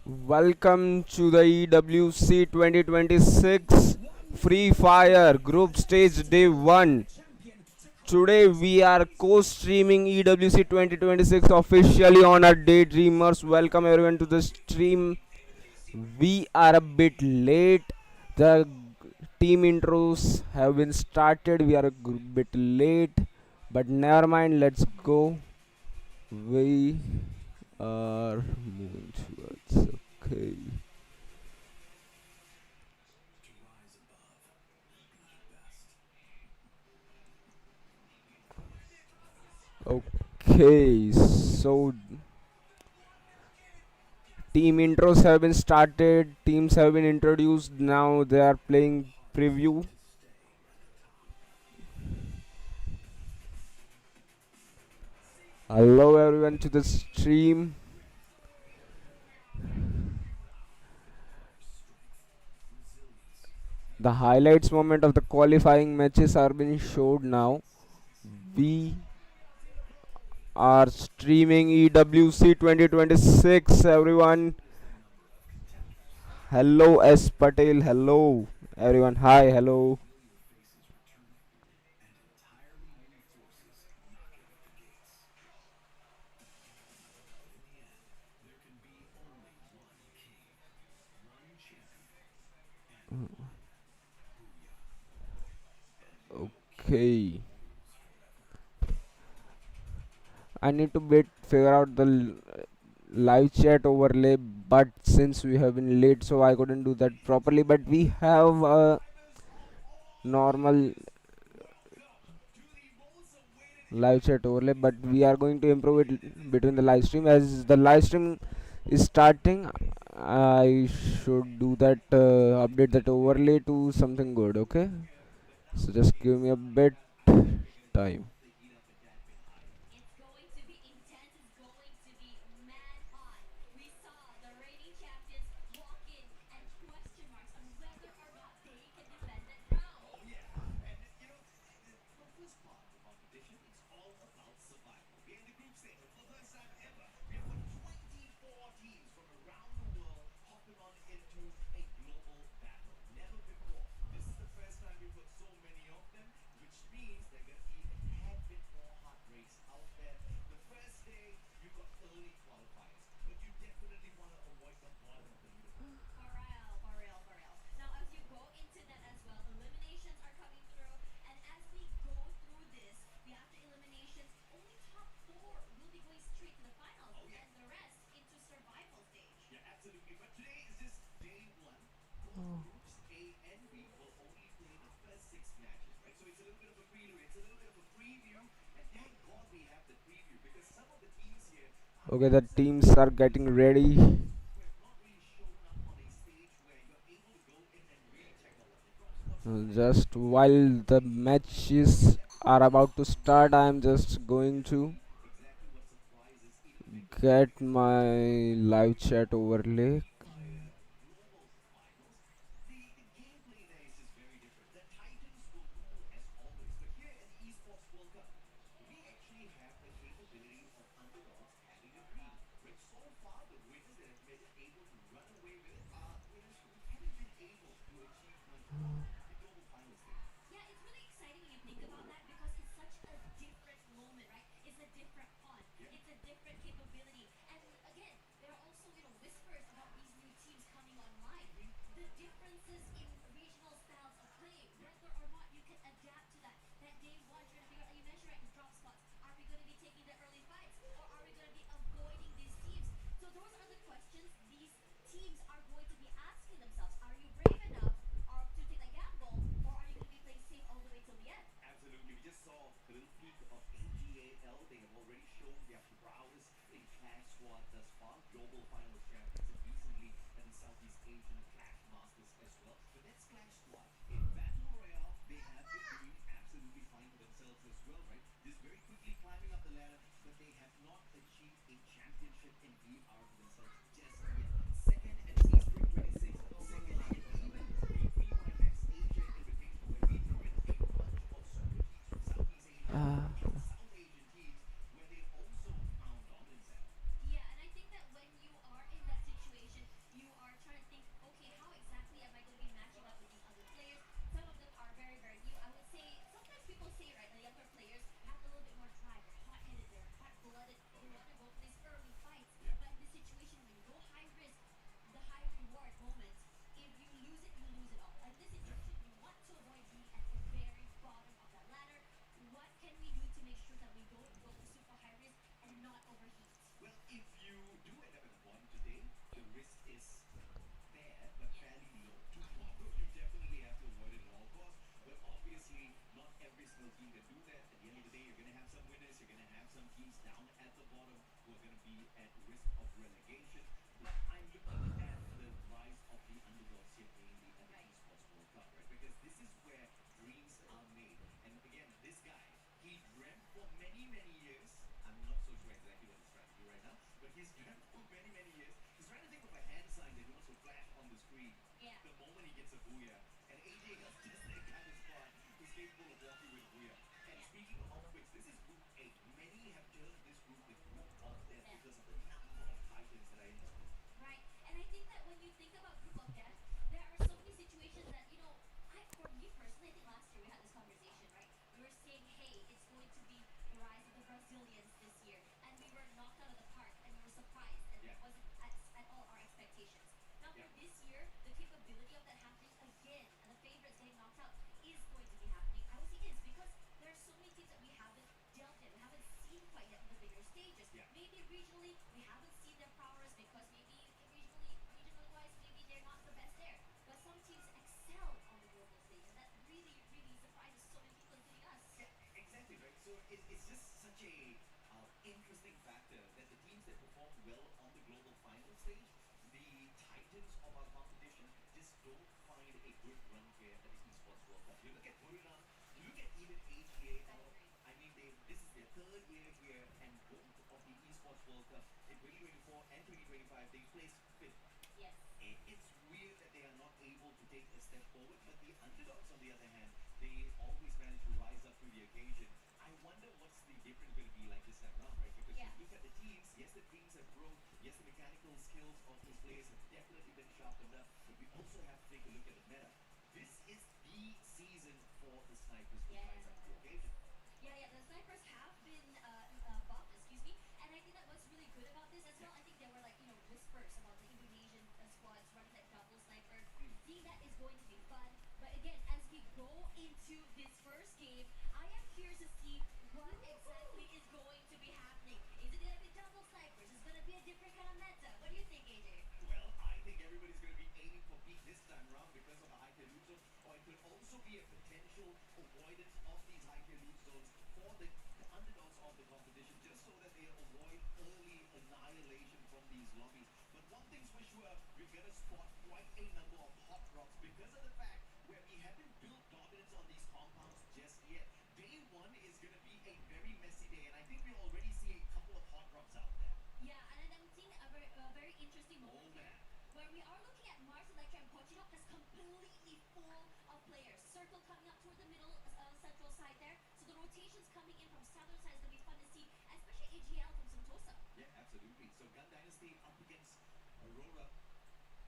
Welcome to the EWC 2026 Free Fire Group Stage Day 1. Today we are co-streaming EWC 2026 officially on our Daydreamers. Welcome everyone to the stream. We are a bit late. The team intros have been started. We are a bit late, but never mind. Let's go. We are moving towards. Okay. Okay, so team intros have been started, teams have been introduced, now they are playing preview. Hello everyone to the stream. The highlights moment of the qualifying matches are being showed now. We are streaming EWC 2026 everyone. Hello S Patel, hello everyone, hi, hello. Okay, I need to figure out the live chat overlay, but since we have been late, so I couldn't do that properly. But we have a normal live chat overlay, but we are going to improve it between the live stream. As the live stream is starting, I should do that, update that overlay to something good. Okay, so just give me a bit time. Okay, the teams are getting ready. Just while the matches are about to start, I am just going to get my live chat overlay. risk is there, but fairly low. Tomorrow, you definitely have to avoid it at all costs. But obviously, not every single team can do that. At the end of the day, you're going to have some winners. You're going to have some teams down at the bottom who are going to be at risk of relegation. But I'm looking at the rise of the underdogs here mainly at the Esports World Cup, right? Because this is where dreams are made. And again, this guy, he dreamt for many, many years. I'm not so sure exactly what he's trying to do right now, but he's dreamt for many, many years. He's trying to think of a hand sign that he wants to flash on the screen the moment he gets a booyah. And AJ has just that kind of spot who's capable of walking with a booyah. And speaking of which, this is Group 8. Many have termed this group the Group of Death because of the number of titans that are in this group. Right. And I think that when you think about Group of Death, there are so many situations that, for me personally, I think last year we had this conversation, right? We were saying, hey, it's going to be the rise of the Brazilians this year. And we were knocked out of the park and we were surprised. And it wasn't at all our expectations. Now for this year, the capability of that happening again and the favorites getting knocked out is going to be happening. I would say is because there are so many teams that we haven't dealt in, we haven't seen quite yet in the bigger stages. Maybe regionally we haven't seen their prowess because maybe regional wise, maybe they're not the best there. But some teams excel on the global stage, and that really, really surprises so many people, including us. Yeah, exactly, right? So it's just such a interesting factor that the teams that perform well on the global final stage, the titans of our competition, just don't find a good run here at the Esports World Cup. You look at Buriram, you look at even AGA. I mean, this is their third year here, and both of the Esports World Cup in 2024 and 2025, they placed fifth. Yes. It's weird that they are not able to take a step forward, but the underdogs, on the other hand, they always manage to rise up to the occasion. I wonder what's the difference going to be like this time around, right? Because you look at the teams, yes, the teams have grown, yes, the mechanical skills of these players have definitely been sharpened up, but we also have to take a look at the meta. This is the season for the snipers to rise up to the occasion. Yeah, the snipers have been buffed, and I think that what's really good about this as well, I think there were whispers about the Indonesian squads running that double sniper. Seeing that is going to be fun, but again, as we go into this first game, I am curious to see what exactly is going to be happening. Is it going to be double snipers? Is it going to be a different kind of meta? What do you think, AJ? Well, I think everybody's going to be aiming for peak this time around because of the high tier loot zone, or it could also be a potential avoidance of these high tier loot zones for the underdogs of the competition, just so that they avoid early annihilation from these lobbies. But one thing's for sure, we're going to spot quite a number of hot drops because of the fact where we haven't built dominance on these compounds just yet. Day one is going to be a very messy day, and I think we already see a couple of hot drops out there. Yeah, and I'm seeing a very interesting moment here, where we are looking at Mars, Electra, and Pochino as completely full of players. Circle coming up toward the middle central side there, so the rotations coming in from southern side is going to be fun to see, especially AGL from Sentosa. Yeah, absolutely. So Gun Dynasty up against Aurora.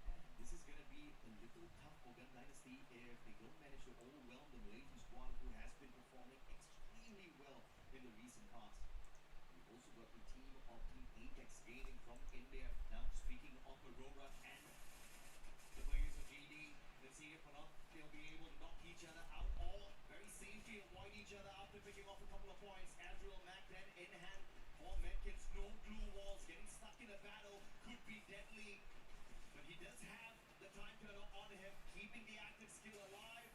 And this is going to be a little tough for Gun Dynasty if they don't manage to overwhelm the Malaysian squad, who has been performing extremely well in the recent past. We've also got the team of Team Apex Gaming from India. Now, speaking of Aurora and the players of GD, let's see if or not they'll be able to knock each other out or very safely avoid each other after picking off a couple of points. Azrael Mac then in hand for Medkits. No glue walls. Getting stuck in a battle could be deadly. But he does have the time turner on him, keeping the active skill alive.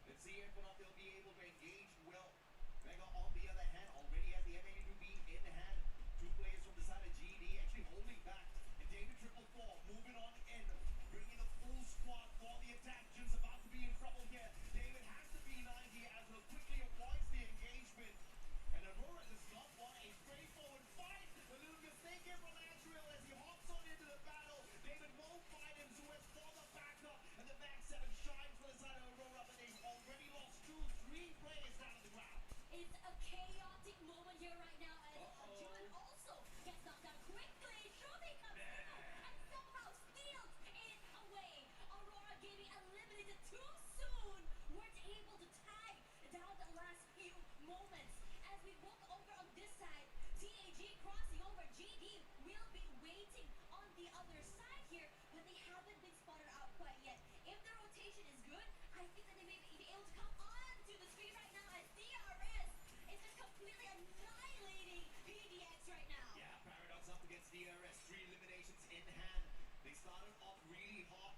Let's see if or not they'll be able to engage well. Vega, on the other hand, already has the M82B in hand. Two players from the side of GD actually holding back. And David 444 moving on in, bringing the full squad for the attack. Jin's about to be in trouble here. David has the B90 as well, quickly avoids the engagement. And Aurora does not want a straightforward fight. A little mistake here from Azrael as he hops on into the battle. David won't find him, Zuez for the backup. And the Mag 7 shines for the side of Aurora, but they've already lost 3 players down on the ground. It's a chaotic moment here right now as Julian also gets knocked down quickly. Shooting comes through and somehow steals it away. Aurora Gaming eliminated too soon. Weren't able to tag down the last few moments. As we look over on this side, TAG crossing over. GD will be waiting on the other side here, but they haven't been spotted out quite yet. If the rotation is good, I think that they may be able to come on to the screen right now as DRS is just completely annihilating PDX right now. Yeah, Paradox up against DRS. 3 eliminations in hand. They start started off really hot,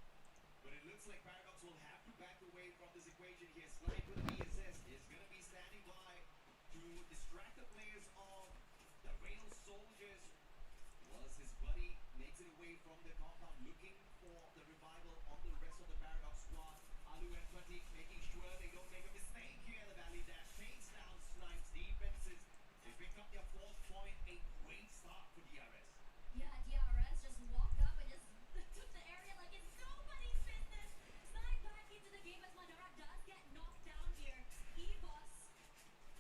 but it looks like Paradox will have to back away from this equation here. Slide with the assist is going to be standing by to distract the players of the Rail Soldiers. Was his buddy makes it away from the compound, looking for the revival on the rest of the Paradox squad. Alu and Pratik making sure they don't make a mistake here. The Valley Dash takes down Snipes' defenses. They pick up their 4th point. A great start for DRS. Yeah, DRS just walked up and just took the area like it's nobody's business. Slide back into the game as Madara does get knocked down here. EVOS,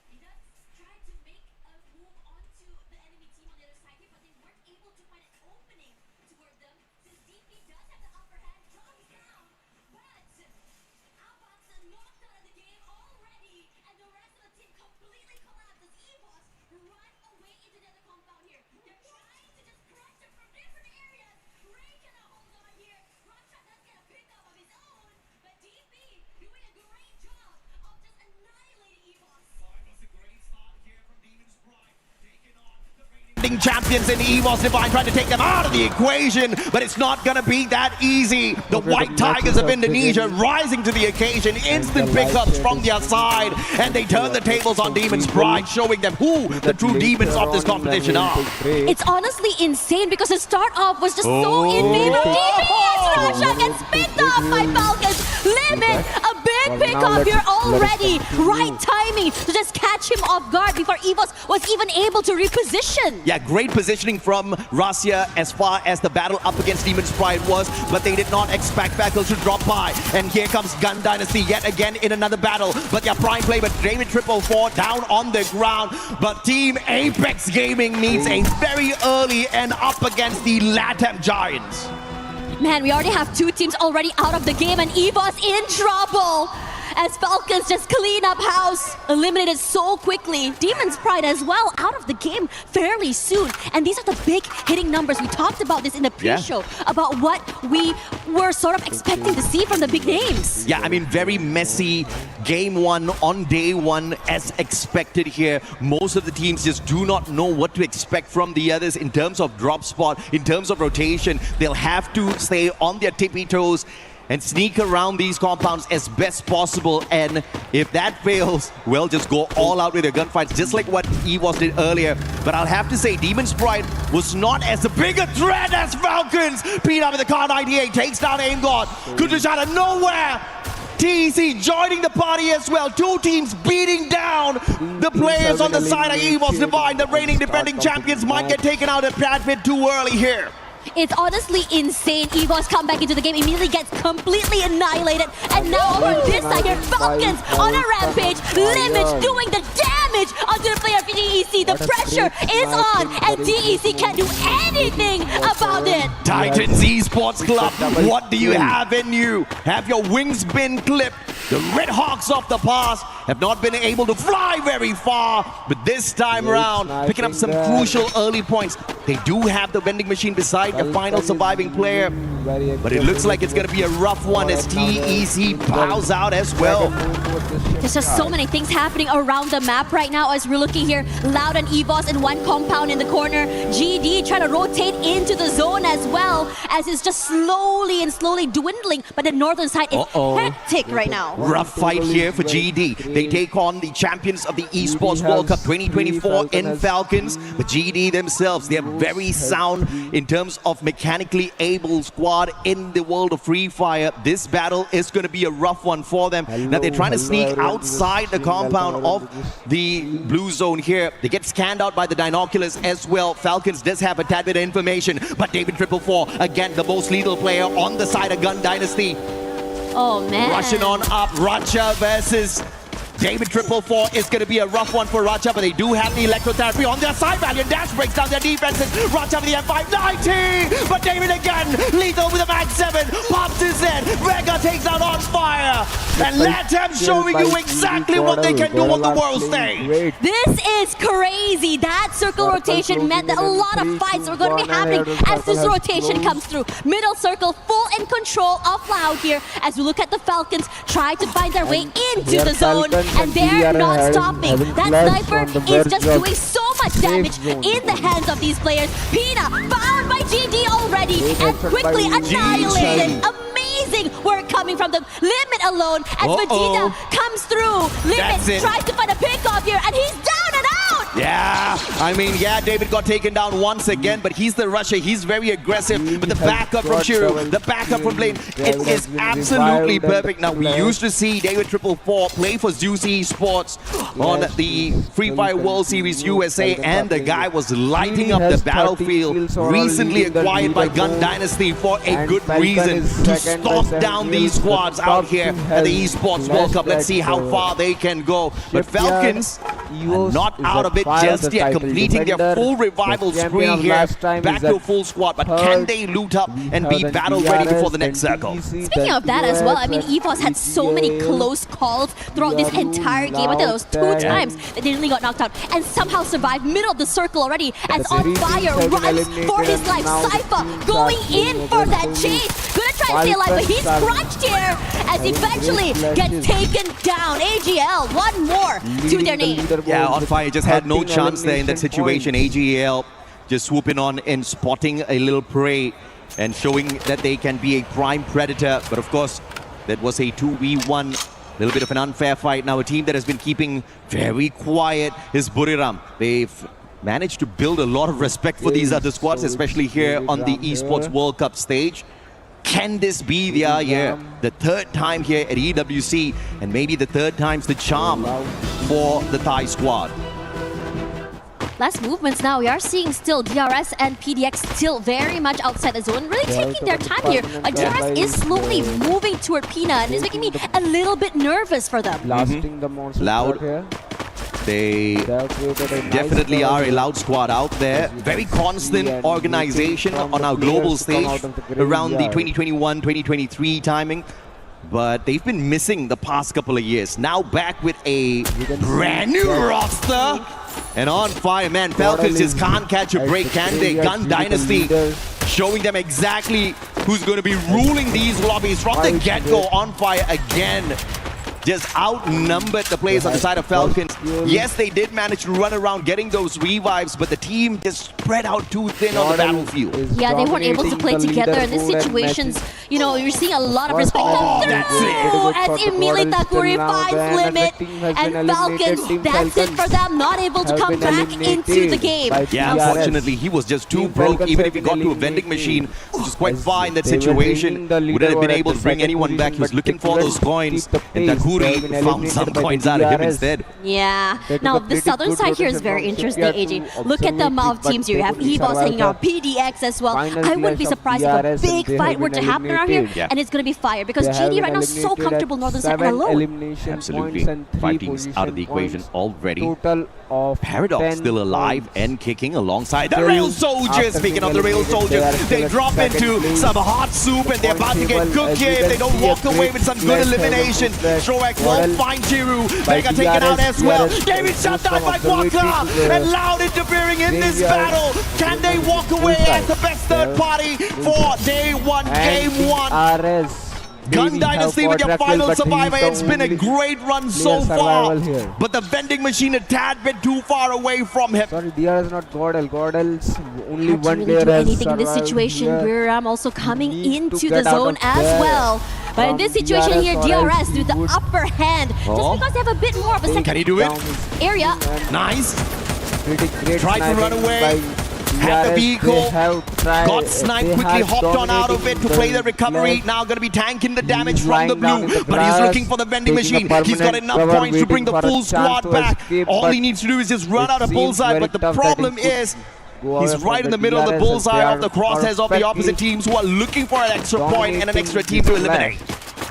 he does try to make a move onto the enemy team on the other side here, but they weren't able to find an opening toward them. Since DP does have the upper hand, drops down, but Abax knocked out of the game already, and the rest of the team completely collapses. EVOS run away into the other compound here. They're trying to just crush them from different areas. Ray cannot hold on here. Russia does get a pickup of his own, but DP doing a great job of just annihilating EVOS. It was a great start here from Demon's Pride, taking on the reigning champions in EVOS Divine, trying to take them out of the equation, but it's not gonna be that easy. The White Tigers of Indonesia rising to the occasion, instant pickups from their side, and they turn the tables on Demon's Pride, showing them who the true demons of this competition are. It's honestly insane because the start off was just so in favor of DP as Russia gets picked up by Falcons. Limit, a big pickup here already. Right timing to just catch him off guard before EVOS was even able to reposition. Yeah, great positioning from Russia as far as the battle up against Demon's Pride was, but they did not expect Falcons to drop by. And here comes Gun Dynasty yet again in another battle, but their prime play, but David 444 down on the ground. But Team Apex Gaming needs a very early and up against the LATAM Giants. Man, we already have 2 teams already out of the game and EVOS in trouble as Falcons just clean up house, eliminated so quickly. Demon's Pride as well out of the game fairly soon. And these are the big hitting numbers. We talked about this in the pre-show, about what we were sort of expecting to see from the big names. Yeah, I mean, very messy game 1 on day 1 as expected here. Most of the teams just do not know what to expect from the others in terms of drop spot, in terms of rotation. They'll have to stay on their tippy toes and sneak around these compounds as best possible, and if that fails, well, just go all out with their gunfights, just like what EVOS did earlier. But I'll have to say, Demon's Pride was not as big a threat as Falcons. Pina with the Car 98 takes down Aim God. Kutush out of nowhere. TEC joining the party as well. 2 teams beating down the players on the side of EVOS Divine. The reigning defending champions might get taken out a tad bit too early here. It's honestly insane. EVOS come back into the game, immediately gets completely annihilated. And now over this side here, Falcons on a rampage. Limit doing the damage onto the player of DEC. The pressure is on, and DEC can't do anything about it. Titans Esports Club, what do you have in you? Have your wings been clipped? The Red Hawks of the past have not been able to fly very far, but this time around, picking up some crucial early points. They do have the vending machine beside the final surviving player, but it looks like it's going to be a rough one as TEC bows out as well. There's just so many things happening around the map right now as we're looking here. Loud and EVOS in one compound in the corner. GD trying to rotate into the zone as well, as it's just slowly dwindling, but the northern side is hectic right now. Rough fight here for GD. They take on the champions of the Esports World Cup 2024 in Falcons, but GD themselves, they are very sound in terms of mechanically able squad in the world of Free Fire. This battle is going to be a rough one for them. Now they're trying to sneak outside the compound of the blue zone here. They get scanned out by the binoculars as well. Falcons does have a tad bit of information, but David 444, again, the most lethal player on the side of Gun Dynasty. Oh man. Rushing on up, Racha versus David 444 is going to be a rough one for Racha, but they do have the electrotherapy on their side. Valiant Dash breaks down their defenses. Racha with the M590, but David again, lethal with a Mag 7, pops his head. Vega takes out On Fire, and LATAM showing you exactly what they can do on the world stage. This is crazy. That circle rotation meant that a lot of fights are going to be happening as this rotation comes through. Middle circle full in control of Loud here as we look at the Falcons try to find their way into the zone. and they're not stopping. That sniper is just doing so much damage in the hands of these players. Pina found by GD already and quickly annihilated. Amazing work coming from the Limit alone as Vegeta comes through. Limit tries to find a pick-off here and he's down and out! Yeah, I mean, yeah, David got taken down once again, but he's the rusher. He's very aggressive. But the backup from Shiru, the backup from Blaine, it is absolutely perfect. Now, we used to see David 444 play for Zeus Esports on the Free Fire World Series USA, and the guy was lighting up the battlefield. Recently acquired by Gun Dynasty for a good reason, to stop down these squads out here at the Esports World Cup. Let's see how far they can go. But Falcons are not out of it just yet, completing their full revival spree here, back to a full squad. But can they loot up and be battle ready before the next circle? Speaking of that as well, I mean, EVOS had so many close calls throughout this entire game. I think it was 2 times that they nearly got knocked out and somehow survived middle of the circle already as On Fire runs for his life. Sypha going in for that chase. Gonna try and stay alive, but he's crunched here as eventually gets taken down. AGL, one more to their name. Yeah, On Fire just had no chance there in that situation. AGL just swooping on and spotting a little prey and showing that they can be a prime predator. But of course, that was a 2v1, a little bit of an unfair fight. Now a team that has been keeping very quiet is Buriram. They've managed to build a lot of respect for these other squads, especially here on the Esports World Cup stage. Can this be their year? The third time here at EWC, and maybe the third time's the charm for the Thai squad. Last movements now, we are seeing still DRS and PDX still very much outside the zone, really taking their time here. But DRS is slowly moving toward Pina and it's making me a little bit nervous for them. Loud. They definitely are a loud squad out there. Very constant organization on our global stage around the 2021-2023 timing. But they've been missing the past couple of years. Now back with a brand new roster. And On Fire, man, Falcons just can't catch a break, can they? Gun Dynasty showing them exactly who's going to be ruling these lobbies from the get-go. On Fire again. Just outnumbered the players on the side of Falcons. Yes, they did manage to run around getting those revives, but the team just spread out too thin on the battlefield. Yeah, they weren't able to play together in these situations. You know, you're seeing a lot of respect come through as Emily Takuri finds Limit and Falcons. That's it for them, not able to come back into the game. Yeah, unfortunately, he was just too broke. Even if he got to a vending machine, which is quite fine in that situation, wouldn't have been able to bring anyone back. He was looking for those coins, and Takuri found some coins out of him instead. Yeah. Now, the southern side here is very interesting, AJ. Look at the amount of teams here. You have EVOS hanging out, PDX as well. I wouldn't be surprised if a big fight were to happen around here, and it's going to be fire, because GD right now is so comfortable northern side and alone. Absolutely. Fighting's out of the equation already. Paradox still alive and kicking alongside the Rail Soldiers. Speaking of the Rail Soldiers, they drop into some hot soup and they're about to get cooked here if they don't walk away with some good elimination. Shoax won't find Chiru. Vega taken out as well. David shut down by Waka, and Loud interfering in this battle. Can they walk away as the best third party for day one, game one? Gun Dynasty with your final survivor. It's been a great run so far, but the vending machine a tad bit too far away from him. Sorry, DRS not Gordel. Gordel's only Can't one really player do has anything in this situation. Buriram also coming into the zone as well. But in this situation here, DRS with the upper hand, just because they have a bit more of a second. Can he do it? Area. Nice. Tried to run away. Had the vehicle, got sniped, quickly hopped on out of it to play the recovery. Now going to be tanking the damage from the blue, but he's looking for the vending machine. He's got enough points to bring the full squad back. All he needs to do is just run out of bullseye, but the problem is he's right in the middle of the bullseye of the crosshairs of the opposite teams who are looking for an extra point and an extra team to eliminate.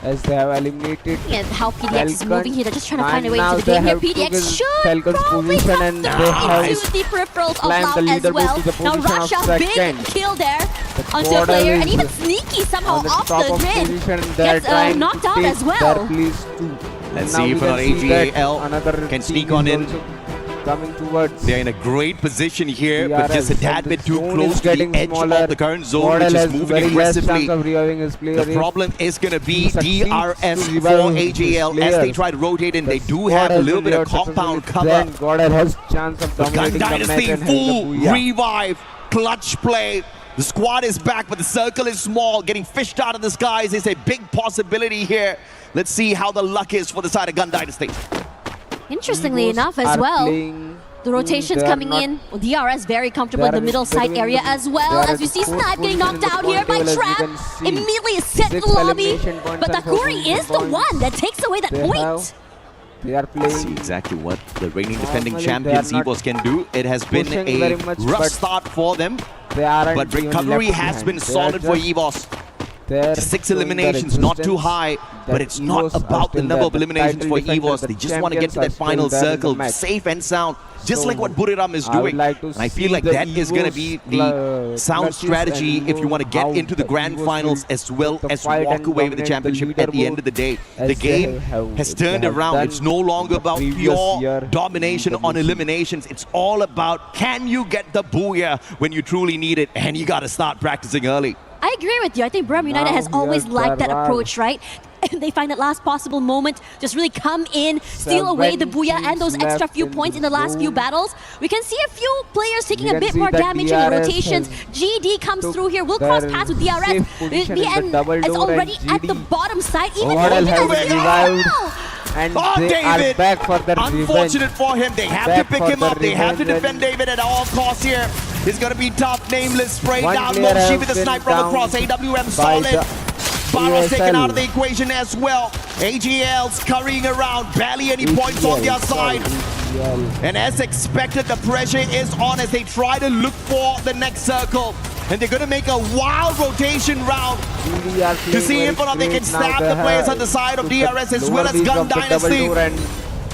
As they have eliminated And how PDX is moving here, they're just trying to find a way into the game here. PDX should probably come through into the peripherals of Loud as well. Now Rasha, big kill there onto a player, and even Sneaky somehow off the grid gets knocked out as well. Let's see if AGAL can sneak on in. coming towards. They're in a great position here, but just a DRS, tad and bit the too zone close is to the getting edge smaller. of the current zone, Model which is has moving very less aggressively. chance of reviving his player. The problem is going to be succeeds DRS to for revive his AJL as they players. try to rotate in. They The do squad have a has little been bit of cleared compound successfully. cover. Then Godel has chance of Gun dominating the match Dynasty and having full the booyah. revive, clutch play. The squad is back, but the circle is small. Getting fished out of the skies is a big possibility here. Let's see how the luck is for the side of Gun Dynasty. Interestingly Egos enough as are well, playing the rotations they are coming not- in. DRS very comfortable they in the are middle side between area the- as they well. are As you at see fourth Snipe getting position knocked in the out here point by table, as you Trap. can see. Immediately is sent in 6 the lobby. elimination points But and 4 Takuri is position the points. one that takes away that They point. have- They are Let's see playing exactly what the reigning defending Normally champions they are not Evos can do. It has been pushing very a much, rough but start for them, they aren't but even recovery left has behind. been They are solid for just Evos. there 6 showing their eliminations, not too existence, high, but that it's not Evos are about the still number there. of The eliminations title for defenders, Evos. the They just want to get to that champions are final still there in the circle, match. safe and sound, just So, like what Buriram is I would doing. like to And I see feel like the that is going to Evos be the sound clutches strategy and if you want to get how into the the grand Evos finals will as well the as fight walk and away with the dominate the championship at the end of the day. as The they game have- has they turned have around. done It's no longer the about previous pure year domination in on EWC. eliminations. It's all about can you get the booyah when you truly need it, and you got to start practicing early. I agree with you. I think Brum United Now has always here's liked that Karwal. approach, right? They find that last possible moment, just really come in, steal away the booyah and those 17 extra few left in points in the the last few zone. battles. We can see a few players taking We a can bit see more that damage in the DRS rotations. has GD comes took through here. We'll cross their paths with DRS. safe position in the double It's door, and already at GD the bottom side. Even Model David has as revived. well. And Oh, they David! are back for their Unfortunate revenge. for him. They have Back to pick for him the up. They have to revenge defend David at all costs here. It's going to be tough. Nameless sprayed One down. player Moshi has with a been snipe from down across. AWM by solid. the Barros taken ESL. out of the equation as well. AGL scurrying around. Barely any points on their side. And as expected, the pressure is on as they try to look for the next circle. And they're going to make a wild rotation round to see if or not they can stab the players on the side of DRS as well as Gun Dynasty.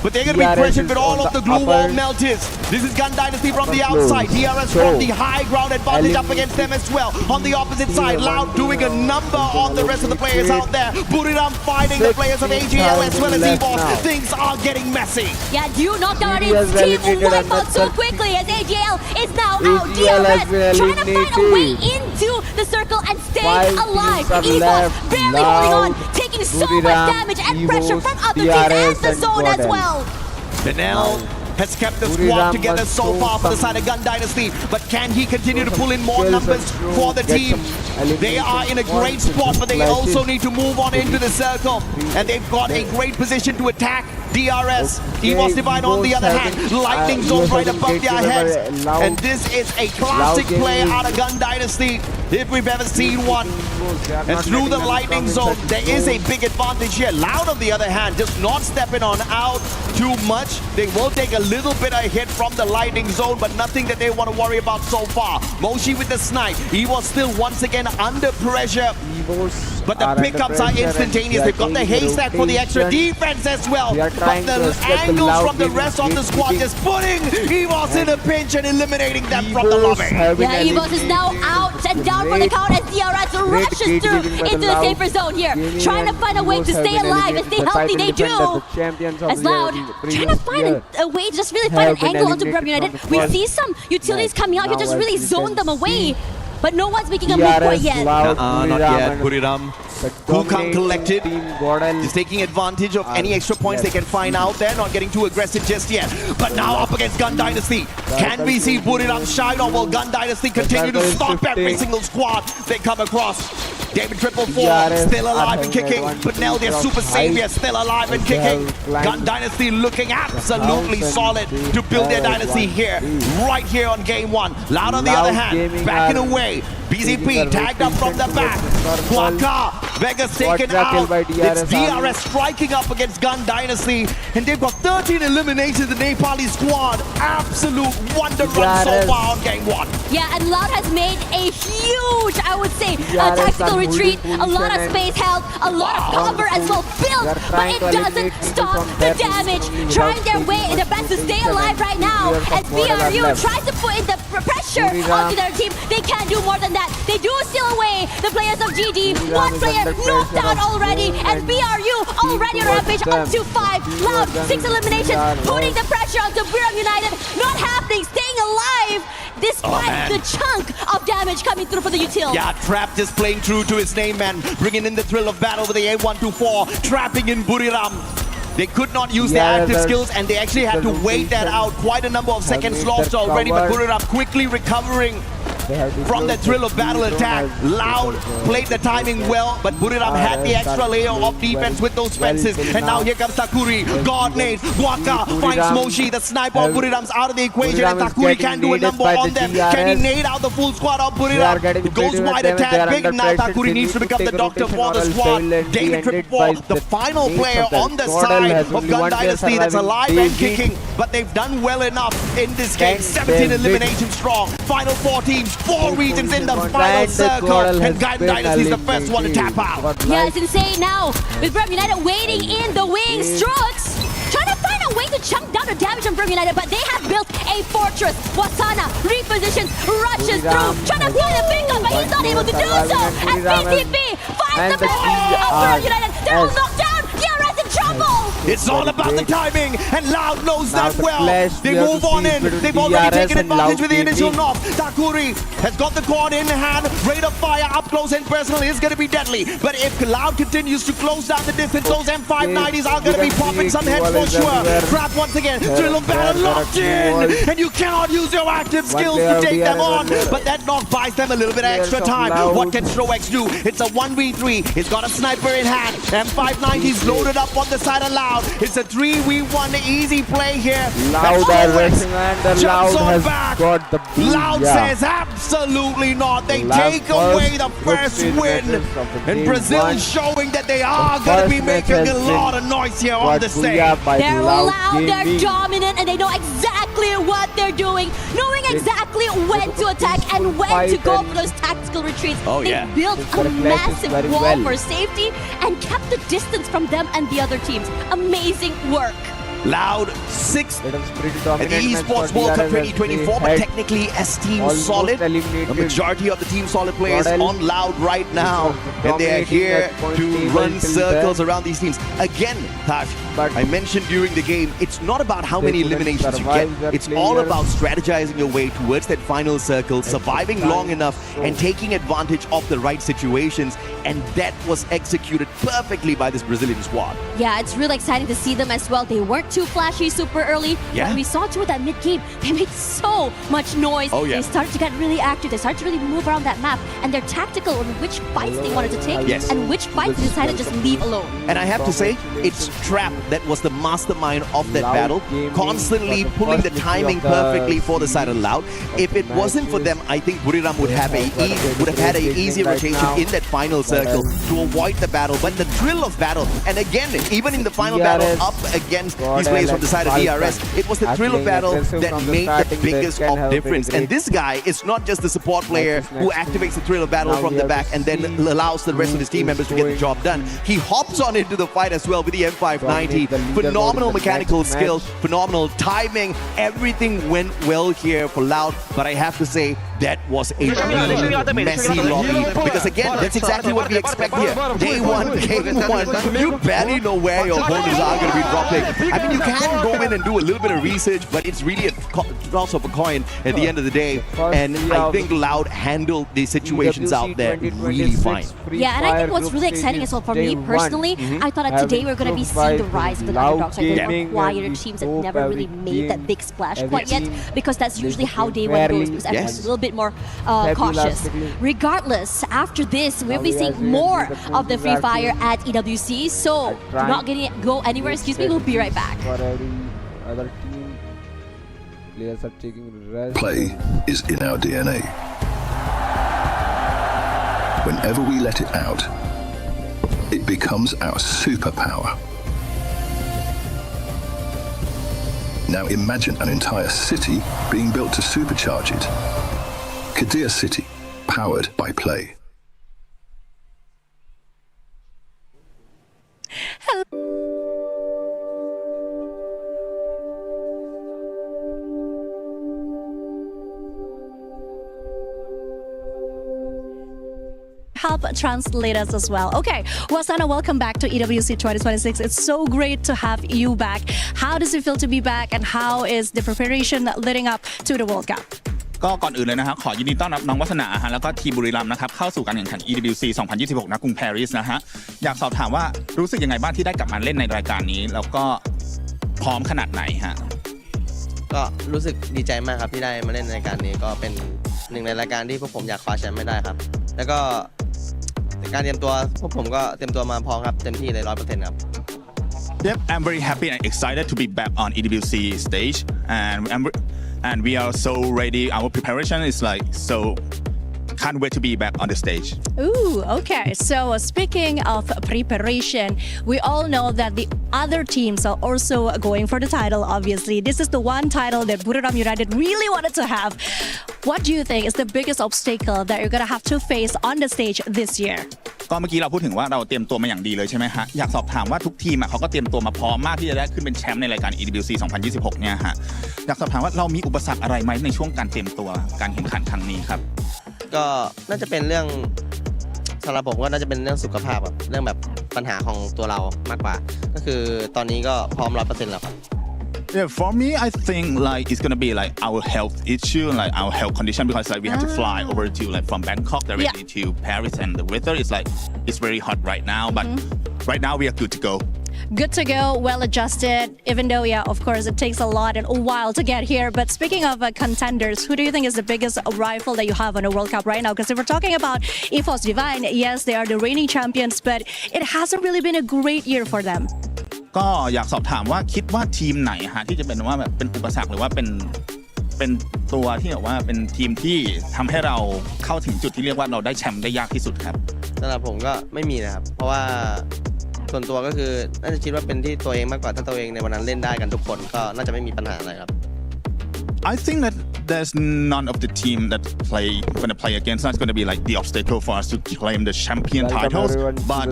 But they're going to be DRS pressured is with all on of the the glue wall upper- melters. This is Gun Dynasty from the upper outside. close. DRS So, from the high ground advantage up against them as well. On the opposite side, Tier Loud one, doing a tier number one, on the rest of the players tier out there. Buriram fighting the players of AGL as well as 16,000 left EVOS. now. Things are getting messy. Yeah, you knocked out GD his has team eliminated wipe out so another quickly as AGL is now out. AGL has been DRS trying to find a way eliminated. into the circle and stay 5 alive. teams are EVOS left. barely holding on, Loud, taking so much Buriram, damage and pressure EVOS, from other teams and DRS the and zone as Godel. well. Danel has kept the squad Buriram together must so show far for the some- side of Gun Dynasty, but can he continue to some pull in more skills numbers and show- for the get team? some They are in a elimination great points spot, with but they flashes. also need to move on into the circle, and they've got a great position to attack DRS. Okay, EVOS Divine on the EVOS other hand, having- lightning zone EVOS right having above their taken heads, over Loud- and this is a classic Loud play gaming. out of Gun Dynasty if we've ever seen one. And through the lightning zone, there is a big advantage here. Loud, on the other hand, just not stepping on out too much. They will take a little bit of hit from the lightning zone, but nothing that they want to worry about so far. Moshi with the snipe. He was still once again under pressure. But the pickups are instantaneous. They've got the haystack for the extra defense as well. They are But trying the to escape the angles Loud from the gaming rest of the squad keeping- just putting EVOS in a pinch and eliminating them from the lobby. Yeah, EVOS is now out and down for the count as DRS rushes gate through giving by the into the Loud. safer zone here, Gaming trying to and find a way EVOS to have stay been alive and eliminated. stay The healthy. title They defender, do. the champions of As the Loud previous trying to find year. a way, just really find have an been angle onto Brum eliminated United. from We the see first some utilities coming out here, just Now really as we zone can them away. see, But no one's making a move quite DRS yet. Loud, Not Buriram yet. and Buriram. the Cool, calm, dominating collected. team, Godel. Just taking advantage of any extra points they can find out there, not getting too aggressive just yet. But now up against Gun Dynasty. Can we see Buriram shine, or will Gun Dynasty continue to circle is stomp every shifting. single squad they come across? David 444 DRS still alive are and having kicking, advantage but now their of super height. savior still alive and They kicking. have climbed Gun Dynasty looking absolutely house and solid they to build their have dynasty here, advantage. right here on game one. Loud on the Loud other hand, Gaming backing are away. taking BZP the tagged up from the rotation back. towards the circle. Quaka, Vegas taken Quadra kill out. by It's DRS DRS striking up against Gun Dynasty, and they've got 13 eliminations in the Nepali squad. Absolute wonder run so DRS. far on game one. Yeah, and Loud has made a huge, I would say, DRS tactical are retreat. holding A lot of position space held, a lot of cover as well built, They're but trying it to doesn't eliminate people stop from the their damage. position Trying their without way, taking their much best to stay position, alive and right now. players As of Godel are BRU left. tries to put in the pressure Buriram. onto their team, they can't do more than that. They do steal away the players of GD. Buriram One is player knocked out already, and BRU already on rampage up to 5. Loud, 6 eliminations, putting the pressure onto Buriram United. Not happening, staying alive despite the chunk of damage coming through for the util. Yeah, Trap just playing true to his name, man. Bringing in the thrill of battle with the A124, trapping in Buriram. They could not use their active skills, and they actually had to wait that out. Quite a number of seconds lost already, but Buriram quickly recovering from the thrill of battle attack. Loud played the timing well, but Buriram had the extra layer of defense with those fences. And now here comes Takuri. God nades, Guaka finds Moshi. The sniper of Buriram's out of the equation, and Takuri can do a number on them. Can he nade out the full squad of Buriram? It goes wide attack, big. Now Takuri needs to become the doctor for the squad. David Triple 4, the final player on the side of Gun Dynasty that's alive and kicking. But they've done well enough in this game. 17 eliminations strong. Final 4 teams. 4 regions in the final circle, and Gun Dynasty is the first one to tap out. Yeah, it's insane now. With Buriram United waiting in the wings. Strokes trying to find a way to chunk down the damage on Buriram United, but they have built a fortress. Wasana repositions, rushes through, trying to find a pickup, but he's not able to do so. And PTP finds the members of Buriram United. They're all knocked down. DRS in trouble. It's all about the timing, and Loud knows that well. They move on in. They've already taken advantage with the initial knock. Takuri has got the quad in hand. Rate of fire up close and personal is going to be deadly. But if Loud continues to close down the distance, those M590s are going to be popping some heads for sure. Trap once again. Thrill of battle locked in, and you cannot use your active skills to take them on. But that knock buys them a little bit of extra time. What can Strox do? It's a 1v3. He's got a sniper in hand. M590s loaded up on the side of Loud. It's a 3v1 easy play here. Loud jumps Loud on has back. got the boost. Loud says absolutely not. They take away the first win. And Brazil showing that they are going to be making a lot of noise here on the stage. They're loud, they're dominant, and they know exactly what they're doing. Knowing exactly when to attack and when to go for those tactical retreats. They built a massive wall for safety and kept the distance from them and the other teams. Amazing work. Loud 6th at the Esports World Cup 2024, but technically as Team Solid, the majority of the Team Solid players on Loud right now, and they are here to run circles around these teams. Again, Tash, I mentioned during the game, it's not about how many eliminations you get, it's all about strategizing your way towards that final circle, surviving long enough, and taking advantage of the right situations, and that was executed perfectly by this Brazilian squad. Yeah, it's really exciting to see them as well. They weren't too flashy super early. When we saw toward that mid-game, they made so much noise. They started to get really active. They started to really move around that map, and they're tactical on which fights they wanted to take and which fights they decided to just leave alone. And I have to say, it's Trap that was the mastermind of that battle, constantly pulling the timing perfectly for the side of Loud. If it wasn't for them, I think Buriram would have had an easier rotation in that final circle to avoid the battle. But the thrill of battle, and again, even in the final battle up against these players from the side of DRS, it was the thrill of battle that made the biggest of difference. And this guy is not just the support player who activates the thrill of battle from the back and then allows the rest of his team members to get the job done. He hops on into the fight as well with the M590. Phenomenal mechanical skills, phenomenal timing. Everything went well here for Loud, but I have to say, that was a really messy lobby. Because again, that's exactly what we expect here. Day one, game one, you barely know where your opponents are going to be dropping. I mean, you can go in and do a little bit of research, but it's really a toss of a coin at the end of the day. And I think Loud handled the situations out there really fine. Yeah, and I think what's really exciting as well for me personally, I thought that today we're going to be seeing the rise of the underdogs, like the quieter teams that never really made that big splash quite yet, because that's usually how day one goes, because everyone's a little bit more cautious. Regardless, after this, we'll be seeing more of the Free Fire at EWC, so do not go anywhere, we'll be right back. For every other team, players are taking rest. Play is in our DNA. Whenever we let it out, it becomes our superpower. Now imagine an entire city being built to supercharge it. Kadir City, powered by Play. help translate us as well. Okay, Wasana, welcome back to EWC 2026. It's so great to have you back. How does it feel to be back, and how is the preparation leading up to the World Cup? ก็ก่อนอื่นเลยนะครับขอยินดีต้อนรับน้องวัฒนาฮะแล้วก็ทีมบุรีรัมย์นะครับเข้าสู่การแข่งขัน EWC 2026 ณ กรุงปารีสนะฮะอยากสอบถามว่ารู้สึกยังไงบ้างที่ได้กลับมาเล่นในรายการนี้แล้วก็พร้อมขนาดไหนฮะก็รู้สึกดีใจมากครับที่ได้มาเล่นในรายการนี้ก็เป็นหนึ่งในรายการที่พวกผมอยากคว้าแชมป์ไม่ได้ครับแล้วก็การเตรียมตัวพวกผมก็เตรียมตัวมาพร้อมครับเต็มที่เลย 100% ครับ Yep, I'm very happy and excited to be back on EWC stage, and we are so ready. Our preparation is like so. Can't wait to be back on the stage. Ooh, okay. So speaking of preparation, we all know that the other teams are also going for the title, obviously. This is the one title that Buriram United really wanted to have. What do you think is the biggest obstacle that you're going to have to face on the stage this year? ก็เมื่อกี้เราพูดถึงว่าเราเตรียมตัวมาอย่างดีเลยใช่ไหมฮะอยากสอบถามว่าทุกทีมเขาก็เตรียมตัวมาพร้อมมากที่จะได้ขึ้นเป็นแชมป์ในรายการ EWC 2026 เนี่ยฮะอยากสอบถามว่าเรามีอุปสรรคอะไรไหมในช่วงการเตรียมตัวการแข่งขันครั้งนี้ครับก็น่าจะเป็นเรื่องสำหรับผมก็น่าจะเป็นเรื่องสุขภาพครับเรื่องแบบปัญหาของตัวเรามากกว่าก็คือตอนนี้ก็พร้อม 100% แล้วครับ Yeah, for me, I think like it's gonna be like our health issue, like our health condition, because like we have to fly over to like from Bangkok directly to Paris, and the weather is like it's very hot right now. But right now we are good to go. Good to go, well adjusted, even though, yeah, of course, it takes a lot and a while to get here. But speaking of contenders, who do you think is the biggest rival that you have on the World Cup right now? Because if we're talking about Esports Divine, yes, they are the reigning champions, but it hasn't really been a great year for them. ก็อยากสอบถามว่าคิดว่าทีมไหนฮะที่จะเป็นว่าแบบเป็นอุปสรรคหรือว่าเป็นตัวที่แบบว่าเป็นทีมที่ทำให้เราเข้าถึงจุดที่เรียกว่าเราได้แชมป์ได้ยากที่สุดครับสำหรับผมก็ไม่มีนะครับเพราะว่าส่วนตัวก็คือน่าจะคิดว่าเป็นที่ตัวเองมากกว่าถ้าตัวเองในวันนั้นเล่นได้กันทุกคนก็น่าจะไม่มีปัญหาอะไรครับ I think that there's none of the team that gonna play against us gonna be like the obstacle for us to claim the champion titles, but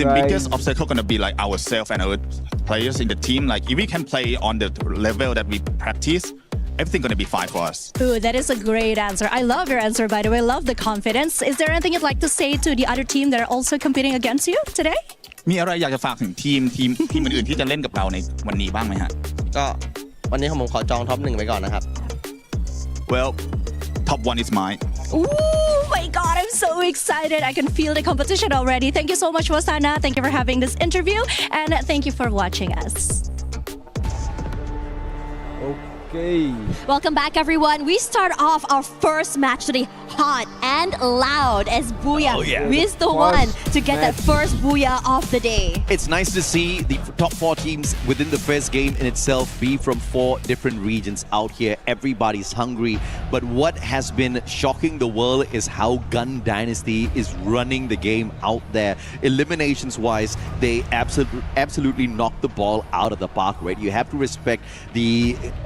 the biggest obstacle gonna be like ourselves and our players in the team. Like if we can play on the level that we practice, everything gonna be fine for us. Ooh, that is a great answer. I love your answer, by the way. Love the confidence. Is there anything you'd like to say to the other team that are also competing against you today? มีอะไรอยากจะฝากถึงทีมอื่นๆที่จะเล่นกับเราในวันนี้บ้างไหมฮะก็วันนี้ผมขอจองท็อป1ไว้ก่อนนะครับ Well, top 1 is mine. Ooh, my God, I'm so excited. I can feel the competition already. Thank you so much, Wasana. Thank you for having this interview, and thank you for watching us. Okay. Welcome back, everyone. We start off our first match today hot and loud as Booyah is the one to get that first Booyah of the day. It's nice to see the top 4 teams within the first game in itself be from 4 different regions out here. Everybody's hungry. But what has been shocking the world is how Gun Dynasty is running the game out there. Eliminations-wise, they absolutely knocked the ball out of the park, right? You have to respect the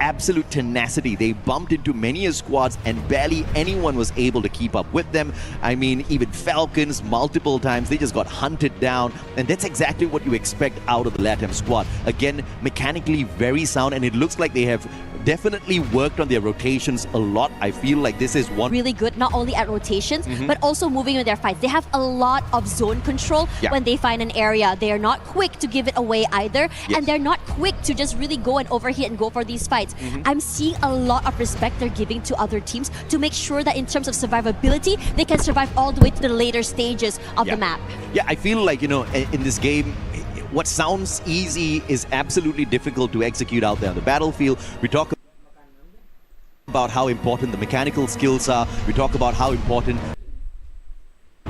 absolute tenacity. They bumped into many squads and barely anyone was able to keep up with them. I mean, even Falcons multiple times, they just got hunted down, and that's exactly what you expect out of the LATAM squad. Again, mechanically very sound, and it looks like they have definitely worked on their rotations a lot. I feel like this is one really good, not only at rotations, but also moving with their fights. They have a lot of zone control when they find an area. They are not quick to give it away either, and they're not quick to just really go and overhit and go for these fights. I'm seeing a lot of respect they're giving to other teams to make sure that in terms of survivability, they can survive all the way to the later stages of the map. Yeah, I feel like, you know, in this game, what sounds easy is absolutely difficult to execute out there on the battlefield. We talk about how important the mechanical skills are. We talk about how important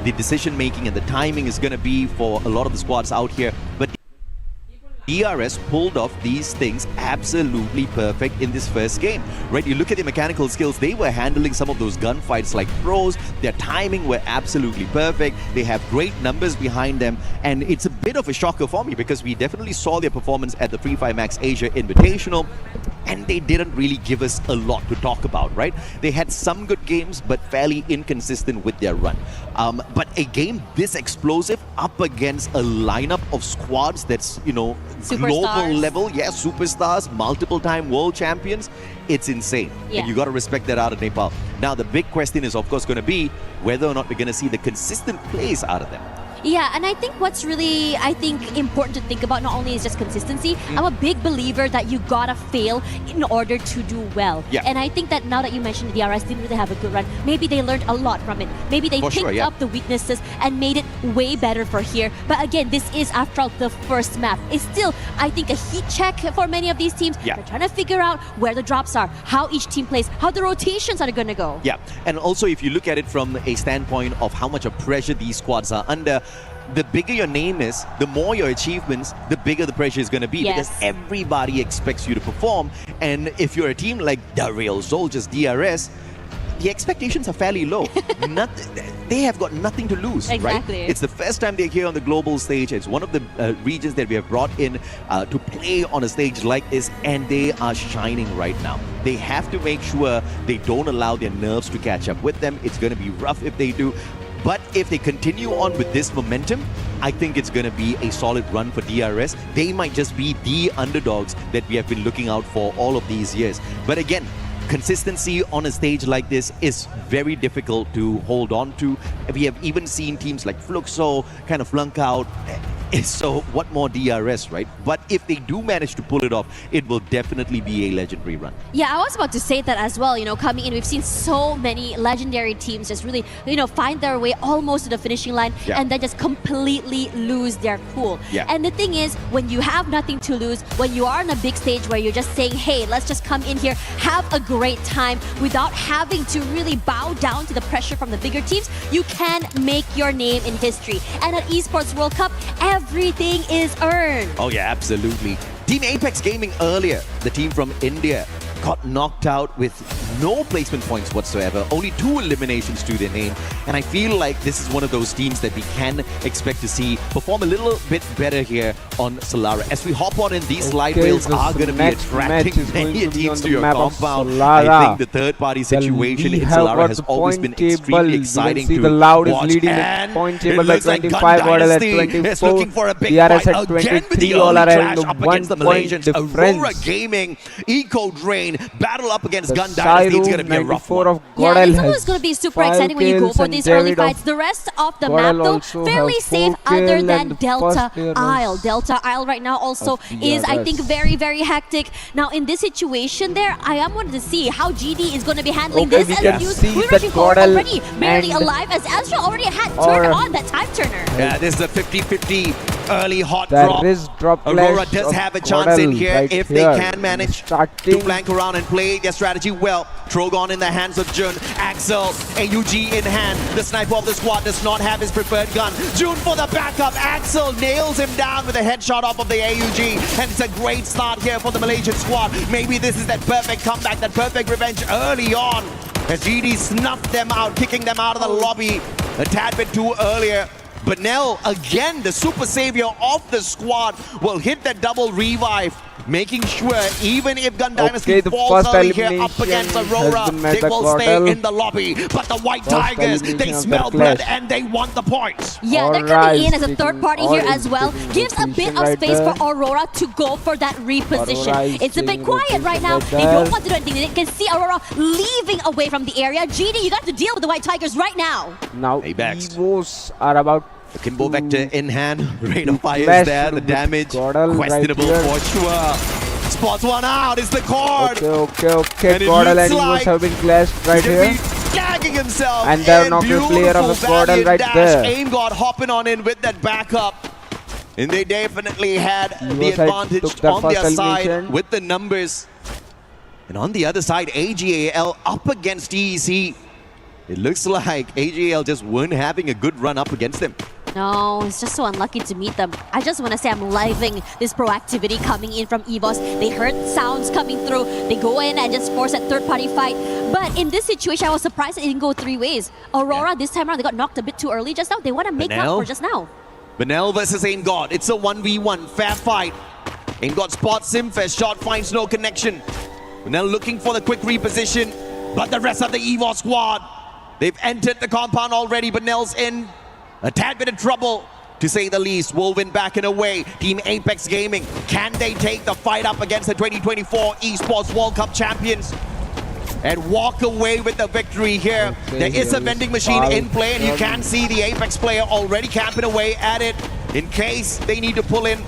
the decision making and the timing is going to be for a lot of the squads out here. But DRS pulled off these things absolutely perfect in this first game, right? You look at the mechanical skills, they were handling some of those gunfights like pros. Their timing were absolutely perfect. They have great numbers behind them, and it's a bit of a shocker for me because we definitely saw their performance at the Free Fire Max Asia Invitational, and they didn't really give us a lot to talk about, right? They had some good games, but fairly inconsistent with their run. But a game this explosive, up against a lineup of squads that's, global Superstars. level. Yes, superstars, multiple time world champions. It's insane. Yeah. And you got to respect that out of Nepal. Now, the big question is, of course, going to be whether or not we're going to see the consistent plays out of them. Yeah, and I think what's really, important to think about not only is just consistency. I'm a big believer that you gotta fail in order to do well. Yeah. And I think that now that you mentioned the DRS didn't really have a good run, maybe they learned a lot from it. Maybe they For picked sure, yeah. up the weaknesses and made it way better for here. But again, this is after all the first map. It's still, I think, a heat check for many of these teams. Yeah. They're trying to figure out where the drops are, how each team plays, how the rotations are gonna go. Yeah, and also if you look at it from a standpoint of how much of pressure these squads are under, the bigger your name is, the more your achievements, the bigger the pressure is going to be. Yes. Because everybody expects you to perform. And if you're a team like the Real Soldiers, DRS, the expectations are fairly low. They have got nothing to lose, Exactly. right? It's the first time they're here on the global stage. It's one of the regions that we have brought in to play on a stage like this, and they are shining right now. They have to make sure they don't allow their nerves to catch up with them. It's going to be rough if they do. But if they continue on with this momentum, I think it's going to be a solid run for DRS. They might just be the underdogs that we have been looking out for all of these years. But again, consistency on a stage like this is very difficult to hold on to. We have even seen teams like Fluxo kind of flunk out. So what more DRS, right? But if they do manage to pull it off, it will definitely be a legendary run. Yeah, I was about to say that as well. Coming in, we've seen so many legendary teams just really, find their way almost to the finishing line Yeah. and then just completely lose their cool. Yeah. And the thing is, when you have nothing to lose, when you are on a big stage where you're just saying, hey, let's just come in here, have a great time without having to really bow down to the pressure from the bigger teams, you can make your name in history. And at Esports World Cup, everything is earned. Oh yeah, absolutely. Team Apex Gaming earlier, the team from India, got knocked out with no placement points whatsoever, only 2 eliminations to their name, and I feel like this is one of those teams that we can expect to see perform a little bit better here on Solara. As we hop on in, these light rails this are going to be next match attracting is going many to be teams on to the your map of compound. Solara. I think the third-party situation We in have Solara got has the always point been extremely table. exciting You can see to the Loud is watch. leading the And point it table by looks like Gun 25, Godel at Dynasty is looking 24, for a big DRS fight at again with the 23, all early are clash having up a 1 against the point Malaysians. Aurora difference. Gaming, Eco Drain, battle up against The Gun Dynasty. It's going to Sairu be a rough 94 one. of Yeah, Godel it's always has going to be super 5 exciting when you go kills for and these early David of fights. The rest of the Godel map, though, also fairly have safe 4 other kill than and the Delta first player was Isle. Delta Isle right now also of is, I DRS. think, very, very hectic. Now, in this situation there, I am wanting to see how GD is going to be handling Okay, this. we And can use see we're that rushing forward Godel already barely and- alive as Azra already had Or- turned on that time turner. Yeah, this is a 50-50 early hot There drop. is drop Aurora clash does of have a chance in Godel here right if here. they can manage to Starting flank around and play their strategy well. Trogon in the hands of Jun. Axel, AUG in hand. The sniper of the squad does not have his preferred gun. Jun for the backup. Axel nails him down with a headshot off of the AUG. And it's a great start here for the Malaysian squad. Maybe this is that perfect comeback, that perfect revenge early on. As GD snuffed them out, kicking them out of the lobby a tad bit too earlier. But Nell, again, the super savior of the squad, will hit that double revive, making sure even if Gun Dynasty Okay, the falls first early here up elimination against has Aurora, been made they by will Godel. stay in the lobby. But the White First Tigers, they elimination of smell the blood clash. and they want the points. Yeah, they're Alright, coming in as a taking third party all here is as well. taking Gives a bit position of right space there. for Aurora to go for that reposition. Aurora is It's a bit taking quiet right now. position They right don't there. want to do anything. They can see Aurora leaving away from the area. GD, you got to deal with the White Tigers right now. Now Paybacks. Evos are about The Kimbo to Vector in hand, rate of fire clash is there, the with damage Godel questionable right for sure. Spots one out, it's the cord. Okay. And it Godel looks and Evos like have been clashed right He's here. tagging himself. And they're in. knocking the player of the Beautiful Godel valiant right dash. there. Aim God hopping on in with that backup. And they definitely had the Evos had advantage took that on their first side elimination. with the numbers. And on the other side, AGAL up against TEC. It looks like AGAL just weren't having a good run up against them. No, it's just so unlucky to meet them. I just want to say I'm loving this proactivity coming in from EVOS. They heard sounds coming through. They go in and just force that third-party fight. But in this situation, I was surprised it didn't go 3 ways. Aurora, this time around, they got knocked a bit too early just now. They want to make up Benel? for just now. Benel versus Aim God. It's a 1v1, fair fight. Aim God spots Simfest, shot finds no connection. Benel looking for the quick reposition, but the rest of the EVOS squad, they've entered the compound already. Benel's in a tad bit of trouble. to say the least. Woven back and away. Team Apex Gaming. Can they take the fight up against the 2024 Esports World Cup champions and walk away with the victory here? There is a vending machine in play, and you can see the Apex player already camping away at it in case they need to pull in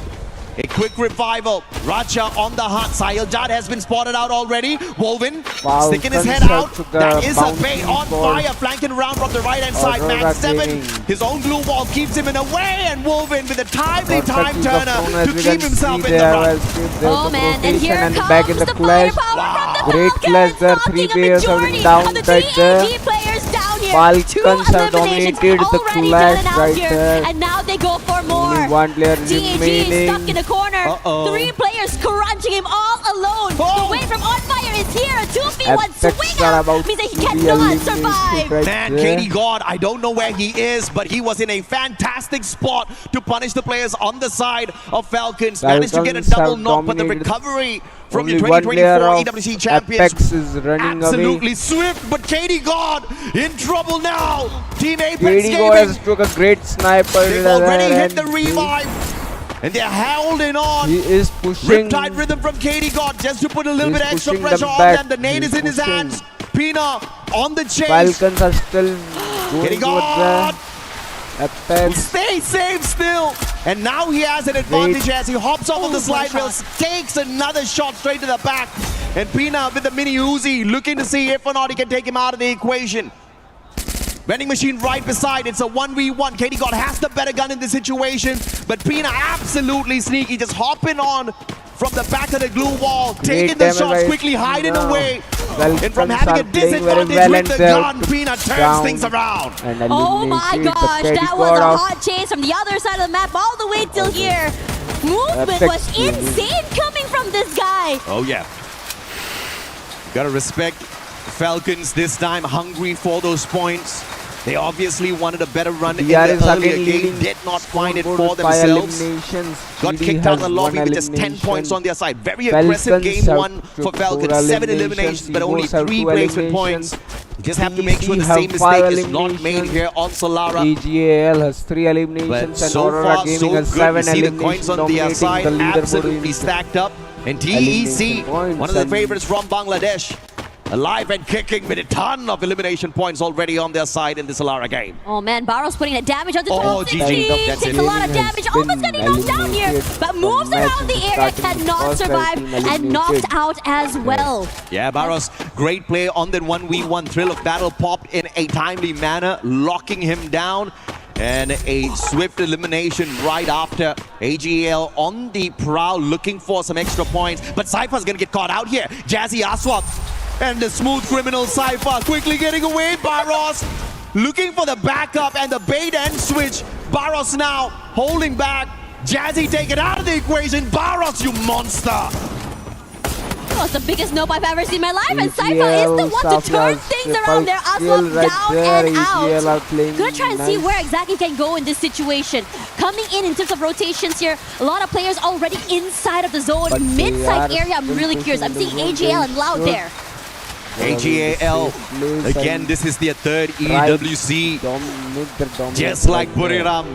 a quick revival. Raja on the hunt. Sahil Jad has been spotted out already. Woven sticking his head out. That is a bait on fire, flanking around from the right hand side. Max 7, his own glue wall keeps him in a way, and Woven with a timely time turner to keep himself in the run. Oh man, and here comes back in the the clash. firepower from the Great Falcons, clash there. knocking 3 a players have majority been down of the right there. TAG players down here. Falcons 2 have eliminations dominated the already clash done and out right here, there. and now they go for more. Only 1 player TAG is remaining. stuck in a corner. 3 players crunching him all alone. The wave from On Fire is here. A 2v1 Apex swing are out about means that he to be cannot eliminated survive. right Man, there. Katie God, I don't know where he is, but he was in a fantastic spot to punish the players on the side of Falcons. Managed to get a Falcons double have knock, but the dominated. recovery from Only your 1 player 2024 of EWC champions Apex is running absolutely away. swift, but Katie God in trouble now. Team Apex Katie Gaming, has took a great sniper. they've already there hit the and revive, and they're holding on. He is pushing. Riptide rhythm from Katie God just to put a little He's bit extra pushing pressure them on back. them. The nade is in his pushing. hands. Pina on the chase. Falcons are still Katie going God towards the Apex. stay safe still, and now he has an advantage as he hops off of the slide rails, takes another shot straight to the back, and Pina with the mini Uzi looking to see if or not he can take him out of the equation. Vending machine right beside, it's a 1v1. Katie God has the better gun in this situation, but Pina absolutely sneaky, just hopping on from the back of the glue wall, taking the damage shots, by quickly hiding Pina. away. Falcons And from are having a playing very disadvantage well, with and the they're gun, Pina turns down things around. and Oh my eliminated the gosh, Katie that was God a of hot chase from the other side of the map all the way till here. Movement Apex was Gaming. insane coming from this guy. Oh yeah. Gotta respect Falcons this time, hungry for those points. They obviously wanted a better run in the DRS earlier again game, leading did not find it scoreboard for with 5 themselves. eliminations. Got GD kicked out of the has lobby 1 with just 10 elimination. points on their side. Very Falcons aggressive game have 1 for four Falcons. 7 eliminations, but only Evos have 3 2 placement points. You just have to make sure the TC same have 5 mistake is not made eliminations. here on Solara. EGAL has 3 But eliminations and so Aurora far, Gaming so has good. 7 You see the eliminations, coins on their dominating side, the leaderboard absolutely in stacked up. And TEC, elimination points one of the and- favorites from Bangladesh, alive and kicking with a ton of elimination points already on their side in this Solara game. Oh man, Barrow's putting that damage on the Oh, 1260. GG. That's Takes it. a lot of Gaming has damage, almost been getting knocked down here, eliminated but from moves match around in the the area, starting cannot first survive, team and knocked eliminated. out as well. Yeah, Barros, great play on that 1v1. Thrill of Battle popped in a timely manner, locking him down. And a swift elimination right after. AGL on the prowl, looking for some extra points. But Cypher's gonna get caught out here. Jazzy Aswap and the smooth criminal Cypher quickly getting away. Barros looking for the backup and the bait and switch. Barros now holding back. Jazzy taken out of the equation. Barros, you monster! Oh, it's the biggest nope I've ever seen in my life, and Cypher is EGL, the one to turn Safla's things around there. Aswap right down there. and EGL are out. playing Gonna try and see nice. where exactly can go in this situation. Coming in terms of rotations here, a lot of players already inside of the zone, But they mid-side are area. I'm still really curious. I'm pushing seeing the zone AGL and Loud very there. AGAL, again, this is their third EWC. Just like Buriram,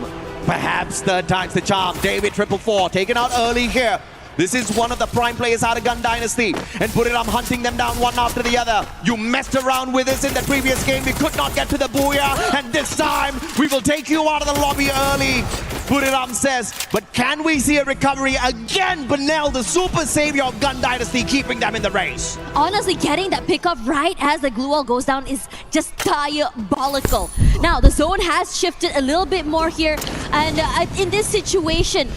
perhaps third time's the charm. David 444 taken out early here. This is one of the prime players out of Gun Dynasty, and Buriram hunting them down one after the other. You messed around with us in the previous game. We could not get to the Booyah, and this time we will take you out of the lobby early. Buriram says, but can we see a recovery again? Benel, the super savior of Gun Dynasty, keeping them in the race. Honestly, getting that pickup right as the glue wall goes down is just diabolical. Now, the zone has shifted a little bit more here, and in this situation,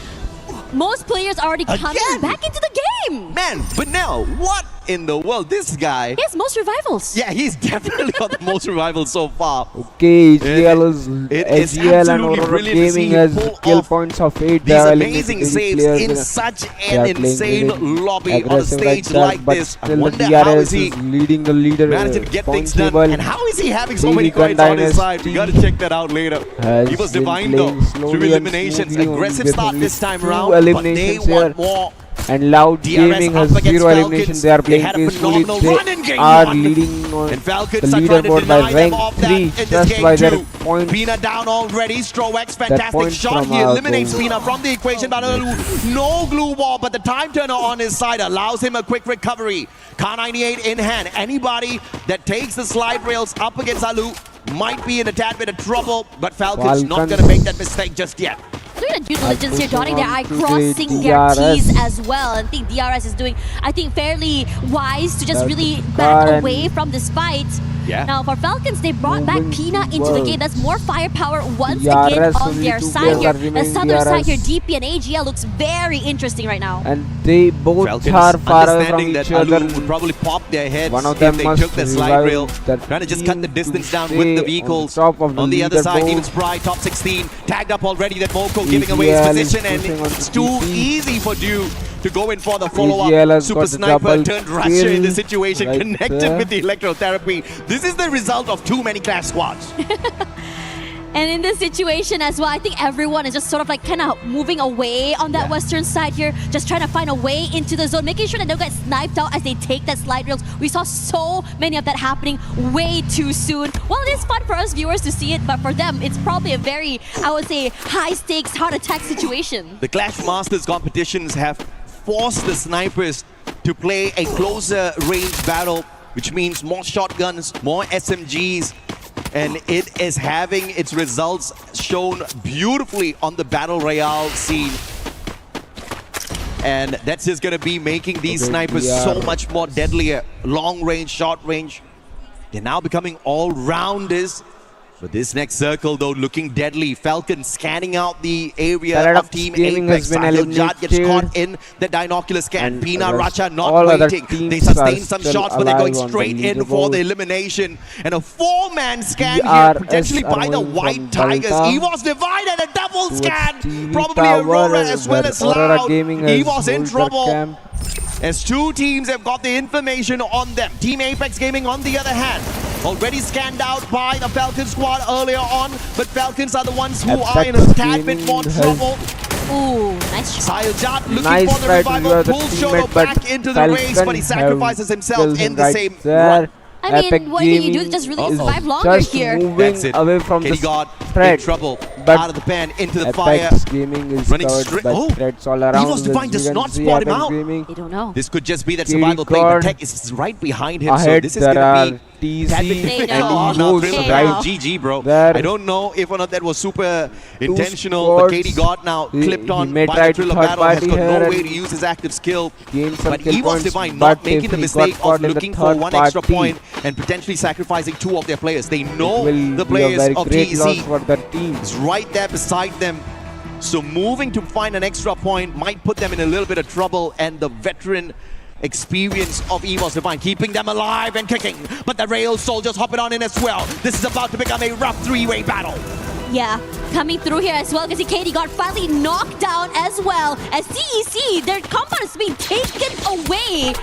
most players already coming Again? back into the game. Man, Benel, what in the world? This guy, He has most revivals. yeah, he's definitely got the most revivals so far. Okay, EGL It is AGL and absolutely Aurora brilliant to see Gaming him has pull kill off points of 8. These amazing saves in such an insane lobby on a stage like this. I Still wonder the how DRS is he is leading the leader. managing to get things points done, table. and how is he having so Really many Gun coins on his side? We Dynasty gotta check that out later. has He was been divine though, playing slowly through and eliminations. smoothly Aggressive with start only this time 2 around, but they eliminations want here. more. And Loud DRS Gaming has up against 0 eliminations. Falcons. They are They playing had a peacefully. phenomenal They run in game are one. leading on And Falcons the are trying to leaderboard by deny them rank off that 3 in this just game by their too. points. Pina down already. Strowex, That fantastic point shot. from He eliminates goal. Pina from the equation. But no glue wall, but the time turner on his side allows him a quick recovery. Kar98 in hand. Anybody that takes the slide rails up against Alu might be in a tad bit of trouble, but Falcons not going to make that mistake just yet. Look at the due diligence here, dotting their I, pushing on to crossing the their DRS. T's as well. And I think DRS is doing, I think, fairly wise to just That's really the back car away and- from this fight. Yeah. Now for Falcons, they brought back Moving Pina into the well. game. That's more firepower once DRS again on only their two side players here. are The remaining southern side here, DRS. DP and AGL looks very interesting right now. And they both Falcons are far away from understanding each that other. Alu would probably pop their heads One of if them they must took the slide revive rail. that Trying to just cut the team distance to down with the stay vehicles. on top of the On the other side, leaderboard. even Spry, top 16, tagged up already. That Moko giving away EGL his is position, and pushing on it's to too DP. easy for Dew to go in for the EGL follow-up. has Super got the Sniper double turned Russia in this kill situation, right connected there. with the electrotherapy. This is the result of too many clash squads. And in this situation as well, I think everyone is just sort of like kind of moving away on that western side here, just trying to find a way into the zone, making sure that they don't get sniped out as they take that slide rails. We saw so many of that happening way too soon. Well, it is fun for us viewers to see it, but for them, it's probably a very, I would say, high stakes, heart attack situation. The Clash Masters competitions have forced the snipers to play a closer range battle, which means more shotguns, more SMGs, and it is having its results shown beautifully on the Battle Royale scene. And that's just going to be making these snipers so much more deadlier. Long range, short range. They're now becoming all-rounders. But this next circle, though, looking deadly. Falcon scanning out the area Paradox of Team Gaming Apex. has been Sahil Jad gets eliminated. caught in the binocular scan. And Pina rest- Racha not all other waiting. They teams sustain are some still shots, but they're going alive on the straight in for the leaderboard. elimination. And a four-man scan here, DRS potentially are by the moving White from Tigers. Delta EVOS divided a double towards scan. TV Probably Tower, Aurora as well where as Aurora Loud. Gaming has EVOS in hold their trouble. camp. As two teams have got the information on them. Team Apex Gaming, on the other hand, already scanned out by the Falcon squad earlier on, but Falcons are the ones who are in a Apex tad bit more Gaming has- trouble. Ooh, nice shot. Sahil Jat looking Nice for the try to revival, lure the pulls Shoto teammate, but back into the Falcon race, but he sacrifices have himself killed in him the right same there. run. I mean, Epic what can you do Gaming to just really is survive longer just here? moving That's it. away from Katie the God threat. in trouble, But out of the pen, into the fire. Apex Gaming is Running covered straight- by oh! threats all around. EVOS as Divine you does can not see. spot him Apex out. Gaming They don't know. This could just be that Katie survival play. The God tech is right behind him, so ahead. this is There going are to be TC They and know. Eagles They right know. GG, bro. there. I don't know if or not that was super intentional, squads. but Katie God now clipped He on may by try the to Thriller third Battle, has party got here no way and to use his active skill. gain some But kill EVOS points, Divine but not if making the he mistake got caught of in the looking for third one extra party, point and potentially sacrificing two of their players. They know will the be a players very of great loss TEC for the team. is right there beside them. So moving to find an extra point might put them in a little bit of trouble, and the veteran experience of EVOS Divine keeping them alive and kicking. But the Rail Soldiers hopping on in as well. This is about to become a rough three-way battle. Yeah, coming through here as well because Katie got finally knocked down as well as CEC, their compound is being taken away.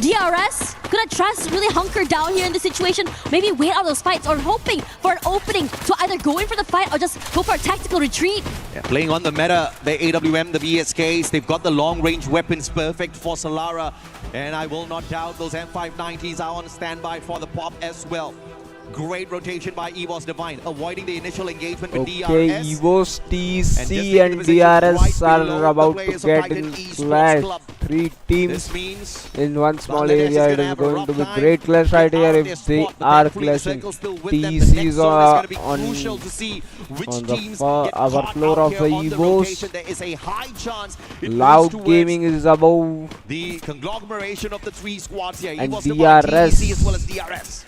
DRS gonna trust really hunker down here in this situation, maybe wait out those fights or hoping for an opening to either go in for the fight or just go for a tactical retreat. Yeah, playing on the meta, the AWM, the VSKs, they've got the long-range weapons perfect for Solara. And I will not doubt those M590s are on standby for the pop as well. Great rotation by EVOS Divine, avoiding the initial engagement with Okay, DRS. EVOS, And TC just taking and the position DRS right below are the about to players of get Titan in Esports clash. Club. Three teams This means in one small Bangladesh is area. It gonna is have a going rough to be time. great clash right Get here out of if their they spot, but are thankfully the clashing. circle's still with them. The TC next is zone is gonna be on crucial to see which on the teams far- get our caught floor out of here the on the EVOS. rotation. There is a high chance it moves Loud towards Gaming is above, the conglomeration of the three squads here. and EVOS Divine, DRS. TEC as well as DRS.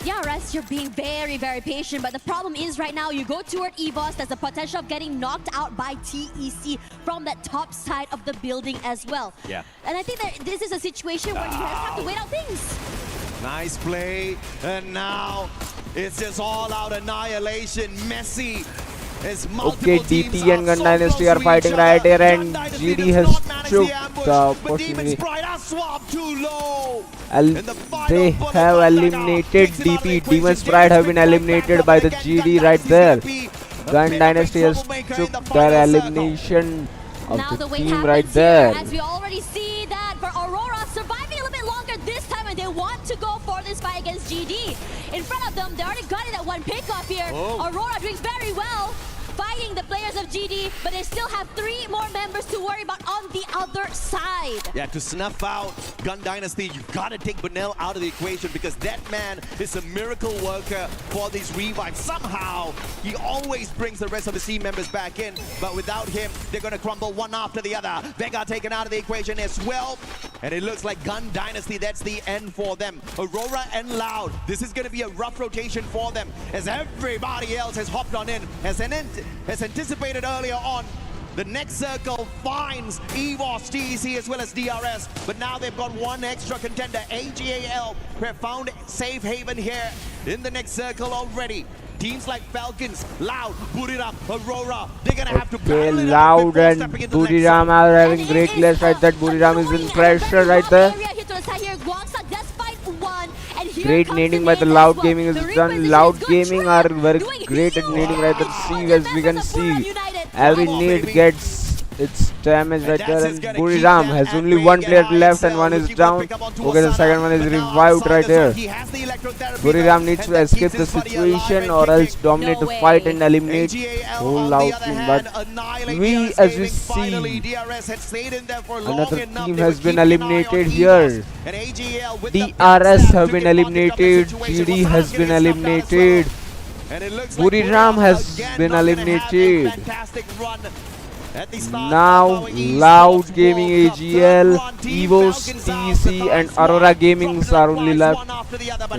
DRS, you're being very, very patient, but the problem is right now you go toward EVOS, there's the potential of getting knocked out by TEC from that top side of the building as well. Yeah. And I think that this is a situation where you guys have to wait out things. Nice play, and now it's just all-out annihilation. Messi is multiple Okay, teams DT and are Gun so Dynasty close are to fighting each right other. here, and Gun Dynasty GD does has not manage choked the ambush, the but Demon opportunity. Sprite are swapped too low. They have eliminated DP. Demon's Pride have been eliminated by the GD right there. Gun Dynasty has took their elimination of Now the the wait team happens right here there. as we already see that for Aurora surviving a little bit longer this time, and they want to go for this fight against GD. In front of them, they already got it at one pickoff here. Aurora doing very well, fighting the players of GD, but they still have 3 more members to worry about on the other side. Yeah, to snuff out Gun Dynasty, you've got to take Benel out of the equation because that man is a miracle worker for these revives. Somehow, he always brings the rest of the team members back in, but without him, they're going to crumble one after the other. Vega taken out of the equation as well, and it looks like Gun Dynasty, that's the end for them. Aurora and Loud, this is going to be a rough rotation for them as everybody else has hopped on in, as anticipated earlier on. The next circle finds EVOS, TEC as well as DRS, but now they've got one extra contender, AGAL, who have found safe haven here in the next circle already. Teams like Falcons, Loud, Buriram, Aurora, they're gonna have to battle it out Loud before and stepping into the next Buriram circle. are having great players right there. Buriram is in pressure right there. Great nading by the Loud Gaming is done. Loud Gaming are very great at nading right there. See, as we can see, every nade gets its damage right there. And Buriram has only one player left and one is down. Okay, the second one is revived right there. Buriram needs to escape the situation or else dominate the fight and eliminate whole Loud team. But as we see, another team has been eliminated here. DRS have been eliminated, GD has been eliminated, Buriram has been eliminated. Now Loud Gaming, AGL, EVOS, TEC and Aurora Gaming are only left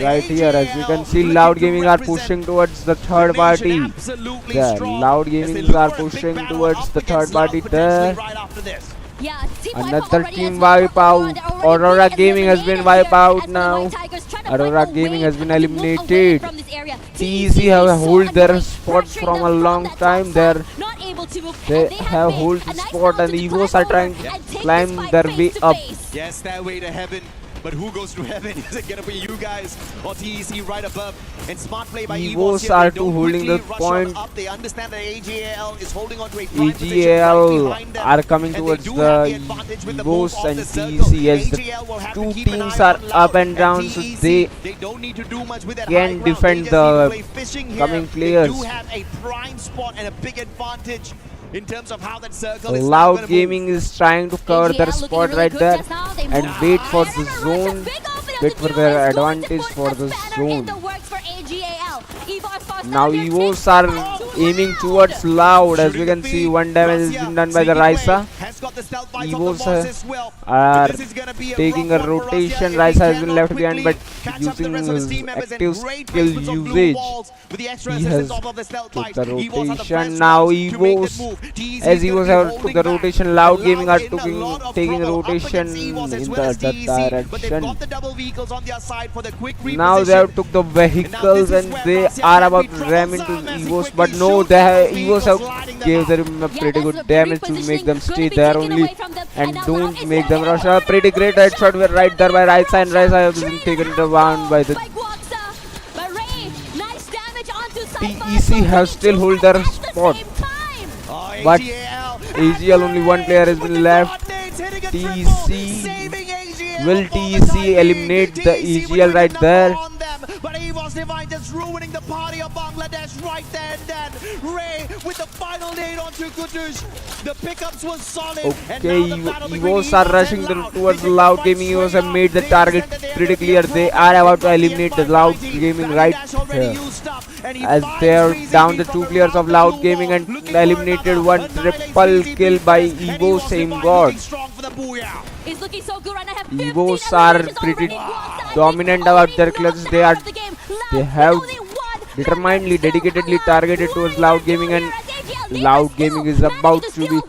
right here. As you can see, Loud Gaming are pushing towards the third party. There, Loud Gaming are pushing towards the third party there. Another team wipe out. Aurora Gaming has been wiped out now. Aurora Gaming has been eliminated. TEC have hold their spot from a long time there. They have hold the spot and the EVOS are trying to climb their way up. Yes, that way to heaven. But who goes to heaven? Is it gonna be you guys or TEC right above? And smart play by EVOS are too holding the point. They understand that AGAL is holding on to a prime position AGL right behind them. are coming And towards they do the have the advantage with the move EVOS of and the circle. TEC as the AGL will have to two keep an teams eye are on up Loud and down, so TEC, they don't need to do much with that can high ground. defend They just the need to play fishing here. coming They players. do have a prime spot and a big advantage in terms of how that circle is now Loud gonna Gaming move. is trying to cover their spot right there and wait for the zone. Wait for their advantage for the zone. Now EVOS are aiming towards Loud. As we can see, one damage has been done by the Raisa. EVOS are taking a rotation. Raisa has been left behind, but using his active skill usage, he has took the rotation. Now EVOS, as EVOS have took the rotation, Loud Gaming are taking a rotation in the direction. Now they have took the vehicles and they are about to ram into EVOS, but no, EVOS have gave them a pretty good damage to make them stay there only and don't make them rush. A pretty great headshot were right there by Raisa, and Raisa has been taken down by the TEC have still hold their spot, but AGL only one player has been left. Will TEC eliminate the AGL right there? But EVOS Divine just ruining the party of Bangladesh right there and then. Ray with the final nade onto Kutush. The pickups was solid. Okay, EVOS are rushing towards the Loud Gaming. EVOS have made the target pretty clear. They are about to eliminate the Loud Gaming right here. As they are down the two players of Loud Gaming and eliminated one triple kill by EVOS Same God. EVOS are pretty dominant about their clutches. They have determinedly, dedicatedly targeted towards Loud Gaming, and Loud Gaming is about to be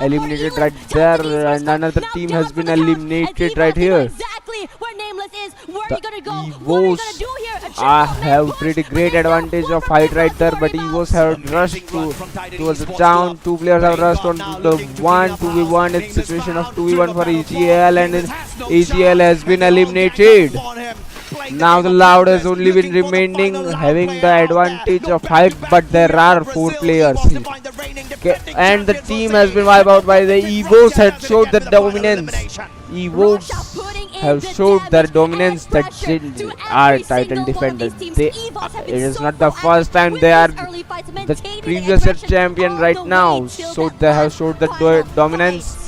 eliminated right there, and another team has been eliminated right here. The EVOS have pretty great advantage of height right there, but EVOS have rushed towards the down. Two players have rushed on the 2v1. It's situation of 2v1 for AGL, and AGL has been eliminated. Now the Loud has only been remaining, having the advantage of height, but there are 4 players here. And the team has been wiped out by the EVOS, had showed the dominance. EVOS have showed their dominance that they are title defenders. It is not the first time they are the previous year champion right now, so they have showed the dominance.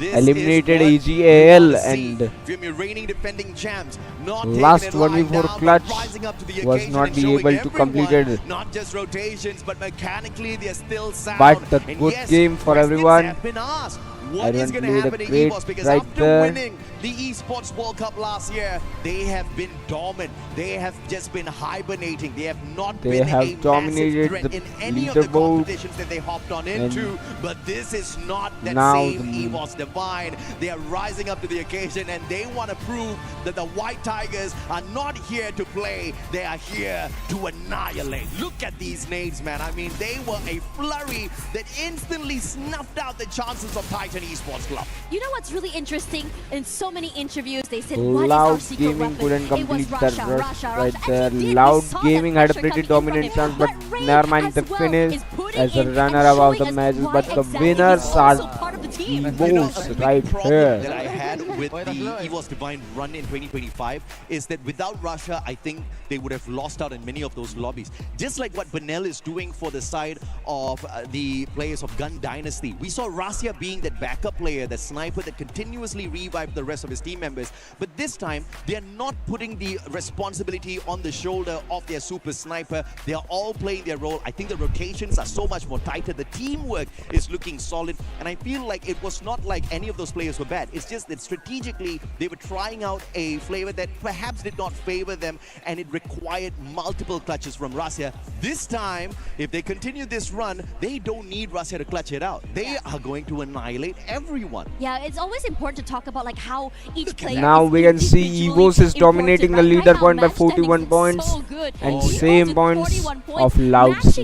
Eliminated EGAL and reigning defending champs, last 1v4 clutch was not be able to complete it. Not just rotations, but mechanically they are still sound. But the And good yes, game for questions everyone. have been asked. What Everyone is going to played a happen to great EVOS? Because right after there. winning the Esports World Cup last year, they have been dormant. They have just been hibernating. They have not They been have a dominated massive threat the in any of the leaderboard. competitions that they hopped on into. But this is not that Now same the- EVOS Divine. They are rising up to the occasion and they want to prove that the White Tigers are not here to play. They are here to annihilate. Look at these names, man. I mean, they were a flurry that instantly snuffed out the chances of Titan Esports Club. You know what's really interesting? In so many interviews, they said, what is Loud our secret Gaming weapon? couldn't It was complete Russia, that rush Russia, right Russia. there. And he did. We Loud saw that Gaming had a pressure pretty coming in dominant front chance, of him. but never mind as the well finish is putting as a in and runner-up of showing the us matches. why But the exactly he's winners also are part of the team. EVOS right problem here. that I had with the EVOS Divine run in 2025 is that without Russia, I think they would have lost out in many of those lobbies. Just like what Benel is doing for the side of the players of Gun Dynasty. We saw Rasia being that backup player, that sniper that continuously revived the rest of his team members. But this time, they are not putting the responsibility on the shoulder of their super sniper. They are all playing their role. I think the rotations are so much more tighter. The teamwork is looking solid. And I feel like it was not like any of those players were bad. It's just that strategically, they were trying out a flavor that perhaps did not favor them, and it required multiple clutches from Russia. This time, if they continue this run, they don't need Russia to clutch it out. They are going to annihilate everyone. Yeah, it's always important to talk about like how each player Now is we can see individually EVOS is dominating the important. leader Right point now, by 41 match points standings so good. and EVOS same with points 41 of Loud matching up with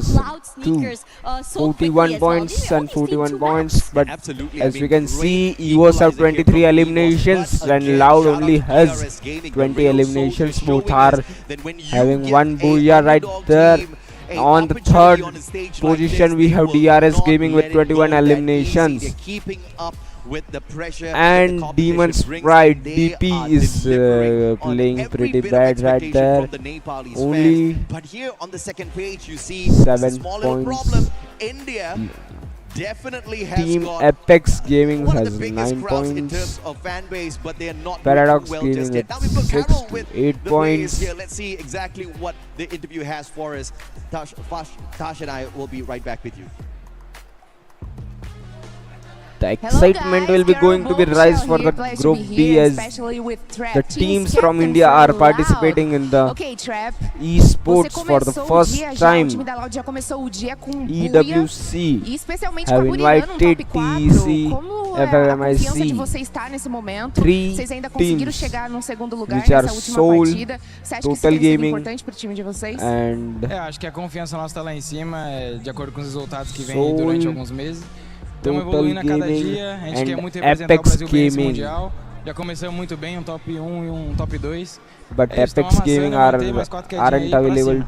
Sneakers Loud too. Sneakers, so 41 quickly as well. points These and only seen 41 two points, maps. but Absolutely. as we can see, great EVOS have equalizer here 23 from EVOS. eliminations But and again, Loud shout out only to has PRS Gaming, the 20 real eliminations. soldiers Both showing are us that when you having get one a booyah right underdog there. team a On the opportunity third on a stage like position, this, we they have will DRS not Gaming with let it go 21 that easy. eliminations. They're keeping up with the pressure And that the competition Demon's brings, Pride and they DP are is delivering on playing every pretty bit of bad right expectation there. from the Nepalese Only fans. But here on the second page, you see 7 a small little points. problem. India definitely has Team got Apex Gaming one of has the biggest 9 crowds in points. terms of fan base, but they are not Paradox doing well just Gaming yet. Now we've got with 6 Carol to with 8 the players points. here. Let's see exactly what the interview has for us. Tash and I will be right back with you. The excitement will be going to be rise for the Group B as the teams from India are participating in the esports for the first time. EWC have invited TEC, FMIC, 3 teams which are Seoul, Total Gaming and acho que a confiança nossa está lá em cima, de acordo com os resultados que vêm Seoul, durante alguns meses. Estamos Total evoluindo a cada Gaming dia, a gente quer and muito representar Apex o Brasil bem nesse Gaming. Mundial. Já começamos muito bem, um top 1 e um top 2. but Eles estão Apex amassando, Gaming vão ter mais 4 quedinhas aren't aí pra available cima.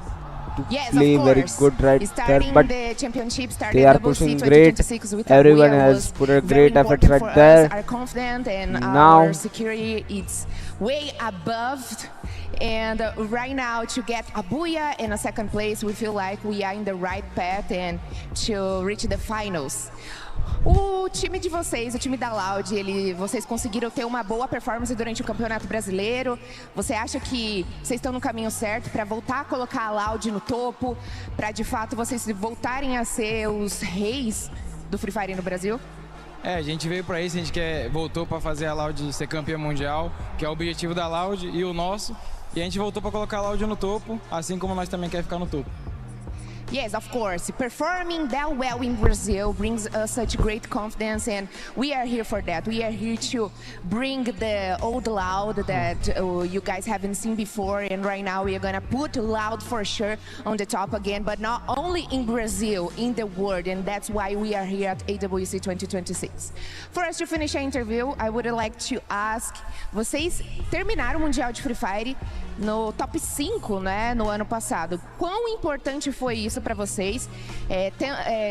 to play very good right there, Starting but the championship, started they are WC pushing great. 2026 with Everyone Abuya has was put a very great effort important right for there. us, are confident, and Now- our security is way above. And right now, to get Abuya in a second place, we feel like we are in the right path and to reach the finals. O time de vocês, o time da Loud, vocês conseguiram ter uma boa performance durante o Campeonato Brasileiro. Você acha que vocês estão no caminho certo para voltar a colocar a Loud no topo, para de fato vocês voltarem a ser os reis do Free Fire no Brasil? É, a gente veio pra isso, a gente voltou pra fazer a Loud ser campeã mundial, que é o objetivo da Loud e o nosso. E a gente voltou pra colocar a Loud no topo, assim como nós também queremos ficar no topo. Yes, of course. Performing that well in Brazil brings us such great confidence, and we are here for that. We are here to bring the old Loud that you guys haven't seen before, and right now we are gonna put Loud for sure on the top again, but not only in Brazil, in the world, and that's why we are here at EWC 2026. For us to finish our interview, I would like to ask, vocês terminaram o Mundial de Free Fire no top 5, né, no ano passado. Quão importante foi isso para vocês.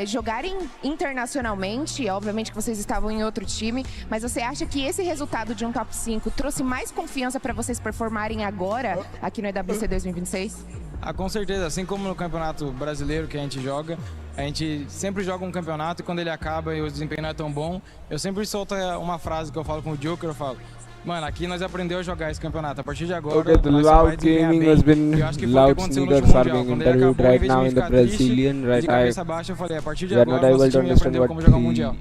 Jogarem internacionalmente, obviamente que vocês estavam em outro time, mas você acha que esse resultado de um top 5 trouxe mais confiança para vocês performarem agora aqui no EWC 2026? Ah, com certeza, assim como no campeonato brasileiro que a gente sempre joga um campeonato e quando ele acaba e o desempenho não é tão bom, eu sempre solto uma frase que eu falo com o Joker, eu falo: mano, aqui nós aprendemos a jogar esse campeonato. A partir de agora, Okay, the nós só vai loud desempenhar gaming bem. has been, E eu acho que foi o que loud aconteceu no sneakers último are mundial. being Quando ele interviewed acabou, em right vez de now me in the ficar triste, Brazilian, de right? cabeça baixa, eu falei: a partir de We are not agora, nosso able to time understand aprendeu what como jogar um mundial.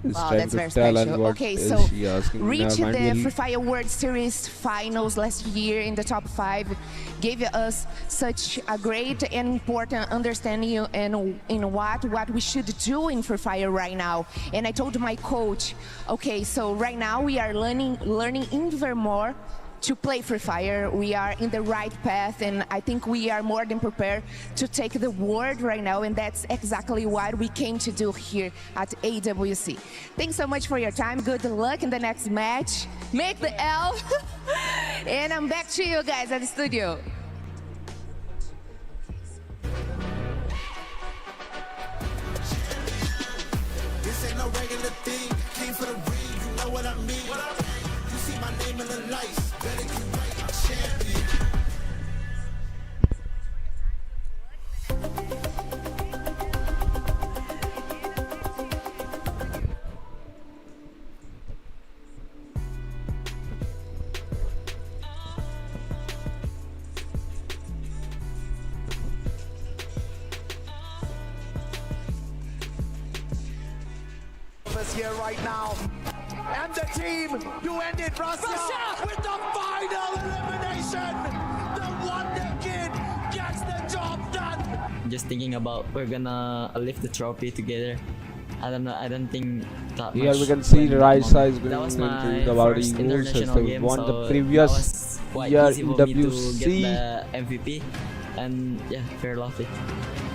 he is Wow, trying that's to very tell and special. what Okay, is so she asking. reaching the Manuel. Free Fire World Series finals last year in the top 5 gave us such a great and important understanding in what we should do in Free Fire right now. And I told my coach, okay, so right now we are learning even more to play Free Fire. We are in the right path, and I think we are more than prepared to take the world right now, and that's exactly what we came to do here at EWC. Thanks so much for your time. Good luck in the next match. Make the L. And I'm back to you guys at the studio. This ain't no regular thing. Came for the ring, you know what I mean. You see my name in the lights. Better get right, I'm champion. Here right now, and the team you ended Russia with the final elimination. The Wonder Kid gets the job done. Just thinking about we're gonna lift the trophy together. I don't know. I don't think that Here much we can see went the right wrong. side That going was into my the Body first Eagles as international they game, won so the that previous was quite year easy for me to EWC get the MVP, and yeah, very lucky.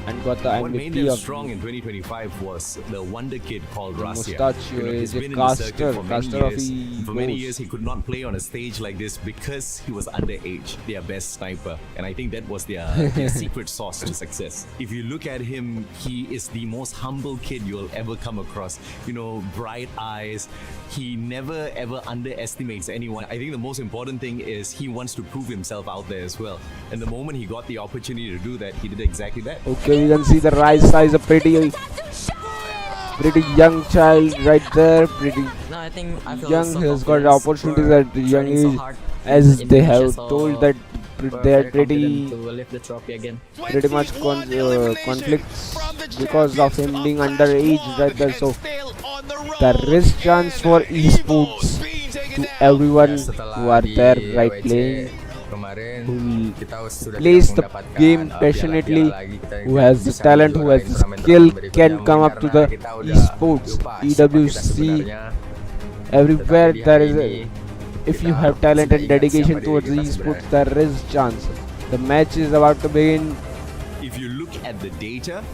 and got the What made MVP them of strong in 2025 was the wonder kid called Rasia. Mustachio He's is a been in the circuit caster for many of years. For many Eagles. years, he could not play on a stage like this because he was underage, their best sniper. And I think that was their secret sauce to success. If you look at him, he is the most humble kid you'll ever come across. You know, bright eyes. He never ever underestimates anyone. I think the most important thing is he wants to prove himself out there as well. And the moment he got the opportunity to do that, he did exactly that. Okay, you can see the right side is a pretty young child right there, pretty No, I think I feel young. so He has got the confident. opportunities We're at the young training so age, hard as in they Indonesia, have so told that we're they are very confident pretty to lift the trophy again. much conflicts because of him being underage right there. So the risk chance for esports to everyone who are there right playing, who plays the game passionately, who has the talent, who has the skill, can come up to the esports, EWC. Everywhere there is a, if you have talent and dedication towards the esports, there is chance. The match is about to begin. If you look at the data,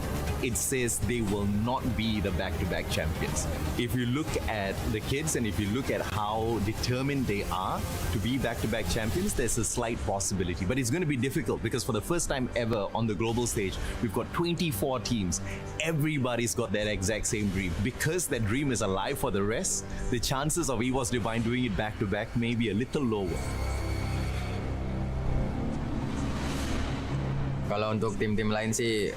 it says they will not be the back-to-back champions. If you look at the kids and if you look at how determined they are to be back-to-back champions, there's a slight possibility. But it's going to be difficult because for the first time ever on the global stage, we've got 24 teams. Everybody's got that exact same dream. Because that dream is alive for the rest, the chances of EWOS Divine doing it back-to-back may be a little lower. Kalau untuk tim-tim lain sih,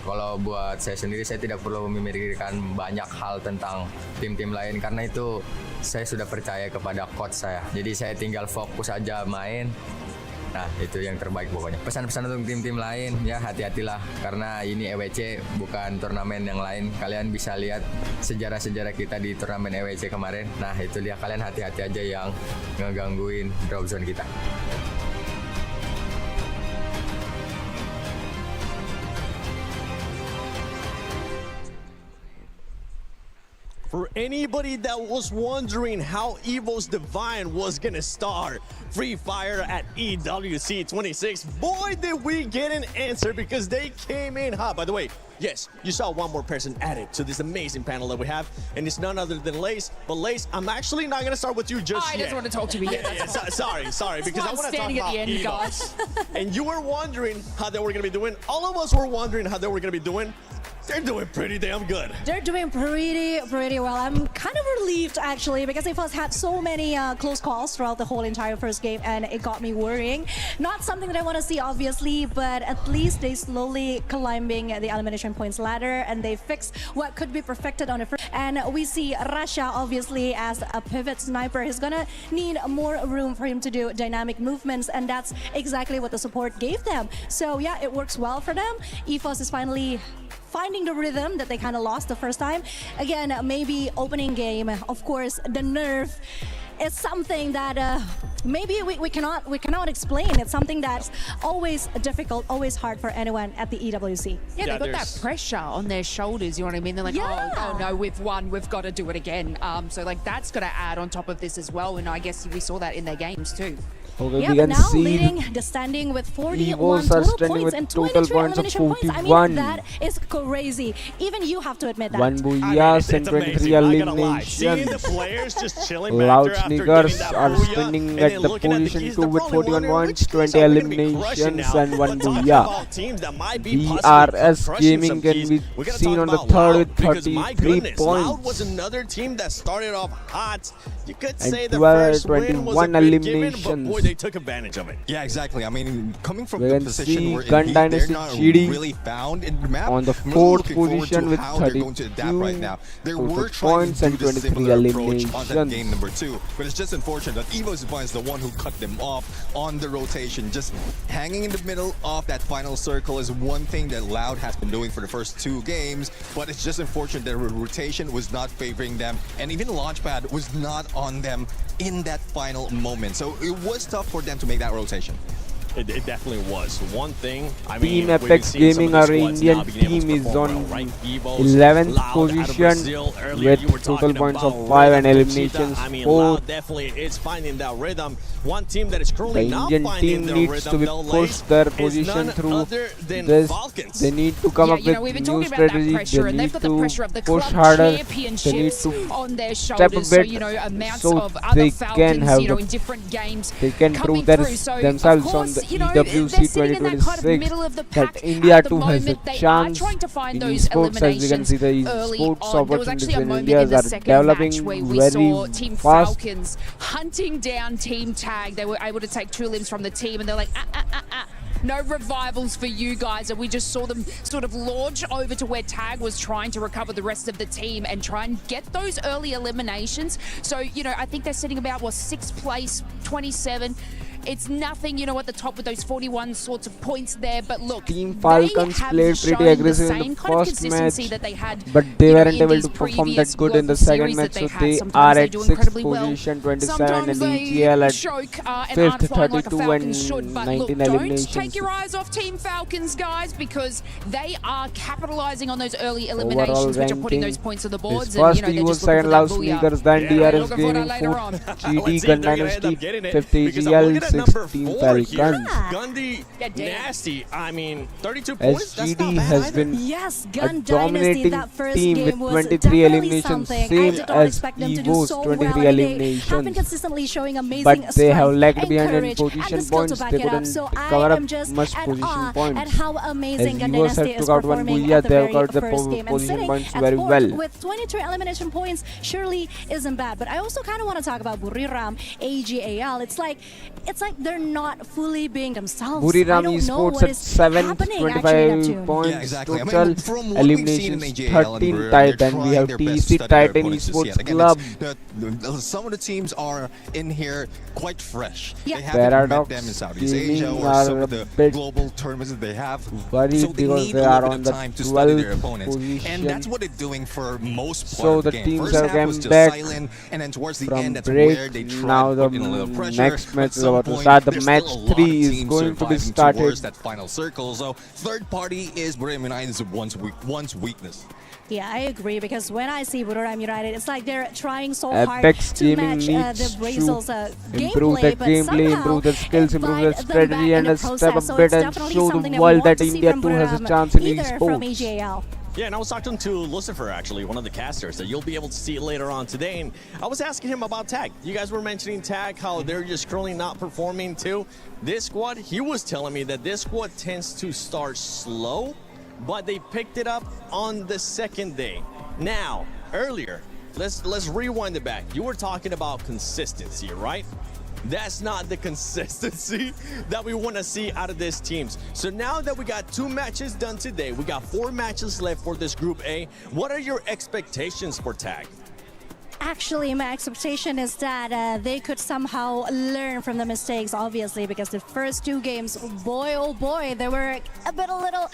kalau buat saya sendiri saya tidak perlu memikirkan banyak hal tentang tim-tim lain karena itu saya sudah percaya kepada coach saya. Jadi saya tinggal fokus aja main. Nah itu yang terbaik pokoknya. Pesan-pesan untuk tim-tim lain ya hati-hatilah karena ini EWC bukan turnamen yang lain. Kalian bisa lihat sejarah-sejarah kita di turnamen EWC kemarin. Nah itu dia kalian hati-hati aja yang ngegangguin drop zone kita. For anybody that was wondering how Evo's Divine was gonna start Free Fire at EWC 26, boy did we get an answer because they came in hot. By the way, yes, you saw one more person added to this amazing panel that we have, and it's none other than Lace. But Lace, I'm actually not gonna start with you just yet. I just want to talk to me. Sorry, because I want to talk standing about at the end, Evo. guys. And you were wondering how they were gonna be doing. All of us were wondering how they were gonna be doing. They're doing pretty damn good. They're doing pretty well. I'm kind of relieved actually because EFOS had so many close calls throughout the whole entire first game, and it got me worrying. Not something that I want to see obviously, but at least they slowly climbing the elimination points ladder, and they fix what could be perfected on the first. And we see Rasha obviously as a pivot sniper. He's gonna need more room for him to do dynamic movements, and that's exactly what the support gave them. So yeah, it works well for them. EFOS is finally finding the rhythm that they kind of lost the first time. Again, maybe opening game, of course, the nerve is something that maybe we cannot explain. It's something that's always difficult, always hard for anyone at the EWC. Yeah, they've got that pressure on their shoulders, you know what I mean? They're like, oh no, we've won, we've got to do it again. So like that's got to add on top of this as well, and I guess we saw that in their games too. Okay, yeah, we but can now see leading the standing with 41 Evos are total standing points with and total 23 points of elimination points. I 41. mean, that is crazy. Even you have to admit that. One Booyahs and 23 eliminations. Loud Sneakers are standing at the position 2 with 41 points, 20 eliminations and 1 Booyah. BRS Gaming can be seen on the third with 33 points. Was another team that started off hot. You could say And the first win was a 21 big given, but eliminations. boy, they took advantage of it. Yeah, exactly. I mean, coming from We the can position see where Gun they're Dynasty not GD really found in the map, on the I'm really fourth looking forward position to with how they're going to adapt right 32 now. They total were trying points to and do the 23 similar approach on that eliminations. game number 2, but it's just unfortunate that Evo's Divine is the one who cut them off on the rotation. Just hanging in the middle of that final circle is one thing that Loud has been doing for the first 2 games, but it's just unfortunate that rotation was not favoring them, and even Launchpad was not on them in that final moment. So it was tough for them to make that rotation. It definitely was. One thing, I Team mean, Apex Gaming, our Indian team, is on 11th position with total points of 5 and eliminations I mean, 4. Loud definitely is finding that rhythm. One team that is The currently not Indian finding team their needs rhythm, to be though, push Lace, their is position none through other than this. Falcons. They need to come up you know, with we've been new talking about that strategies. pressure, They and they've need got the pressure of to the push club harder. They need championships to on their step a shoulders. So, bit you know, amounts so of other they Falcons, can have you know, the, in different games they can coming prove their, through. So, themselves of course, on the you know, they're EWC sitting in that kind of 2026 middle of the that pack India at the too has a moment. They are chance trying to find in those esports. As you can eliminations see, the early esports on. There was actually opportunities a in moment India in the are second developing match where we very saw Team fast. Falcons hunting down Team Tag. They were able to take 2 limbs from the team, and they're like, no revivals for you guys. And we just saw them sort of launch over to where Tag was trying to recover the rest of the team and try and get those early eliminations. So, you know, I think they're sitting about, 6th place, 27. It's nothing, you know, at the top with those 41 sorts of points there. But look, Team Falcons played pretty aggressive in the first match, that they had, but they weren't in able these to perform that previous good in the global second series match. that So they they had. Sometimes are they at do 6th incredibly well. position, 27, Sometimes and they EGL at choke and aren't 5th, flying like a 32 Falcons should. and But 19 look, eliminations. don't take your eyes off Team Falcons, guys, because they are capitalizing on those early eliminations, which are putting those points on the boards. And, first you know, they're EVO, just looking second for that Loud booyah. Sneakers, then DRS looking for that Gaming, later 4th on. GD, Gun Dynasty, 5th AGL, 6th Team Falcons. Gundy, nasty. I mean, 32 points. That's not SGD bad has either. been Yes, a Gun Dynasty, dominating that first team game with was 23 definitely eliminations, something. I same did not as expect them to do EVO's so 23 well. They have been eliminations. consistently showing amazing But they have strength lagged and behind in courage and position the skill points. to back They it up. couldn't So I cover am up just much at position awe points. at how amazing Gun EVOs have Dynasty is took out one performing Booyah, at the they have very got the first game. And position sitting points at very 4th well. with 23 elimination points surely isn't bad. But I also kind of want to talk about Buriram, AGAL. It's like they're not fully being themselves. I Buriram don't know Esports what at is 7th, happening actually in 25 Neptune. points Yeah, exactly. I total. mean, from what we've seen in Eliminations AJL and 13 Buriram, Titan. they're We trying have their best to TC study their Titan opponents this year. Esports Again, Club. some of the teams are in here quite fresh. Yeah. They haven't met Paradox them in Southeast Asia Gaming or some are of a the bit global tournaments that they have. worried So they because need they a are little on bit the of time to study their 12th opponents. position. And that's what they're doing for most part So of the the game. teams First are half was getting just back silent, and then towards the from end, that's break. where they try Now to the put in a little pressure. next match At is some about to point, start. The there's match still a lot 3 of is teams going to be surviving started. towards that final circle. So third party is Buriram United's one's weakness. Yeah, I agree because when I see Buriram United, it's like they're trying so Apex hard to Gaming match needs the Brazil's to improve gameplay, their but gameplay, somehow improve their skills, improve their bite them strategy, back in and the step process. up So bit it's and definitely show something the that we world want that to see India from too has a Buriram, chance in either from esports. EJL. Yeah, and I was talking to Lucifer, actually, one of the casters, that you'll be able to see it later on today. And I was asking him about Tag. You guys were mentioning Tag, how they're just currently not performing too. This squad, he was telling me that this squad tends to start slow, but they picked it up on the second day. Now, earlier, let's rewind it back. You were talking about consistency, right? That's not the consistency that we want to see out of these teams. So now that we got 2 matches done today, we got 4 matches left for this Group A. What are your expectations for Tag? Actually, my expectation is that they could somehow learn from the mistakes, obviously, because the first 2 games, boy, oh boy, they were a little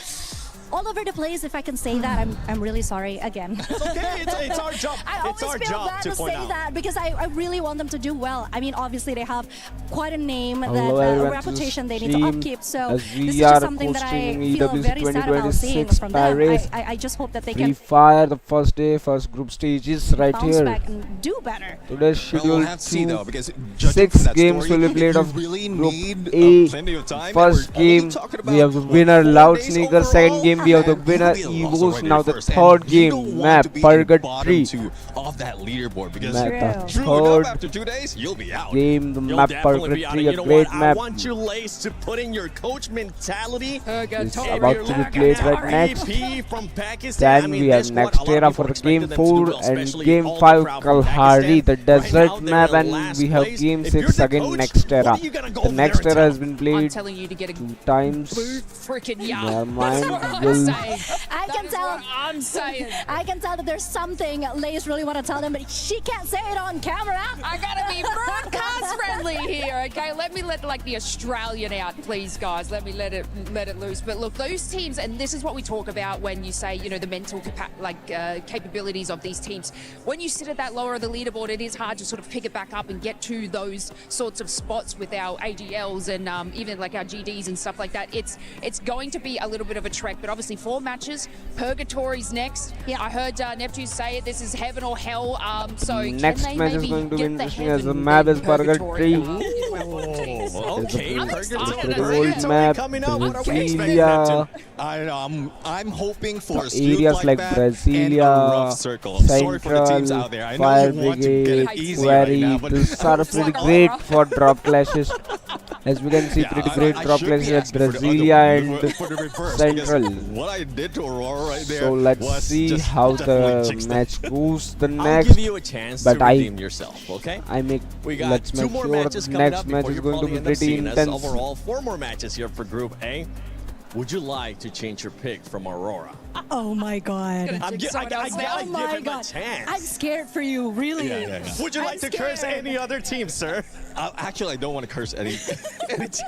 all over the place. If I can say that, I'm really sorry again. It's okay. It's our job. I It's always our feel job bad to to point say out. that because I really want them to do well. I mean, obviously they have quite a name, Hello that everyone, reputation they this need to team, upkeep. So as this we is are just something that I hosting feel EWC very sad about seeing 2026 from them. Paris. I just hope that they Free can Fire, the first day, first group stage is right bounce here. back and do better. Today's Well, scheduled we'll have to see though, because judging 6 from that games story, will be played you of really Group need A. plenty of time. First And we're only game, talking we have the about winner 4 Loud days Sneaker. Second overall, game, we have the and winner it'll be a loss Evos. already Now at the first. And third you game, don't want map to be in the bottom Purgatory. 2 of that leaderboard, because Map, the true third enough, after 2 days, you'll be out. game, the You'll map definitely be out. Purgatory, And a you know great what? I map. want you, Lace, to put in your coach mentality. It's about to be played right next. MVP from Pakistan. Then we have next era for game 4 and game 5 Kalahari, the desert map, and we have game 6 again next era. The next era has been I'm played telling you to get a 2 times. freaking Never yum. mind, That's what we'll- I'm saying. I That can is tell. what I'm saying. I can tell that there's something Lace really want to tell them, but she can't say it on camera. I gotta be broadcast friendly here, okay? Let me let like the Australian out, please, guys. Let me let it loose. But look, those teams, and this is what we talk about when you say, you know, the mental capabilities of these teams. When you sit at that lower of the leaderboard, it is hard to sort of pick it back up and get to those sorts of spots with our AGLs and even like our GDs and stuff like that. It's going to be a little bit of a trek, but obviously 4 matches. Purgatory's next. Yeah, I heard Neptune say it. This is heaven or hell. So Next can they match is maybe going to be get the interesting as the heaven map then is Purgatory. Okay, It's a Purgatory. pretty old map. Coming up. What are we expecting, Brasilia, I don't know, I'm hoping for a the streak areas like that and a Brasilia, rough circle. Sorry for the teams Central, out there. I know Fire you want to get it Brigade, easy right Quarry, now, but these are pretty great for drop clashes. As we can see, yeah, pretty great I drop should be clashes at asking for the Brasilia other- and for the reverse, Central. because what I did to Aurora right there. So let's was see just how definitely the jinxed match goes. The I'll next, give you a chance but to I redeem yourself, okay? let's We got make 2 more sure matches the coming next up match before is you're going to probably be end up pretty seeing us. intense. Overall, 4 more matches here for Group A. Would you like to change your pick from Aurora? Oh my god. I gotta give him a chance. I'm scared for you, really. Would you like to curse any other team, sir? Actually, I don't want to curse any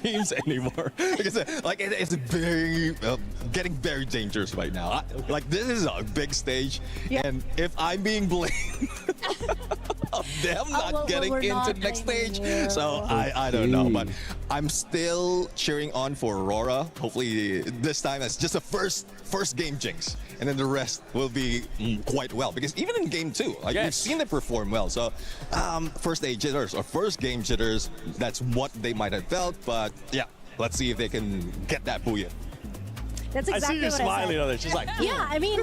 teams anymore, because like it's very getting very dangerous right now. Like this is a big stage, and if I'm being blamed of them not getting we're into not the next blaming stage, you. so I don't know, but I'm still cheering on for Aurora. Hopefully this time it's just a first game jinx, and then the rest will be quite well, because even in game 2, like we've seen them perform well. So first day jitters or first game jitters, that's what they might have felt, but yeah, let's see if they can get that booyah. That's I exactly see you what smiling I on it. She's like, yeah, I mean,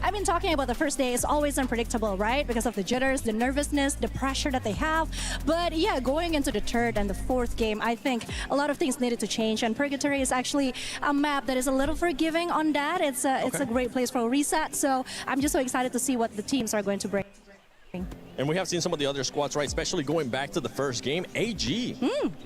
I've been talking about the first day. It's always unpredictable, right? Because of the jitters, the nervousness, the pressure that they have. But yeah, going into the 3rd and the 4th game, I think a lot of things needed to change. And Purgatory is actually a map that is a little forgiving on that. It's a great place for a reset. So I'm just so excited to see what the teams are going to bring. and we have seen some of the other squads, right? Especially going back to the first game. AG.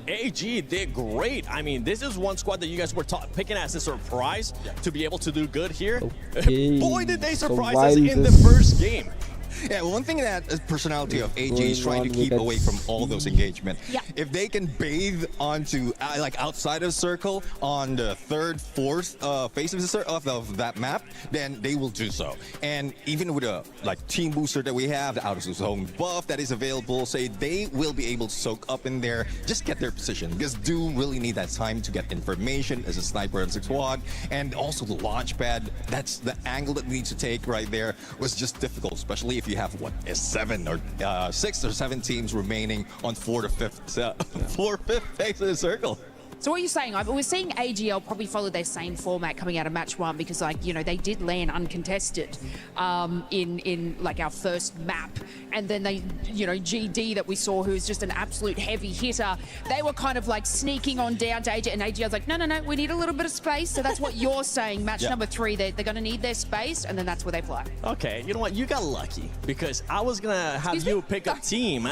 AG did great. I mean, this is one squad that you guys were picking as a surprise to be able to do good here. Okay. Boy, did they So surprise us while in the this- first game. Yeah, one thing that the personality of AG is trying to Going on keep with away that from all those engagement. Yeah. If they can bathe onto like outside of the circle on the third, fourth face of the of that map, then they will do so. And even with a like team booster that we have, the out of zone buff that is available, say they will be able to soak up in there, just get their position. Because Doom really need that time to get information as a sniper and squad, and also the launch pad. That's the angle that needs to take right there was just difficult, especially if you have what is 7 or 6 or 7 teams remaining on 4th to 5th face of the circle. So what you're saying, we're seeing AGL probably follow their same format coming out of match 1 because, like, you know, they did land uncontested in like our first map, and then they, you know, GD that we saw, who's just an absolute heavy hitter, they were kind of like sneaking on down to AGL, and AGL's like, no, we need a little bit of space. So that's what you're saying. Match number 3, they're going to need their space, and then that's where they fly. Okay, you know what? You got lucky because I was gonna have you pick a team,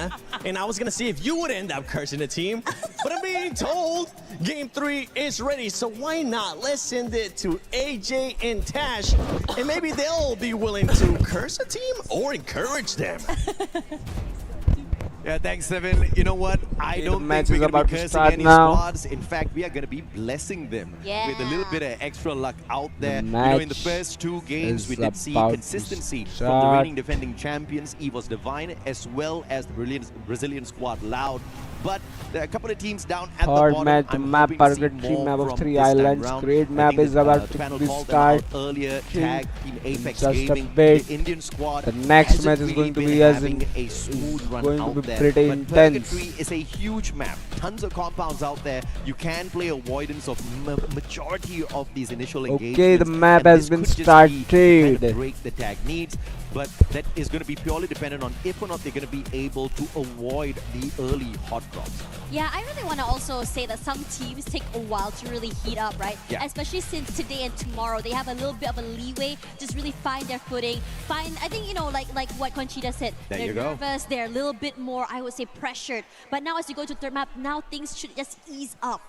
and I was gonna see if you would end up cursing the team, but I'm being told Game 3 is ready, so why not? Let's send it to AJ and Tash, and maybe they'll be willing to curse a team or encourage them. Yeah, thanks, Seven. You know what? I The don't match think we're is going about to be to cursing start any now. squads. In fact, we are going to be blessing them with a little bit of extra luck out there. You know, in the match first 2 games, we is did see about to consistency from the start. reigning defending champions, EVOS Divine, as well as the Brazilian squad, Loud. But there are a couple of teams down at the Third bottom. match, the I'm map hoping to see target 3 more map of from 3 this time islands. round. Great I map think is that, about the to panel be called them out started. earlier. Tag Team Apex Just a Gaming, bit. the Indian squad. The next hasn't match is really going to been be as having in a smooth run going to out be there. pretty But intense. Purgatory is a huge map. Tons of compounds out there. You can play avoidance of majority of these initial engagements. Okay, the map and has this been could just be trying to started. break the tag needs. But that is going to be purely dependent on if or not they're going to be able to avoid the early hot drops. Yeah, I really want to also say that some teams take a while to really heat up, right? Yeah. Especially since today and tomorrow, they have a little bit of a leeway, just really find their footing. I think, you know, like what Conchita said, There they're you go. nervous, they're a little bit more, I would say, pressured. But now as you go to third map, now things should just ease up.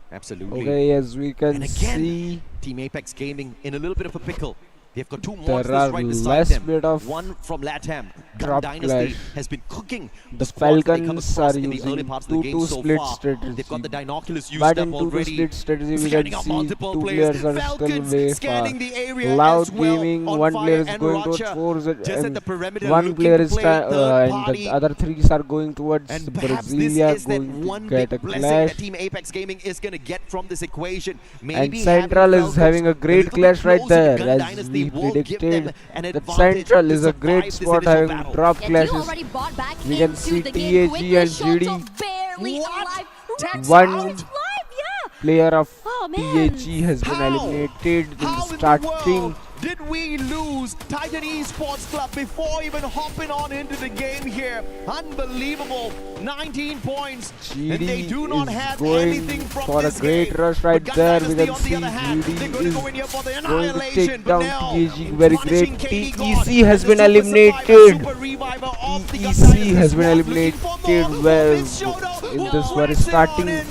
Absolutely. Okay, as we can And again, see, Team Apex Gaming in a little bit of a pickle. They've got 2 there monsters are right beside less them. bit of One from LATAM. drop Dynasty clash. has been cooking The squads that they come Falcons across are in the early using parts of the game 2-2 so split far. strategy. They've got the Dinoculus used But up in 2-2 already. split strategy, we Scanning can out see multiple 2 players. players are still Falcons way far. scanning the area Loud as well, Gaming, on 1 fire, player is and going Racha towards it, just at and the perimeter 1 looking player to is play third and party. the other 3 are going towards And perhaps this Brasilia, is that going one to get a big blessing clash. that Team Apex Gaming is going to get from this equation. And Maybe Central having is having a Falcons great little bit clash right closer to there, Gun as Dynasty we will give them predicted. an That advantage Central to is a great survive this spot initial having battle. drop Yeah, clashes. Dio already bought back We can into see the game TAG quickly. and Shoto GD. barely alive. One Alive, yeah. player of Oh, man. TAG has been How? eliminated in the How in the starting. world did we lose Titan Esports Club before even hopping on into the game here? Unbelievable. 19 points. And they GD do not is have going anything from for a this great game. rush right But there. Gun We Dynasty, can on the see other hand, they're GD going to is go in here for the going to annihilation. take But down now, TAG very punishing great. KD TEC has been eliminated. TEC has been eliminated well in this very starting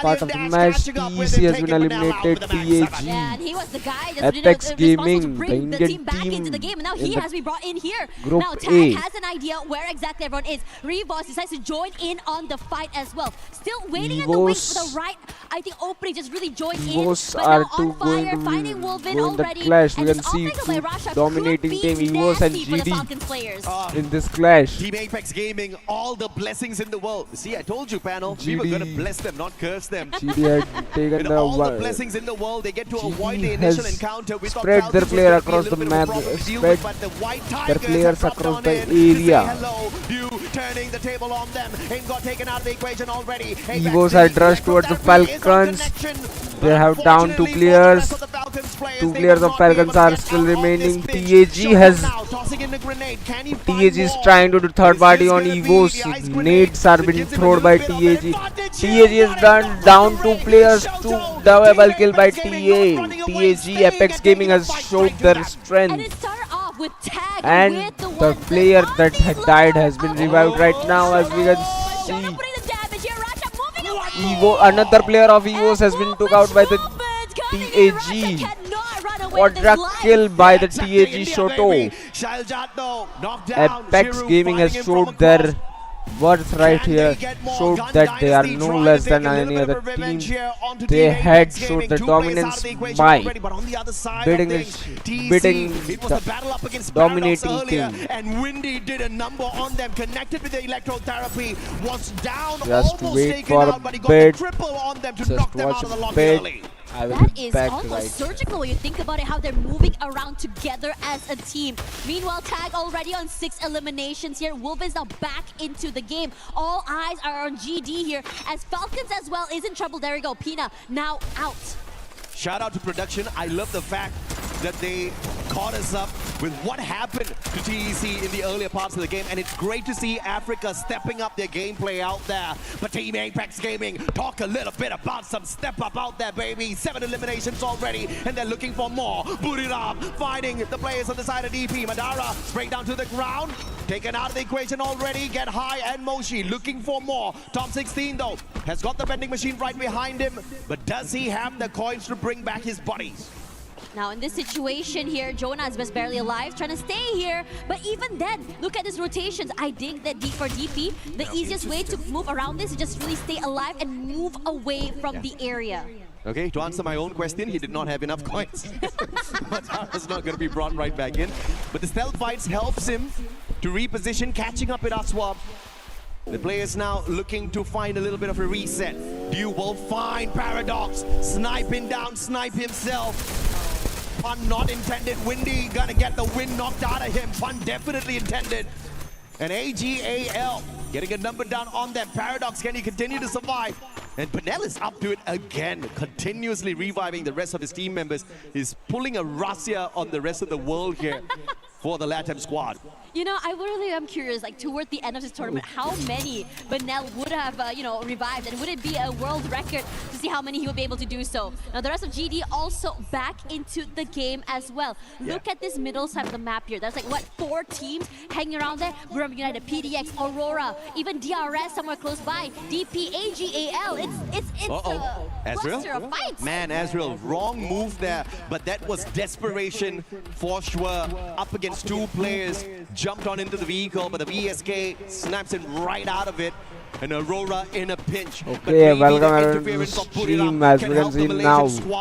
part of the match. TEC has been eliminated. Yeah, TAG. and he was the guy that's Apex responsible Gaming, to the bring the Indian team back into the team game, and now in he the has been brought in here. Group Now Tag A. has an idea where exactly everyone is. Revoz decides to join in on the fight as well. Still waiting in the wings for the right, I think, opening, just really join in. EVOS But are now on going fire, to finding Wolvin go in the already. clash. We And can this see off-angle by Rasha dominating could team be EVOS and nasty for the GD Falcons players. in this clash. Team Apex Gaming, all the blessings in the world. See, I told you, panel, we were GD going to bless them, not curse them. GD had taken With the all the one. blessings in the world, they get to avoid the GD initial has encounter. We thought spread their Falcons was player gonna be a across little the bit of a map, problem to deal spread with, but the White their Tigers players have dropped across on the in to say area. hello. You turning the table on them. Ain't got taken out of the equation already. EVOS had rushed towards the Falcons. They have down 2 players. 2 players of Falcons are still remaining. TAG is trying to do third party on EVOS. Nades are being thrown by TAG. TAG is done down 2 players. 2 double kill by TAG. Apex Gaming has showed their strength. With Tag And with the the player that had died has been revived right now, as we can see. Another player of EVOS has been took out by the TAG. quadra kill by the TAG Shoto. Shailajit though knocked down. Apex Giroud Gaming has finding him from showed across. their worth right Can here, they get more? showed Gun that they are Dynasty no trying less to than take a any little other bit of team. revenge here onto They Apex had Gaming. showed the Two players out dominance of the equation by already, but on the other side beating of the things, TC, beating it was the a battle up against Paradox dominating earlier, team. and Windy did a number on them, connected with the electrotherapy, was down, Just almost wait taken for out, a but he got bit. the triple on them to Just knock them watch out of the a lobby bit. early. I will That be is back almost right. surgical when you think about it, how they're moving around together as a team. Meanwhile, Tag already on 6 eliminations here. Wolf is now back into the game. All eyes are on GD here, as Falcons as well is in trouble. There we go, Pina now out. Shout out to production. I love the fact that they caught us up with what happened to TEC in the earlier parts of the game, and it's great to see Africa stepping up their gameplay out there. But Team Apex Gaming, talk a little bit about some step up out there, baby. 7 eliminations already, and they're looking for more. Buriram finding the players on the side of DP. Madara straight down to the ground, taken out of the equation already. Get high and Moshi looking for more. Top 16 though has got the vending machine right behind him, but does he have the coins to bring back his buddies? Now in this situation here, Jonah is just barely alive, trying to stay here. But even then, look at his rotations. I think that for DP, the easiest way to move around this is just really stay alive and move away from the area. Okay, to answer my own question, he did not have enough coins. Madara's not going to be brought right back in. But the stealth fights helps him to reposition, catching up with Aswab. The players now looking to find a little bit of a reset. You will find Paradox, sniping down, snipe himself. Pun not intended. Windy gonna get the wind knocked out of him. Pun definitely intended. And AGAL getting a number down on them. Paradox, can he continue to survive? And Panel is up to it again, continuously reviving the rest of his team members. He's pulling a Russia on the rest of the world here for the LATAM squad. You know, I really am curious, like toward the end of this tournament, how many Benel would have, revived, and would it be a world record to see how many he would be able to do so? Now, the rest of GD also back into the game as well. Look at this middle side of the map here. There's like, what, 4 teams hanging around there? Grum United, PDX, Aurora, even DRS somewhere close by, DP, AGAL. It's a cluster of fights. Man, Azrael, wrong move there, but that was desperation for sure. Up against 2 players, jumped on into the vehicle, but the VSK snaps him right out of it. And Aurora in a pinch. Okay, welcome everyone to the stream. As we can see now, DRS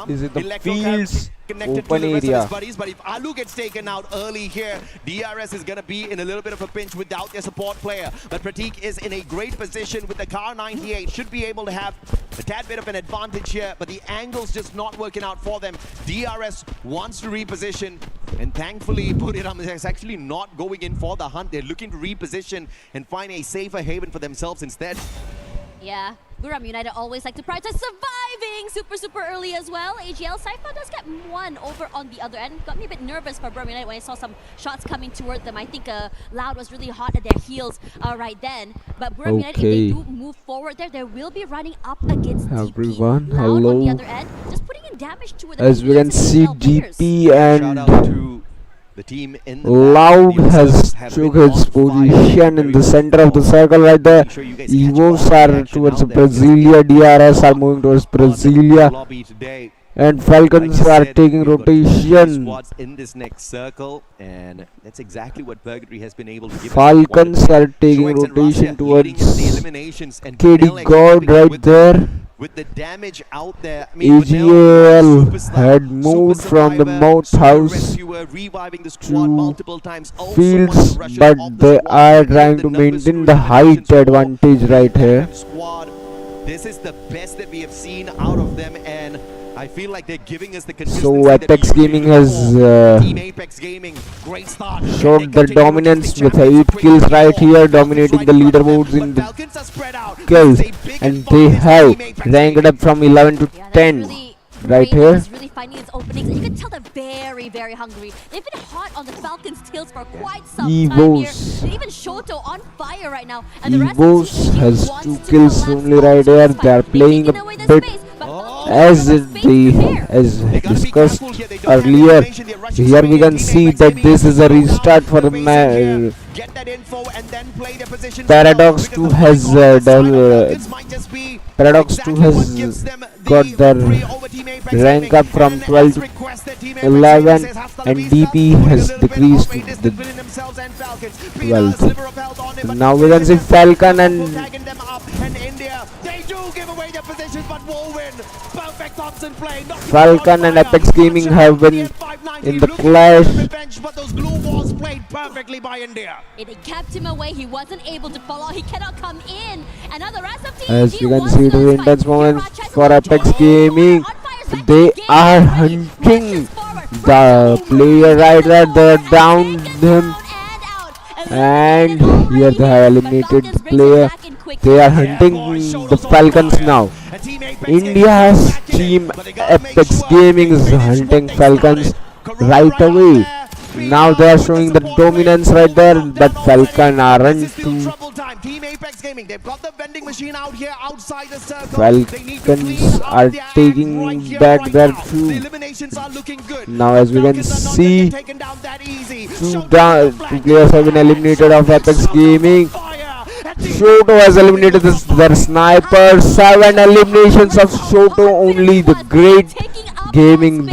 is in the fields open area. But if Alu gets taken out early here, DRS is going to be in a little bit of a pinch without their support player. But Pratik is in a great position with the Car 98. Should be able to have a tad bit of an advantage here, but the angle's just not working out for them. DRS wants to reposition, and thankfully Buriram is actually not going in for the hunt. They're looking to reposition and find a safer haven for themselves instead. Yeah, Buram United always like to prioritize surviving super early as well. AGL Cypher does get 1 over on the other end. Got me a bit nervous for Buram United when I saw some shots coming toward them. I think Loud was really hot at their heels right then. But Buram United, if they do move forward there, they will be running up against Everyone, DP. Loud hello. on the other end, just putting in damage toward the As we can see, GP and the team in the Loud has took his position in the center of the circle right there. Evos are towards Brasilia, DRS are moving towards Brasilia, and Falcons are taking rotation. In this next circle, and that's exactly what Purgatory has been able to give. Falcons are taking rotation towards KD God right there. With the damage out there, AGL had moved from the Mouth House to fields, but they are trying to maintain the height advantage right here. This is the best that we have seen out of them, and I feel like they're giving us the So Apex Gaming has showed the dominance with 8 kills right here, dominating the leaderboards in the kills, and they have ranked up from 11 to 10 right here. Really finding its openings, and you can tell they're very hungry. They've been hot on the Falcons' tails for quite some time here. And even Shoto on fire right now. And the rest Evos has 2 kills only right here. They are playing a bit as discussed earlier. Here we can see that this is a restart for the Paradox 2 has Paradox 2 has got their rank up from 12 to 11 and DP has decreased to the 12th. Now we can see Falcon and Apex Gaming have been in the clash. It kept him away. He wasn't able to follow. He cannot come in. And now the rest of As TNG you can wants see, it is those an intense fights. moment Kira for tries to Apex control. Gaming. On fire's back They again. are hunting the player right there. They downed him, and here they have eliminated the player. They are hunting the Falcons now. India's team Apex Gaming is hunting Falcons right away. Now they are showing the dominance right there, but Falcon aren't too. Falcons are taking back their two. Now as we can see, two players have been eliminated of Apex Gaming. Shoto has eliminated their sniper. 7 eliminations of Shoto. Only the great gaming.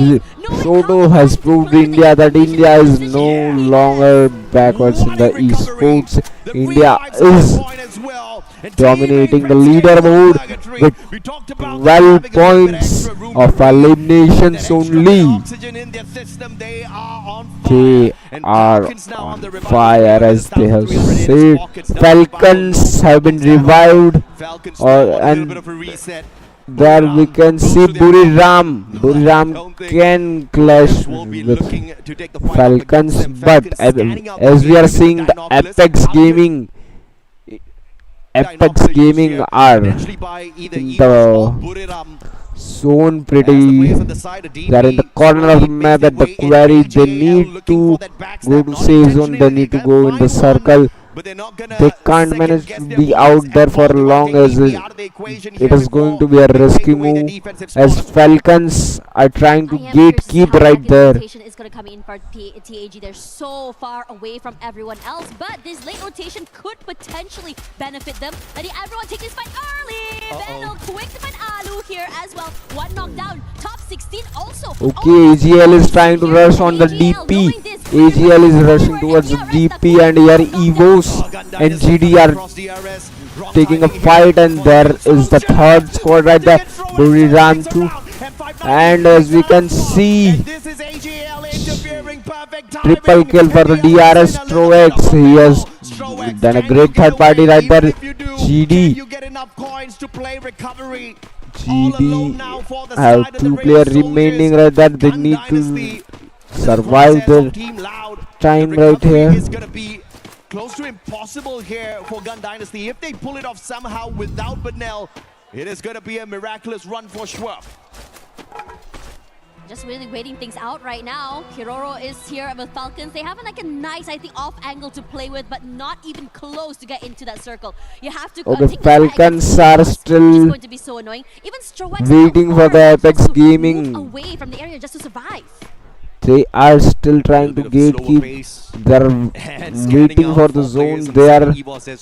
Shoto has proved India that India is no longer backwards in the esports. India is dominating the leaderboard with 12 points of eliminations only. They are on fire, as they have said. Falcons have been revived, and there we can see Buriram. Buriram can clash with Falcons, but as we are seeing the Apex Gaming are in the zone pretty. They are in the corner of the map at the quarry. They need to go to safe zone. They need to go in the circle. They can't manage to be out there for long, as it is going to be a risky move, as Falcons are trying to gatekeep right there. Is going to come in for TAG. They're so far away from everyone else, but this late rotation could potentially benefit them. Letting everyone take this fight early. Venal quick to find Alu here as well. One knockdown. Top 16 also. Okay, AGL is trying to rush on the DP. AGL is rushing towards the DP, and here Evos and GD are taking a fight, and there is the third squad right there. Buriram too. And as we can see, triple kill for the DRS Troex. He has done a great third party right there. GD have 2 players remaining right there. They need to survive their time right here. Close to impossible here for Gun Dynasty. If they pull it off somehow without Benel, it is going to be a miraculous run for sure. Just really waiting things out right now. Kiroro is here with Falcons. They have like a nice, I think, off angle to play with, but not even close to get into that circle. You have to okay, Falcons are still going to be so annoying. Even waiting for the Apex Gaming. Away from the area just to survive. They are still trying to gatekeep. They are waiting for the zone. They are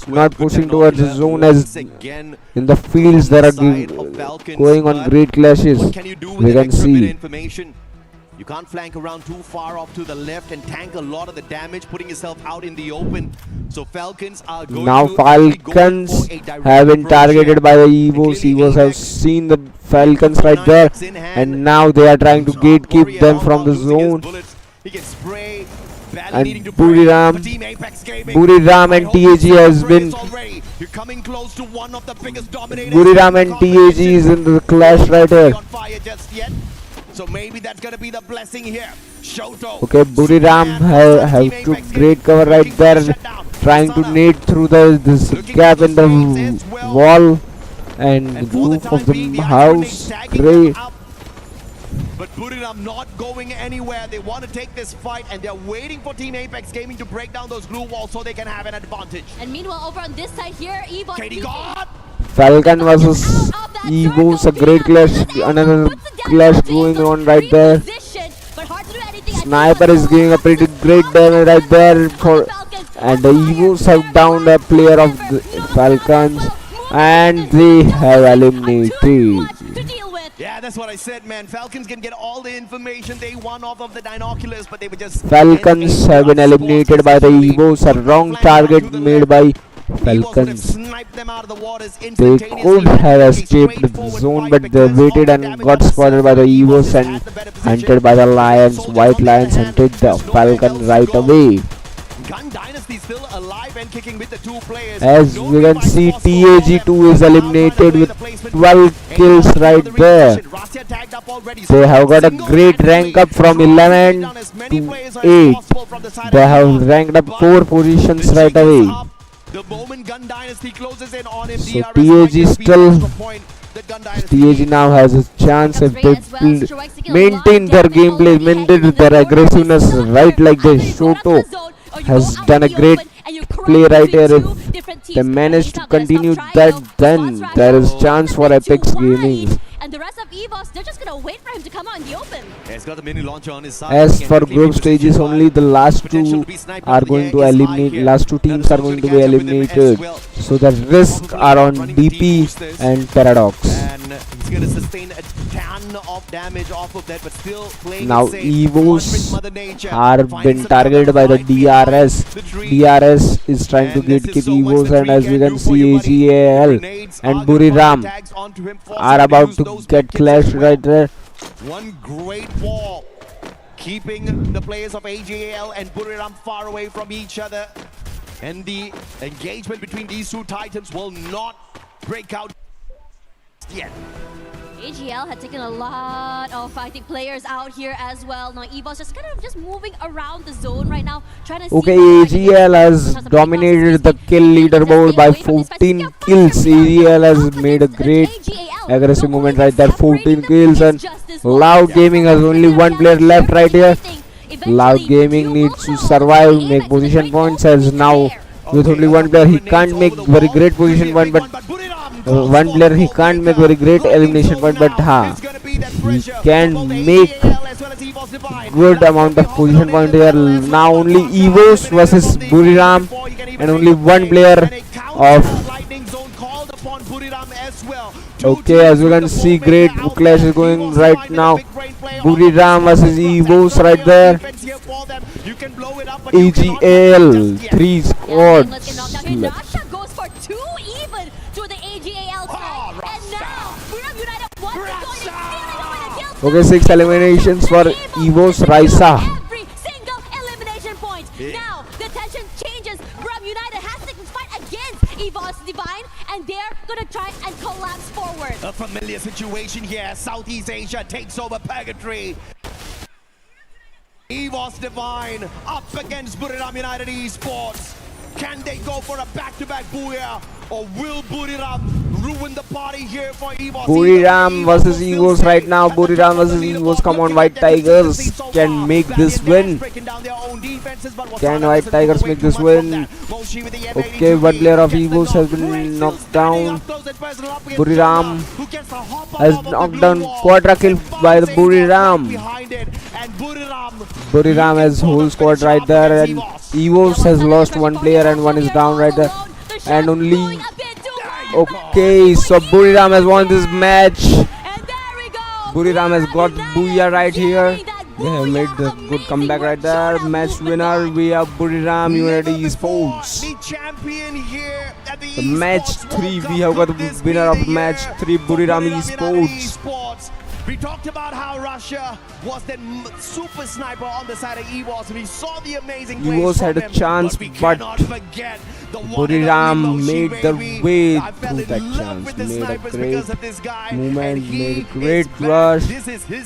not pushing towards the zone, as in the fields there are going on great clashes. We can see. You can't flank around too far off to the left and tank a lot of the damage, putting yourself out in the open. So Falcons are going now Falcons have been targeted by the Evos. Evos have seen the Falcons right there, and now they are trying to gatekeep them from the zone. And Buriram and TAG has been. Buriram and TAG is in the clash right here. So maybe that's gonna be the blessing here. Shoto. Okay, Buriram have took great cover right there, trying to nade through this gap in the wall and roof of the house. Great. But Buriram not going anywhere. They want to take this fight, and they're waiting for Team Apex Gaming to break down those glue walls so they can have an advantage. And meanwhile, over on this side here, Evo. KD God. Falcon versus Evos, a great clash, another clash going on right there. Sniper is giving a pretty great damage right there, and the Evos have downed a player of the Falcons. and they have eliminated. Yeah, that's what I said, man. Falcons can get all the information they want off of the binoculars, but they were just... Falcons have been eliminated by the Evos. A wrong target made by Falcons. They could have escaped the zone, but they waited and got spotted by the Evos and hunted by the Lions. White Lions hunted the Falcon right away. Gun Dynasty still alive and kicking with the two players. As we can see, TAG2 is eliminated with 12 kills right there. They have got a great rank up from 11 to 8. They have ranked up 4 positions right away. The moment Gun Dynasty closes in on him, So TAG now has a chance if they maintain their gameplay, maintain their aggressiveness right like this. Shoto has done a great play right here. If they manage to continue that, then there is chance for Apex Gaming. And the rest of EVOS, they're just gonna wait for him to come out in the open. Yeah, he's got the mini launcher on his side. As for group stages, only the last two are going to eliminate. Last two teams are going to be eliminated. So the risks are on DP and Paradox. And he's gonna sustain a ton of damage off of that, but still playing Now safe. EVOS are been targeted by the DRS. DRS is trying to get EVOS, and as we can see, AGAL and Buriram are about to get clashed right there. One great wall, keeping the players of AGAL and Buriram far away from each other. And the engagement between these two titans will not break out yet. AGL had taken a lot of fighting players out here as well. Now EVOS just moving around the zone right now, trying to Okay, AGL has dominated the kill leaderboard by 14 kills. AGL has made a great aggressive movement right there, 14 kills, and Loud Gaming has only one player left right here. Loud Gaming needs to survive, make position points, as now with only one player he can't make very great position point, but one player he can't make very great elimination point, but he can make good amount of position point here. Now only EVOS versus Buriram, and only one player of... Okay, as you can see, great clash is going right now. Buriram versus EVOS right there. AGL 3 squads. goes for 2 even to the AGAL side. And now Buriram United once again is stealing away the kill. Okay, 6 eliminations for EVOS Raisa. Every single elimination point. Now the tension changes. Buriram United has to fight against EVOS Divine, and they're gonna try and collapse forward. A familiar situation here. Southeast Asia takes over Purgatory. EVOS Divine up against Buriram United Esports. Can they go for a back-to-back booyah, or will Buriram ruin the party here for EVOS? Buriram versus EVOS right now. Buriram versus EVOS. Come on, White Tigers can make this win. Can White Tigers make this win? Okay, one player of EVOS has been knocked down. Buriram has knocked down quadra kill by the Buriram. Buriram has whole squad right there, and EVOS has lost one player and one is down right there. And only... Okay, so Buriram has won this match. Buriram has got Booyah right here. They have made the good comeback right there. Match winner, we have Buriram United Esports. The match 3, we have got the winner of match 3, Buriram Esports. We talked about how Russia was the super sniper on the side of EVOS. We saw the amazing EVOS had a chance, but Buriram made their way through that chance. Made a great movement, made a great rush,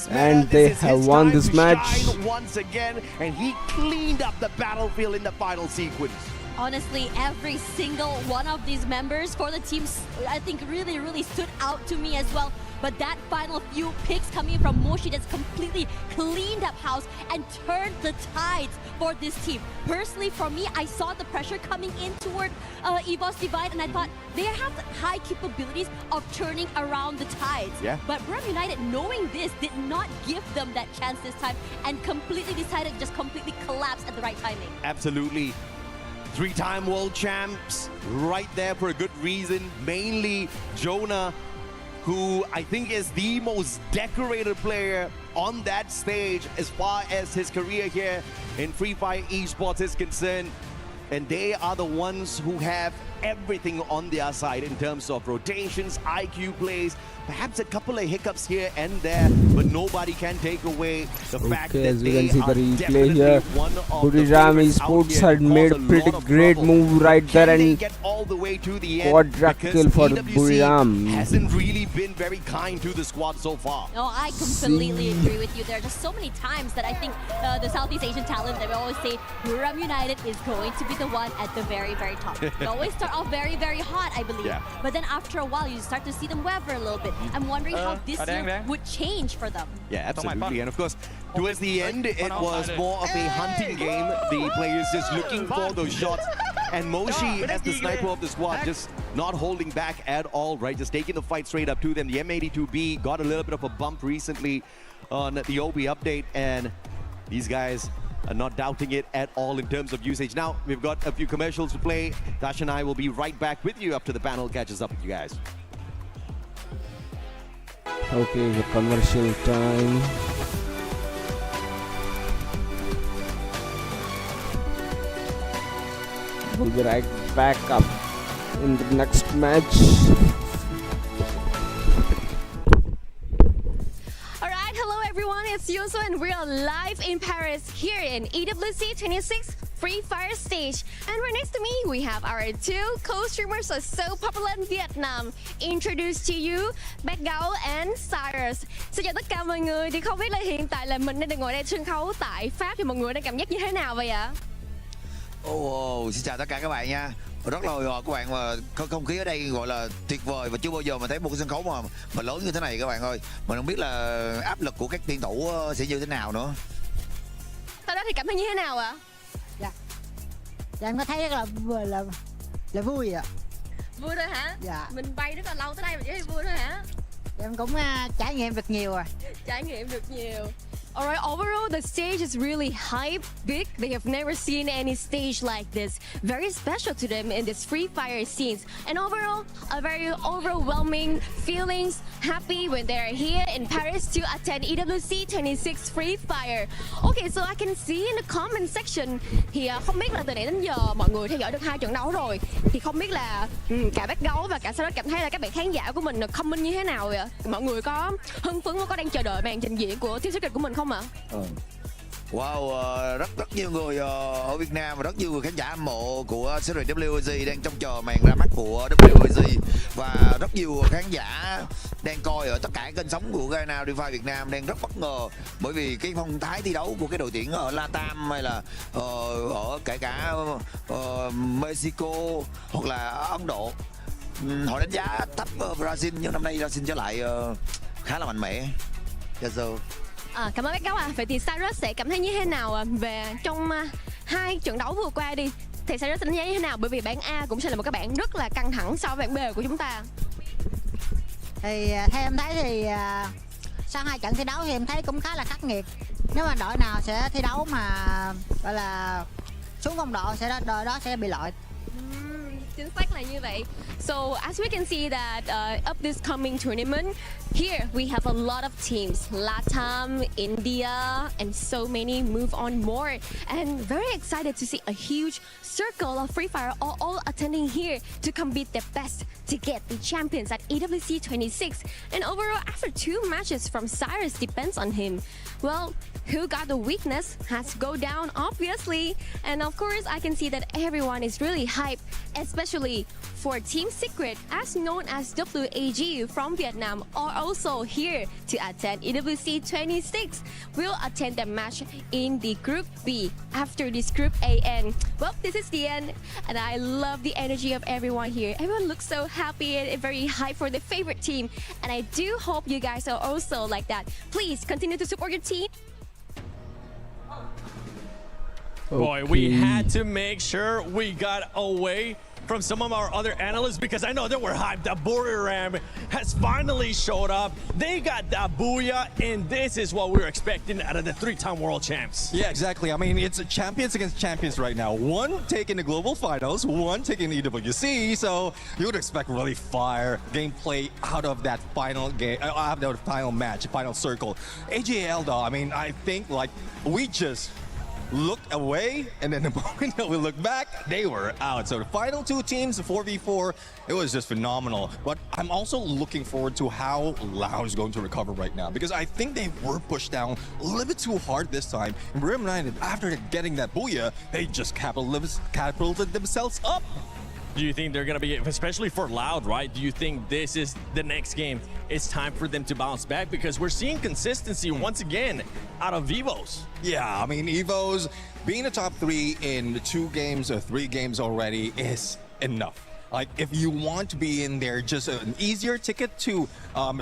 and they have won this match. Once again, and he cleaned up the battlefield in the final sequence. Honestly, every single one of these members for the teams, I think really stood out to me as well. But that final few picks coming from Moshi that's completely cleaned up house and turned the tides for this team. Personally, for me, I saw the pressure coming in toward EVOS Divine, and I thought they have high capabilities of turning around the tides. Yeah. But Buriram United, knowing this, did not give them that chance this time and completely decided to just completely collapse at the right timing. Absolutely. Three-time world champs, right there for a good reason. Mainly Jonah, who I think is the most decorated player on that stage as far as his career here in Free Fire Esports is concerned. And they are the ones who have everything on their side in terms of rotations, IQ plays, perhaps a couple of hiccups here and there, but nobody can take away the fact that as we they can see the are replay definitely here, one of the Buriram favorites out Esports here had and made a cause pretty lot of great trouble. move right Can there they and get all the way to the quadra end? kill for EWC Buriram. hasn't really been very kind to the squad so far. No, I completely agree with you. There are just so many times that I think the Southeast Asian talent that we always say Buriram United is going to be the one at the very, very top. They always start off very, very hot, I believe. Yeah. But then after a while, you start to see them waver a little bit. I'm wondering how this year would change for them. Yeah, absolutely. And of course, towards the end, it was more of a hunting game. The players just looking for those shots. And Moshi, as the sniper of the squad, just not holding back at all, right? Just taking the fight straight up to them. The M82B got a little bit of a bump recently on the OB update. And these guys are not doubting it at all in terms of usage. Now, we've got a few commercials to play. Dash and I will be right back with you after the panel catches up with you guys. Okay, the commercial time. We'll be right back up in the next match. Alright, hello everyone, it's Yoso and we are live in Paris here in EWC 26 Free Fire stage. And right next to me, we have our two co-streamers who are so popular in Vietnam. Introduce to you, Bad Gấu and Cyrus. Xin chào tất cả mọi người, thì không biết là hiện tại là mình đang được ngồi đây sân khấu tại Pháp thì mọi người đang cảm giác như thế nào vậy ạ? Xin chào tất cả các bạn nha. Rất là hồi hộp các bạn, mà không khí ở đây gọi là tuyệt vời và chưa bao giờ mà thấy một cái sân khấu mà lớn như thế này các bạn ơi. Mình không biết là áp lực của các tuyển thủ sẽ như thế nào nữa. Sau đó thì cảm thấy như thế nào ạ? Dạ em có thấy rất là vui ạ. Vui thôi hả? Dạ. Mình bay rất là lâu tới đây mà chỉ thấy vui thôi hả? Em cũng trải nghiệm được nhiều rồi. Trải nghiệm được nhiều. Alright, overall the stage is really hype, big. They have never seen any stage like this. Very special to them in this Free Fire scenes. And overall, a very overwhelming feelings, happy when they're here in Paris to attend EWC 26 Free Fire. Okay, so I can see in the comment section thì không biết là từ nãy đến giờ mọi người theo dõi được 2 trận đấu rồi. Thì không biết là cả Bad Gấu và cả Sau đó cảm thấy là các bạn khán giả của mình comment như thế nào vậy ạ? Mọi người có hưng phấn, có đang chờ đợi màn trình diễn của Team Secret của mình không ạ? Wow, rất nhiều người ở Việt Nam và rất nhiều người khán giả hâm mộ của series EWC đang trông chờ màn ra mắt của EWC, và rất nhiều khán giả đang coi ở tất cả kênh sóng của Garena Free Fire Việt Nam đang rất bất ngờ bởi vì cái phong thái thi đấu của cái đội tuyển ở Latam hay là ở kể cả Mexico hoặc là Ấn Độ. Họ đánh giá thấp Brazil, nhưng năm nay Brazil trở lại khá là mạnh mẽ. Cảm ơn Bad Gấu ạ. Vậy thì Cyrus sẽ cảm thấy như thế nào về trong 2 trận đấu vừa qua đi? Thì Cyrus sẽ đánh giá như thế nào? Bởi vì bảng A cũng sẽ là một cái bảng rất là căng thẳng so với bảng B của chúng ta. Thì theo em thấy thì sau 2 trận thi đấu thì em thấy cũng khá là khắc nghiệt. Nếu mà đội nào sẽ thi đấu mà gọi là xuống phong độ sẽ đội đó sẽ bị loại. Chính xác là như vậy. So as we can see that of this coming tournament, here we have a lot of teams, Latam, India, and so many move on more. And very excited to see a huge circle of Free Fire all attending here to compete their best to get the champions at EWC 26. And overall, after 2 matches from Cyrus depends on him. Well, who got the weakness has go down, obviously. And of course, I can see that everyone is really hyped, especially for Team Secret, as known as WAG from Vietnam, are also here to attend EWC 26. We'll attend the match in the Group B after this Group A end. Well, this is the end, and I love the energy of everyone here. Everyone looks so happy and very hyped for their favorite team, and I do hope you guys are also like that. Please continue to support your team. Boy, we had to make sure we got away from some of our other analysts because I know they were hyped that Buriram has finally showed up. They got that booyah, and this is what we were expecting out of the three-time world champs. Yeah, exactly. I mean, it's champions against champions right now. One taking the global finals, one taking the EWC. So you would expect really fire gameplay out of that final game, out of the final match, final circle. AJL though, I mean, I think like we just looked away, and then the moment that we look back, they were out. So the final two teams, the 4v4, it was just phenomenal. But I'm also looking forward to how Lao is going to recover right now, because I think they were pushed down a little bit too hard this time. And Buriram United, after getting that booyah, they just catapulted themselves up. Do you think they're going to be, especially for Loud, right? Do you think this is the next game? It's time for them to bounce back because we're seeing consistency once again out of EVOs. Yeah, I mean, EVOs being a top 3 in 2 games or 3 games already is enough. Like, if you want to be in there, just an easier ticket to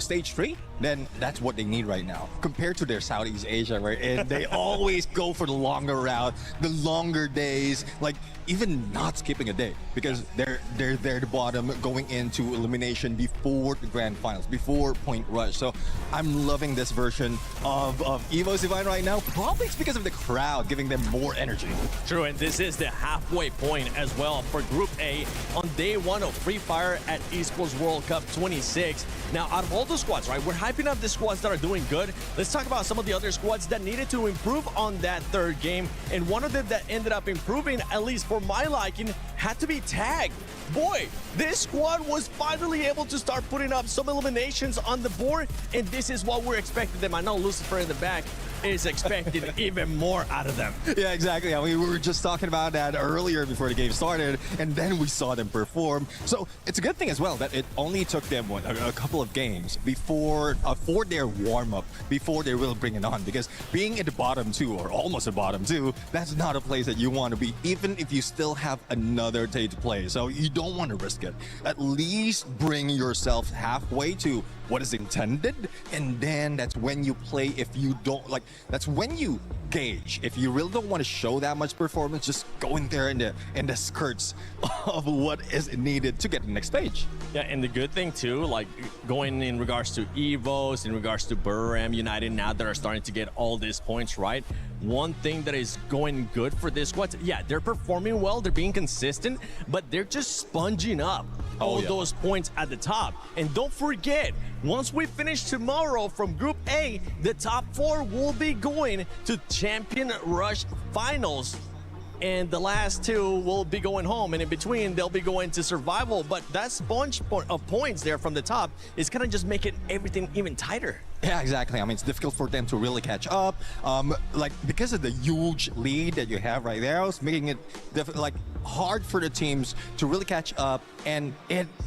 stage 3, then that's what they need right now. Compared to their Southeast Asia, right? They always go for the longer route, the longer days, like even not skipping a day, because they're there at the bottom, going into elimination before the grand finals, before point rush. So I'm loving this version of EVO's Divine right now. Probably it's because of the crowd giving them more energy. True, and this is the halfway point as well for Group A on day 1 of Free Fire at Esports World Cup 26. Now, out of all the squads, right, we're hyping up the squads that are doing good. Let's talk about some of the other squads that needed to improve on that third game. And one of them that ended up improving, at least for my liking, had to be Tag. Boy, this squad was finally able to start putting up some eliminations on the board, and this is what we're expecting them. I know Lucifer in the back is expecting even more out of them. Yeah, exactly. I mean, we were just talking about that earlier before the game started, and then we saw them perform. So it's a good thing as well that it only took them a couple of games before for their warm-up, before they will bring it on, because being at the bottom 2 or almost the bottom 2, that's not a place that you want to be, even if you still have another day to play. So you don't want to risk it. At least bring yourself halfway to what is intended, and then that's when you play. If you don't like, that's when you gauge. If you really don't want to show that much performance, just go in there in the skirts of what is needed to get the next stage. Yeah, and the good thing too, like going in regards to EVOs, in regards to Buriram United, now that are starting to get all these points, right? One thing that is going good for this squad, yeah, they're performing well, they're being consistent, but they're just sponging up all those points at the top. And don't forget, once we finish tomorrow from Group A, the top 4 will be going to Champion Rush Finals. And the last 2 will be going home, and in between they'll be going to survival. But that sponge of points there from the top is kind of just making everything even tighter. Yeah, exactly. I mean, it's difficult for them to really catch up. Like, because of the huge lead that you have right there, it's making it like hard for the teams to really catch up, and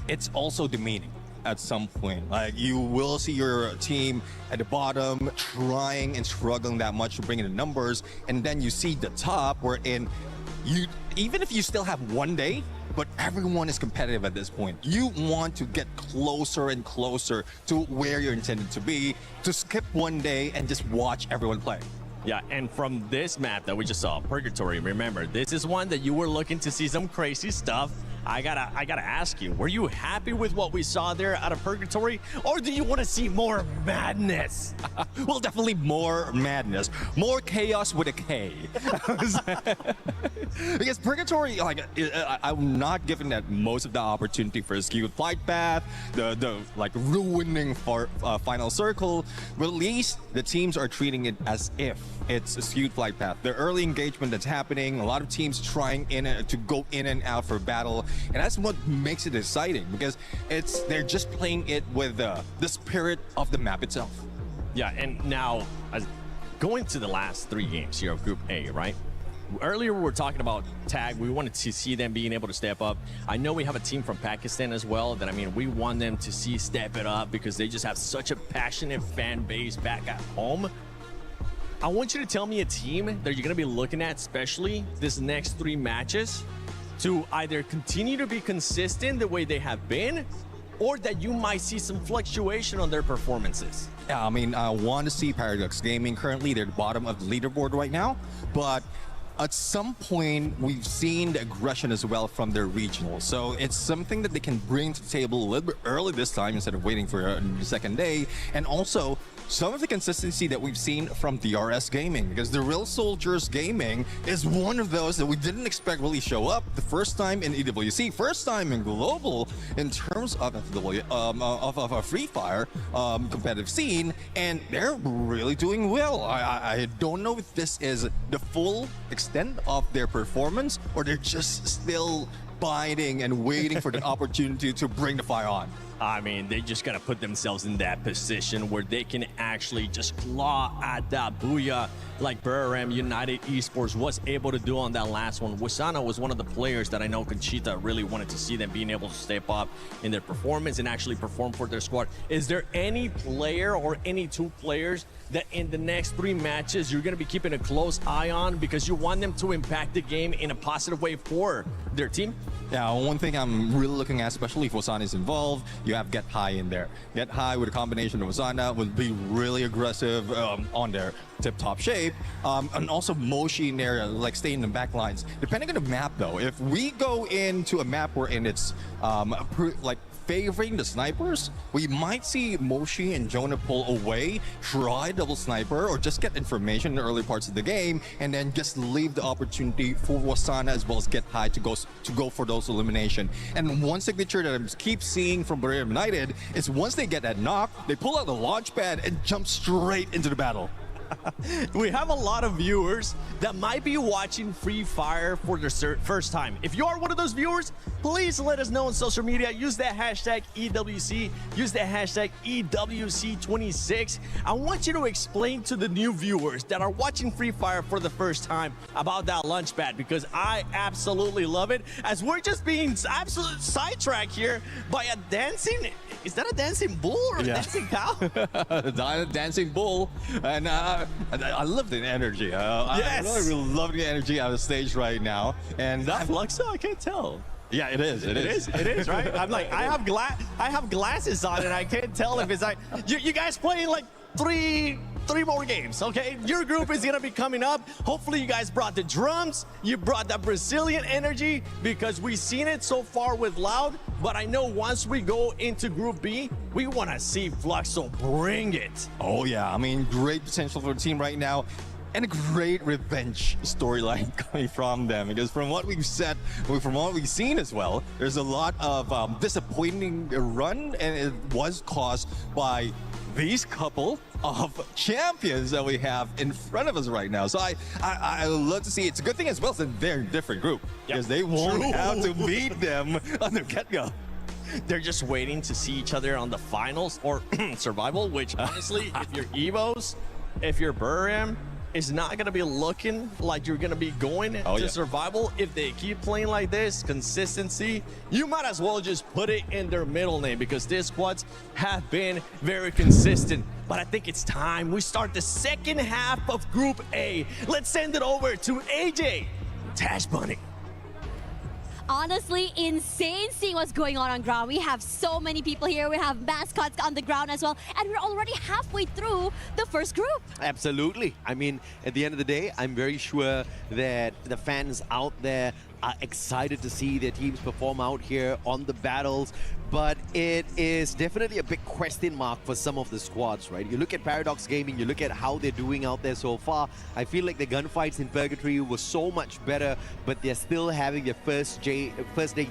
it's also demeaning at some point. Like, you will see your team at the bottom trying and struggling that much to bring in the numbers, and then you see the top wherein you, even if you still have one day, but everyone is competitive at this point. You want to get closer and closer to where you're intended to be, to skip one day and just watch everyone play. Yeah, and from this map that we just saw, Purgatory, remember, this is one that you were looking to see some crazy stuff. I gotta ask you, were you happy with what we saw there out of Purgatory, or do you want to see more madness? Well, definitely more madness, more chaos with a K. Because Purgatory, like, I'm not giving that most of the opportunity for a skewed flight path, the like ruining for final circle. But at least the teams are treating it as if it's a skewed flight path. The early engagement that's happening, a lot of teams trying to go in and out for battle. And that's what makes it exciting, because they're just playing it with the spirit of the map itself. Yeah, and now going to the last 3 games here of Group A, right? Earlier we were talking about Tag. We wanted to see them being able to step up. I know we have a team from Pakistan as well that, I mean, we want them to see step it up because they just have such a passionate fan base back at home. I want you to tell me a team that you're going to be looking at, especially this next 3 matches, to either continue to be consistent the way they have been, or that you might see some fluctuation on their performances. Yeah, I mean, I want to see Paradox Gaming. Currently, they're at the bottom of the leaderboard right now, but at some point we've seen the aggression as well from their regional. So it's something that they can bring to the table a little bit early this time instead of waiting for the second day. And also some of the consistency that we've seen from DRS Gaming, because the Real Soldiers Gaming is one of those that we didn't expect really show up the first time in EWC, first time in global in terms of a Free Fire competitive scene, and they're really doing well. I don't know if this is the full extent of their performance or they're just still biding and waiting for the opportunity to bring the fire on. I mean, they just gotta put themselves in that position where they can actually just claw at that booyah like Burram United Esports was able to do on that last one. Wasana was one of the players that I know Conchita really wanted to see them being able to step up in their performance and actually perform for their squad. Is there any player or any two players that in the next 3 matches you're gonna be keeping a close eye on because you want them to impact the game in a positive way for their team? Yeah, one thing I'm really looking at, especially if Wasana is involved, you have Get High in there. Get High with a combination of Wasana would be really aggressive on their tip-top shape. And also Moshi in there, like staying in the back lines. Depending on the map though, if we go into a map where it's like favoring the snipers, we might see Moshi and Jonah pull away, try double sniper, or just get information in the early parts of the game, and then just leave the opportunity for Wasana as well as Get High to go for those elimination. And one signature that I keep seeing from Burram United is once they get that knock, they pull out the launch pad and jump straight into the battle. We have a lot of viewers that might be watching Free Fire for their first time. If you are one of those viewers, please let us know on social media. Use that hashtag EWC. Use that hashtag EWC26. I want you to explain to the new viewers that are watching Free Fire for the first time about that launch pad, because I absolutely love it, as we're just being absolutely sidetracked here by a dancing... Is that a dancing bull or a dancing cow? Dancing bull. And I love the energy. I really love the energy on the stage right now. And is that Fluxo? I can't tell. Yeah, it is. It is, right? I'm like, I have glasses on and I can't tell if it's like you guys playing like three more games, okay? Your group is gonna be coming up. Hopefully you guys brought the drums, you brought that Brazilian energy, because we've seen it so far with Loud, but I know once we go into Group B, we wanna see Fluxo bring it. Oh yeah, I mean, great potential for the team right now. And a great revenge storyline coming from them, because from what we've said, from what we've seen as well, there's a lot of disappointing run, and it was caused by these couple of champions that we have in front of us right now. So I love to see it. It's a good thing as well that they're in a different group, because they won't have to meet them on the get-go. They're just waiting to see each other on the finals or survival, which honestly, if you're Evos, if you're Burram, it's not going to be looking like you're going to be going to survival. If they keep playing like this, consistency, you might as well just put it in their middle name, because these squads have been very consistent. But I think it's time we start the second half of Group A. Let's send it over to AJ, Tash Bunny. Honestly, insane seeing what's going on ground. We have so many people here. We have mascots on the ground as well. And we're already halfway through the first group. Absolutely. I mean, at the end of the day, I'm very sure that the fans out there are excited to see their teams perform out here on the battles, but it is definitely a big question mark for some of the squads, right? You look at Paradox Gaming, you look at how they're doing out there so far. I feel like the gunfights in Purgatory were so much better, but they're still having their first day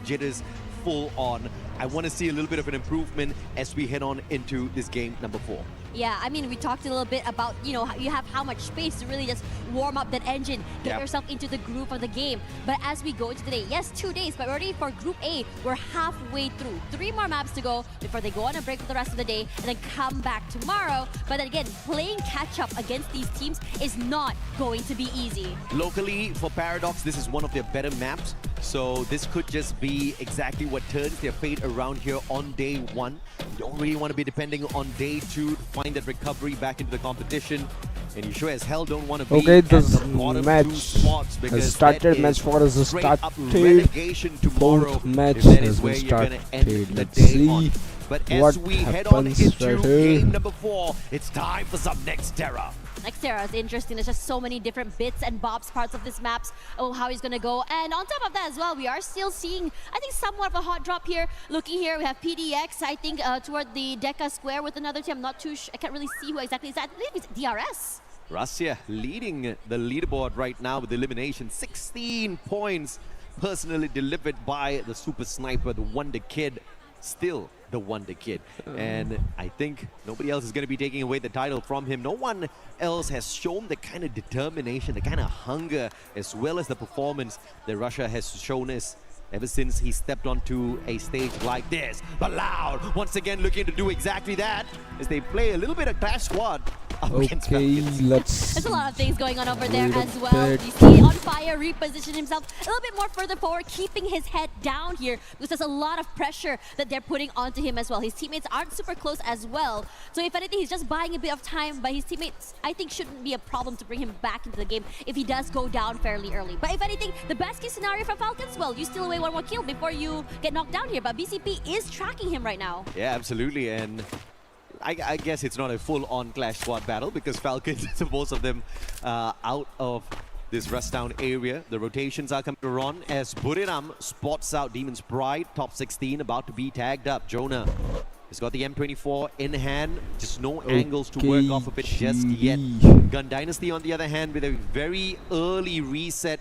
jitters full on. I want to see a little bit of an improvement as we head on into this game number 4. Yeah, I mean, we talked a little bit about, you know, you have how much space to really just warm up that engine, get yourself into the groove of the game. But as we go into the day, yes, 2 days, but already for Group A, we're halfway through. 3 more maps to go before they go on a break for the rest of the day and then come back tomorrow. But then again, playing catch-up against these teams is not going to be easy. Locally, for Paradox, this is one of their better maps. So this could just be exactly what turns their fate around here on day 1. You don't really want to be depending on day 2 to find that recovery back into the competition. And you sure as hell don't want to be okay, at this the bottom match 2 spots, because has started. Match 4 has started. relegation tomorrow. Both match That is has where been you're going started. to end the Let's day see on. But as what we head on happens into right here. game number 4, it's time for some next terror. Xterra is interesting. There's just so many different bits and bobs parts of this maps. Oh, how he's gonna go. And on top of that as well, we are still seeing, I think, somewhat of a hot drop here. Looking here, we have PDX, I think, toward the Deca Square with another team. I'm not too sure. I can't really see who exactly is that. I believe it's DRS. Russia leading the leaderboard right now with elimination. 16 points personally delivered by the super sniper, the Wonder Kid. Still the Wonder Kid. And I think nobody else is going to be taking away the title from him. No one else has shown the kind of determination, the kind of hunger, as well as the performance that Russia has shown us ever since he stepped onto a stage like this. But Loud, once again, looking to do exactly that as they play a little bit of Clash Squad. Okay, let's... There's a lot of things going on over there wait a as well. bit. You see On Fire reposition himself a little bit more further forward, keeping his head down here because there's a lot of pressure that they're putting onto him as well. His teammates aren't super close as well. So if anything, he's just buying a bit of time, but his teammates, I think, shouldn't be a problem to bring him back into the game if he does go down fairly early. But if anything, the best case scenario for Falcons, well, you steal away one more kill before you get knocked down here. But BCP is tracking him right now. Yeah, absolutely. And I guess it's not a full-on Clash Squad battle because Falcons, most of them out of this rest down area. The rotations are coming to run as Buriram spots out Demon's Pride, top 16, about to be tagged up. Jonah has got the M24 in hand, just no angles to work off of it just yet. Gun Dynasty, on the other hand, with a very early reset,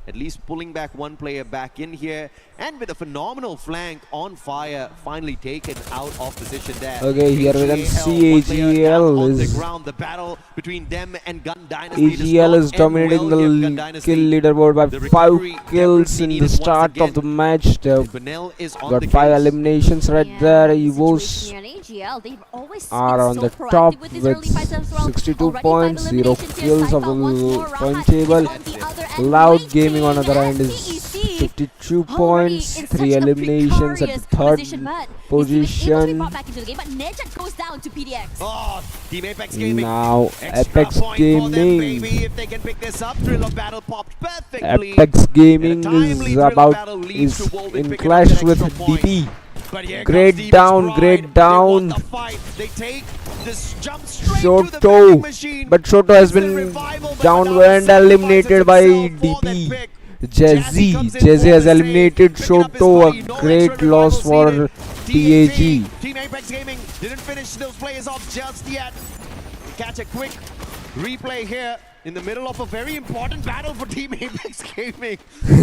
at least pulling back one player back in here, and with a phenomenal flank On Fire finally taken out of position there. Okay, here we can see AGL is... The battle between them and Gun Dynasty AGL is dominating the kill leaderboard by 5 kills in the start of the match. They've got 5 eliminations right there. EVOs are on the top with 62 points, 0 kills of the point table. Loud Gaming on the other end is 52 points, 3 eliminations at the third position. Now Apex Gaming. Apex Gaming is in clash with DP. Great down. Shoto, but Shoto has been down and eliminated by DP. Jazzy has eliminated Shoto, a great loss for TAG. Team Apex Gaming didn't finish those players off just yet. Catch a quick replay here in the middle of a very important battle for Team Apex Gaming.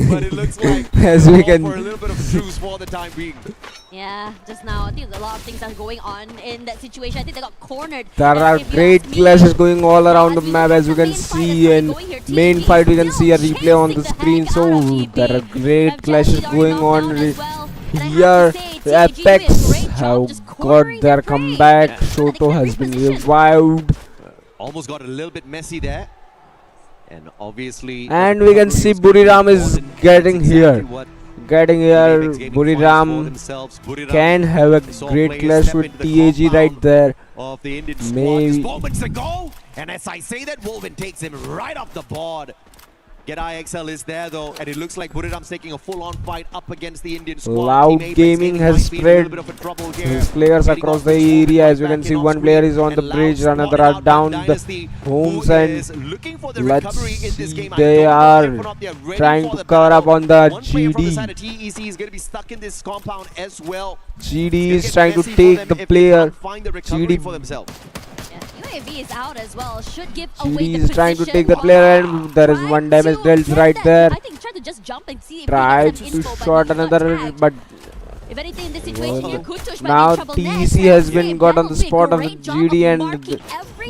But it looks like as we can for a little bit of truce for the time being. Yeah, just now I think a lot of things are going on in that situation. I think they got cornered. There are great clashes going all around the map, as you can see. In main fight, we can see a replay on the screen. So there are great clashes going on here. Apex have got their comeback. Shoto has been revived. Almost got a little bit messy there. And obviously, and we can see Buriram is getting here. Buriram can have a great clash with TAG right there. Maybe. Moments ago, and as I say that, Wolven takes him right off the board. Get IXL is there though, and it looks like Buriram's taking a full-on fight up against the Indian squad. Loud Gaming has spread his players across the area. As you can see, one player is on the bridge, another are down the homes, and let's see, they are trying to cover up on the GD. TEC is going to be stuck in this compound as well. GD is trying to take the player. GD for themselves. UAV is out as well. Should give away the GD is position. trying to take the player, and there is one damage dealt right there. I think try to just jump and see if Tried to shot another, but if anything in this situation, you could touch now TEC has been got on the spot of the GD, and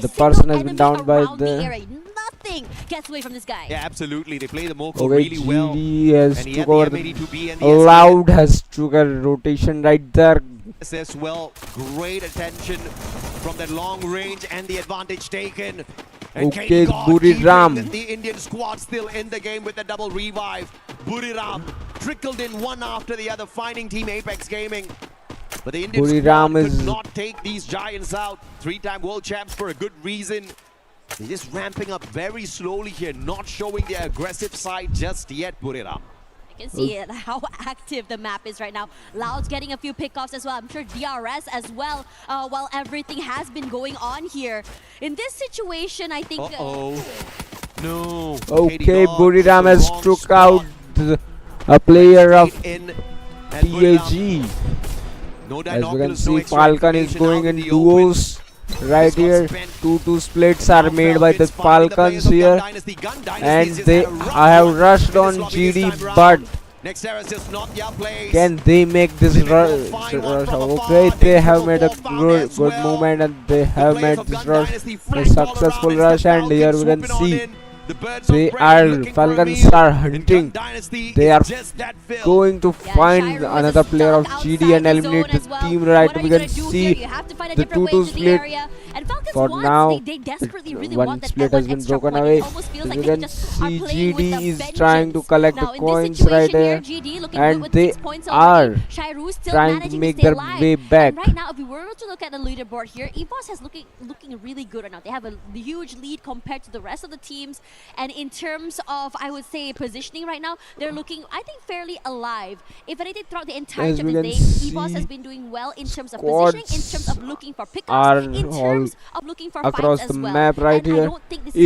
the person has been down by the... Nothing gets away from this guy. Yeah, absolutely. They play the Moko Okay, really well. GD has And took over the Loud has took a rotation right there. As well, great attention from that long range and the advantage taken. And Okay, Buriram. Buriram. The Indian squad still in the game with the double revive. Buriram trickled in one after the other, finding Team Apex Gaming. But the Indian Buriram squad is could not take these giants out. 3-time world champs for a good reason. They're just ramping up very slowly here, not showing their aggressive side just yet, Buriram. can see how active the map is right now. Loud's getting a few pickoffs as well. I'm sure DRS as well, while everything has been going on here. In this situation, I think... No. Okay, Buriram has took out a player of TAG. As we can see, Falcon is going in duos right here. 2-2 splits are made by the Falcons here, and they have rushed on GD, but can they make this rush? Okay, they have made a good movement, and they have made this rush a successful rush, and here we can see Falcons are hunting. They are going to find another player of GD and eliminate the team. Right, we can see the 2-2 split. For now, one split has been broken away. As you can see, GD is trying to collect the coins right there, and they are trying to make their way back. Right now, if we were to look at the leaderboard here, EVOS is looking really good right now. They have a huge lead compared to the rest of the teams. And in terms of, I would say, positioning right now, they're looking, I think, fairly alive. If anything, throughout the entirety of the day, EVOS has been doing well in terms of positioning, in terms of looking for pickups, in terms of looking for across fights the as well. map right And here.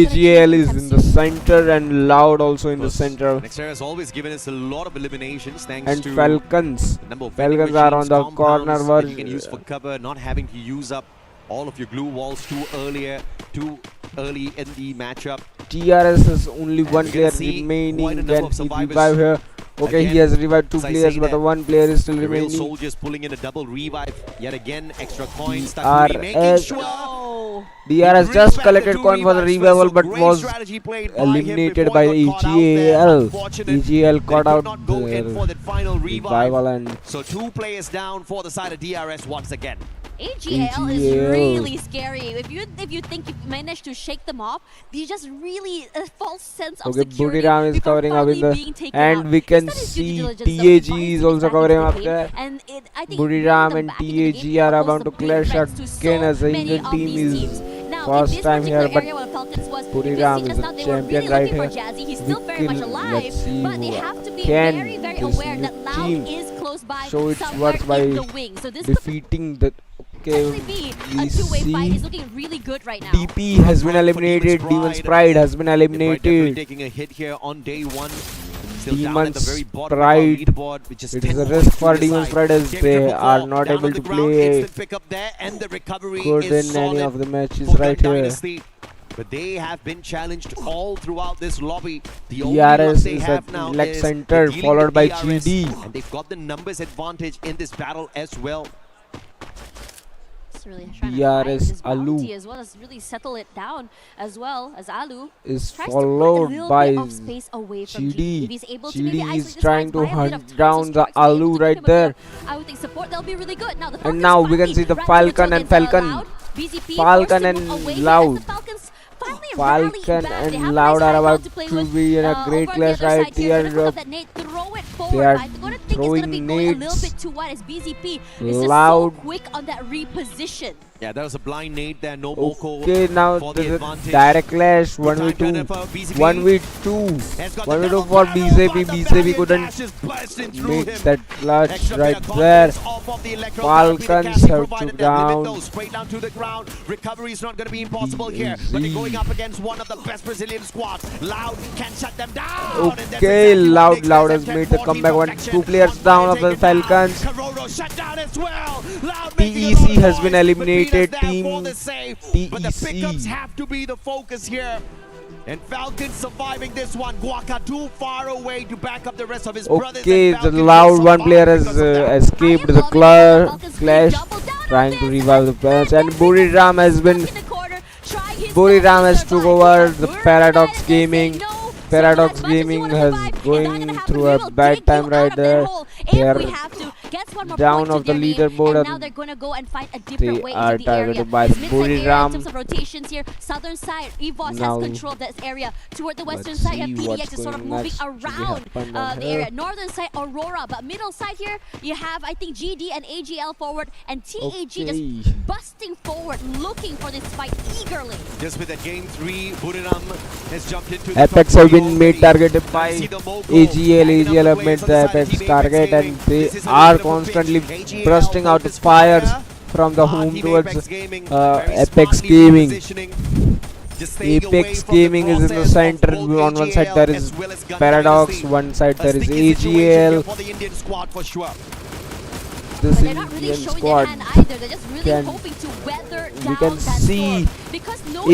AGL is in the center and Loud also in the center. Nextera has always given us a lot of eliminations thanks And to Falcons number of are on the corner that you can version. use for cover, not having to use up all of your glue walls too early in the matchup. TRS has only one player remaining. Can he revive here? Okay, Again, he has revived 2 as I players, say but the that, 1 player is still the real remaining. soldiers pulling in a double revive. Yet again, extra coins. Making DRS sure DRS just collected coin for the revival, but was eliminated by EGL. EGL caught out the revival, and so 2 players down for the side of DRS once again. AGL is really scary. If you think you managed to shake them off, there's just really a false sense of security. Buriram is covering up in the, and we can see TAG is also covering up there. And Buriram and TAG are about to clash again as the Indian team is first time here, but Buriram is the champion right here. Let's see can this team show its worth by defeating the. Okay, we see TP has been eliminated. Demon's Pride has been eliminated. Taking a hit here on day 1. Demon's Pride. It is a risk for Demon's Pride as they are not able to play good in any of the matches right here. But they have been challenged all throughout this lobby. The DRS is at left center, followed by GD. And they've got the numbers advantage in this battle as well. Really DRS Alu as well as really settle it down as well as Alu is followed by GD. GD is trying to hunt down the Alu right there. I would think support they'll be really good. Now the and now we can see the Falcon and Falcon. Falcon and Loud. Falcon and Loud are about to be in a great clash right here. They are throwing nades. Loud quick on that reposition. Yeah, that was a blind nade there. No Moko. Okay, now the direct clash 1v2. 1v2 for BZP. BZP couldn't make that clutch right there. Falcons have to down. Straight down to the ground. Recovery is not going to be impossible here. But they're going up against one of the best Brazilian squads. Loud can shut them down. Okay, Loud has made the comeback. 2 players down of the Falcons. TEC has been eliminated. Team TEC. But the pickups have to be the focus here. And Falcon surviving this one. Guaca too far away to back up the rest of his brothers. Okay, the Loud 1 player has escaped the clash, trying to revive the players. And Buriram has took over the Paradox Gaming. Paradox Gaming has going through a bad time right there. They are one more down point to of the their name, leaderboard, and and now they're going to go and find a different they way are into the area. targeted by This the mid-side area in Buriram. terms of rotations here, southern side, EVOS Now, has control of this area. Toward the western let's side, you have see what's PDX is sort of going moving next to be around happen on the here. area. Northern side, Aurora, but middle side here, you have, I think, GD and AGL forward, and TAG just busting forward, looking for this fight eagerly. Just with that game 3, Buriram has jumped into the Apex top have three been made already. targeted You by can see the mogul AGL have made the Apex target, and they are constantly bursting out of fires from the home towards Apex Gaming. Apex Gaming is in the center. On one side there is Paradox, one side there is AGL. This Indian squad we can see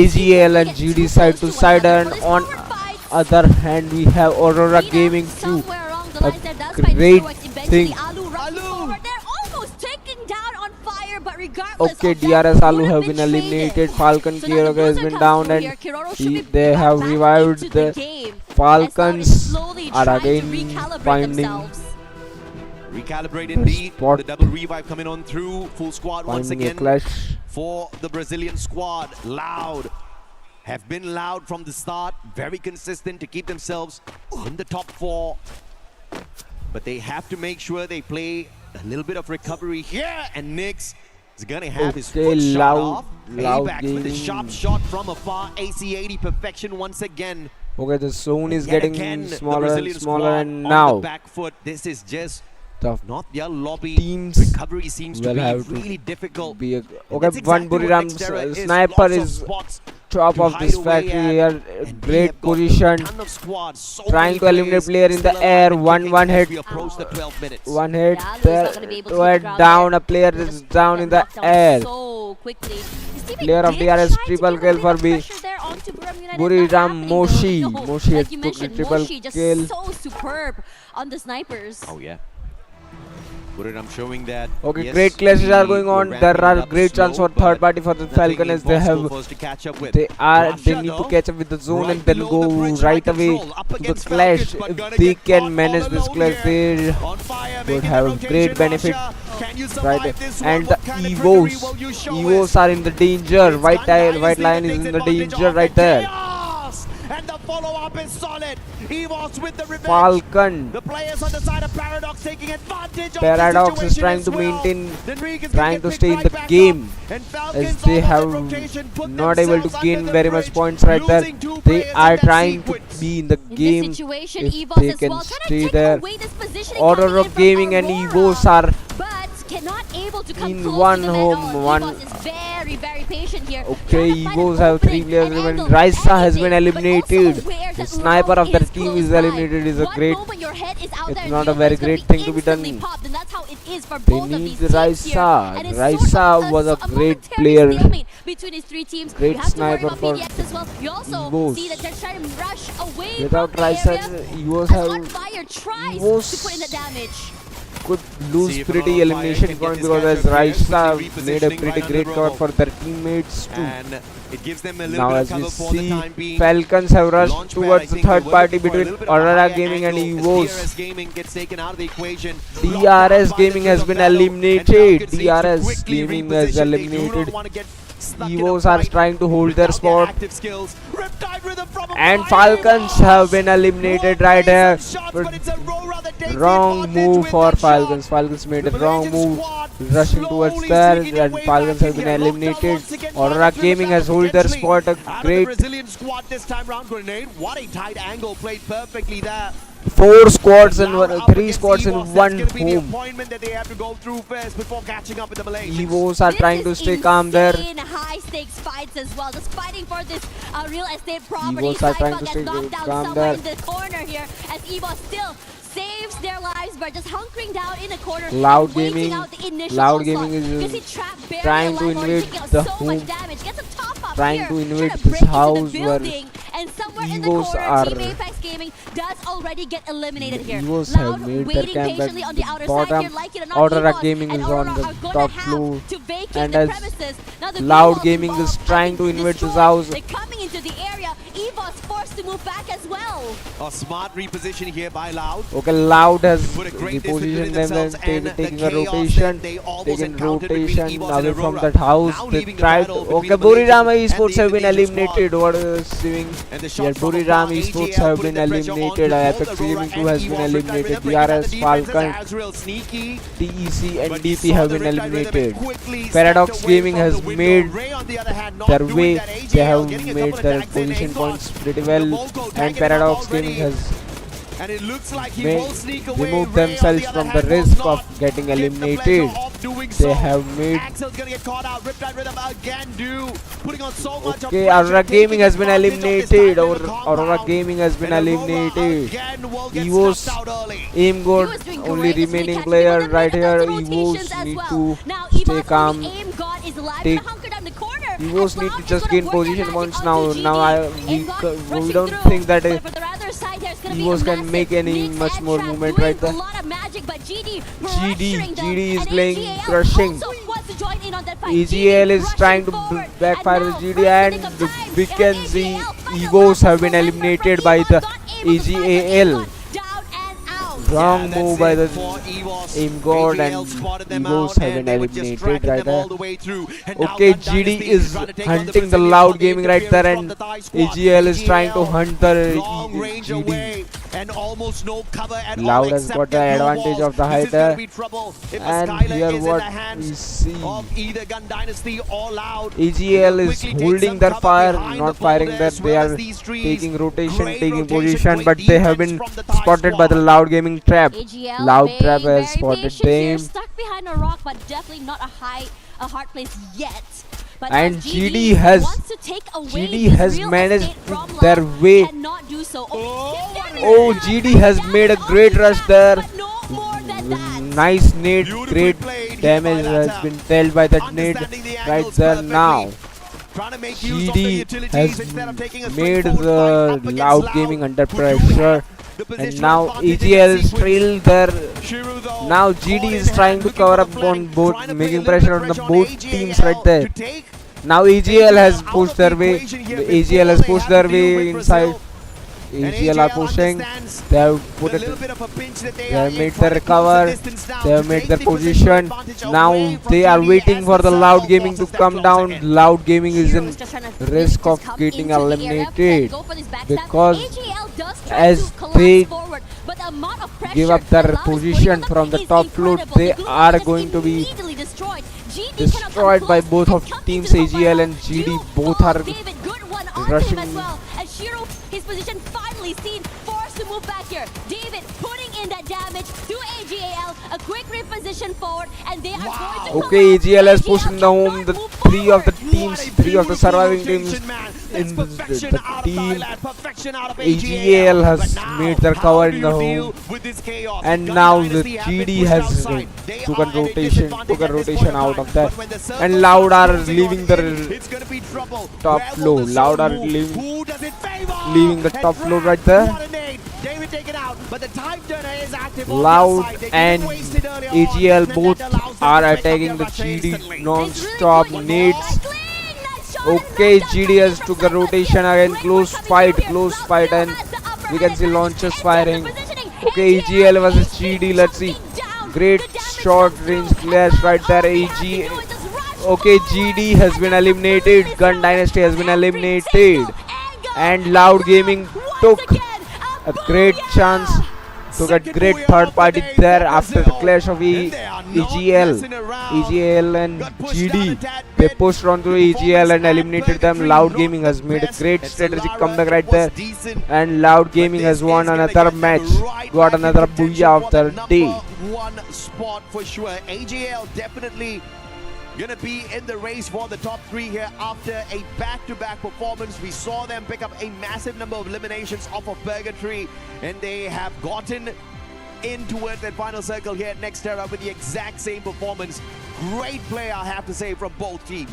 AGL and GD side to side, and on other hand we have Aurora Gaming too. A great thing. Okay, DRS Alu have been eliminated. Falcon Kiroga has been down, and they have revived the Falcons. Are again finding Recalibrate indeed. The double revive coming on through. Full squad once again for the Brazilian squad. Loud. Have been loud from the start. Very consistent to keep themselves in the top 4. But they have to make sure they play a little bit of recovery here. And Nix is going to have his foot shot off. Avax with a sharp shot from afar. AC80 perfection once again. Okay, the zone is Yet getting again, smaller the and Brazilian smaller, squad and on now the back foot. This is just not their lobby. Teams recovery seems to will be have to really difficult. be And okay, that's one exactly what Buriram Nextera is. sniper Lots of is spots top to of this hide away factory at, here. and we Great have got position. a ton of squads, so Trying many to eliminate players player in the still air. alive and One kicking hit. as we approach the 12 minutes. One hit. Yeah, Alu's There, not gonna be able to went keep ground down. there. A player is down in the air. So quickly. Player of DRS triple kill for Buriram Moshi. Moshi has Like you took the mentioned, triple Moshi just kill. so superb on the snipers. Oh yeah. Buriram showing that. Okay, yes, great clashes are we going were on. ramping There are up great chance slow, for third but party for the nothing Falcon, as they impossible have for us to catch up with. they need to catch up with the zone and then go right away to the clash. If they can manage this clash, they would have great benefit. Right, and the Evos are in the danger. White line is in the danger right there. And the follow-up is solid. EVOS with the revenge. Falcon. The players on the side of Paradox taking advantage Paradox of the is situation trying as to well. maintain, trying to stay in the game, as they have not able to gain very much points right there. They are trying to be in the game if they can stay there. Aurora Gaming and Evos are cannot able to come in close one to the home. Evos is very patient here. Okay, Evos have 3 players remaining. Raisa has been eliminated. The sniper of their team is eliminated. Is a great. It's not a very great thing to be done. They need Raisa. Raisa was a great player. Between these 3 teams, great you have sniper to for PDX as well. You also Evos. see that they're trying to rush away Without from the Raisa, area. Evos As have on fire tries to put in the damage. could lose pretty elimination point because as Raisa made a pretty great cover for their teammates too. And it gives them a little Now bit as of we cover for the see, time being. Falcons have rushed Launchpad, towards I the think, third will party look for a between little bit of a Aurora higher Gaming and angle as Evos. DRS Gaming gets taken out of the equation. DRS Gaming has been eliminated. DRS Gaming has eliminated. Evos are trying to hold their spot. And Falcons have been eliminated right here. But wrong move for Falcons. Falcons made a wrong move, rushing towards there, and Falcons have been eliminated. Aurora Gaming has held their spot. A great Brazilian squad this time round. Grenade. What a tight angle, played perfectly there. 4 squads in 3 squads in one home. Evos are trying to stay calm there. High stakes fights as well, just fighting for this real estate property. Evos are trying to stay knocked down calm somewhere there. in the corner here, as Evos still saves their lives by just hunkering down in a corner. Loud and waiting Gaming, out the initial Loud onslaught. Gaming is You can see Trap barely trying to alive, already invade taking out the so home, much damage. Gets a top up trying here, to invade trying to this break into the house where building, and somewhere in the Evos corner, are. Team Apex Gaming does already get eliminated here. Evos Loud have made their waiting camp patiently at on the the outer side bottom. here, like it or not. Aurora Evos Gaming and is Aurora on the are gonna top have floor, to vacate and the as premises. Now the Loud Evos Gaming is involved trying to having invade this destroy. house. They're coming into the area. Evos forced forced to move back as well. A smart reposition here by Loud. Okay, Loud has Put a great distance between repositioned them themselves and and taking the a chaos rotation. that they almost Taking encountered between rotation Evos away and from Aurora. that house. Now They leaving the tried. battle Okay, between the Buriram Malaysians Esports and have the been Indonesian eliminated. What is doing? And the Yeah, shot from Buriram afar, Esports AGL have putting been the pressure on eliminated. to Apex both Gaming Aurora 2 has and been Evos. eliminated. Riptide Rhythm DRS, taking out the Falcon, defenses. Azrael sneaky. TEC and But he DP saw have the been Riptide Rhythm and eliminated. quickly Paradox stepped away Gaming from has the window. made Ray, on the other hand, not their doing way. that. They AGL have getting a made couple their attacks in. position Aimgot, points pretty the well. Volko And tagging him Paradox up Gaming already. has And it looks like he made, will sneak away. removed Ray, on themselves the other from the hand, will risk not of getting get the eliminated. pleasure of doing They so. have made. Axel's gonna get caught out. Riptide Rhythm again putting on so much of Okay, pressure, Aurora taking Gaming has been advantage of this eliminated. time in the Aurora compound. Gaming has been And Aurora eliminated. again will get Evos, snuffed out early. Aim God, Evo's doing only great. It's really remaining catching player them right in here. the rotations Evos as need well. to Now stay Evo's calm. only aim god is alive. Take- Gonna hunker down the corner. Evos need to just gain position points now. We rushing don't through. think that But for the other side, there's gonna be a Evos can massive make any mix much and more trap movement doing right there. A lot of magic, but GD GD is and playing AGL crushing. also wants to join in on that fight. EGL is rushing trying to forward. backfire And the now, GD, first and nick of time, we can and see AGL finds a Evos last have been moment eliminated from by Evos, the not able to find, but EGAL. Evos down and out. Wrong that's move by it the for Evos. Aim God, AGL and spotted them Evos out, have and been they were just eliminated dragging right them there. all the way through. And now Okay, Gun GD Dynasty is trying to take on hunting the Brazilians Loud for the Gaming right there, interference and from the Thai squad. AGL is trying to hunt the long range GD. away and almost no cover at all. Loud has except got the blue advantage walls. of the This is gonna hider. be trouble if a And Skylar here is in what the hands we see. of either Gun Dynasty or Loud. EGL is Quickly take holding some their cover fire, behind not the pole firing there, that. as They well as are these trees. taking rotation, Great taking rotation, position, great but they have defense been from the Thai spotted by the squad. Loud Gaming trap. AGL Loud being trap has very spotted patient here, them. stuck behind a rock, but definitely not a hard place yet. But And as GD has wants to take away GD this has real managed estate from their Loud, way. cannot do so. Oh, GD has made a great rush there. Nice nade, great damage has been dealt by that nade right there now. GD has made the Loud Gaming under pressure, and now EGL is still there. Now GD is trying to cover up on both, making pressure on the both teams right there. Now EGL has pushed their way. EGL has pushed their way inside. EGL are pushing. They have put it. They have made the recover. They have made their position. Now they are waiting for the Loud Gaming to come down. Loud Gaming is in risk of getting eliminated because as they give up their position from the top floor, they are going to be destroyed by both of teams. AGL and GD both are rushing. And Shiro, his position finally seen, forced to move back here. David putting in that damage to AGAL, a quick reposition forward, and they are going to Okay, AGL has pushed in the home the three of the surviving teams in the team. AGL has made their cover in the home, and now the GD has took a rotation out of that, and Loud are leaving the top floor. Loud are leaving the top floor right there. Loud and AGL both are attacking the GD non-stop nades. Okay, GD has took the rotation again. Close fight, and we can see launchers firing. Okay, AGL versus GD. Let's see. Great short range clash right there. Okay, GD has been eliminated. Gun Dynasty has been eliminated. And Loud Gaming took a great chance, took a great third party there after the clash of EGL and GD. They pushed on to EGL and eliminated them. Loud Gaming has made a great strategic comeback right there, and Loud Gaming has won another match, got another booyah of the day. One spot for sure. AGL definitely gonna be in the race for the top three here after a back-to-back performance. We saw them pick up a massive number of eliminations off of Purgatory, and they have gotten in towards that final circle here at Nextera with the exact same performance. Great play, I have to say, from both teams.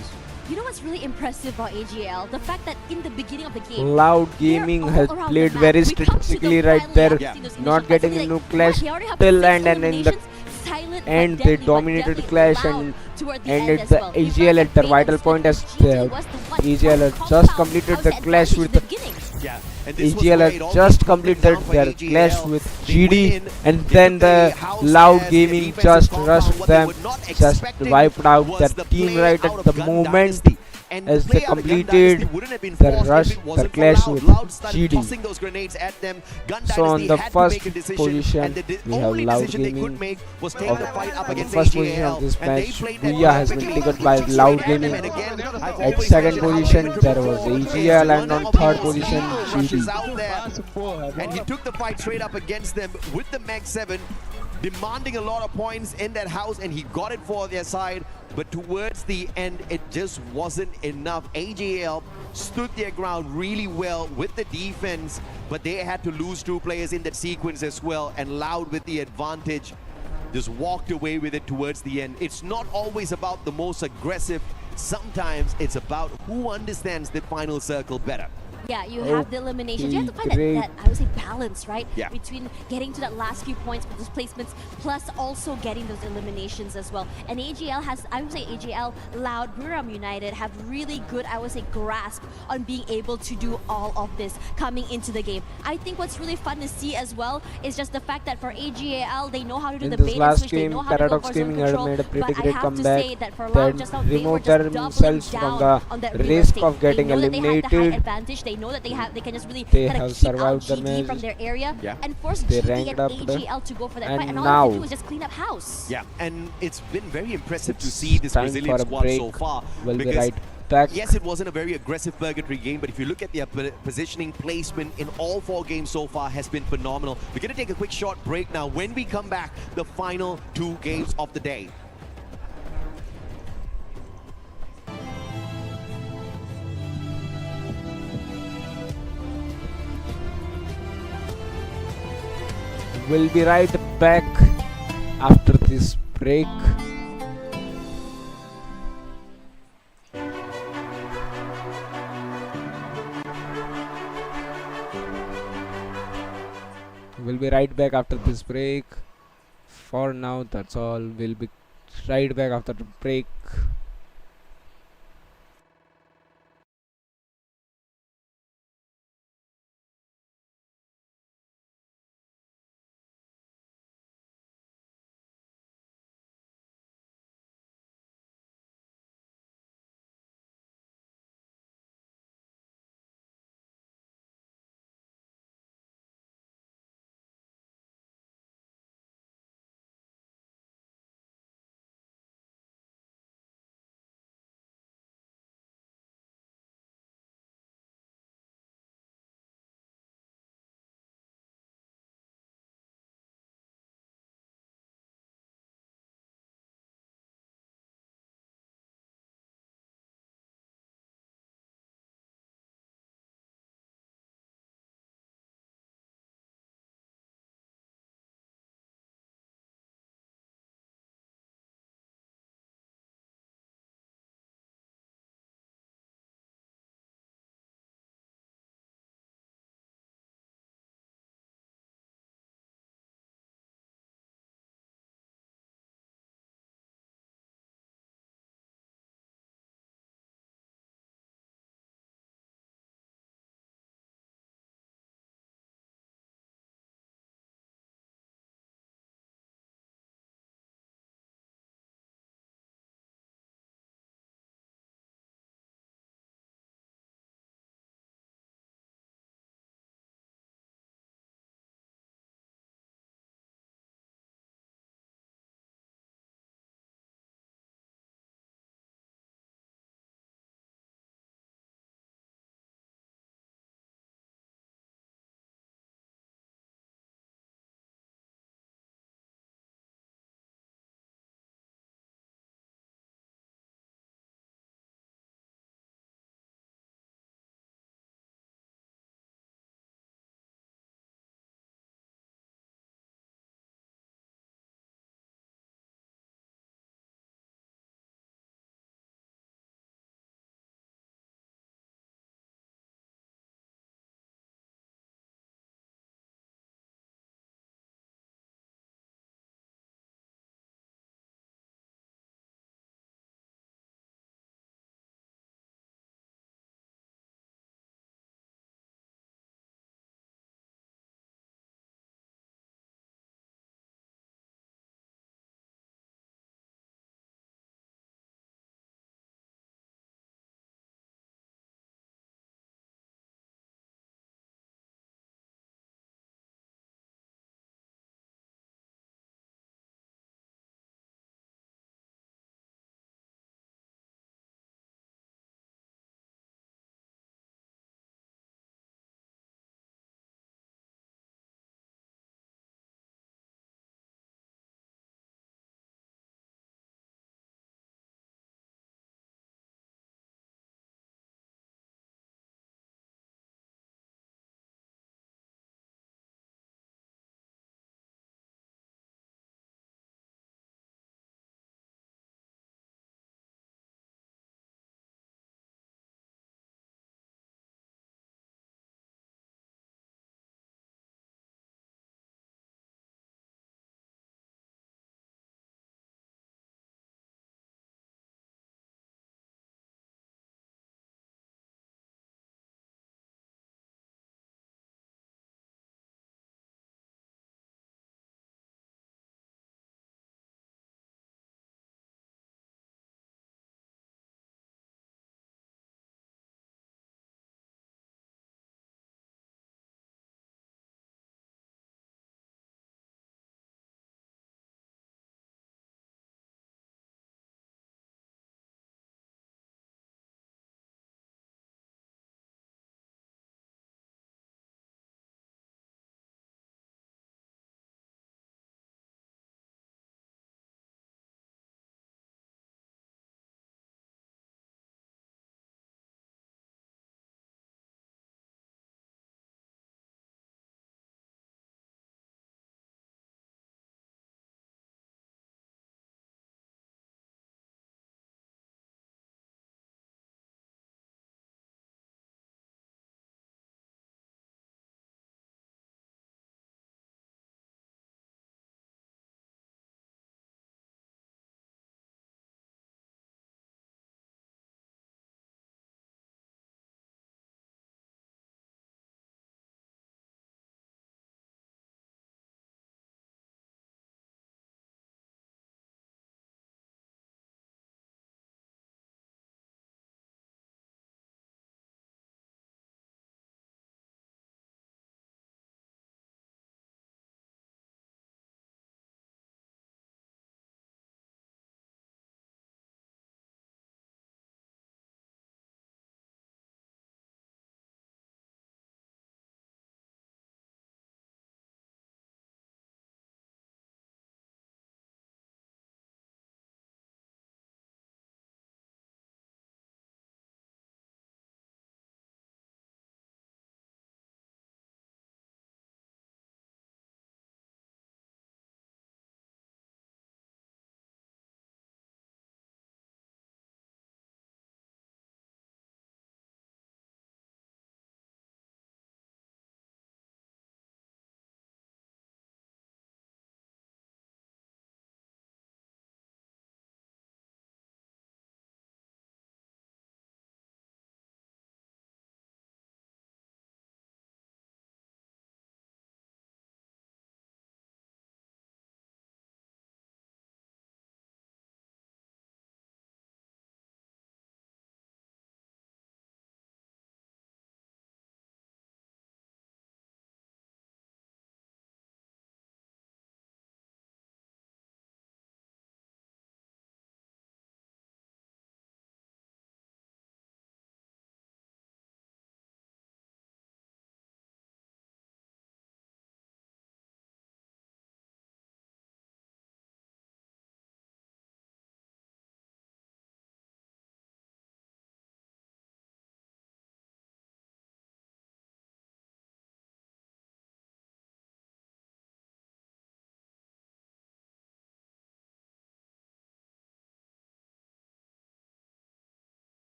You know what's really impressive about AGL? The fact that in the beginning of the game, Loud Gaming has played very strategically right there, not getting into clash till end, and in the end they dominated the clash and ended the AGL at their vital point as AGL has just completed the clash with the And this was AGL great. had All just these broken completed down for their AGL. clash with They GD, win. and They then took the house Loud as Gaming defensive just compound. rushed What they them, were not just expecting wiped out was their the team play right out at of the Gun moment Dynasty. And the as they play out of Gun completed Dynasty wouldn't have been their forced rush, if it their wasn't for clash Loud. with Loud started GD. tossing those grenades at them. Gun So on Dynasty the had to first make a decision, position, and the we have only Loud decision they Gaming. could make was take the fight up On the against first position AGL, of this and they match, played that Booyah has been perfectly. taken by Loud Gaming. And again, I've At always second mentioned how position, Victor there was Before is AGL, and one on of the third most position, lethal rushes GD. out there. And he took the fight straight up against them with the Mag 7, demanding a lot of points in that house, and he got it for their side. But towards the end, it just wasn't enough. AGL stood their ground really well with the defense, but they had to lose 2 players in that sequence as well, and Loud with the advantage just walked away with it towards the end. It's not always about the most aggressive. Sometimes it's about who understands the final circle better. Yeah, you have the eliminations. You have to find great. that, I would say, balance, right? Yeah. Between getting to that last few points with those placements, plus also getting those eliminations as well. And AGL has, I would say, AGL, Loud, Buriram United have really good, I would say, grasp on being able to do all of this coming into the game. I think what's really fun to see as well is just the fact that for AGL, they know how to do In the this bait and last switch, they game, know how to go Paradox for zone Gaming had control. made a pretty But I great have to comeback. say that for They Loud, just now, they were removed just themselves doubling from down the on that real risk estate. of getting They know that they have the high eliminated. advantage. They know that they can just really They kind have of keep out survived the GD from match. their area Yeah. and force They GD ranked and up, AGL to go for that and fight. And all they have to now do is just clean up house. Yeah, and it's been very impressive to It's see this time Brazilian for a squad so break. far. We'll be because right back. yes, it wasn't a very aggressive purgatory game, but if you look at their positioning placement in all 4 games so far has been phenomenal. We're going to take a quick short break now. When we come back, the final 2 games of the day. We'll be right back after this break. We'll be right back after this break. For now, that's all. We'll be right back after the break.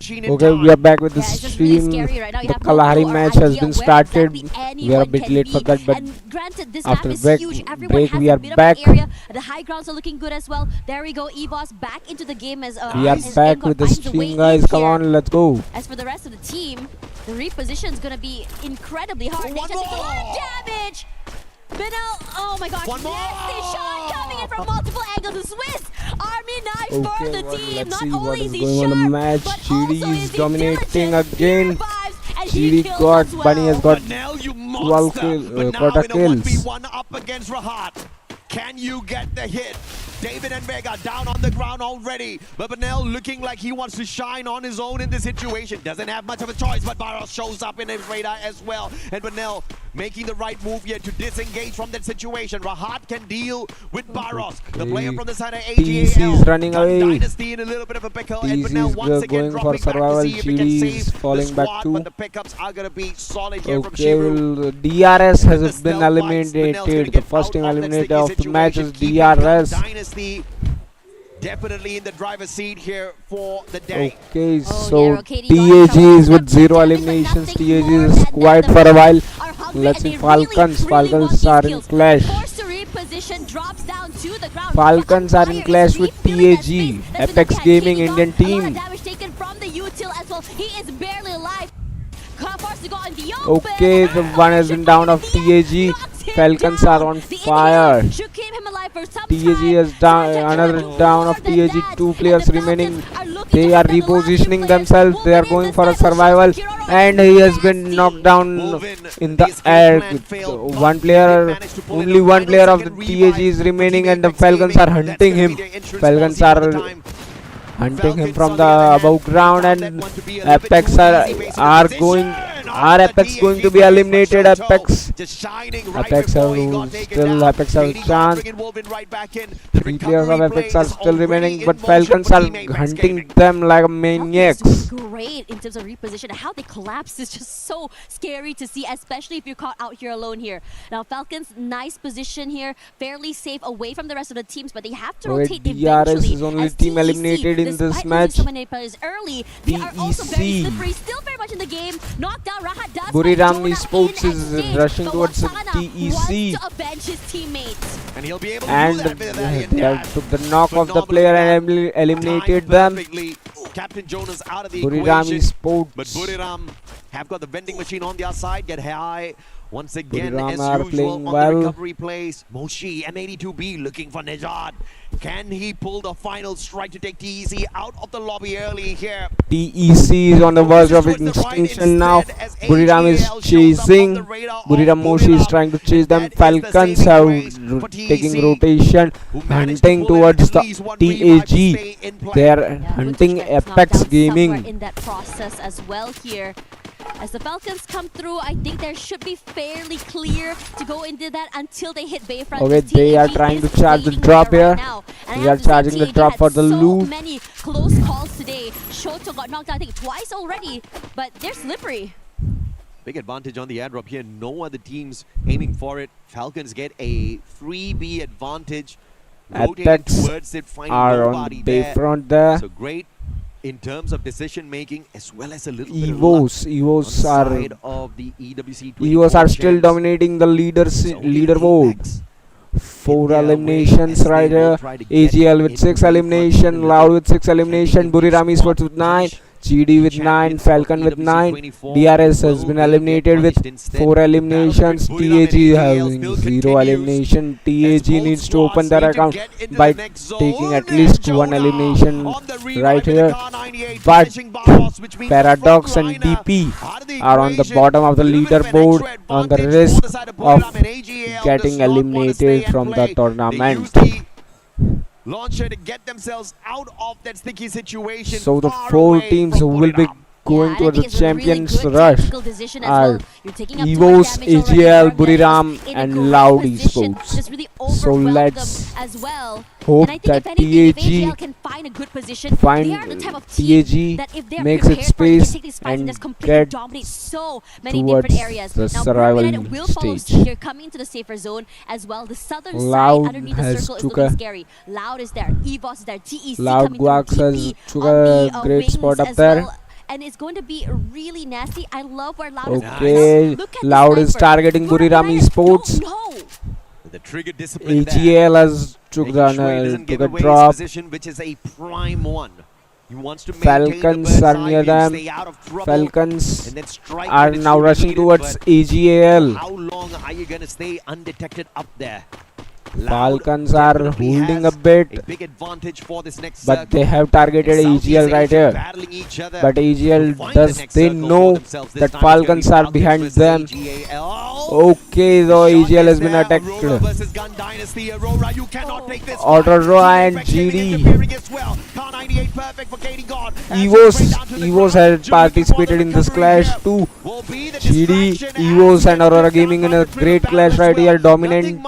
machine in Okay, time. we are back with the Yeah, it's just really stream. scary right now. You The have no Kalahari clue or match has idea been where started. exactly We are a anyone bit can late for be. that, but And granted, this after map is break, huge. Everyone has we a are bit back. of an area. The high grounds are looking good as well. There we go. EVOS back into the game as We are back with the stream, guys. Come on, let's go. As for the rest of the team, the reposition is going to be incredibly hard. They just take a lot of damage. Benel, oh my gosh, nasty shot coming in from multiple angles. The Swiss Army knife for the team. Let's Not see what only is is he going on in the sharp, match. but GD also is is he dominating diligent. again. And GD he kills got, as well. Bunny has got Banel, you 12 monster. kill, But now quarter in a kills. 1v1 up against Rahat. Can you get the hit? David and Vega down on the ground already. But Banel looking like he wants to shine on his own in this situation. Doesn't have much of a choice, but Barros shows up in his radar as well. And Banel making the right move here to disengage from that situation. Rahat can deal with Barros. The player from the side of AGAL. TC is running away. Dynasty in a little bit of a pickle. And TC Banel is once again going for dropping back to survival. see if he can GD save is the falling back squad. too. But the pickups are going to be solid here from Okay, Shiru. well, DRS has been stealth fights, Benel's gonna eliminated. The get first out team of that eliminated sticky of the match is situation. Keeping DRS. Dynasty definitely in the driver's seat here for the day. Okay, Oh, so yeah, Rokedi TAG got is with 0 eliminations. TAG is quiet for a while. Let's see Falcons. Falcons are in clash. Forced to reposition, drops down to the ground. Falcons are in clash with TAG. Apex Gaming Indian A lot of team. damage taken from the util as well. He is barely alive. Forced to go in the open. Okay, the one has been down of TAG. Falcons are on fire. Should keep him alive for some TAG is down, another down of TAG. 2 players remaining. They are repositioning themselves. They are going for a survival, and he has been knocked down in the air. One player, only one player of the TAG is remaining, and the Falcons are hunting him. Falcons are hunting him from the above ground, and Apex are going. Are Apex going to be eliminated? Apex have still Apex have a chance. 3 players of Apex are still remaining, but Falcons are hunting them like maniacs. Great in terms of reposition. How they collapse is just so scary to see, especially if you're caught out here alone here. Now Falcons, nice position here, fairly safe away from the rest of the teams, but they have to rotate DRS eventually. is only as team TEC, eliminated in despite this losing match. so many players early, they are also very TEC. slippery, still very much in the game. Knocked out, Rahat does Buriram find Jonah Esports in is exchange, rushing but towards the Wasana TEC. wants to avenge his teammates. And he'll be able to And do that with that they have took the knock of the player and eliminated them. Captain Jonas out of the Buriram equation. Esports. But Buriram have got the vending machine on their side. Get high once again Buriram as are usual playing on well. the recovery plays. Moshi M82B looking for Nejad. Can he pull the final strike to take TEC out of the lobby early here? TEC is on the verge of extinction now. Buriram is chasing. Buriram Moshi is trying to chase them. Falcons have taking rotation, hunting towards the TAG. They are hunting Apex Gaming. In that process as well here. As the Falcons come through, I think there should be fairly clear to go into that until they hit Bayfront. Okay, The they are TAG trying to is charge the waiting drop there here. right now. And I They are have to say, charging the TAG drop had for the so loot. many close calls today. Shoto got knocked out, I think, twice already, but they're slippery. Big advantage on the airdrop here. No other teams aiming for it. Falcons get a 3B advantage. Rotating Apex towards it, find are on nobody Bayfront there. So great in terms of decision making as well as a little bit of EVOs luck on are the side of the EWC EVOs are still 24 dominating the leaderboard. 4 their way eliminations as right they will here. try to get AGL with 6 into the elimination, front Loud with 6 elimination, Buriram Esports with 9, GD with 9, Falcon with 9, DRS has been eliminated with 4 eliminations, TAG having 0 elimination. TAG needs to open their account by taking at least 1 elimination right here. But Paradox and DP are on the bottom of the leaderboard on the risk of getting eliminated from the tournament. Launcher to get themselves out of that sticky situation. So the far 4 away teams from who will be Buriram. going towards the it's a really champions good rush tactical decision as are well. You're taking up too much EVOS, damage already. AGL, Buriram Buriram is in a and great Loud position. Esports. Just really So overwhelmed let's them as well. hope And I think that if anything, if TAG AGL can find a good position, they are the type of team TAG that if they're makes prepared its for it, they can space take these fights and and just completely get dominate so many different towards areas. the Now, survival United will follow stage. here, coming into the safer zone as well. The southern Loud side underneath the has circle is took looking a- scary. Loud is there, EVOS is there, TEC Loud coming through, Guax has TP took on a the great wings spot up as there. well. and it's going to be really nasty. I love where Loud is. Okay, Look at the Loud is sniper. targeting Buriram Esports. The trigger discipline there. AGL has took Making sure he the doesn't give took a away his drop. position, which is a prime one. He wants to maintain Falcons the are bird near side and them. stay out of trouble, Falcons and then strike are when it's now truly rushing needed, towards but AGL. How long are you going to stay undetected up there? Falcons are holding a bit, A big advantage for this next but they circle. have targeted And Southeast AGL right Asia here. battling each other But to AGL find the does next they circle for know themselves. This that time it's gonna be Falcons are Falcons behind versus them. AGL. Okay, though Shot AGL has is been there. attacked. Aurora versus Gun Dynasty. Aurora, you cannot take this. Aurora and GD. Evos had participated in this clash too. GD, Evos and Aurora Gaming in a great clash right here. Dominant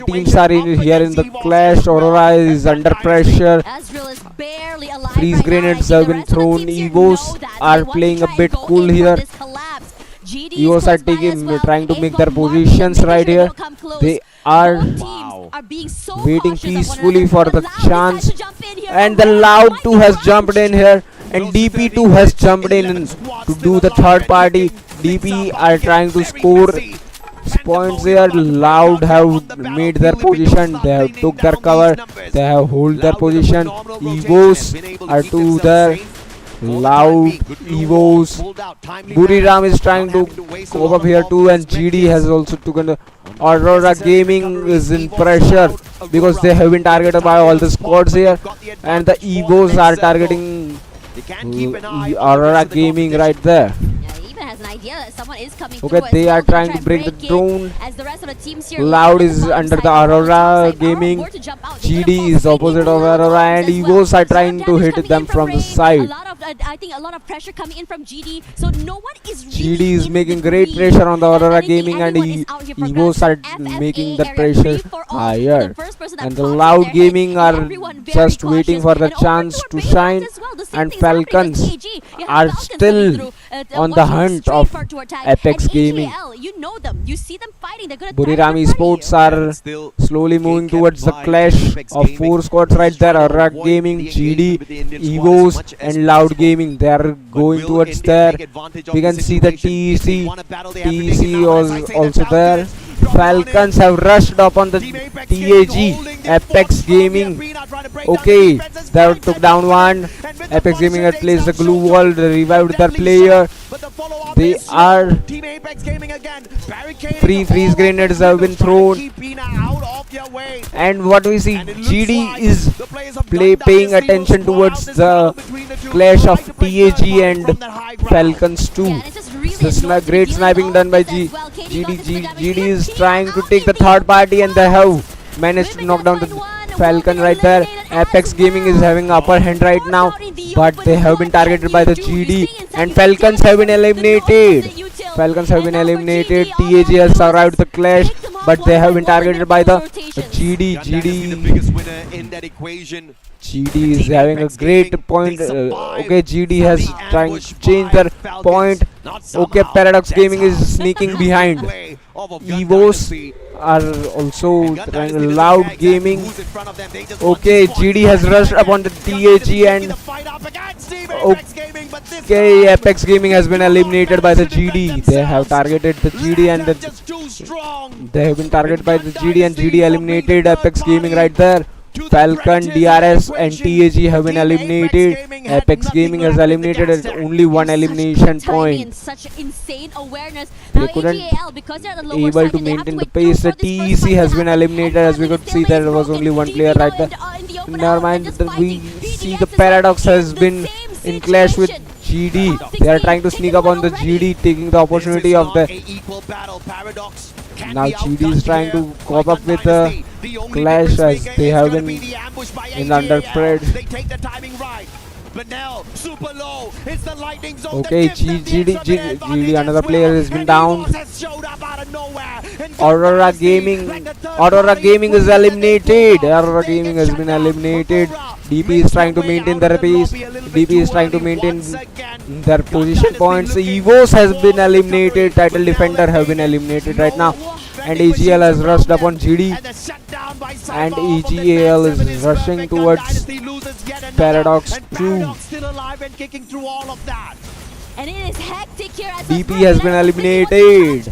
teams are here in the clash. Aurora is under pressure. Freeze grenades have been thrown. Evos are playing a bit cool here. Evos are trying to make their positions right here. They are waiting peacefully for the chance. And the Loud 2 has jumped in here. And DP2 has jumped in to do the third party. DP are trying to score points here. Loud have made their position. They have took their cover. They have hold their position. Evos are to there. Loud Evos. Buriram is trying to cope up here too, and GD has also taken the Aurora Gaming is in pressure because they have been targeted by all the squads here, and the Evos are targeting Aurora Gaming right there. Has an idea that someone is coming Okay, they are trying to break the drone. As the rest of the teams here Loud is under the Aurora Gaming. GD is opposite of Aurora, and Evos are trying to hit them from the side. I think a lot of pressure coming in from GD, so no one is GD is making great pressure on the Aurora Gaming, and Evos are making the pressure higher. And the Loud Gaming are just waiting for the chance to shine, and Falcons are still on the hunt of Apex Gaming. You know them, you see them fighting. They're gonna Buriram Esports are slowly moving towards the clash of 4 squads right there. Aurora Gaming, GD, Evos and Loud Gaming. They are going towards there. We can see the TEC. TEC was also there. Falcons have rushed up on the TAG. Apex Gaming. Okay, they took down one. Apex Gaming had placed the glue wall. They revived their player. They are freeze grenades have been thrown. And what we see, GD is paying attention towards the clash of TAG and Falcons too. This is great sniping done by GD is trying to take the third party, and they have managed to knock down the Falcon right there. Apex Gaming is having upper hand right now, but they have been targeted by the GD, and Falcons have been eliminated. Falcons have been eliminated. TAG has survived the clash, but they have been targeted by the GD. GD is having a great point. Okay, GD has trying to change their point. Okay, Paradox Gaming is sneaking behind. Evos are also trying. Loud Gaming. Okay, GD has rushed upon the TAG, and okay, Apex Gaming has been eliminated by the GD. They have targeted the GD, and they have been targeted by the GD, and GD eliminated Apex Gaming right there. Falcon, DRS and TAG have been eliminated. Apex Gaming has eliminated at only one elimination point. They couldn't able to maintain the pace. The TEC has been eliminated, as we could see there was only one player right there. Never mind, we see the Paradox has been in clash with GD. They are trying to sneak up on the GD, taking the opportunity of the. Now GD is trying to cope up with the clash, as they have been in underspread. Okay, GD, another player has been down. Aurora Gaming is eliminated. Aurora Gaming has been eliminated. DP is trying to maintain their pace. DP is trying to maintain their position points. Evos has been eliminated. Title Defender have been eliminated right now. And AGL has rushed upon GD. and EGAL is rushing towards Paradox 2. Still alive and kicking through all of that. And it is hectic here as BP has been eliminated.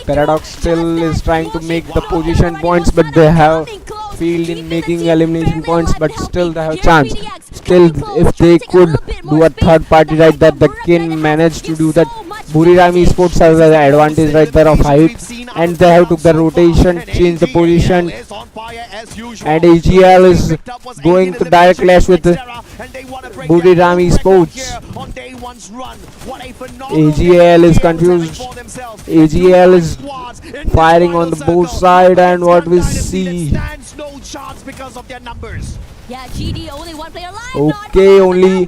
Paradox still is trying to make the position points, but they have failed in making elimination points, but still they have chance. Still, if they could do a third party right that they can manage to do that. Buriram Esports has an advantage right there of height, and they have took the rotation, change the position, and AGL is going to direct clash with Buriram Esports. AGL is confused. AGL is firing on the both side, and what we see. Yeah, GD only one player alive. Okay, only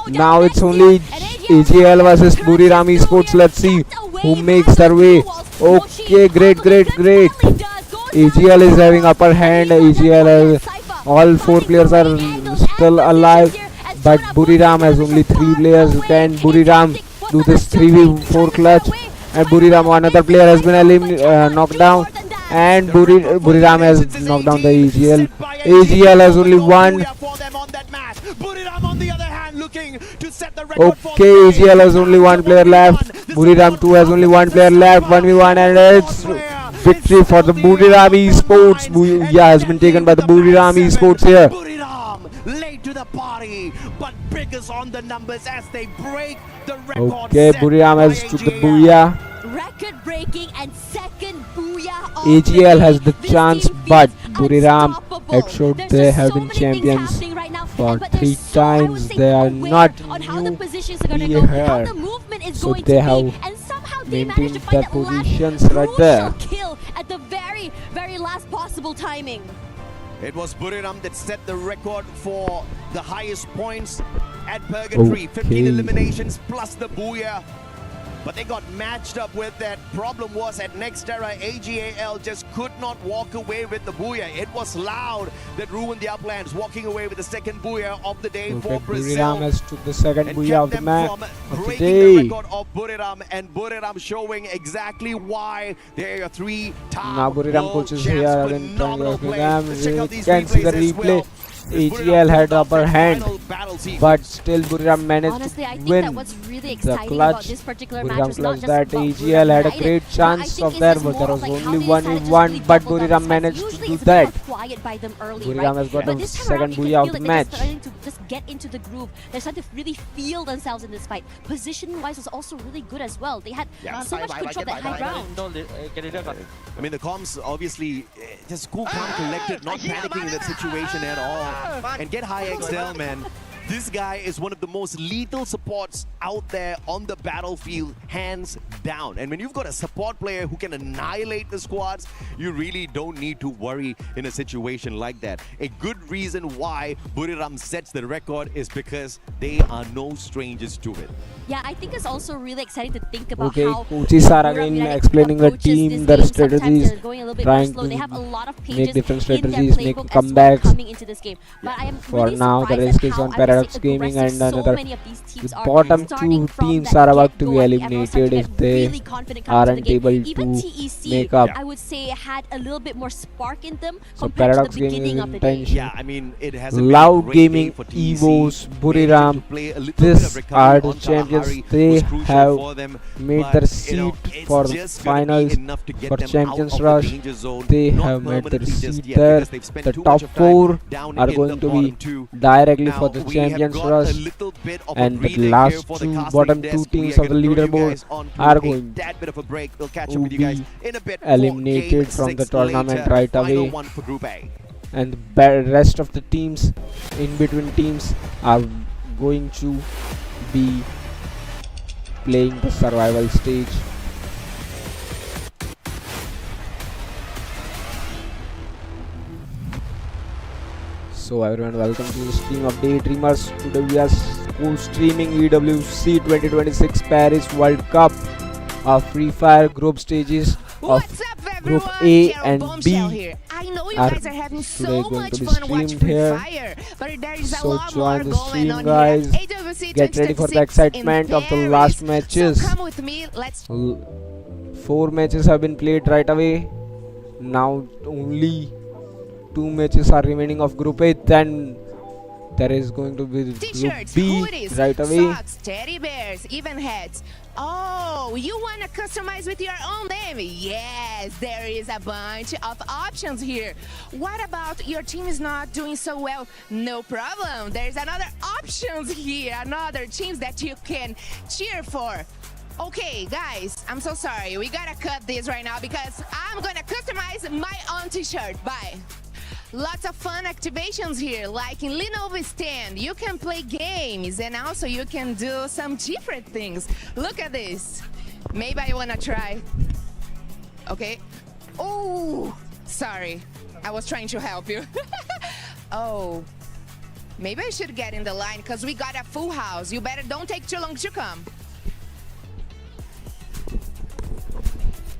now it's only AGL versus Buriram Esports. Let's see who makes their way. Okay, great. AGL is having upper hand. AGL all 4 players are still alive, but Buriram has only 3 players. Can Buriram do this 3v4 clutch? And Buriram, another player has been knocked down, and Buriram has knocked down the AGL. AGL has only one. Okay, AGL has only one player left. Buriram 2 has only one player left. 1v1, and it's victory for the Buriram Esports. Booyah has been taken by the Buriram Esports here. Late to the party, but biggest on the numbers as they break the record. Okay, Buriram has took the Booyah. Record breaking and second Booyah. AGL has the chance, but Buriram had showed they have been champions for 3 times. They are not new here, so they have maintained their positions right there. Kill at the very last possible timing. It was Buriram that set the record for the highest points at Purgatory. 15 eliminations plus the Booyah. But they got matched up with that. Problem was at Nextera, AGAL just could not walk away with the Booyah. It was Loud that ruined the uplands, walking away with the second Booyah of the day for Brazil. Buriram has took the second Booyah of the match of the breaking day. the record of Buriram, and Buriram showing exactly why they are 3-time Now Buriram coaches here again trying to Buriram. you can see the replay. AGL had upper hand, but still Buriram managed to win the clutch. Buriram clutch that AGL had a great chance of there, but there was only 1v1, but Buriram managed to do that. Buriram has got the second Booyah of the match. To just get into the groove. They're starting to really feel themselves in this fight. Positioning wise was also really good as well. They had so much control that high ground. I mean, the comms obviously just cool, calm, collected, not panicking in that situation at all. And get high XL, man. This guy is one of the most lethal supports out there on the battlefield, hands down. And when you've got a support player who can annihilate the squads, you really don't need to worry in a situation like that. A good reason why Buriram sets the record is because they are no strangers to it. Yeah, I think it's also really exciting to think about Okay, how coaches are again explaining the team, their strategies, trying to make different strategies, make comebacks. Into this game. But I am For really now, the risk is on Paradox Gaming, and another. The are bottom 2 teams are about to be and eliminated if they aren't able to make up. I would say had a little bit more spark in them So compared Paradox to the Gaming beginning is of the day. intention. Yeah, I mean, it hasn't been a Loud great Gaming, day for TEC. Evos, Buriram, these are the champions. They have made their seat for the finals for Champions Rush. They have made their seat there. The top 4 are going to be directly for the Champions Rush, and the last 2 bottom 2 teams of the leaderboard are going to be eliminated from the tournament right away, and the rest of the teams, in between teams, are going to be playing the survival stage. So everyone, welcome to the stream of Daydreamers. Today we are co-streaming EWC 2026 Paris World Cup of Free Fire group stages of Group A and B are today going to be streamed here. So join the stream, guys. Get ready for the excitement of the last matches. 4 matches have been played right away. Now only 2 matches are remaining of Group A. Then there is going to be Group T-shirts, B who it is? right away. Socks, teddy bears, even heads. Oh, you want to customize with your own name? Yes, there is a bunch of options here. What about your team is not doing so well? No problem. There's another options here, another teams that you can cheer for. Okay, guys, I'm so sorry. We gotta cut this right now because I'm gonna customize my own t-shirt. Bye. Lots of fun activations here, like in Lenovo Stand. You can play games and also you can do some different things. Look at this. Maybe I wanna try. Okay. Oh, sorry. I was trying to help you. Oh, maybe I should get in the line because we got a full house. You better don't take too long to come.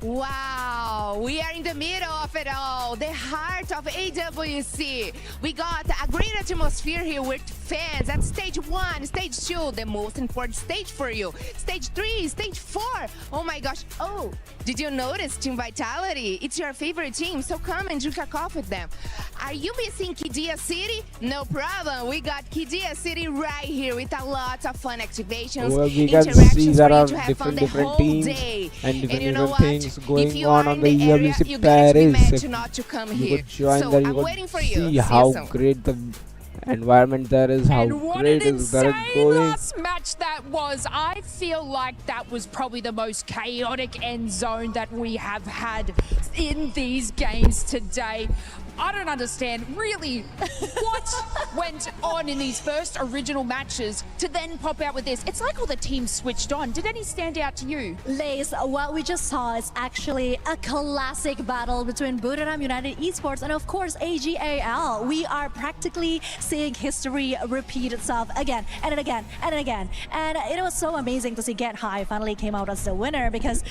Wow, we are in the middle of it all, the heart of EWC. We got a great atmosphere here with fans at stage 1, stage 2, the most important stage for you. Stage 3, stage 4. Oh my gosh. Oh, did you notice Team Vitality? It's your favorite team, so come and drink a coffee with them. Are you missing Kidia City? No problem. We got Kidia City right here with a lot of fun activations, Well, we can see interactions there for you are to have fun different the whole teams day. and different you know different what? things If going you on are the in the area, EWC you guys be Paris. meant to not to come You here. could join So there, you I'm could waiting for you. see See you how soon. great the environment there is, how And what great an is there insane going. last match that was. I feel like that was probably the most chaotic end zone that we have had in these games today. I don't understand really what went on in these first original matches to then pop out with this. It's like all the teams switched on. Did any stand out to you? Lace, what we just saw is actually a classic battle between Buriram United Esports and of course AGAL. We are practically seeing history repeat itself again and again and again. And it was so amazing to see Get High finally came out as the winner because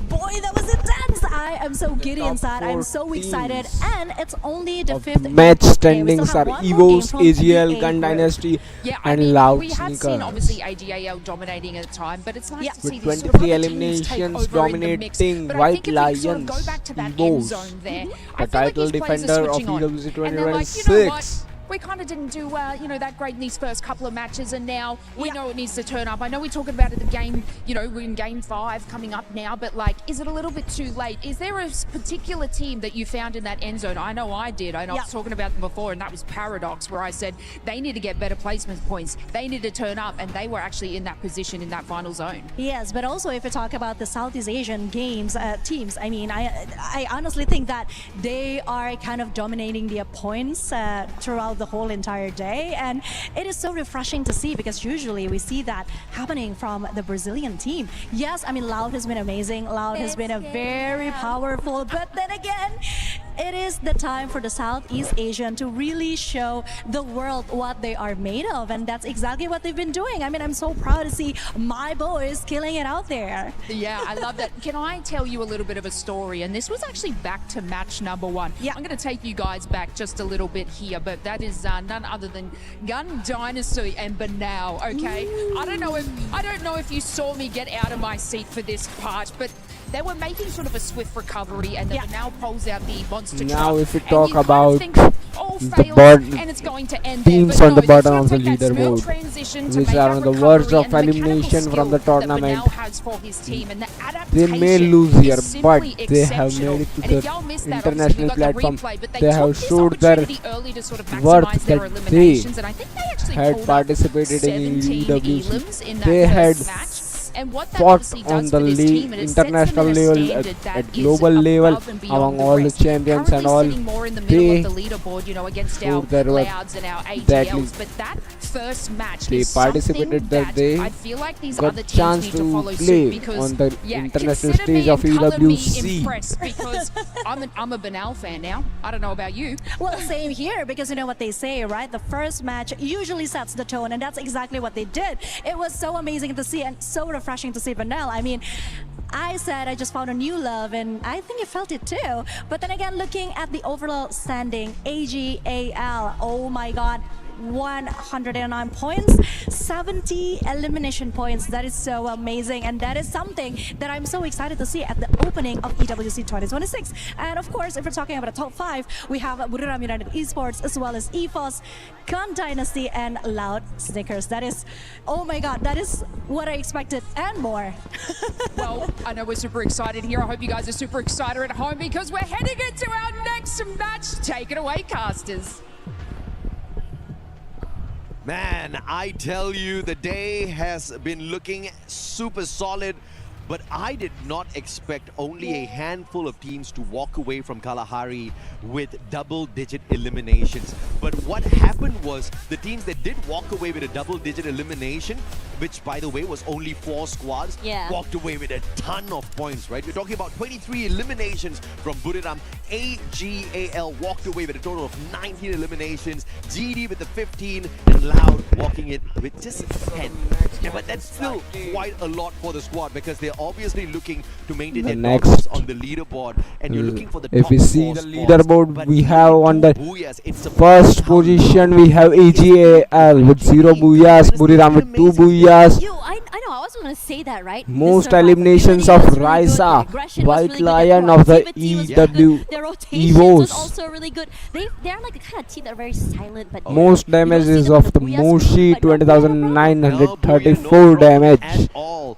boy, that was intense. I am so giddy top inside. I'm 4 so excited, teams and it's only the of 5th the match game. We still standings have are one more game EVOS, from AGL, the Gun A group. Dynasty Yeah, I and mean, Loud we have seen Sneakers. obviously AGAL dominating at the time, but it's nice to see With these sort of 23 other teams take eliminations over in the mix. dominating But I White think if we sort of Lions, go back to that end EVOS, zone there, the I feel like title these players are defender of switching on. EWC And they're like, you know what? 2026. We kind of didn't do, that great in these first couple of matches, and now we know it needs to turn up. I know we're talking about it the game, we're in game 5 coming up now, but like, is it a little bit too late? Is there a particular team that you found in that end zone? I know I did. I know I was talking about them before, and that was Paradox, where I said they need to get better placement points. They need to turn up, and they were actually in that position in that final zone. Yes, but also if we talk about the Southeast Asian games teams, I mean, I honestly think that they are kind of dominating their points throughout the whole entire day, and it is so refreshing to see because usually we see that happening from the Brazilian team. Yes, I mean, Loud has been amazing. Loud has been a very powerful, but then again, it is the time for the Southeast Asian to really show the world what they are made of, and that's exactly what they've been doing. I mean, I'm so proud to see my boys killing it out there. Yeah, I love that. Can I tell you a little bit of a story? And this was actually back to match number 1. Yeah. I'm going to take you guys back just a little bit here, but that is none other than Gun Dynasty and Banal, okay? I don't know if you saw me get out of my seat for this part, but they were making sort of a swift recovery, and then Banal pulls out the monster Now truck, if we and talk you kind of about think, oh, the fails, and it's going to end teams there. on But the no, they bottom sort of the make that smooth leaderboard, transition to which make are that on the verge recovery, of and the mechanical elimination from the skill that tournament. Banal has for his team, and the They may adaptation lose is here, but simply they have exceptional. made it to And if the y'all missed that, international obviously we got the platform. replay, but they They took have this showed their opportunity early to sort of worth maximize their that they eliminations, and I think they actually had pulled up participated in 17 EWC. elims in that They had first match. And what that fought obviously on does the for this team, and it sets them international in a level, standard that at is global level, above and beyond among the all the rest. champions and Currently all. sitting more in the middle They of the leaderboard, against our showed their worth Clouds and our badly. AGLs, but that first match They is participated something that they I feel like these got other teams chance need to to follow play suit, because on the international consider stage me of and colour me EWC. impressed, because I'm a Banal fan now. I don't know about you. Well, same here, because you know what they say, right? The first match usually sets the tone, and that's exactly what they did. It was so amazing to see and so refreshing to see Vanel. I mean, I said I just found a new love, and I think you felt it too. But then again, looking at the overall standing, AGAL, oh my god, 109 points, 70 elimination points. That is so amazing, and that is something that I'm so excited to see at the opening of EWC 2026. And of course, if we're talking about the top 5, we have Buriram United Esports as well as EFOS, Gun Dynasty, and Loud Snickers. That is, oh my god, that is what I expected and more. Well, I know we're super excited here. I hope you guys are super excited at home because we're heading into our next match. Take it away, casters. Man, I tell you, the day has been looking super solid, but I did not expect only a handful of teams to walk away from Kalahari with double-digit eliminations. But what happened was the teams that did walk away with a double-digit elimination, which by the way was only 4 squads, walked away with a ton of points, right? We're talking about 23 eliminations from Buriram. AGAL walked away with a total of 19 eliminations, GD with the 15, and Loud walking it with just 10. Yeah, but that's still quite a lot for the squad because they're obviously looking to maintain their dominance on the leaderboard, and you're looking for the if top we see 4 the spots. leaderboard, But we even have on the 2 booyahs, it's a first position we have AGAL with 0 booyahs, Buriram with 2 booyahs. I know, I was going to say that, right? Most eliminations of Raisa, White Lion of the EW Their rotation was EVOs. also really good. They're like the kind of team that are very silent, but Most damage is of the Moshi, 20,934 damage. At all,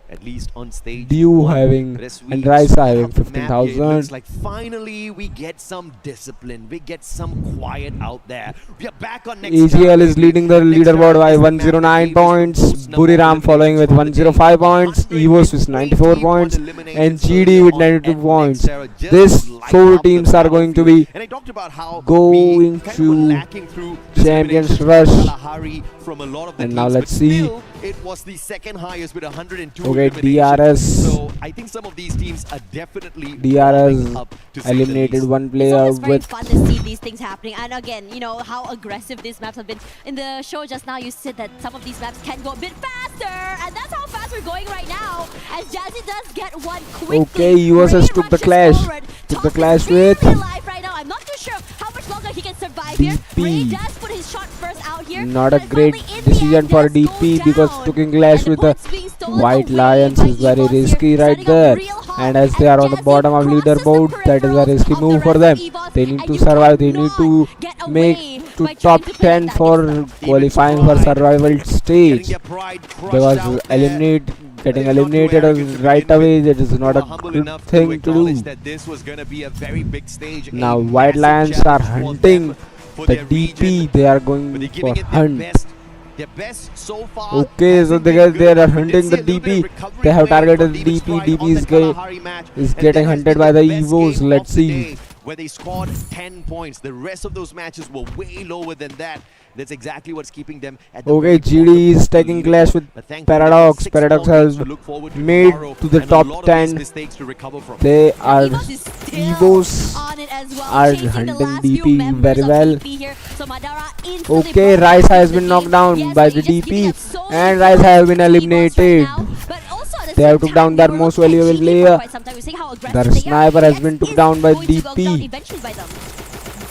at least on stage. Dew having and Raisa having It looks 15,000. like finally we get some discipline, we get some quiet out there. We are back on next AGL is leading the leaderboard by 109 points, Buriram following with 105 points, EVOS with 94 points, and GD with 92 points. These 4 teams are going to be going to Champions Rush. From a lot of the And now teams, let's but see. still, it was the second highest with 102 Okay, eliminations. DRS. So I think some of these teams are definitely DRS warming up, to say the eliminated least. one player it's very with fun to see these things happening. And again, you know how aggressive these maps have been. In the show just now, you said that some of these maps can go a bit faster, and that's how fast we're going right now. As Jazzy does get one quickly. Okay, USS took the clash. Took the clash with Alive right now. I'm not too sure how much longer he can survive here. Ray DP. does put his shot first out here. Not a but great finally in the decision end for does go DP because down. taking clash with the White Lions is very risky right there. And as they are on the bottom of leaderboard, that is a risky move for them. They need to survive. They need to make to top 10 for qualifying for survival stage. Because getting eliminated right away, that is not a good thing to do. Now White Lions are hunting the DP. They are going for hunt. Okay, so they are hunting the DP. They have targeted the DP. DP is getting hunted by the EVOs. Let's see. Where they scored 10 points. The rest of those matches were way lower than that. That's exactly what's keeping them at the Okay, GD is taking clash with Paradox. Paradox has made to the top 10. They are EVOs are hunting DP very well. Okay, Raisa has been knocked down by the DP, and Raisa has been eliminated. They have took down their most valuable player. Their sniper has been took down by DP,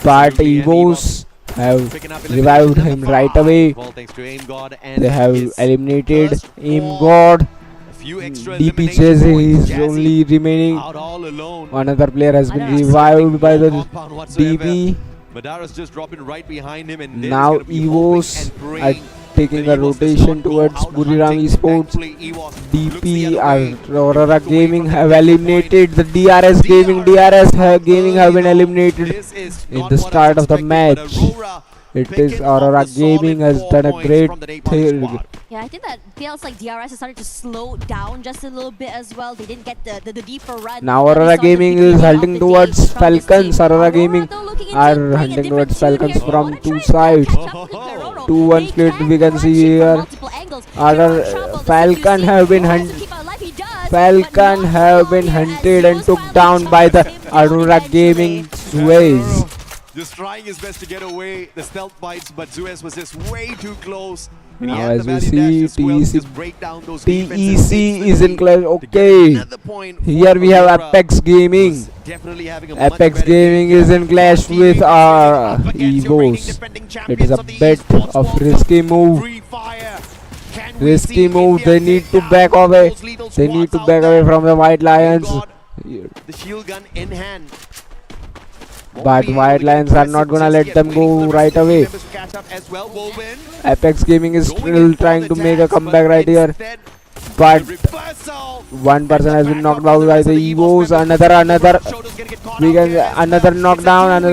but EVOs have revived him right away. They have eliminated Aim God. DP Jesse is only remaining. Another player has been revived by the DP. Madara's just dropping right behind him, and Now EVOs are taking a rotation towards Buriram Esports. DP Aurora Gaming have eliminated the DRS Gaming. Gaming have been eliminated in the start of the match. It is Aurora Gaming has done a great thing. Yeah, I think that feels like DRS is starting to slow down just a little bit as well. They didn't get the deeper run. Now Aurora Gaming is hunting towards Falcons. Aurora Gaming are hunting towards Falcons from 2 sides. 2-1 split we can see here. Falcon have been hunted and took down by the Aurora Gaming Suez. Just trying his best to get away the stealth bites, but Suez was just way too close. Now as we see, TEC is in clash. Okay, here we have Apex Gaming. Apex Gaming is in clash with our EVOs. It is a bit of risky move. They need to back away. They need to back away from the White Lions. The shield gun in hand. But White Lions are not gonna let them go right away. Apex Gaming is still trying to make a comeback right here. But one person has been knocked out by the Evos. Another knockdown.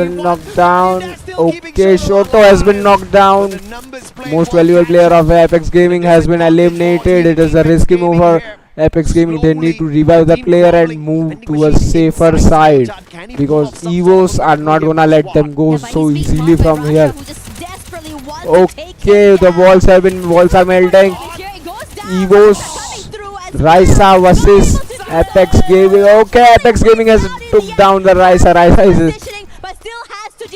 Okay, Shoto has been knocked down. Most valuable player of Apex Gaming has been eliminated. It is a risky move for Apex Gaming. They need to revive the player and move to a safer side, because Evos are not gonna let them go so easily from here. Okay, the walls are melting. Evos, Raisa versus Apex Gaming. Okay, Apex Gaming has took down the Raisa.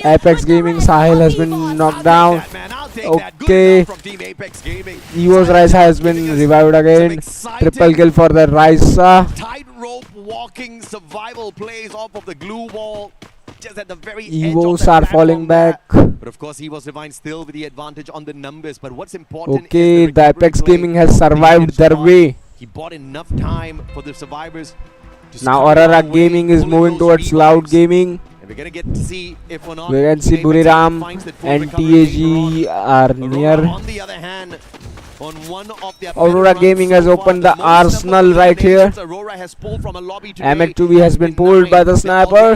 Apex Gaming, Sahil has been knocked down. Okay, Evos Raisa has been revived again. Triple kill for the Raisa. Tightrope walking survival plays off of the glue wall. Just at the very Evos are falling back. But of course, Evos Divine still with the advantage on the numbers. But what's important okay, is the Apex Gaming has survived their way. He bought enough time for the survivors. Now Aurora Gaming is moving towards Loud Gaming. And we're gonna get to see if or not we can see Buriram and TAG are near. On the other hand, on one of the Aurora Gaming has opened the arsenal right here. M2B has been pulled by the sniper.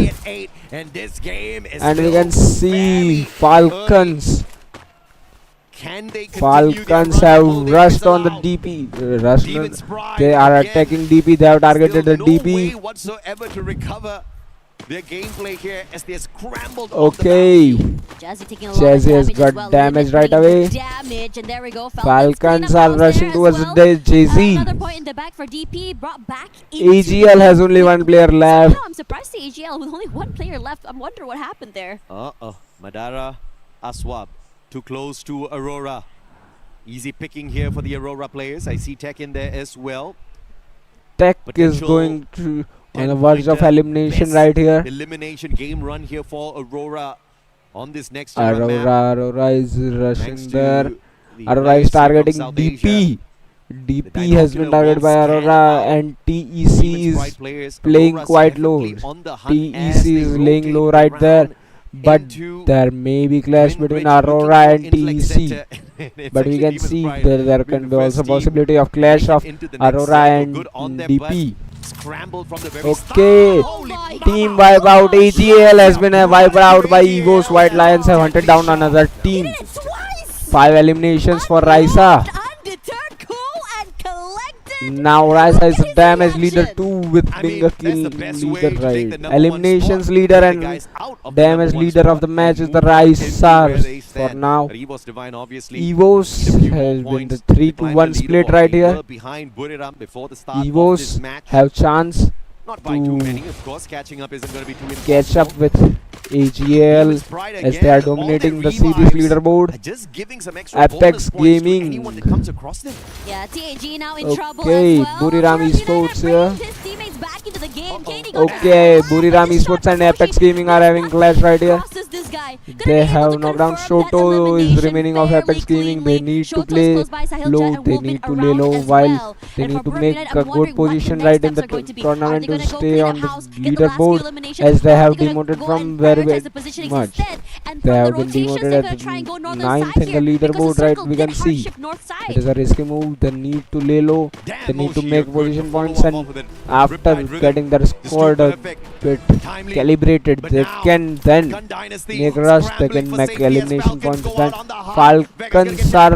And this game is and we can see Falcons. Falcons have rushed on the DP. They are attacking DP. They have targeted the DP. Whatsoever to recover their gameplay here as they scrambled. Okay, Jazzy has got damage right away. Falcons are rushing towards the Jay-Z. AGL has only one player left. I'm surprised the AGL with only one player left. I wonder what happened there. Madara, Aswab, too close to Aurora. Easy picking here for the Aurora players. I see Tech in there as well. Tech is going to on the verge of elimination right here. Elimination game run here for Aurora on this next Aurora is rushing there. Aurora is targeting DP. DP has been targeted by Aurora and TEC is playing quite low. TEC is laying low right there. But there may be clash between Aurora and TEC. But we can see there can be also possibility of clash of Aurora and DP. Okay, team wipe out. AGL has been wiped out by Evos. White Lions have hunted down another team. 5 eliminations for Raisa. Now Raisa is damage leader 2 with being a kill leader right. Eliminations leader and damage leader of the match is the Raisa for now. Evos has been the 3-1 split right here. Evos have chance to catch up with AGL as they are dominating the series leaderboard. Apex Gaming. Yeah, TAG now in trouble Okay, as well. Buriram Esports here. His teammates back into the game. Okay, Buriram Esports and Apex Gaming are having clash right here. They have knocked down Shoto is remaining of Apex Gaming. They need to play low. They need to lay low while they need to make a good position right in the tournament to stay on the leaderboard as they have demoted from very much. They have been demoted at 9th in the leaderboard right. We can see it is a risky move. They need to lay low. They need to make position points, and after getting their squad a bit calibrated, they can then make rush. They can make elimination points. Then Falcons have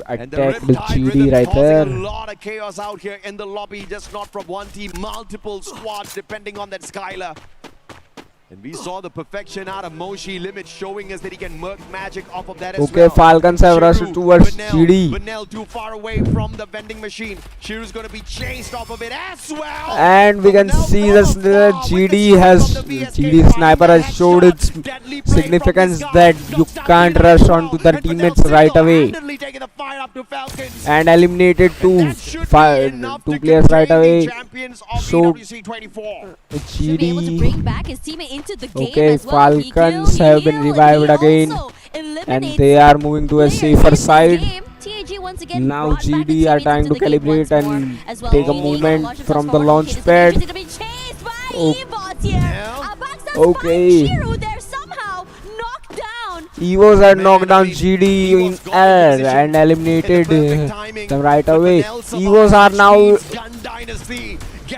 attacked the GD right there. A lot of chaos out here in the lobby, just not from one team, multiple squads depending on that Skylar. And we saw the perfection out of Moshi Limit showing us that he can murk magic off of that as well. Okay, Falcons have rushed towards GD. Banel too far away from the vending machine. Shiru's going to be chased off of it as well. And we can see the GD sniper has showed its significance that you can't rush onto their teammates right away. And eliminated two players right away. So GD. Okay, Falcons have been revived again and they are moving to a safer side. once again Now brought back the GD are teammates trying into to the game once calibrate more and as well. take a GD movement launch themselves from the forward. launch Okay, pad. this is going to be chased by Oh. Evots here. Abaxas Okay. find Shiru. They're somehow knocked down. Evos had knocked down GD in air and eliminated them right away. Evos are now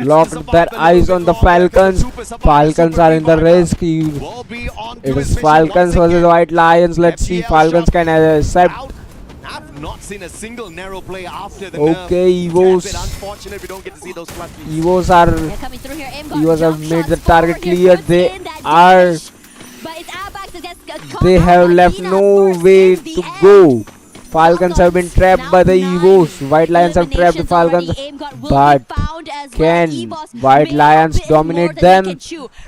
locked their eyes on the Falcons. Falcons are in the risk. It is Falcons versus White Lions. Let's see Falcons can accept. I've not seen a single narrow play after the Okay, nerf. Evos. It's a bit unfortunate we don't get to see those clutch plays. Evos are. Evos have made the target clear. They are. They have left no way to go. Falcons have been trapped by the Evos. White Lions have trapped the Falcons. But can White Lions dominate them?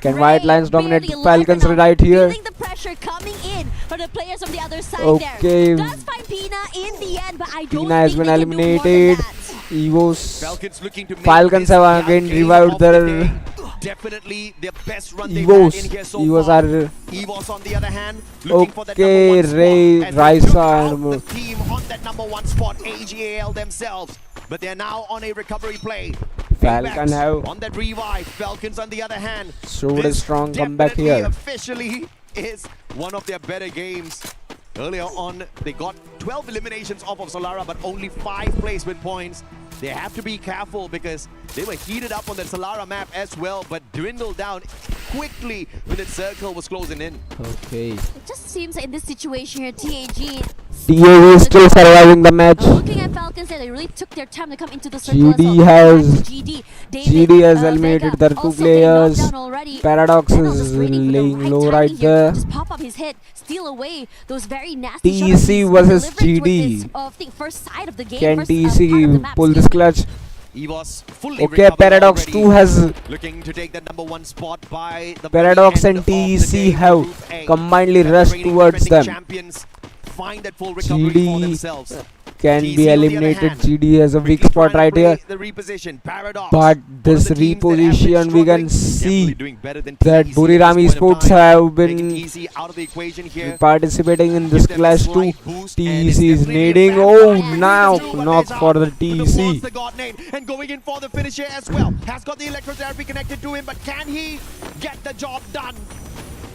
Can White Lions dominate the Falcons right here? The pressure coming in for the players from the other side Okay. there. Does find Pina in the end, but I don't Tina has think been they can do more than eliminated. that. Evos. Falcons have again revived their. Definitely their best run they've had Evos. in here so Evos far. are. Evos on the other hand, looking for that Okay, number one Ray, spot. And they took out Raisa. the team on that number one spot, AGAL themselves. But they're now on a recovery play. Falcon have on that revive. Falcons on the other hand. showed a This strong comeback definitely here. officially is one of their better games. Earlier on, they got 12 eliminations off of Solara, but only 5 placement points. They have to be careful because they were heated up on the Solara map as well, but dwindled down quickly when the circle was closing in. Okay. It just seems like in this situation here, TAG TAG is still surviving the match. looking at Falcons there, they really took their time to come into the circle GD as well. has. GD, GD has Vega, eliminated their 2 also getting players. knocked down already. Paradox Venom is just waiting for the laying right low timing right here to there. just pop up his hit, steal away those very nasty TEC shots he's versus delivered towards GD. this, I think first side of the game, Can first, part of the TEC map, pull excuse this me. clutch? Evos fully Okay, recovered Paradox already. 2 has. Looking to take that number one spot by the Paradox very and end of the TEC day. have Group A. combinedly The rushed reigning towards defending them. champions find that full recovery for GD themselves. can TEC be on the other eliminated. hand, GD has a weak quickly spot trying right to here. play the reposition. Paradox, But one of this the teams that have been reposition we can struggling, see definitely doing better than that TEC Buriram at this point Esports of time. have been Taking TEC out of the equation here. participating in this Give them a clash too. slight boost, and it's TEC is definitely a needing. bad Oh, start. now But knock there's for the out with the TEC. monster god name and going in for the finisher as well. Has got the electrotherapy connected to him, but can he get the job done?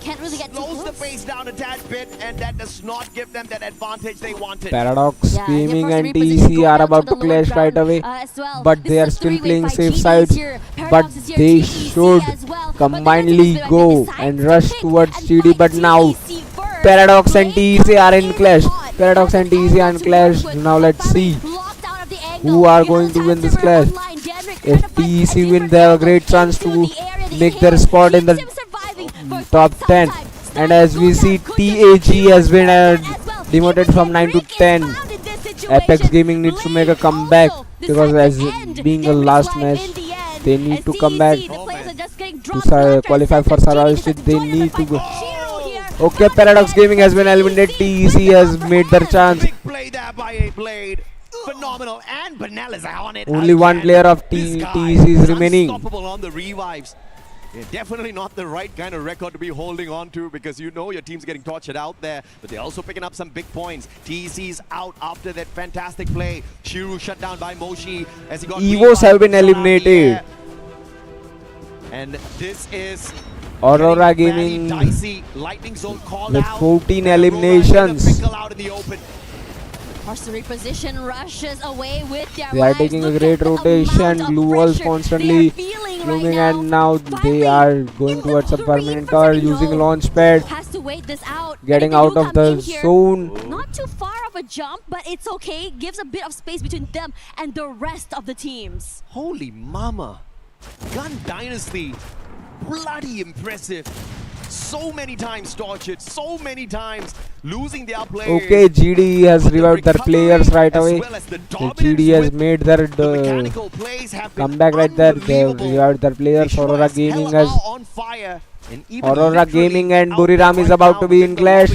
Can't really get too Slows the close. pace down a tad bit, and that does not give them that advantage they wanted. Paradox Yeah, Gaming they're and forced to reposition, TEC go are down about to to the lower clash right ground, away. as well. But This they is are a still three-way playing fight. safe GD is sides. here, But Paradox is here, they TEC should as well. But combinedly they go decide and to rush pick towards and GD. fight But now TEC first. Paradox and Blade TEC are comes in clash. hot. Paradox and TEC are in clash. Now let's see Blocked out of the angle. who are You going have to the win this time clash. simmer online. Denrick If trying to find TEC a win, they have a great different chance angle to into the area. The make their inhale spot in keeps the him surviving for top quite some 10. time. And as we see, TAG has been demoted from 9 to 10. Apex Gaming needs to make a comeback because as being the last match, they need to come back to qualify for survival stage. They need to go. Okay, Paradox Gaming has been eliminated. TEC has made their chance. Big play there by a Blade. Phenomenal, and Banal is on it. Only one player of This TEC guy is remaining. Unstoppable on the revives. Yeah, definitely not the right kind of record to be holding on to because you know your team's getting tortured out there, but they're also picking up some big points. TEC's out after that fantastic play. Shiru shut down by Moshi as he got Evos have been eliminated. And this is Aurora getting very Gaming dicey. Lightning zone called with out. 14 And Aurora eliminations. gonna pickle out in the open. Forced to reposition, rushes away with their They are lives. taking a Look great at the rotation. amount of Blue walls pressure constantly they are feeling right blooming, now. and now they are going towards a permanent tower using launch pad, Has to wait this out. getting And if out they do of come the in here, zone. Not too far of a jump, but it's okay. Gives a bit of space between them and the rest of the teams. Holy mama. Gun Dynasty. Bloody impressive. So many times tortured, so many times losing their players. Okay, GD has revived their players right away. GD has made their comeback right there. They have revived their players. Aurora Gaming has. Aurora Gaming and Buriram is about to be in clash.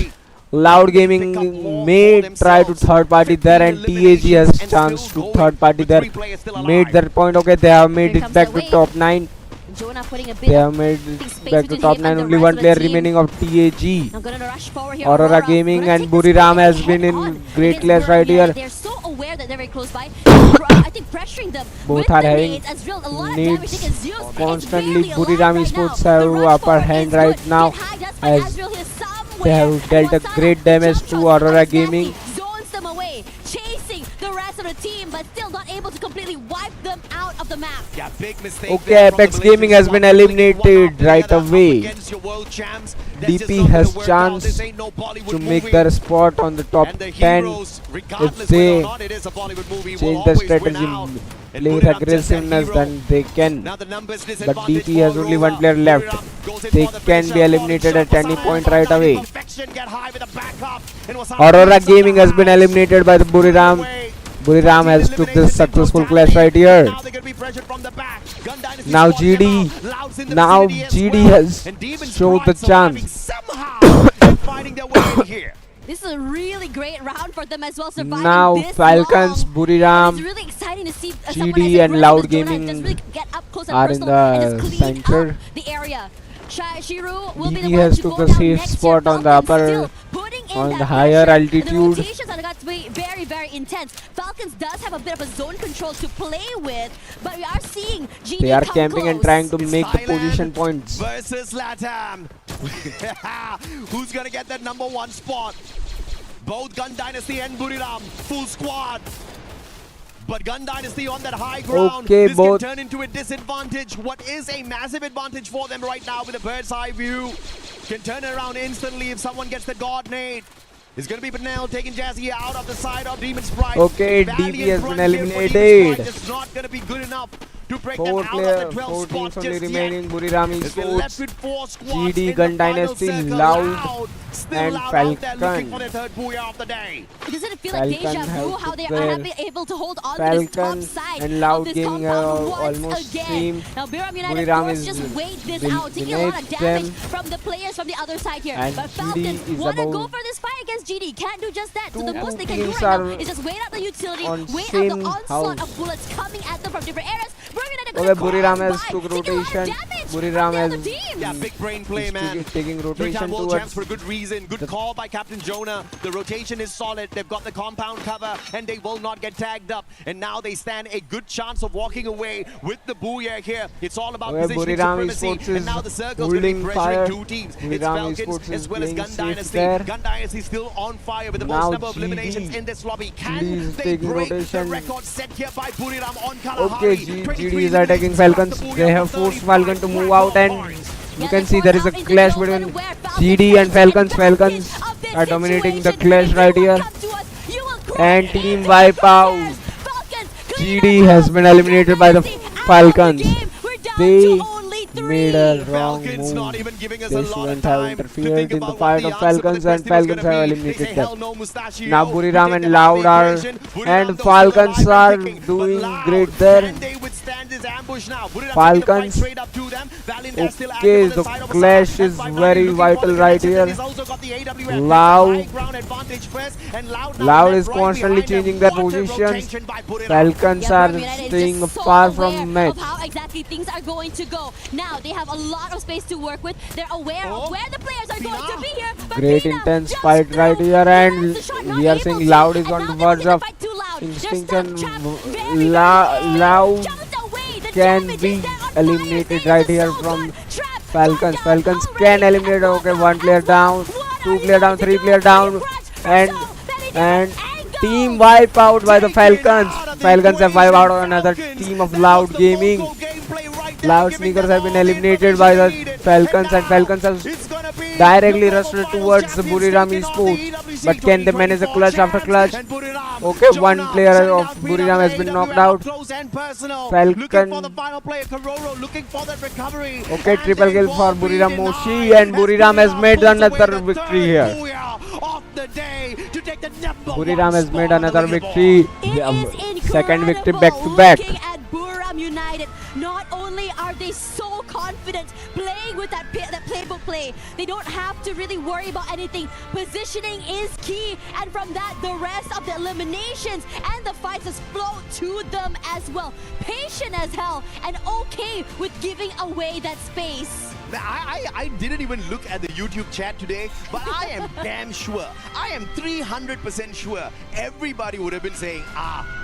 Loud Gaming may try to third party there, and TAG has chance to third party there. Made their point. Okay, they have made it back to top 9. Jonah putting a bit They have of made space back to between top him 9. and the Only rest one of the player team. remaining of TAG. Now gonna rush forward here. Aurora Gaming and Buriram has been in great clash right here. They're so aware that they're very close by. I think pressuring them Both with are the having nades as real, a lot of damage taken. needs Zeus constantly. is barely alive Buriram right Esports now. have The rush upper forward hand is right good. now Get high, just find as Azrael here somewhere. they have dealt a And great damage to Aurora Gaming. zones them away, chasing the rest of the team, but still not able to completely wipe them out of the map. Yeah, big mistake. Okay, Apex Gaming has been eliminated right away. DP has chance to make their spot on the top 10 if they change the strategy, play with aggressiveness, then they can. But DP has only one player left. They can be eliminated at any point right away. Aurora Gaming has been eliminated by the Buriram. Buriram has took this successful clash right here. Now GD has showed the chance. This is a really great round for them as well. Surviving Now this Falcons, long. Buriram, It's really exciting to see GD and Loud Gaming are in the center. the area. Shiru will be the DP one has to took go the down safe next spot here. on the Falcons upper, still putting in on that the higher pressure. And the altitude. rotations are got to be very, very intense. Falcons does have a bit of a zone control to play with, but we are seeing GD They are come camping and close. trying to make the position points. Versus Latam. Who's gonna get that number 1 spot? Both Gun Dynasty and Buriram, full squad. But Gun Dynasty on that high ground. Okay, this both- can turn into a disadvantage. What is a massive advantage for them right now with a bird's eye view. Can turn around instantly if someone gets the God nade. It's going to be Benel taking Jazzy out of the side of Demon's Pride. Okay, Valiant DP has front been here for Demon's eliminated. Pride. It's not going to be good enough to break them Four out of the 12 teams spots only just remaining. yet. Buriram It's been left Esports, with 4 squads GD, in Gun the final Dynasty, circle. Loud, Still and Loud out there looking for Falcon. their third booyah of the day. Doesn't it feel like Falcon deja vu have how they took are their been able to hold on to this top Falcon side and of Loud this Gaming compound are once almost again. same. Now Buriram United Buriram of course is just wait this been out, taking a lot of beneath damage them. from the players from the other side here. And But GD Falcons is want to about go for this fight against GD. Can't do just that. So the two most they can do teams right now are is just wait out the utility, on wait out same the onslaught house. of bullets coming at them from different areas. Buriram United Okay, gonna cross Buriram has by, took taking a lot of rotation. damage Buriram from the has other team. Yeah, big brain play, is man. taking Three-time rotation world towards champs for good reason. Good call by Captain Jonah. The rotation is solid. They've got the compound cover, and they will not get tagged up. And now they stand a good chance of walking away with the booyah here. It's all about Okay, positioning Buriram supremacy. Esports And now is the circle's going to be holding pressuring fire. 2 teams. It's Buriram Falcons Esports as is well as playing Gun safe Dynasty. there. Gun Dynasty still on fire with the Now most number of GD. eliminations in this lobby. GD Can is they taking break the rotation. record set here by Buriram on Okay, Kalahari? GD is attacking Falcons. They have forced Falcon to move out, and you can see there is a clash between GD and Falcons. Falcons are dominating the clash right here. And team wipeout. GD has been eliminated by the Falcons. They made a wrong move. They shouldn't have interfered in the fight of Falcons, and Falcons have eliminated them. Now Buriram and Loud are, and Falcons are doing great there. Falcons. Okay, the clash is very vital right here. Loud is constantly changing their positions. Falcons are staying far from match. How exactly things are going to go. Now they have a lot of space to work with. They're aware of where the players are going to be here. But Great intense fight right here, and we are seeing Loud is on the verge of extinction. Loud can be eliminated right here from Falcons. Falcons can eliminate. Okay, 1 player down, 2 player down, 3 player down, and team wipe out by the Falcons. Falcons have wiped out another team of Loud Gaming. Loud Sneakers have been eliminated by the Falcons, and Falcons have directly rushed towards the Buriram Esports. But can they manage a clutch after clutch? Okay, 1 player of Buriram has been knocked out. Falcon. Okay, triple kill for Buriram Moshi, and Buriram has made another victory here. Buriram has made another victory. Second victory back to back. United. No not only are they so confident playing with that playbook play, they don't have to really worry about anything. Positioning is key, and from that, the rest of the eliminations and the fights just flow to them as well. Patient as hell and okay with giving away that space. I didn't even look at the YouTube chat today, but I am damn sure, I am 300% sure everybody would have been saying,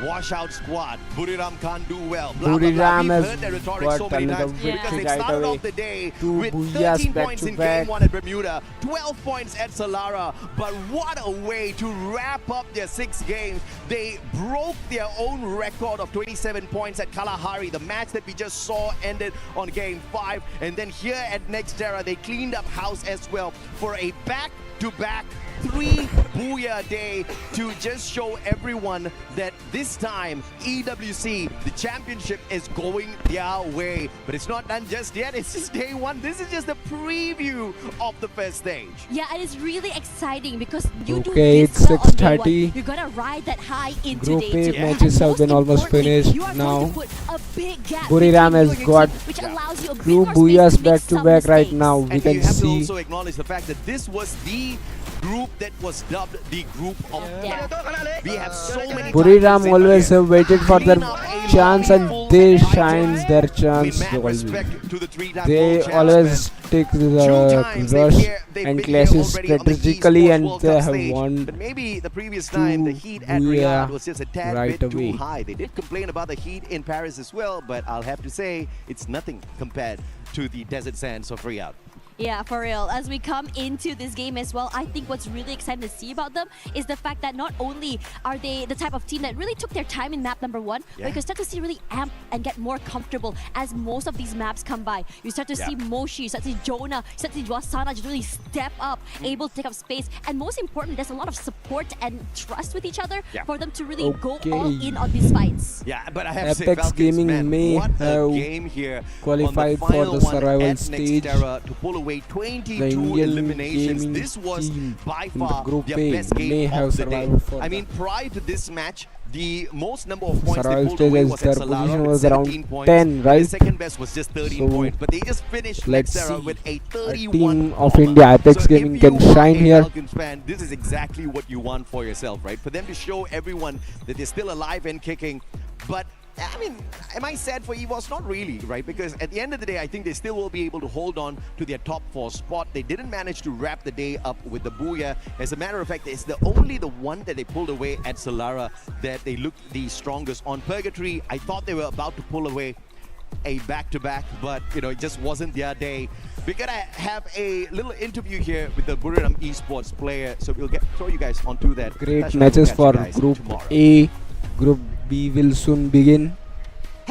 wash out squad, Buriram can't do well, blah, blah, blah. We've heard that rhetoric so many times because they started off the day with 13 points in game 1 at Bermuda, 12 points at Solara, but what a way to wrap up their 6 games. They broke their own record of 27 points at Kalahari. The match that we just saw ended on game 5, and then here at Nextera, they cleaned up house as well for a back-to-back 3 Booyah day to just show everyone that this time EWC, the championship, is going their way. But it's not done just yet. It's just day 1. This is just a preview of the first stage. Yeah, and it's really exciting because you do Okay, this it's well on day 1. 6:30. You're gonna ride that high into Group day 2. A matches have been almost finished You are now. going to put a big gap Buriram between has you and your got team, which allows you a 2 bigger space Booyahs to make back to some back right mistakes. now. We And can you have to see also acknowledge the fact that this was the group that was dubbed the group of death. We have so many Buriram times always here. have waited for their chance, and they shines their With chance mad always. respect to the 3-time They world champs, always take the rush and clashes strategically, and they have won But maybe the previous time the heat at Riyadh was just a tad right bit away. too high. They did complain about the heat in Paris as well, but I'll have to say it's nothing compared to the desert sands of Riyadh. Yeah, for real. As we come into this game as well, I think what's really exciting to see about them is the fact that not only are they the type of team that really took their time in map number 1, but you can start to see really amp and get more comfortable as most of these maps come by. You start to see Moshi, you start to see Jonah, you start to see Wasana just really step up, able to take up space. And most importantly, there's a lot of support and trust with each other for them to really go all in on these fights. Yeah, but I have to say, Apex Falcons, Gaming man, may what a have game here qualified on the for final the one survival at stage. Nextera to pull away 22 Indian eliminations. gaming This was team by in the far Group their A best may game have of the day. survived for I mean, prior to this match, the most number of points they Survival pulled away stage, was their at Solara position with was 17 around points. 10, right? The second best was just 13 So, points, but they just finished let's Nextera see. with a A 31 team of bomber. India, Apex So Gaming if can you are shine a here. Falcons fan, this is exactly what you want for yourself, right? For them to show everyone that they're still alive and kicking. But I mean, am I sad for EVOS? Not really, right? Because at the end of the day, I think they still will be able to hold on to their top 4 spot. They didn't manage to wrap the day up with the Booyah. As a matter of fact, it's only the one that they pulled away at Solara that they looked the strongest on. Purgatory, I thought they were about to pull away a back-to-back, but you know, it just wasn't their day. We're gonna have a little interview here with the Buriram Esports player, so we'll throw you guys onto that. Great Tasha, matches we'll for catch you guys Group tomorrow. A. Group B will soon begin.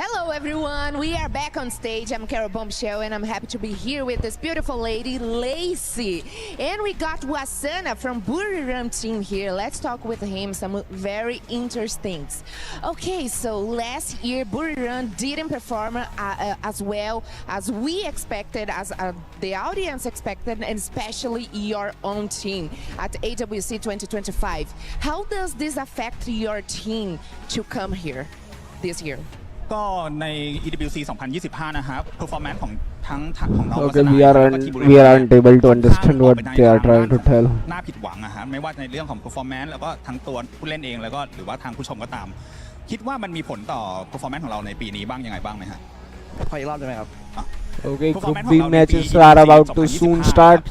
Hello everyone, we are back on stage. I'm Carol Bombshell and I'm happy to be here with this beautiful lady, Lacey. And we got Wasana from Buriram team here. Let's talk with him some very interesting things. Okay, so last year Buriram didn't perform as well as we expected, as the audience expected, and especially your own team at EWC 2025. How does this affect your team to come here this year? ก็ใน EWC 2025 นะครับ performance ของทั้งของน้อง Okay, we aren't able to understand what they are trying to tell. น่าผิดหวังอะฮะไม่ว่าในเรื่องของ performance แล้วก็ทั้งตัวผู้เล่นเองแล้วก็หรือว่าทางผู้ชมก็ตามคิดว่ามันมีผลต่อ performance ของเราในปีนี้บ้างยังไงบ้างไหมฮะขออีกรอบได้ไหมครับ Okay, Group B matches are about to soon start.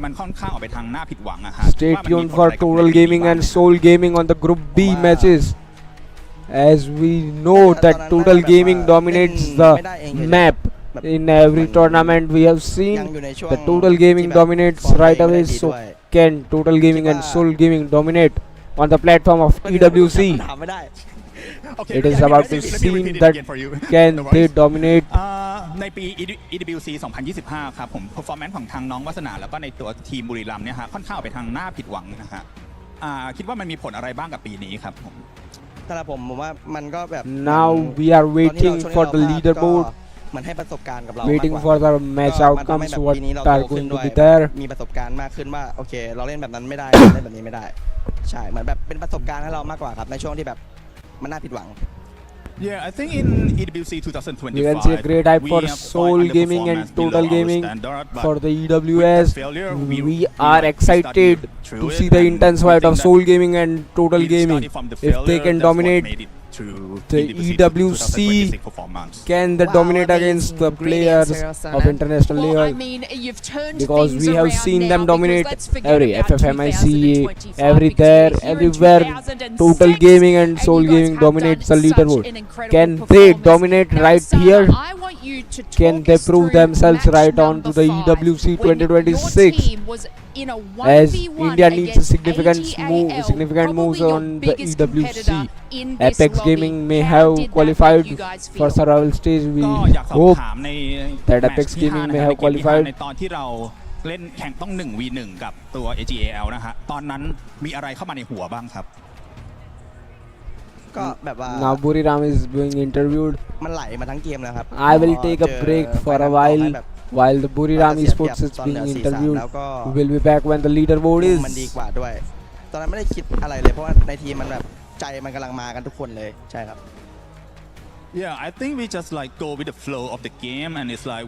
มันค่อนข้างออกไปทางน่าผิดหวังอะฮะ Stay tuned for Total Gaming and Soul Gaming on the Group B matches. As we know that Total Gaming dominates the map in every tournament we have seen. The Total Gaming dominates right away, so can Total Gaming and Soul Gaming dominate on the platform of EWC? It is about to see that can they dominate. ในปี EWC 2025 ครับผม performance ของทางน้องวัฒนาแล้วก็ในตัวทีมบุรีรัมย์เนี่ยฮะค่อนข้างออกไปทางน่าผิดหวังนะฮะคิดว่ามันมีผลอะไรบ้างกับปีนี้ครับผม Now we are waiting for the leaderboard, มันให้ประสบการณ์กับเรา waiting for the match outcomes, what are going to be there. มีประสบการณ์มากขึ้นว่าโอเคเราเล่นแบบนั้นไม่ได้ เล่นแบบนี้ไม่ได้ใช่เหมือนแบบเป็นประสบการณ์ให้เรามากกว่าครับในช่วงที่แบบมันน่าผิดหวัง Yeah, I think in EWC 2025, you can see a great hype we for have Soul quite Gaming and underperformance below Total our Gaming standard, but for the with the EWS. failure, We are excited through to it, see the and intense we fight think of that Soul Gaming and Total we Gaming. started from the If they failure, can that's what dominate made it to the EWC EWC, 2026 performance. can they Wow, dominate amazing. against the Great players answer, of Osana. international Well, I level? mean, you've turned Because things we have around seen now, them because dominate let's forget every about FFMIC, 2025, every because there, we're here in everywhere. 2006, Total Gaming and Soul you guys Gaming have dominates the done such leaderboard. an incredible Can they performance. dominate Now, right Osana, here? I want you to Can talk they us prove through themselves match right on to number the 5, EWC when 2026? Your team was in a As 1v1 India needs a against significant moves probably your on the biggest EWC. competitor in this Apex lobby. Gaming may How have did that qualified make you guys for feel? survival stage. We ก็อยากสอบ hope ถามใน that แมต Apex ช์ที่ Gaming 5 may นะครับ have ในเกมที่ห้า qualified. ในตอนที่เราเล่นแข่งต้อง 1v1 กับตัว AGAL นะฮะตอนนั้นมีอะไรเข้ามาในหัวบ้างครับ ก็แบบว่า Now Buriram is being interviewed. มันไหลมาทั้งเกมแล้วครับ I will พอ take a เจอ break for ไฟ a นอลต่อให้ while แบบ while the Buriram เราจะเสีย Esports เปรียบ is ตอนเหลื being อ 4-3 interviewed. แล้วก็ We will be back when the leaderboard มันดี is. กว่าด้วย ตอนนั้นไม่ได้คิดอะไรเลยเพราะว่าในทีมมันแบบใจมันกำลังมากันทุกคนเลยใช่ครับ Yeah, I think we just like go with the flow of the game, and it's like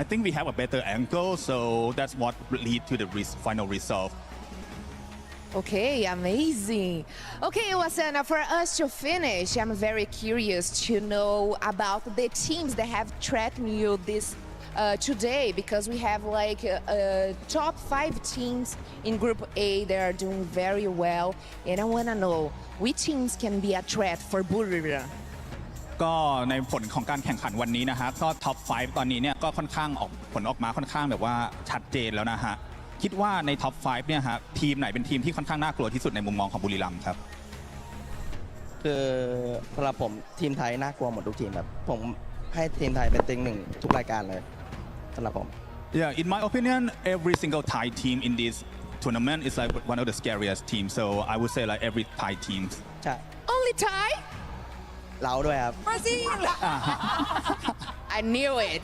I think we have a better angle, so that's what lead to the final result. Okay, amazing. Okay, Wasana, for us to finish, I'm very curious to know about the teams that have tracked you this today, because we have like top 5 teams in Group A that are doing very well, and I want to know which teams can be a threat for Buriram. ก็ในผลของการแข่งขันวันนี้นะฮะก็ท็อป 5 ตอนนี้เนี่ยก็ค่อนข้างผลออกมาค่อนข้างแบบว่าชัดเจนแล้วนะฮะคิดว่าในท็อป 5 เนี่ยฮะทีมไหนเป็นทีมที่ค่อนข้างน่ากลัวที่สุดในมุมมองของบุรีรัมย์ครับ คือสำหรับผมทีมไทยน่ากลัวหมดทุกทีมครับผมให้ทีมไทยเป็นติงหนึ่งทุกรายการเลยสำหรับผม Yeah, in my opinion, every single Thai team in this tournament is like one of the scariest teams. So I would say like every Thai team. ใช่ Only Thai? เราด้วยครับ Brazil! I knew it.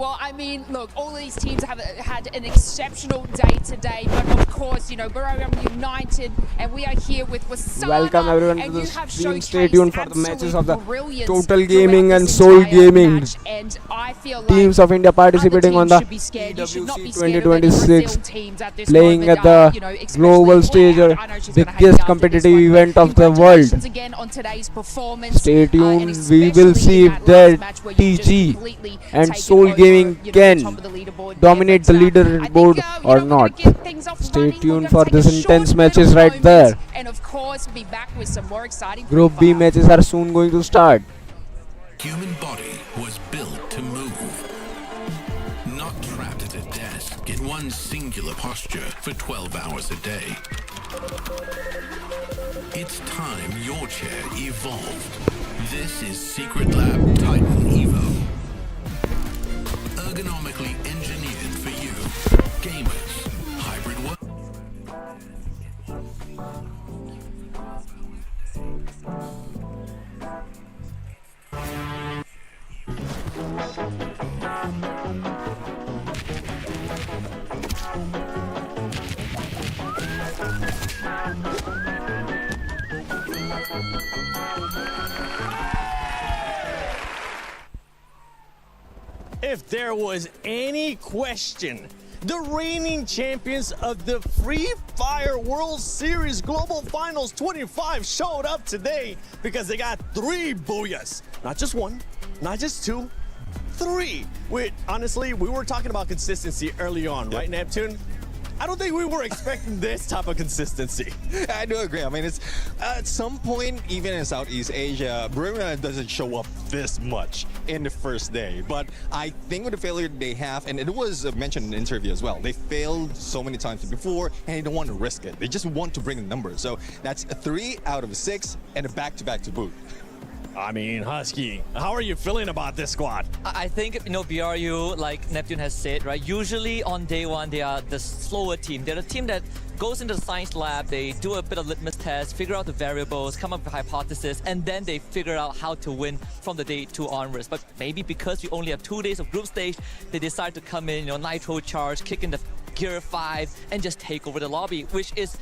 Well, I mean, look, all these teams have had an exceptional day today, but of course, you know, Buriram United, and we are here with Wasana. Welcome everyone to and the you have stream. showcased Stay tuned for the matches of the absolute brilliance Total Gaming throughout and this Soul entire Gaming. match, and I feel like Teams of India participating on the should be scared. You should not be EWC scared of any Brazil 2026, teams at this playing moment, at the you know, especially global stage, I know she's gonna hate me biggest after competitive this one. event of the world. Congratulations again on today's performance. Stay and tuned. We will especially see in if that last the match where you just TG completely and taken Soul over, Gaming you know, the can top of the leaderboard dominate the there. But, leaderboard or not. Stay tuned for this intense matches right there. And of course, be back with some more exciting Group B matches are soon going to start. Human body was built to move, not trapped at a desk in one singular posture for 12 hours a day. It's time your chair evolved. This is Secret Lab Titan Evo. Ergonomically engineered for you, gamers, hybrid work. If there was any question, the reigning champions of the Free Fire World Series Global Finals 25 showed up today because they got 3 booyahs. Not just 1, not just 2, 3. Honestly, we were talking about consistency early on, right, Neptune? I don't think we were expecting this type of consistency. I do agree. I mean, it's at some point, even in Southeast Asia, Buriram doesn't show up this much in the first day. But I think with the failure they have, and it was mentioned in the interview as well, they failed so many times before, and they don't want to risk it. They just want to bring the numbers. So that's a 3 out of 6 and a back-to-back to boot. I mean, Husky, how are you feeling about this squad? I think, you know, BRU, like Neptune has said, right, usually on day one, they are the slower team. They're the team that goes into the science lab, they do a bit of litmus test, figure out the variables, come up with a hypothesis, and then they figure out how to win from the day 2 onwards. But maybe because we only have 2 days of group stage, they decide to come in, you know, nitro charge, kick in the Gear 5 and just take over the lobby, which is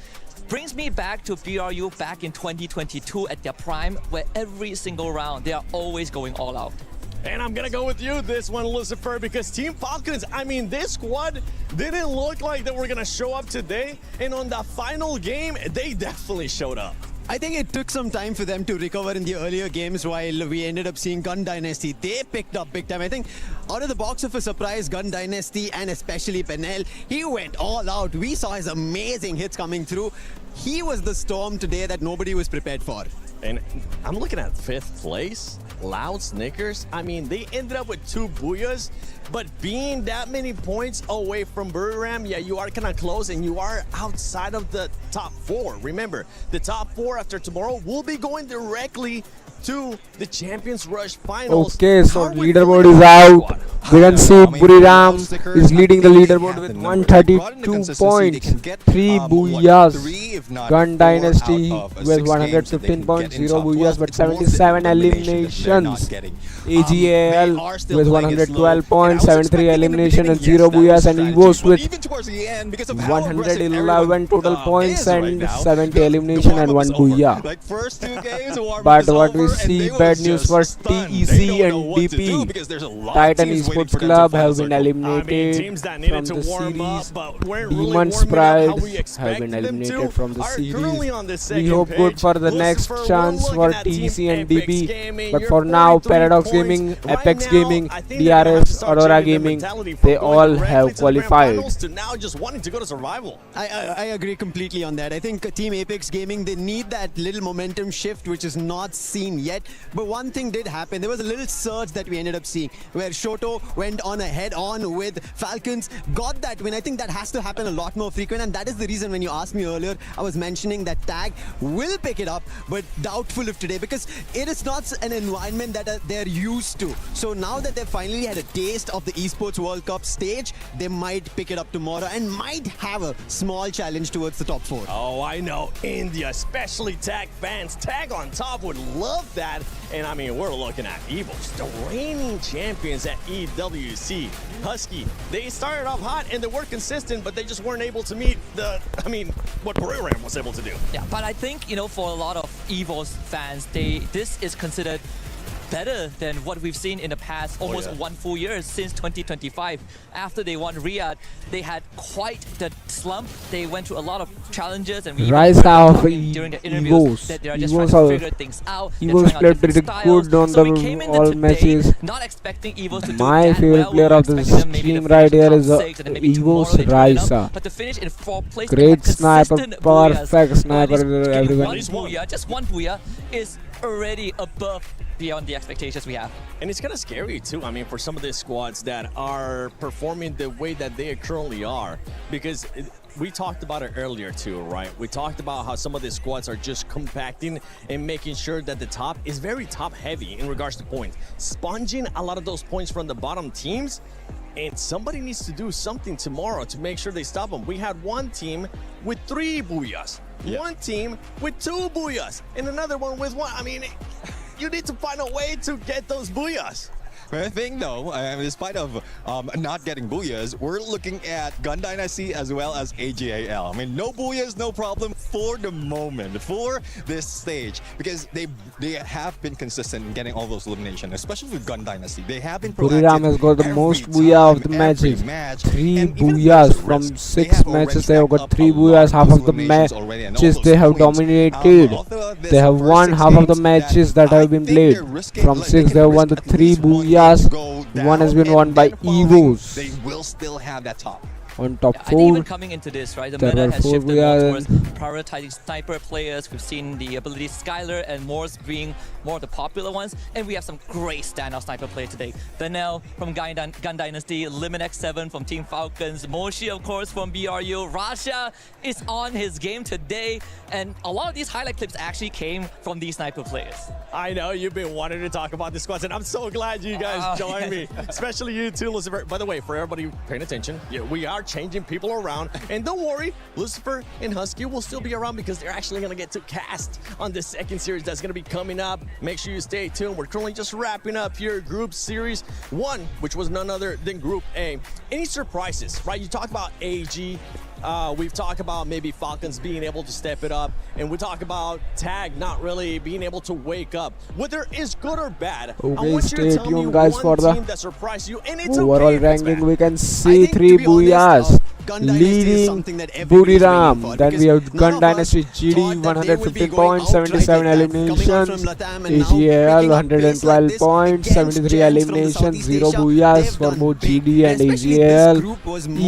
brings me back to BRU back in 2022 at their prime, where every single round they are always going all out. And I'm gonna go with you this one, Lucifer, because Team Falcons, I mean, this squad didn't look like they were gonna show up today, and on the final game, they definitely showed up. I think it took some time for them to recover in the earlier games while we ended up seeing Gun Dynasty. They picked up big time. I think out of the box of a surprise, Gun Dynasty and especially Penel, he went all out. We saw his amazing hits coming through. He was the storm today that nobody was prepared for. And I'm looking at 5th place, Loud Snickers. I mean, they ended up with 2 booyahs, but being that many points away from Buriram, yeah, you are kind of close and you are outside of the top 4. Remember, the top 4 after tomorrow will be going directly to the Champions Rush Finals. Okay, so leaderboard is out. We can see Buriram is leading the leaderboard with 132 points, 3 booyahs. Gun Dynasty with 115 points, 0 booyahs but 77 eliminations. AGAL with 112 points, 73 eliminations and 0 booyahs, and EVOS with 111 total points and 70 elimination and 1 booyah. But what we see, bad news for TEC and DP. Titan Esports Club have been eliminated from the series. Demon's Pride have been eliminated from the series. We hope good for the next chance for TEC and DP. But for now, Paradox Gaming, Apex Gaming, DRS, Aurora Gaming, they all have qualified. Now just wanting to go to survival. I agree completely on that. I think Team Apex Gaming, they need that little momentum shift which is not seen yet. But one thing did happen. There was a little surge that we ended up seeing where Shoto went on a head-on with Falcons, got that win. I think that has to happen a lot more frequent, and that is the reason when you asked me earlier, I was mentioning that Tag will pick it up, but doubtful of today because it is not an environment that they're used to. So now that they've finally had a taste of the Esports World Cup stage, they might pick it up tomorrow and might have a small challenge towards the top 4. Oh, I know. India, especially Tag fans. Tag on top would love that. And I mean, we're looking at EVOS, the reigning champions at EWC. Husky, they started off hot and they were consistent, but they just weren't able to meet what Buriram was able to do. Yeah, but I think, for a lot of EVOS fans, this is considered better than what we've seen in the past almost 1 full year since 2025. After they won Riyadh, they had quite the slump. They went through a lot of challenges, and we Rise out during the interviews that they are just trying to figure things out. EVOS played pretty good on the all matches. Not expecting EVOS to do My that favorite well. player of the stream right here is EVOS Raisa. But to finish in 4th place, great sniper, perfect sniper, everyone. Just one booyah is already above beyond the expectations we have. And it's kind of scary too, I mean, for some of the squads that are performing the way that they currently are, because we talked about it earlier too, right? We talked about how some of the squads are just compacting and making sure that the top is very top heavy in regards to points, sponging a lot of those points from the bottom teams. And somebody needs to do something tomorrow to make sure they stop them. We had one team with 3 booyahs, one team with 2 booyahs, and another one with 1. I mean, you need to find a way to get those booyahs. I think though, despite of not getting booyahs, we're looking at Gun Dynasty as well as AGAL. I mean, no booyahs, no problem for the moment, for this stage, because they have been consistent in getting all those eliminations, especially with Gun Dynasty. They have been proactive. Buriram has got the most booyah of the matches. 3 booyahs from 6 matches. They have got 3 booyahs. Half of the matches they have dominated. They have won half of the matches that have been played. From 6 they have won the 3 booyahs. One has been won by EVOS. They will still have that top. On top 4. I think even coming into this, right, the meta has shifted more towards prioritizing sniper players. We've seen the ability Skylar and Morse being more of the popular ones, and we have some great standout sniper players today. Benel from Gun Dynasty, Liminx7 from Team Falcons, Moshi of course from BRU, Rasha is on his game today, and a lot of these highlight clips actually came from these sniper players. I know you've been wanting to talk about the squads, and I'm so glad you guys joined me, especially you too, Lucifer. By the way, for everybody paying attention, we are changing people around. And don't worry, Lucifer and Husky will still be around because they're actually going to get to cast on the second series that's going to be coming up. Make sure you stay tuned. We're currently just wrapping up here Group Series 1, which was none other than Group A. Any surprises, right? You talk about AG. We've talked about maybe Falcons being able to step it up, and we talk about Tag not really being able to wake up. Whether it's good or bad, I Okay, want you to stay tell me tuned guys one for the team that surprised you, and it's overall okay if it's ranking. bad. We can see 3 Booyahs leading Buriram. Then we have Gun Dynasty GD 115 points, 77 eliminations. AGL 112 points, 73 eliminations, 0 Booyahs for both GD and AGL.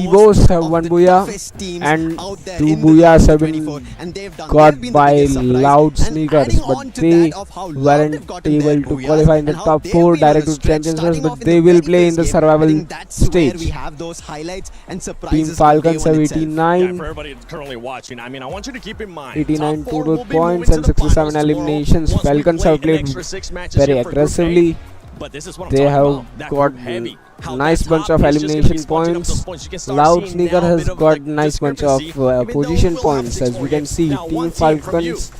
Evos have 1 Booyah and 2 Booyahs have been got by Loud Sneakers, but they weren't able to qualify in the top 4 direct to championships, but they will play in the survival stage. Team Falcons have 89. For everybody that's currently watching, I mean, I want you to keep in mind 89 total points and 67 eliminations. Falcons have played very aggressively. They have got nice bunch of elimination points. Loud Sneaker has got nice bunch of position points. As we can see, Team Falcons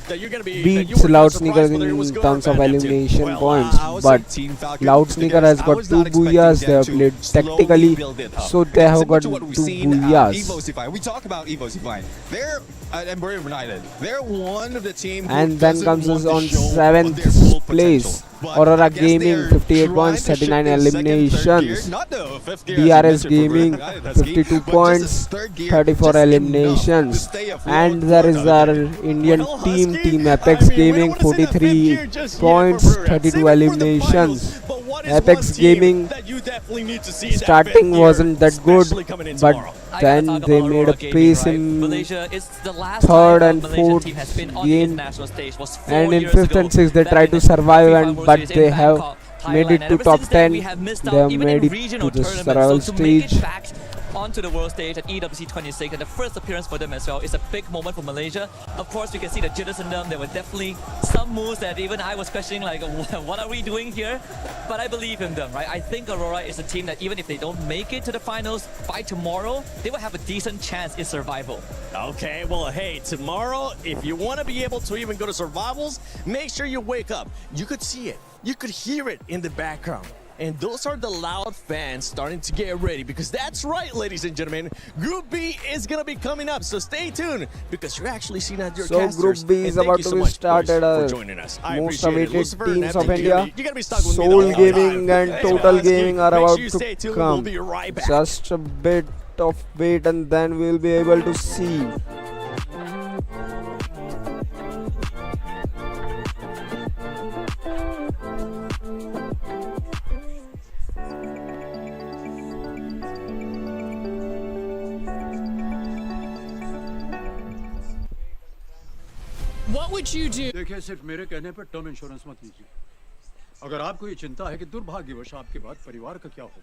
beats Loud Sneaker in terms of elimination points, but Loud Sneaker has got 2 Booyahs. They have played tactically, so they have got 2 Booyahs. We talk about EWC. They're and Buriram United. They're one of the teams. And then comes us on 7th place. Aurora Gaming 58 points, 39 eliminations. DRS Gaming 52 points, 34 eliminations. And there is our Indian team, Team Apex Gaming 43 points, 32 eliminations. Apex Gaming starting wasn't that good, but then they made a pace in 3rd and 4th game, and in 5th and 6th they tried to survive, but they have made it to top 10. They have made it to the survival stage. Onto the world stage at EWC 26, and the first appearance for them as well is a big moment for Malaysia. Of course, you can see the jitters in them. There were definitely some moves that even I was questioning, like, what are we doing here? But I believe in them, right? I think Aurora is a team that even if they don't make it to the finals by tomorrow, they will have a decent chance in survival. Okay, well, hey, tomorrow, if you want to be able to even go to survivals, make sure you wake up. You could see it. You could hear it in the background. And those are the loud fans starting to get ready, because that's right, ladies and gentlemen, Group B is going to be coming up. So stay tuned, because you're actually seeing out your casters. So Group B is about to be started. Most awaited teams of India, Soul Gaming and Total Gaming are about to come. Just a bit of wait and then we'll be able to see. What would you do? देखिए सिर्फ मेरे कहने पर term insurance मत लीजिए। अगर आपको ये चिंता है कि दुर्भाग्यवश आपके बाद परिवार का क्या होगा,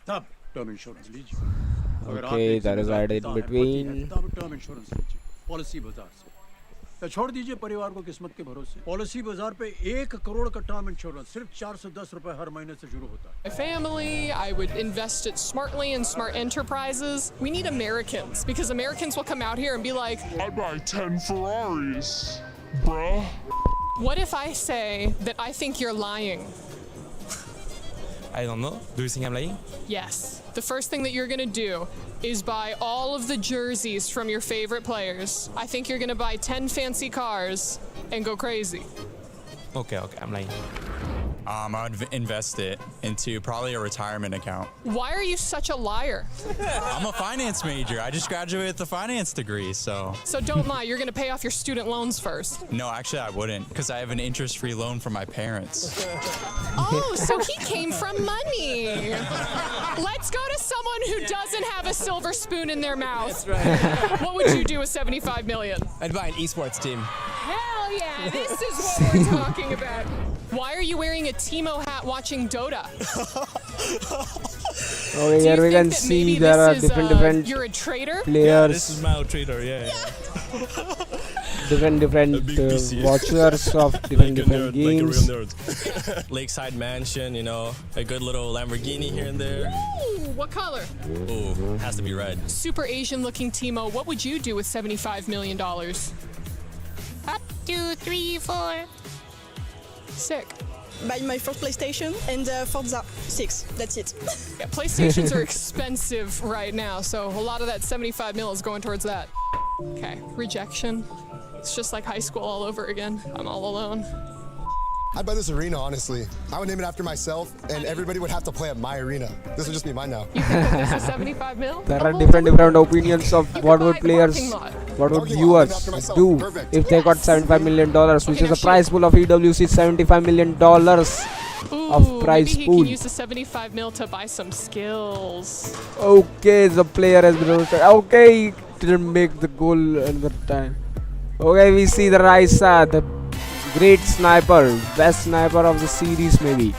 तब टर्म इंश्योरेंस लीजिए। अगर आप Okay, that is right in between. तब टर्म इंश्योरेंस लीजिए पॉलिसी बाजार से। या छोड़ दीजिए परिवार को किस्मत के भरोसे। पॉलिसी बाजार पे 1 करोड़ का टर्म इंश्योरेंस सिर्फ 410 रुपए हर महीने से शुरू होता है। My family, I would invest it smartly in smart enterprises. We need Americans, because Americans will come out here and be like, I buy 10 Ferraris, bruh. What if I say that I think you're lying? I don't know. Do you think I'm lying? Yes. The first thing that you're gonna do is buy all of the jerseys from your favorite players. I think you're gonna buy 10 fancy cars and go crazy. Okay, I'm lying. I would invest it into probably a retirement account. Why are you such a liar? I'm a finance major. I just graduated with a finance degree, so. So don't lie, you're gonna pay off your student loans first. No, actually I wouldn't, because I have an interest-free loan from my parents. Oh, so he came from money. Let's go to someone who doesn't have a silver spoon in their mouth. That's right. What would you do with 75 million? I'd buy an esports team. Hell yeah, this is what we're talking about. Why are you wearing a Teemo hat watching Dota? Okay, here we can see there are different you're a traitor? players. Yeah, this is my trader, yeah. different watchers of different games. Lakeside mansion, you know, a good little Lamborghini here and there. Ooh, what color? Ooh, has to be red. Super Asian looking Timo, what would you do with $75 million? 1, 2, 3, 4. Sick. Buy my first PlayStation and Forza 6. That's it. Yeah, PlayStations are expensive right now, so a lot of that 75 mil is going towards that. Okay, rejection. It's just like high school all over again. I'm all alone. I'd buy this arena, honestly. I would name it after myself, and everybody would have to play at my arena. This would just be mine now. This is 75 mil? There are different opinions of what would players, what would viewers do if they got $75 million, which is the prize pool of EWC. $75 million of prize maybe he pool. can use the 75 mil to buy some skills. Okay, the player has been roasted. Okay, he didn't make the goal another time. Okay, we see the Raisa, the great sniper, best sniper of the series maybe.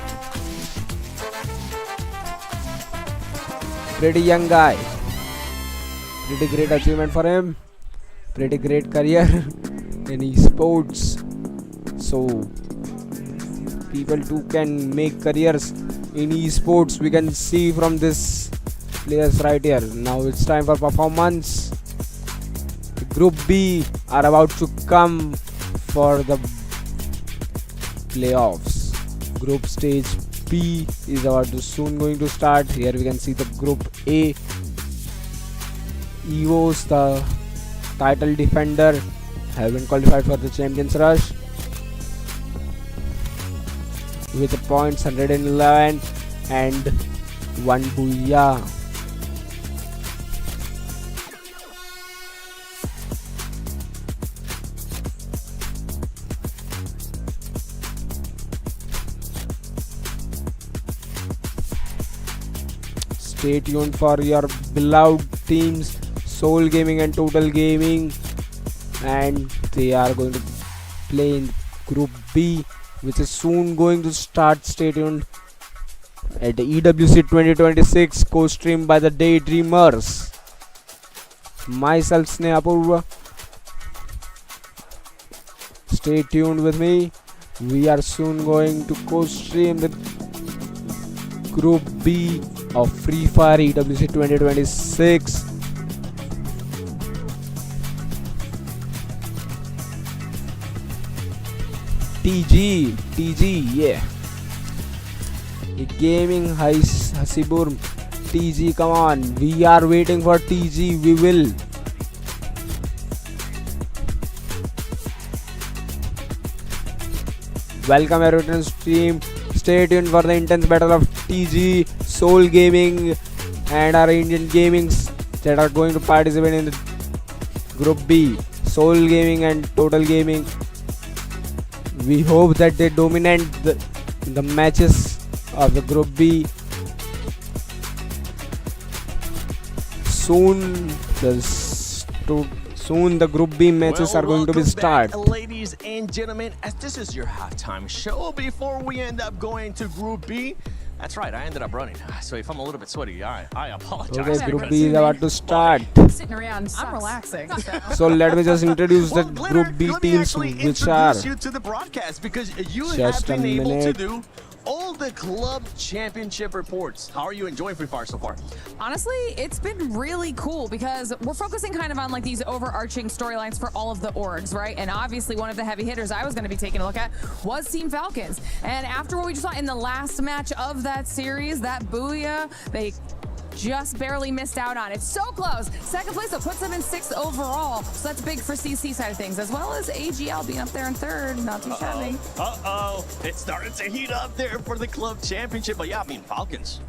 Pretty young guy. Pretty great achievement for him. Pretty great career in esports. So people too can make careers in esports. We can see from this players right here. Now it's time for performance. Group B are about to come for the playoffs. Group stage B is about to soon going to start. Here we can see the group A. EVOs, the title defender, have been qualified for the Champions Rush with the points 111 and 1 booyah. Stay tuned for your beloved teams Soul Gaming and Total Gaming, and they are going to play in Group B, which is soon going to start. Stay tuned at the EWC 2026 co-streamed by the Daydreamers. Myself Sneha Purva. Stay tuned with me. We are soon going to co-stream the Group B of Free Fire EWC 2026. TG, yeah. Gaming Hasibur, TG, come on. We are waiting for TG. We will. Welcome everyone to stream. Stay tuned for the intense battle of TG, Soul Gaming, and our Indian gamings that are going to participate in the Group B. Soul Gaming and Total Gaming. We hope that they dominate the matches of the Group B. Soon the Group B matches are going to be started. Ladies and gentlemen, as this is your halftime show before we end up going to Group B. That's right, I ended up running. So if I'm a little bit sweaty, I apologize. Okay, Group B is about to start. Sitting around, I'm relaxing. So let me just introduce the Group B teams, which are you to the broadcast because you just have a been able to minute. do all the club championship reports. How are you enjoying Free Fire so far? Honestly, it's been really cool because we're focusing kind of on like these overarching storylines for all of the orgs, right? And obviously one of the heavy hitters I was going to be taking a look at was Team Falcons. And after what we just saw in the last match of that series, that booyah, they just barely missed out on. It's so close. Second place, that puts them in 6th overall. So that's big for CC side of things, as well as AGL being up there in 3rd. Not too shabby. It started to heat up there for the club championship. But yeah, I mean, Falcons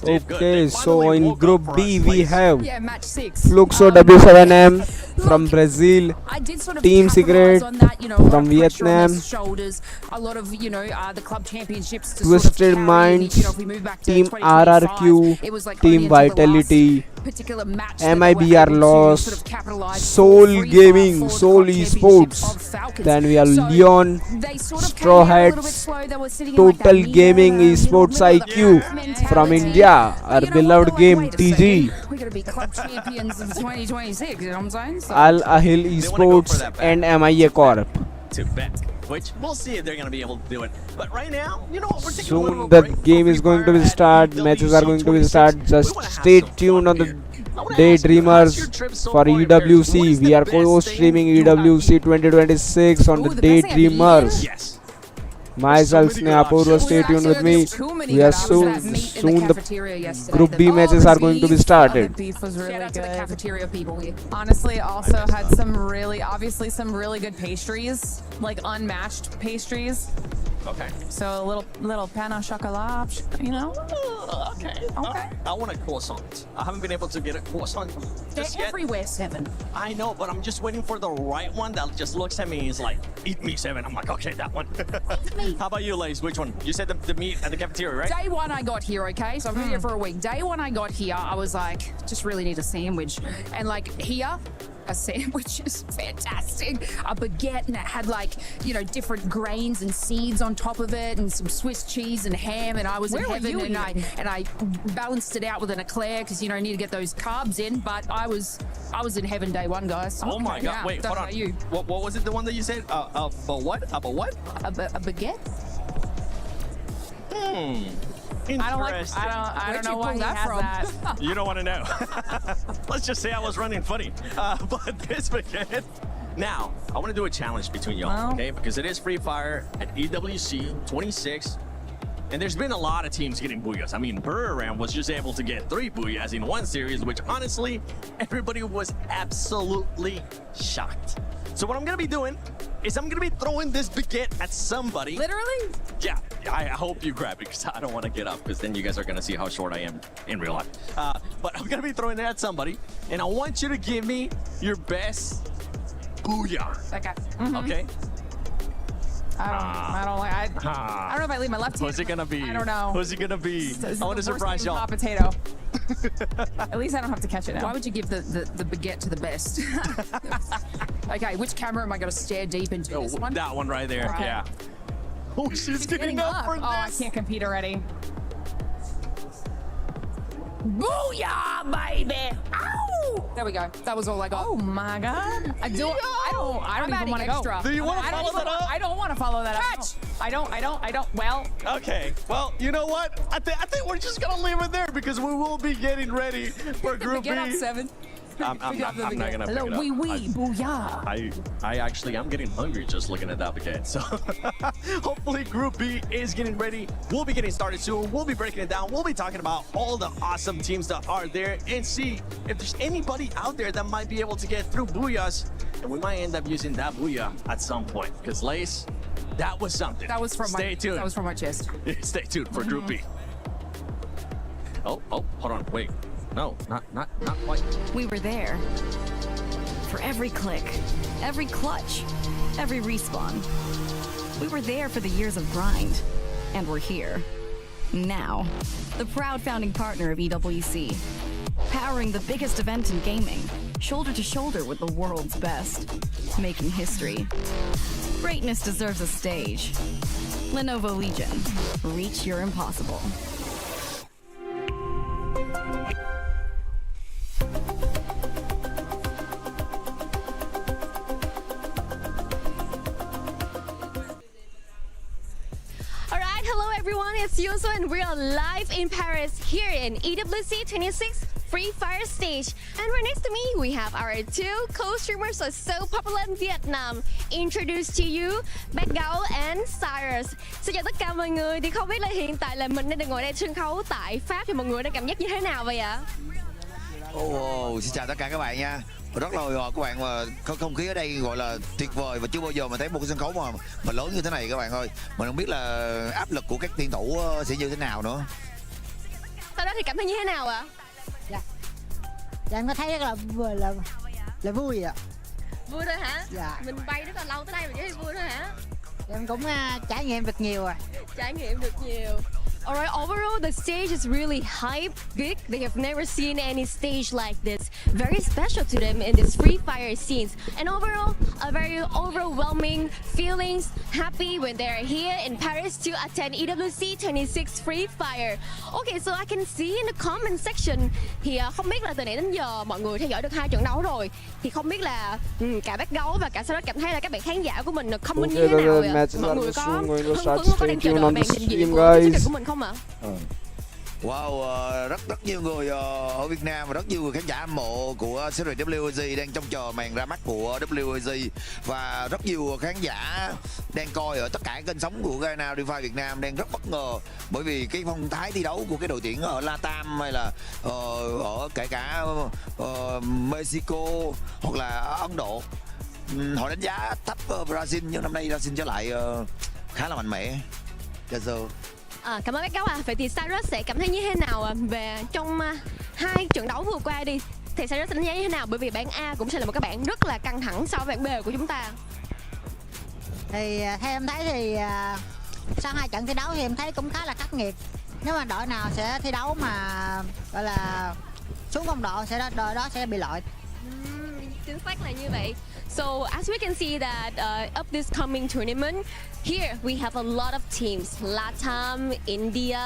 did good. okay. They So finally in woke Group up for B us. we have Yeah, match 6. Fluxo W7M from Brazil, I did sort of Team capitalize Secret on that, you know, a lot from of pressure on Vietnam, their shoulders, a lot of, you know, the club championships to Twisted sort of carry, Minds, you know, if we move back to Team 2025, RRQ, it was like Team only until the Vitality, last particular match that they were MIBR able to Loss, sort of capitalize Soul for Free Gaming, Fire, for the Soul club championships of Esports, Falcons. then we have So Leon, they sort of Straw came in a little bit Hats, slow. They were sitting in like that Total media, Gaming you know, Esports middle of the IQ pack from mentality. India, our beloved game TG, we're going to be club champions of 2026, you know what I'm saying? So, Al Ahil Esports and MIA Corp. To bet, which we'll see if they're going to be able to do it. But right now, you know what? We're taking a little Soon bit the of a break game from is going to Free be Fire start. at Matches are going to be EWC start. 26. Just We wanna have stay some tuned on fun the here. I wanna ask you, how's your Daydreamers trip so for far, Paris? What EWC. is We the are best thing co-streaming you have EWC 2026 on the Daydreamers. Yes. Myself, Snehapurva, stay tuned with me. We are soon the Group B matches are going to be started. Beef was really Shout out to the good. cafeteria people. Honestly, also had some really good pastries, like unmatched pastries. Okay. So a little pain au chocolat, you know. Okay. I want a croissant. I haven't been able to get a croissant just yet. Everywhere, Seven. I know, but I'm just waiting for the right one that just looks at me and is like, eat me, Seven. I'm like, okay, that one. How about you, Lace? Which one? You said the meat at the cafeteria, right? Day one I got here, okay? So I've been here for a week. Day one I got here, I was like, just really need a sandwich. And like here, a sandwich is fantastic. A baguette, and it had like, you know, different grains and seeds on top of it, and some Swiss cheese and ham, and I was Where in were heaven, you and I balanced it out with an eclair because, you know, I need to get those carbs in, but I was in heaven day one, guys. Oh my God! Yeah, Wait, don't hold know on. you. What was it? The one that you said? A what? A what? A baguette? Interesting. I don't know why he that has from? that. You don't want to know. Let's just say I was running funny. But this weekend. Now, I want to do a challenge between y'all, okay? Because it is Free Fire at EWC 26. And there's been a lot of teams getting booyahs. I mean, Buriram was just able to get 3 booyahs in one series, which honestly, everybody was absolutely shocked. So what I'm going to be doing is I'm going to be throwing this baguette at somebody. Literally? Yeah, I hope you grab it because I don't want to get up because then you guys are going to see how short I am in real life. But I'm going to be throwing it at somebody, and I want you to give me your best booyah. Okay. Okay? I don't know if I leave my left hand. Who's it gonna be? I don't know. Who's it gonna be? I want to surprise y'all. Hot potato. At least I don't have to catch it now. Why would you give the baguette to the best? Okay, which camera am I going to stare deep into? This one? That one right there. Okay. Yeah. Oh, she's getting up for Oh, I this. can't compete already. Booyah, baby! Ow! There we go. That was all I got. Oh my God! I don't even want to go. Do you want to follow that up? I don't want to follow that up. I don't. Well. Okay. Well, you know what? I think we're just gonna leave it there because we will be getting ready for Group B. Get up, Seven. I'm not gonna pick it Hello, up. wee wee, booyah. I actually I'm getting hungry just looking at that baguette. So hopefully Group B is getting ready. We'll be getting started soon. We'll be breaking it down. We'll be talking about all the awesome teams that are there and see if there's anybody out there that might be able to get through booyahs. And we might end up using that booyah at some point. Because Lace, that was something. That was from Stay tuned. That was from my chest. Stay tuned for Group B. Oh, hold on, wait. No, not quite. We were there. For every click, every clutch, every respawn. We were there for the years of grind. And we're here. Now. The proud founding partner of EWC. Powering the biggest event in gaming. Shoulder to shoulder with the world's best. Making history. Greatness deserves a stage. Lenovo Legion. Reach your impossible. Alright, hello everyone, it's Yuso and we are live in Paris here in EWC 26 Free Fire stage. And right next to me, we have our 2 co-streamers who are so popular in Vietnam. Introduce to you, Backgao and Cyrus. Xin chào tất cả mọi người, thì không biết là hiện tại là mình đang được ngồi đây sân khấu tại Pháp thì mọi người đang cảm giác như thế nào vậy ạ? Xin chào tất cả các bạn nha. Rất là hồi hộp các bạn, mà không khí ở đây gọi là tuyệt vời và chưa bao giờ mà thấy một cái sân khấu mà lớn như thế này các bạn ơi. Mình không biết là áp lực của các tuyển thủ sẽ như thế nào nữa. Sau đó thì cảm thấy như thế nào ạ? Dạ em có thấy rất là vui ạ. Vui thôi hả? Dạ. Mình bay rất là lâu tới đây mà chỉ vui thôi hả? Em cũng trải nghiệm được nhiều rồi. Trải nghiệm được nhiều. Alright, overall the stage is really hype, big. They have never seen any stage like this. Very special to them in this Free Fire scenes. And overall, a very overwhelming feelings, happy when they're here in Paris to attend EWC 26 Free Fire. Okay, so I can see in the comment section thì không biết là từ nãy đến giờ mọi người theo dõi được 2 trận đấu rồi. Thì không biết là cả bác gấu và cả sau đó cảm thấy là các bạn khán giả của mình comment như thế nào ạ? Mọi người có hứng thú có đang chờ đợi màn trình diễn của chương trình của mình không ạ? Wow, rất nhiều người ở Việt Nam và rất nhiều người khán giả hâm mộ của series EWC đang trông chờ màn ra mắt của EWC, và rất nhiều khán giả đang coi ở tất cả kênh sóng của Garena Free Việt Nam đang rất bất ngờ bởi vì cái phong thái thi đấu của cái đội tuyển ở Latam hay là ở kể cả Mexico hoặc là Ấn Độ. Họ đánh giá thấp Brazil, nhưng năm nay Brazil trở lại khá là mạnh mẽ. Cảm ơn bác gấu ạ. Vậy thì Cyrus sẽ cảm thấy như thế nào về trong 2 trận đấu vừa qua đi? Thì Cyrus đánh giá như thế nào? Bởi vì bảng A cũng sẽ là một cái bảng rất là căng thẳng so với bảng B của chúng ta. Thì theo em thấy thì sau 2 trận thi đấu thì em thấy cũng khá là khắc nghiệt. Nếu mà đội nào sẽ thi đấu mà gọi là xuống phong độ sẽ đội đó sẽ bị loại. Chính xác là như vậy. So as we can see that of this coming tournament, here we have a lot of teams, Latam, India,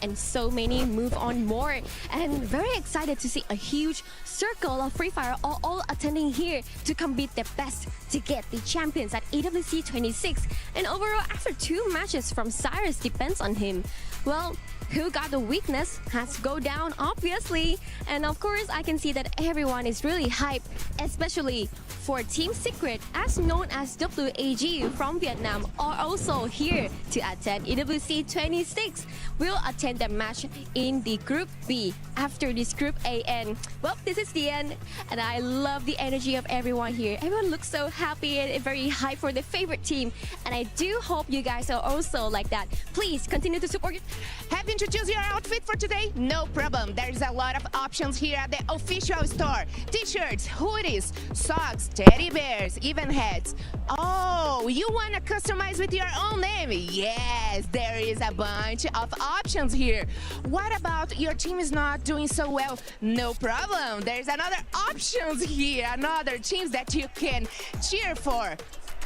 and so many move on more. And very excited to see a huge circle of Free Fire all attending here to compete their best to get the champions at EWC 26. And overall, after 2 matches from Cyrus depends on him. Well, who got the weakness has to go down, obviously. And of course, I can see that everyone is really hyped, especially for Team Secret, as known as WAG from Vietnam, are also here to attend EWC 26. We'll attend the match in the Group B after this Group A end. Well, this is the end, and I love the energy of everyone here. Everyone looks so happy and very hyped for their favorite team, and I do hope you guys are also like that. Please continue to support it. Have you introduced your outfit for today? No problem. There's a lot of options here at the official store. T-shirts, hoodies, socks, teddy bears, even hats. Oh, you want to customize with your own name? Yes, there is a bunch of options here. What about your team is not doing so well? No problem. There's another options here, another teams that you can cheer for.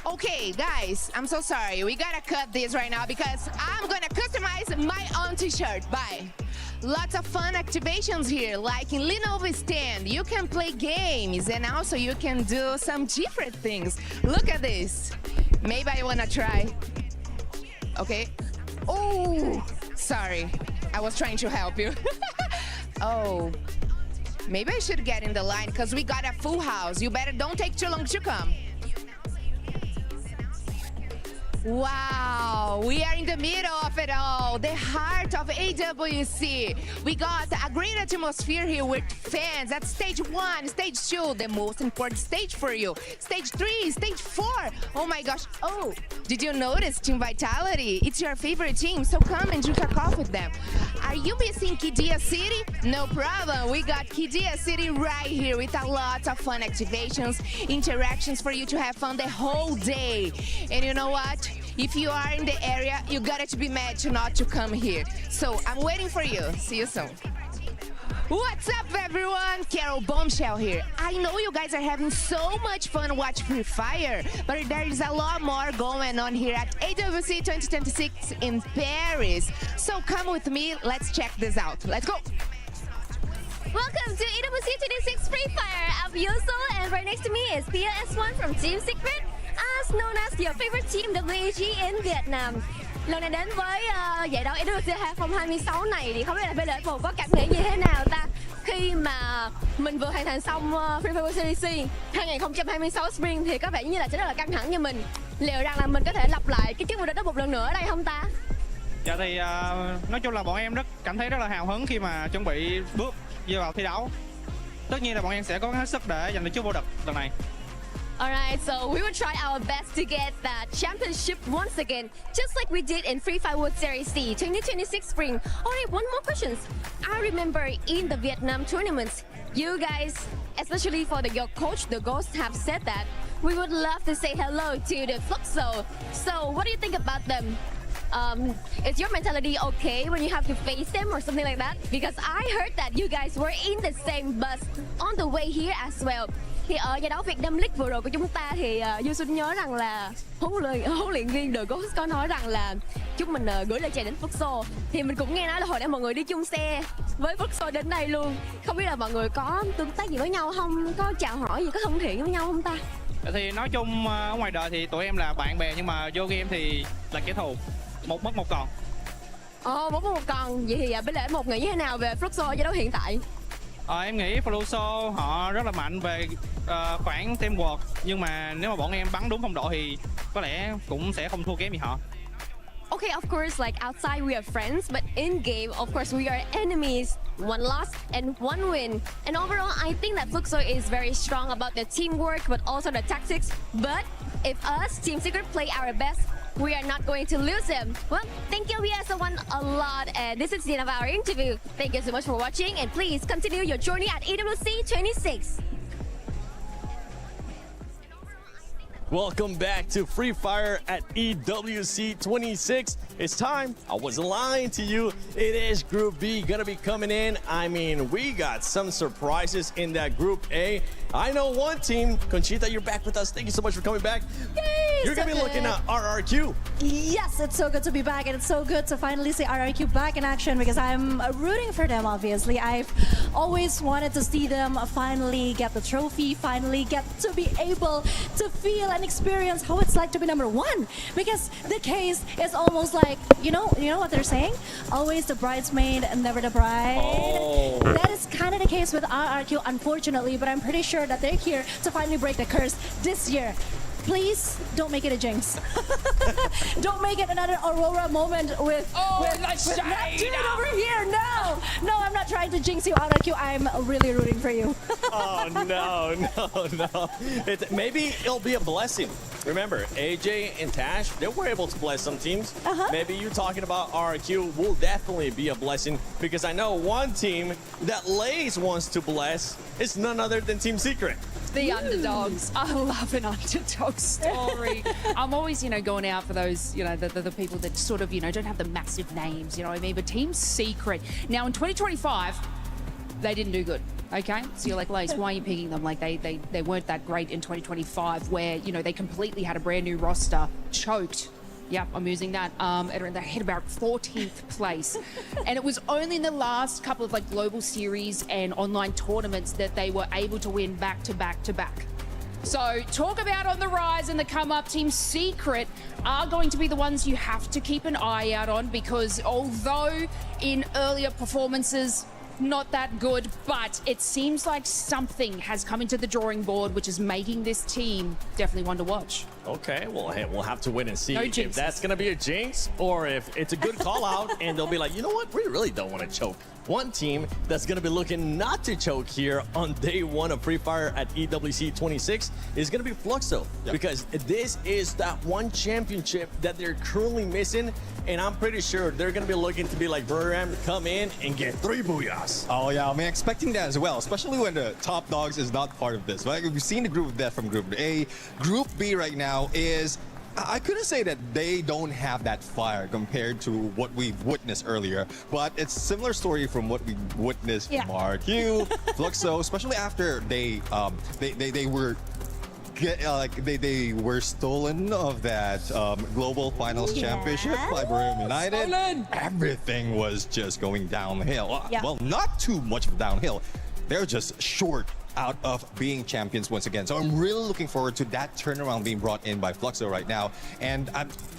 Okay, guys, I'm so sorry. We gotta cut this right now because I'm gonna customize my own t-shirt. Bye. Lots of fun activations here, like in Lenovo stand. You can play games and also you can do some different things. Look at this. Maybe I wanna try. Okay. Oh, sorry. I was trying to help you. Oh, maybe I should get in the line because we got a full house. You better don't take too long to come. Wow, we are in the middle of it all, the heart of EWC. We got a great atmosphere here with fans at stage 1, stage 2, the most important stage for you. Stage 3, stage 4. Oh my gosh. Oh, did you notice Team Vitality? It's your favorite team, so come and drink a coffee with them. Are you missing Kidia City? No problem. We got Kidia City right here with a lot of fun activations, interactions for you to have fun the whole day. And you know what? If you are in the area, you got to be mad to not to come here. So I'm waiting for you. See you soon. What's up, everyone? Carol Bombshell here. I know you guys are having so much fun watching Free Fire, but there is a lot more going on here at EWC 2026 in Paris. So come with me, let's check this out. Let's go. Welcome to EWC 26 Free Fire. I'm Yoso, and right next to me is Pia S1 from Team Secret, as known as your favorite team WAG in Vietnam. Lần này đến với giải đấu EWC 2026 này thì không biết là BL1 có cảm nghĩ như thế nào ta khi mà mình vừa hoàn thành xong Free Fire Series 2026 Spring thì có vẻ như là sẽ rất là căng thẳng như mình. Liệu rằng là mình có thể lặp lại cái chức vô địch đó một lần nữa ở đây không ta? Dạ thì nói chung là bọn em cảm thấy rất là hào hứng khi mà chuẩn bị bước vào thi đấu. Tất nhiên là bọn em sẽ cố gắng hết sức để giành được chức vô địch lần này. Alright, so we will try our best to get that championship once again, just like we did in Free Fire World Series C 2026 Spring. Alright, one more question. I remember in the Vietnam tournaments, you guys, especially for your coach, the Ghost, have said that we would love to say hello to the Fluxo. So, what do you think about them? Is your mentality okay when you have to face them or something like that? Because I heard that you guys were in the same bus on the way here as well. Thì ở giải đấu Việt Nam League vừa rồi của chúng ta thì Du Xuân nhớ rằng là huấn luyện viên The Ghost có nói rằng là chúng mình gửi lời chào đến Futsal. Thì mình cũng nghe nói là hồi nãy mọi người đi chung xe với Futsal đến đây luôn. Không biết là mọi người có tương tác gì với nhau không? Có chào hỏi gì, có thân thiện với nhau không ta? Thì nói chung ở ngoài đời thì tụi em là bạn bè nhưng mà vô game thì là kẻ thù. Một mất một còn. Một mất một còn. Vậy thì bây giờ một nghĩ như thế nào về Futsal giải đấu hiện tại? Em nghĩ Fluso họ rất là mạnh về khoảng teamwork, nhưng mà nếu mà bọn em bắn đúng phong độ thì có lẽ cũng sẽ không thua kém gì họ. Okay, of course, like outside we are friends, but in game, of course, we are enemies. One loss and one win. And overall, I think that Fluxo is very strong about the teamwork, but also the tactics. But if us, Team Secret, play our best, we are not going to lose them. Well, thank you, EWC a lot, and this is the end of our interview. Thank you so much for watching, and please continue your journey at EWC 26. Welcome back to Free Fire at EWC 26. It's time. I wasn't lying to you. It is Group B gonna be coming in. I mean, we got some surprises in that Group A. I know one team. Conchita, you're back with us. Thank you so much for coming back. Yay, you're so gonna be looking at RRQ. Yes, it's so good to be back, and it's so good to finally see RRQ back in action because I'm rooting for them, obviously. I've always wanted to see them finally get the trophy, finally get to be able to feel and experience how it's like to be #1. Because the case is almost like, you know what they're saying? Always the bridesmaid and never the bride. Oh. That is kind of the case with RRQ, unfortunately, but I'm pretty sure that they're here to finally break the curse this year. Please don't make it a jinx. Don't make it another Aurora moment with Neptune over here. No, I'm not trying to jinx you, RRQ. I'm really rooting for you. Oh, no. Maybe it'll be a blessing. Remember, AJ and Tash, they were able to bless some teams. Maybe you talking about RRQ will definitely be a blessing, because I know one team that Lays wants to bless is none other than Team Secret. The underdogs. I love an underdog story. I'm always, going out for those, the people that sort of, don't have the massive names, you know what I mean? But Team Secret. Now, in 2025, they didn't do good. Okay, so you're like, Lace, why are you picking them? Like they weren't that great in 2025, where they completely had a brand new roster, choked. Yep, I'm using that. They hit about 14th place. And it was only in the last couple of global series and online tournaments that they were able to win back to back to back. So talk about on the rise and the come up. Team Secret are going to be the ones you have to keep an eye out on, because although in earlier performances, not that good, but it seems like something has come into the drawing board, which is making this team definitely one to watch. Okay, well, hey, we'll have to wait and see No if that's going to be a jinx or if it's a good call out and they'll be like, you know what, we really don't want to choke. One team that's going to be looking not to choke here on day one of Free Fire at EWC 26 is going to be Fluxo, because this is that one championship that they're currently missing, and I'm pretty sure they're going to be looking to be like Buram, come in and get 3 booyahs. Oh yeah, I mean, expecting that as well, especially when the top dogs is not part of this. Right? We've seen the group of death from Group A. Group B right now is, I couldn't say that they don't have that fire compared to what we've witnessed earlier, but it's a similar story from what we witnessed from RQ, Fluxo, especially after they were they were stolen of that global finals championship by Buram United. Stolen. Everything was just going downhill. Well, not too much downhill. They're just short out of being champions once again. So I'm really looking forward to that turnaround being brought in by Fluxo right now. And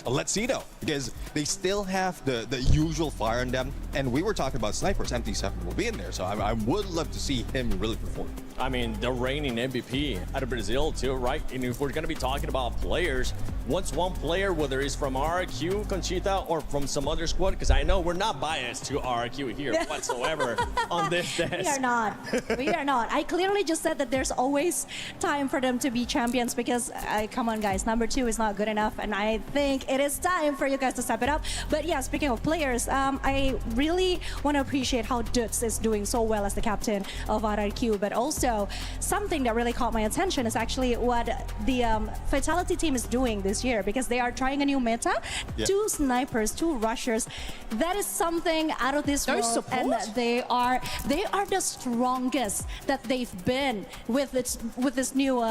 let's see though, because they still have the usual fire in them. And we were talking about snipers. MT7 will be in there. So I would love to see him really perform. I mean, the reigning MVP out of Brazil too, right? And if we're going to be talking about players, once one player, whether it's from RRQ, Conchita, or from some other squad, because I know we're not biased to RRQ here whatsoever on this desk. We are not. I clearly just said that there's always time for them to be champions because, come on guys, number 2 is not good enough, and I think it is time for you guys to step it up. But yeah, speaking of players, I really want to appreciate how Dutz is doing so well as the captain of RRQ, but also something that really caught my attention is actually what the Fatality team is doing this year, because they are trying a new meta. Yeah. 2 snipers, 2 rushers. That is something out of this world, and they are the strongest that they've been with this new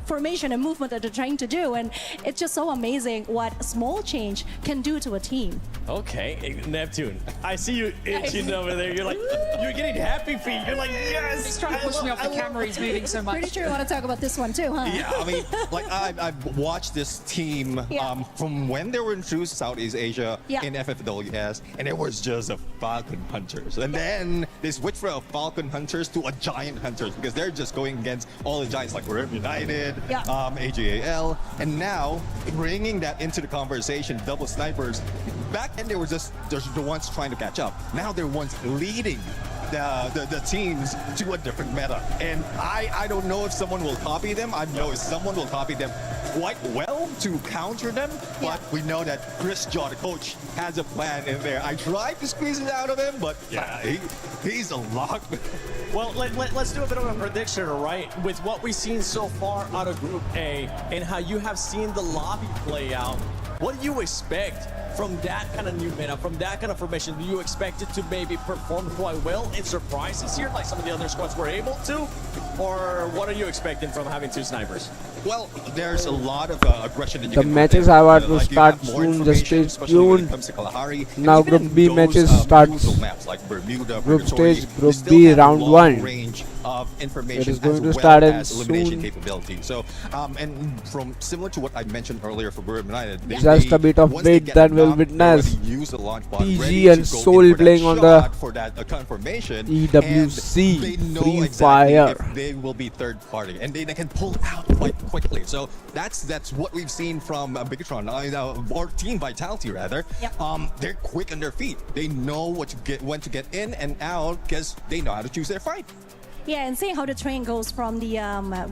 formation and movement that they're trying to do, and it's just so amazing what a small change can do to a team. Okay, Neptune, I see you itching over there. You're like, you're getting happy feet. You're like, yes. He's trying to push me off the camera. He's moving so much. Pretty sure you want to talk about this one too, huh? Yeah, I mean, like I've watched this team from when they were introduced to Southeast Asia in FFWS, and it was just a Falcon Hunters, and then they switched from Falcon Hunters to a Giant Hunters because they're just going against all the giants like Rip United, AJAL, and now bringing that into the conversation, double snipers. Back then they were just the ones trying to catch up. Now they're ones leading the teams to a different meta, and I don't know if someone will copy them. I know if someone will copy them quite well to counter them, but we know that Chris Jaw, the coach, has a plan in there. I tried to squeeze it out of him, but he's a lock. Well, let's do a bit of a prediction, right? With what we've seen so far out of Group A and how you have seen the lobby play out, what do you expect from that kind of new meta, from that kind of formation? Do you expect it to maybe perform quite well in surprises here, like some of the other squads were able to? Or what are you expecting from having 2 snipers? Well, there's a lot of aggression that you The can matches are about to start soon, just stay tuned. Now Group B matches start. Maps like Bermuda, Group Purgatory, stage, Group B round 1. Range of information It is going as to well start in as elimination soon. capability. So, and from similar to what I mentioned earlier for Bermuda United, Just a bit of once they wait get that will knocked, witness they already use the launch pod, PG ready and to go in Soul for that playing on the shot for that confirmation. EWC And they know Free exactly Fire. if they will be third party, and they can pull out quite quickly. So that's what we've seen from Bigatron, or Team Vitality rather. They're quick on their feet. They know when to get in and out because they know how to choose their fight. Yeah, and seeing how the train goes from the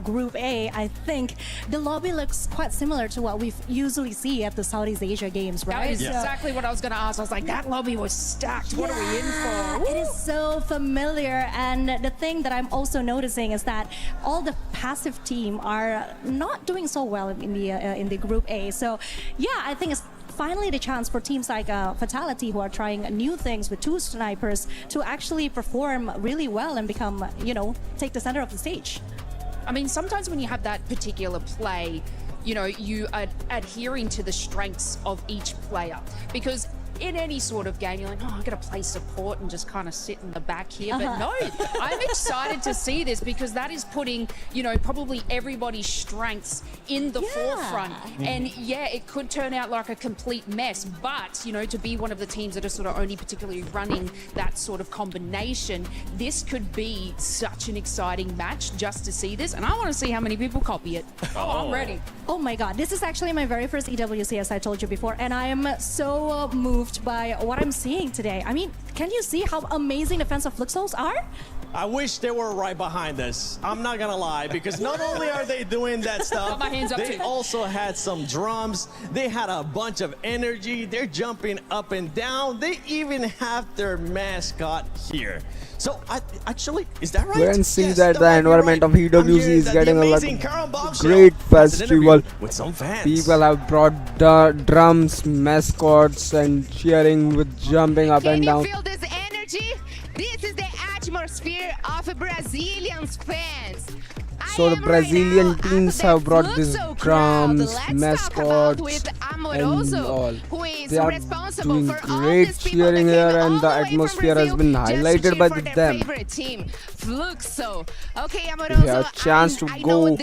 Group A, I think the lobby looks quite similar to what we usually see at the Southeast Asia games, right? That is exactly what I was going to ask. I was like, that lobby was stacked. What are we in for? It is so familiar, and the thing that I'm also noticing is that all the passive team are not doing so well in the Group A. So yeah, I think it's finally the chance for teams like Fatality, who are trying new things with 2 snipers, to actually perform really well and become, take the center of the stage. I mean, sometimes when you have that particular play, you are adhering to the strengths of each player, because in any sort of game, you're like, oh, I'm going to play support and just kind of sit in the back here. But no, I'm excited to see this, because that is putting, probably everybody's strengths in the forefront. And yeah, it could turn out like a complete mess, but, to be one of the teams that are sort of only particularly running that sort of combination, this could be such an exciting match just to see this. And I want to see how many people copy it. I'm ready. Oh my God, this is actually my very first EWC, as I told you before, and I am so moved by what I'm seeing today. I mean, can you see how amazing defensive Fluxos are? I wish they were right behind us. I'm not gonna lie, because not only are they doing that stuff, my hands up they too. also had some drums. They had a bunch of energy. They're jumping up and down. They even have their mascot here. So, actually, is that right? We can see Yes, that the environment of EWC is getting a lot great festival. With some fans. People have brought drums, mascots, and cheering with jumping up and down. Feel this energy? This is the atmosphere of Brazilians fans. So the Brazilian teams have brought these drums, mascots, and all. They are doing great cheering here, and the atmosphere has been highlighted by them. Fluxo. Okay, If you have a chance to go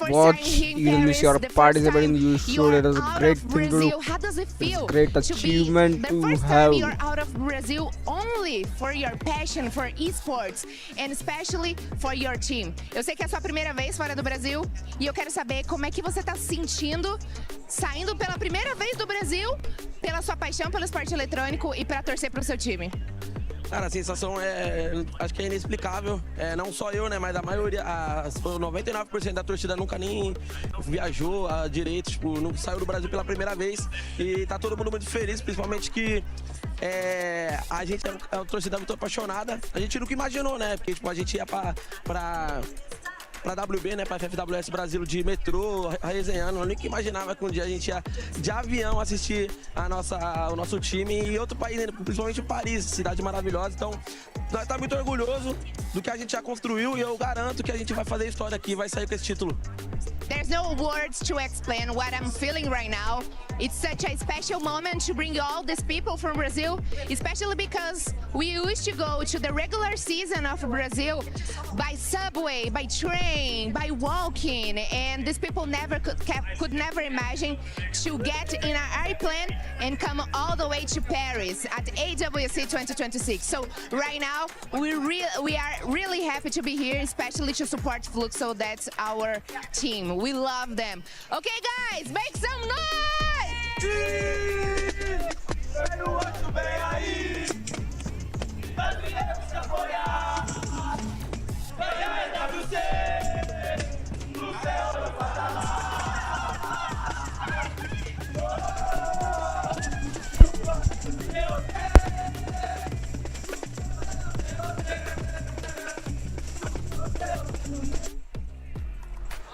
watch EWC or participating, you should. It is a great thing to do. How does it feel? It's a great achievement the to first have. time you're out of Brazil only for your passion for esports and especially for your team. Eu sei que é a sua primeira vez fora do Brasil e eu quero saber como é que você está se sentindo saindo pela primeira vez do Brasil, pela sua paixão pelo esporte eletrônico e para torcer para o seu time. Cara, a sensação acho que é inexplicável. Não só eu, né, mas a maioria, 99% da torcida nunca nem viajou direito, tipo, não saiu do Brasil pela primeira vez. E tá todo mundo muito feliz, principalmente que a gente é uma torcida muito apaixonada. A gente nunca imaginou, né, porque tipo, a gente ia pra WB, né, pra FFWS Brasil de metrô, resenhando. Eu nunca imaginava que um dia a gente ia de avião assistir o nosso time em outro país, né, principalmente o Paris, cidade maravilhosa. Então, nós tá muito orgulhoso do que a gente já construiu e eu garanto que a gente vai fazer história aqui, vai sair com esse título. There's no words to explain what I'm feeling right now. It's such a special moment to bring all these people from Brazil, especially because we used to go to the regular season of Brazil by subway, by train, by walking, and these people could never imagine to get in an airplane and come all the way to Paris at EWC 2026. So right now, we are really happy to be here, especially to support Fluxo. That's our team. We love them. Okay, guys, make some noise!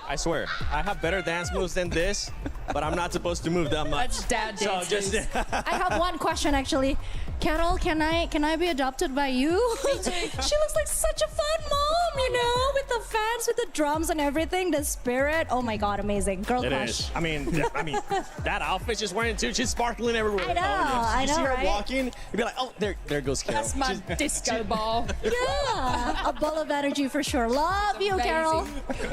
I swear, I have better dance moves than this, but I'm not supposed to move that much. That's dad So dance just moves. I have one question actually. Carol, can I be adopted by you? Me too. She looks like such a fun mom, you know, with the fans, with the drums and everything, the spirit. Oh my God, amazing. Girl It crush. is. I mean, that outfit she's wearing too. She's sparkling everywhere. I know, I You know, see her right? walking, you'd be like, oh, there goes Carol. That's my disco ball. Yeah, a ball of energy for sure. Love you, Carol.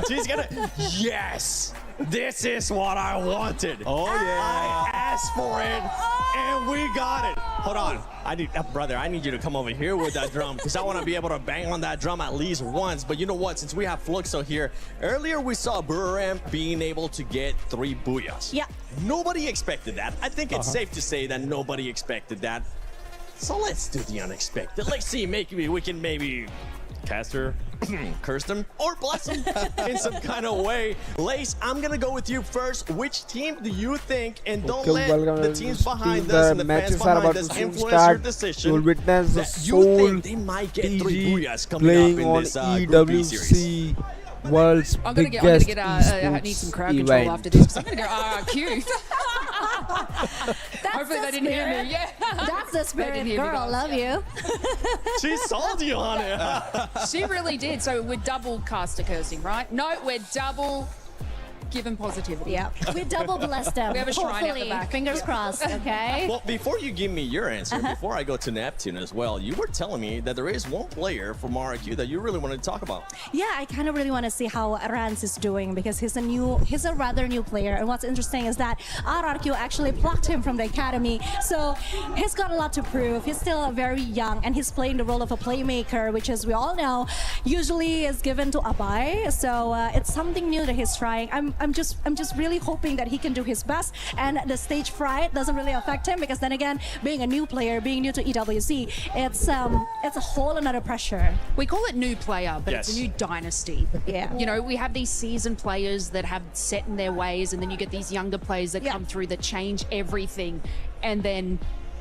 She's gonna. Yes, this is what I wanted. Oh yeah. I asked for it, and we got it. Hold on, brother, I need you to come over here with that drum because I want to be able to bang on that drum at least once. But you know what? Since we have Fluxo here, earlier we saw Buram being able to get 3 booyahs. Yeah. Nobody expected that. I think it's safe to say that nobody expected that. So let's do the unexpected. Let's see, maybe we can cast her, curse them, or bless them in some kind of way. Lace, I'm gonna go with you first. Which team do you think, and don't let the teams behind us and the fans behind us influence your decision, You'll witness the that you Soul think they might get 3 TG booyahs coming up playing in on this Group B series? EWC world's I'm gonna biggest get I need some crowd control event. after this because I'm gonna go RRQ. Hopefully they didn't hear me. Yeah, That's the They spirit, didn't hear me, girl. guys. Love you. She sold you on it. She really did. So we're double caster cursing, right? No, we're double given positivity. Yeah, we double blessed them. We have a shrine out the Hopefully, back. fingers crossed. Okay. Well, before you give me your answer, before I go to Neptune as well, you were telling me that there is one player from RRQ that you really wanted to talk about. Yeah, I kind of really want to see how Rans is doing because he's a rather new player. And what's interesting is that RRQ actually plucked him from the academy. So he's got a lot to prove. He's still very young and he's playing the role of a playmaker, which as we all know, usually is given to Abai. So it's something new that he's trying. I'm just really hoping that he can do his best and the stage fright doesn't really affect him because then again, being a new player, being new to EWC, it's a whole another pressure. We call it new player, but Yes. it's a new dynasty. Yeah. You know, we have these seasoned players that have set in their ways, and then you get these younger players that come through that change everything, and then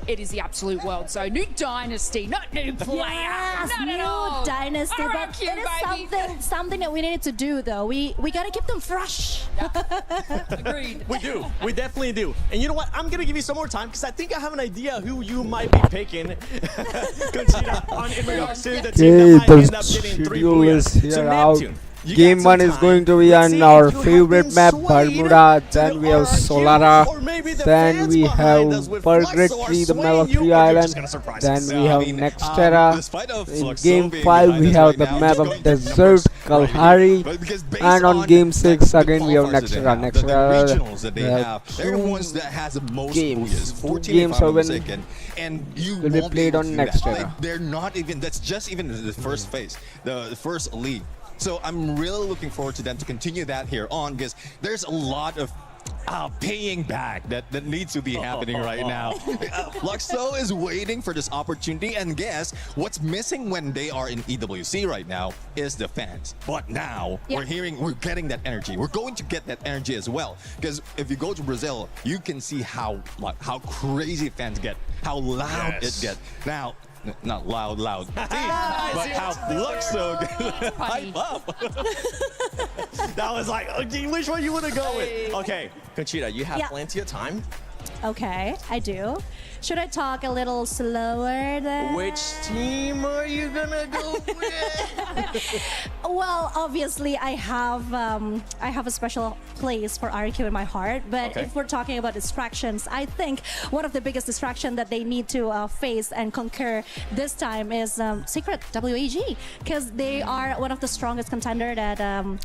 it is the absolute world. So new dynasty, not new player. Yes, not at new all. dynasty. But RRQ, it is baby. something that we need to do though. We gotta keep them fresh. Agreed. We do. We definitely do. And you know what? I'm going to give you some more time because I think I have an idea who you might be picking Conchita, in regards to the team that might end up getting 3 schedule is booyahs. here So out. Neptune, you Game got some 1 is time. going to be Let's on see our if you have favorite been map, swayed Bermuda. to Then the we have RRQ, Solara. or maybe the Then fans we behind us have with Purgatory, Fluxo are the swaying map of you, 3 or you're Island. just gonna surprise Then us? we have Nextera. despite of In Fluxo game being 5 behind we us have right the now, map just of going to Desert numbers, Kalahari. But because based And on game 6 the again we have qualifiers that they Nextera. have, the Nextera regionals that they have, they're the ones that has the most games. booyahs, 14 games if I'm are not when mistaken, and you will be won't played able on to do that. Nextera. Like, they're not even, that's just even the first phase, the first league. So I'm really looking forward to them to continue that here on because there's a lot of paying back that needs to be happening right now. Luxo is waiting for this opportunity, and guess what's missing when they are in EWC right now is the fans. But now we're getting that energy. We're going to get that energy as well, because if you go to Brazil, you can see how crazy fans get, how loud it gets. Now, not loud, but how Luxo hype up. That was like, okay, which one you want to go with? Okay, Conchita, you have plenty of time. Okay, I do. Should I talk a little slower then? Which team are you gonna go with? Well, obviously I have a special place for RQ in my heart, but if we're talking about distractions, I think one of the biggest distractions that they need to face and conquer this time is Secret WAG, because they are one of the strongest contender that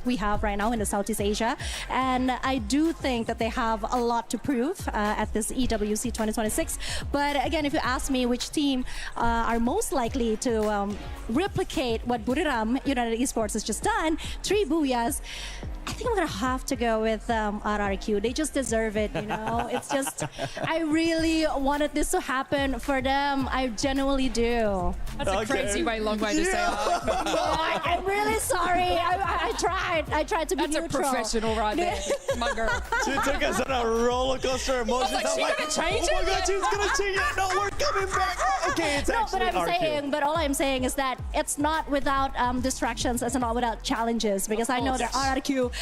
we have right now in the Southeast Asia, and I do think that they have a lot to prove at this EWC 2026. But again, if you ask me which team are most likely to replicate what Buriram United Esports has just done, 3 Booyahs, I think I'm gonna have to go with RRQ. They just deserve it, you know. It's just, I really wanted this to happen for them. I genuinely do. That's a crazy long way to say that. I'm really sorry. I tried to be neutral. That's a professional right there, my girl. She took us on a roller coaster of emotions. I was like, I'm she's gonna change oh my it? God, she's gonna change it. No, we're coming back. Okay, it's actually RQ. But all I'm saying is that it's not without distractions. It's not without challenges, because I know that RRQ.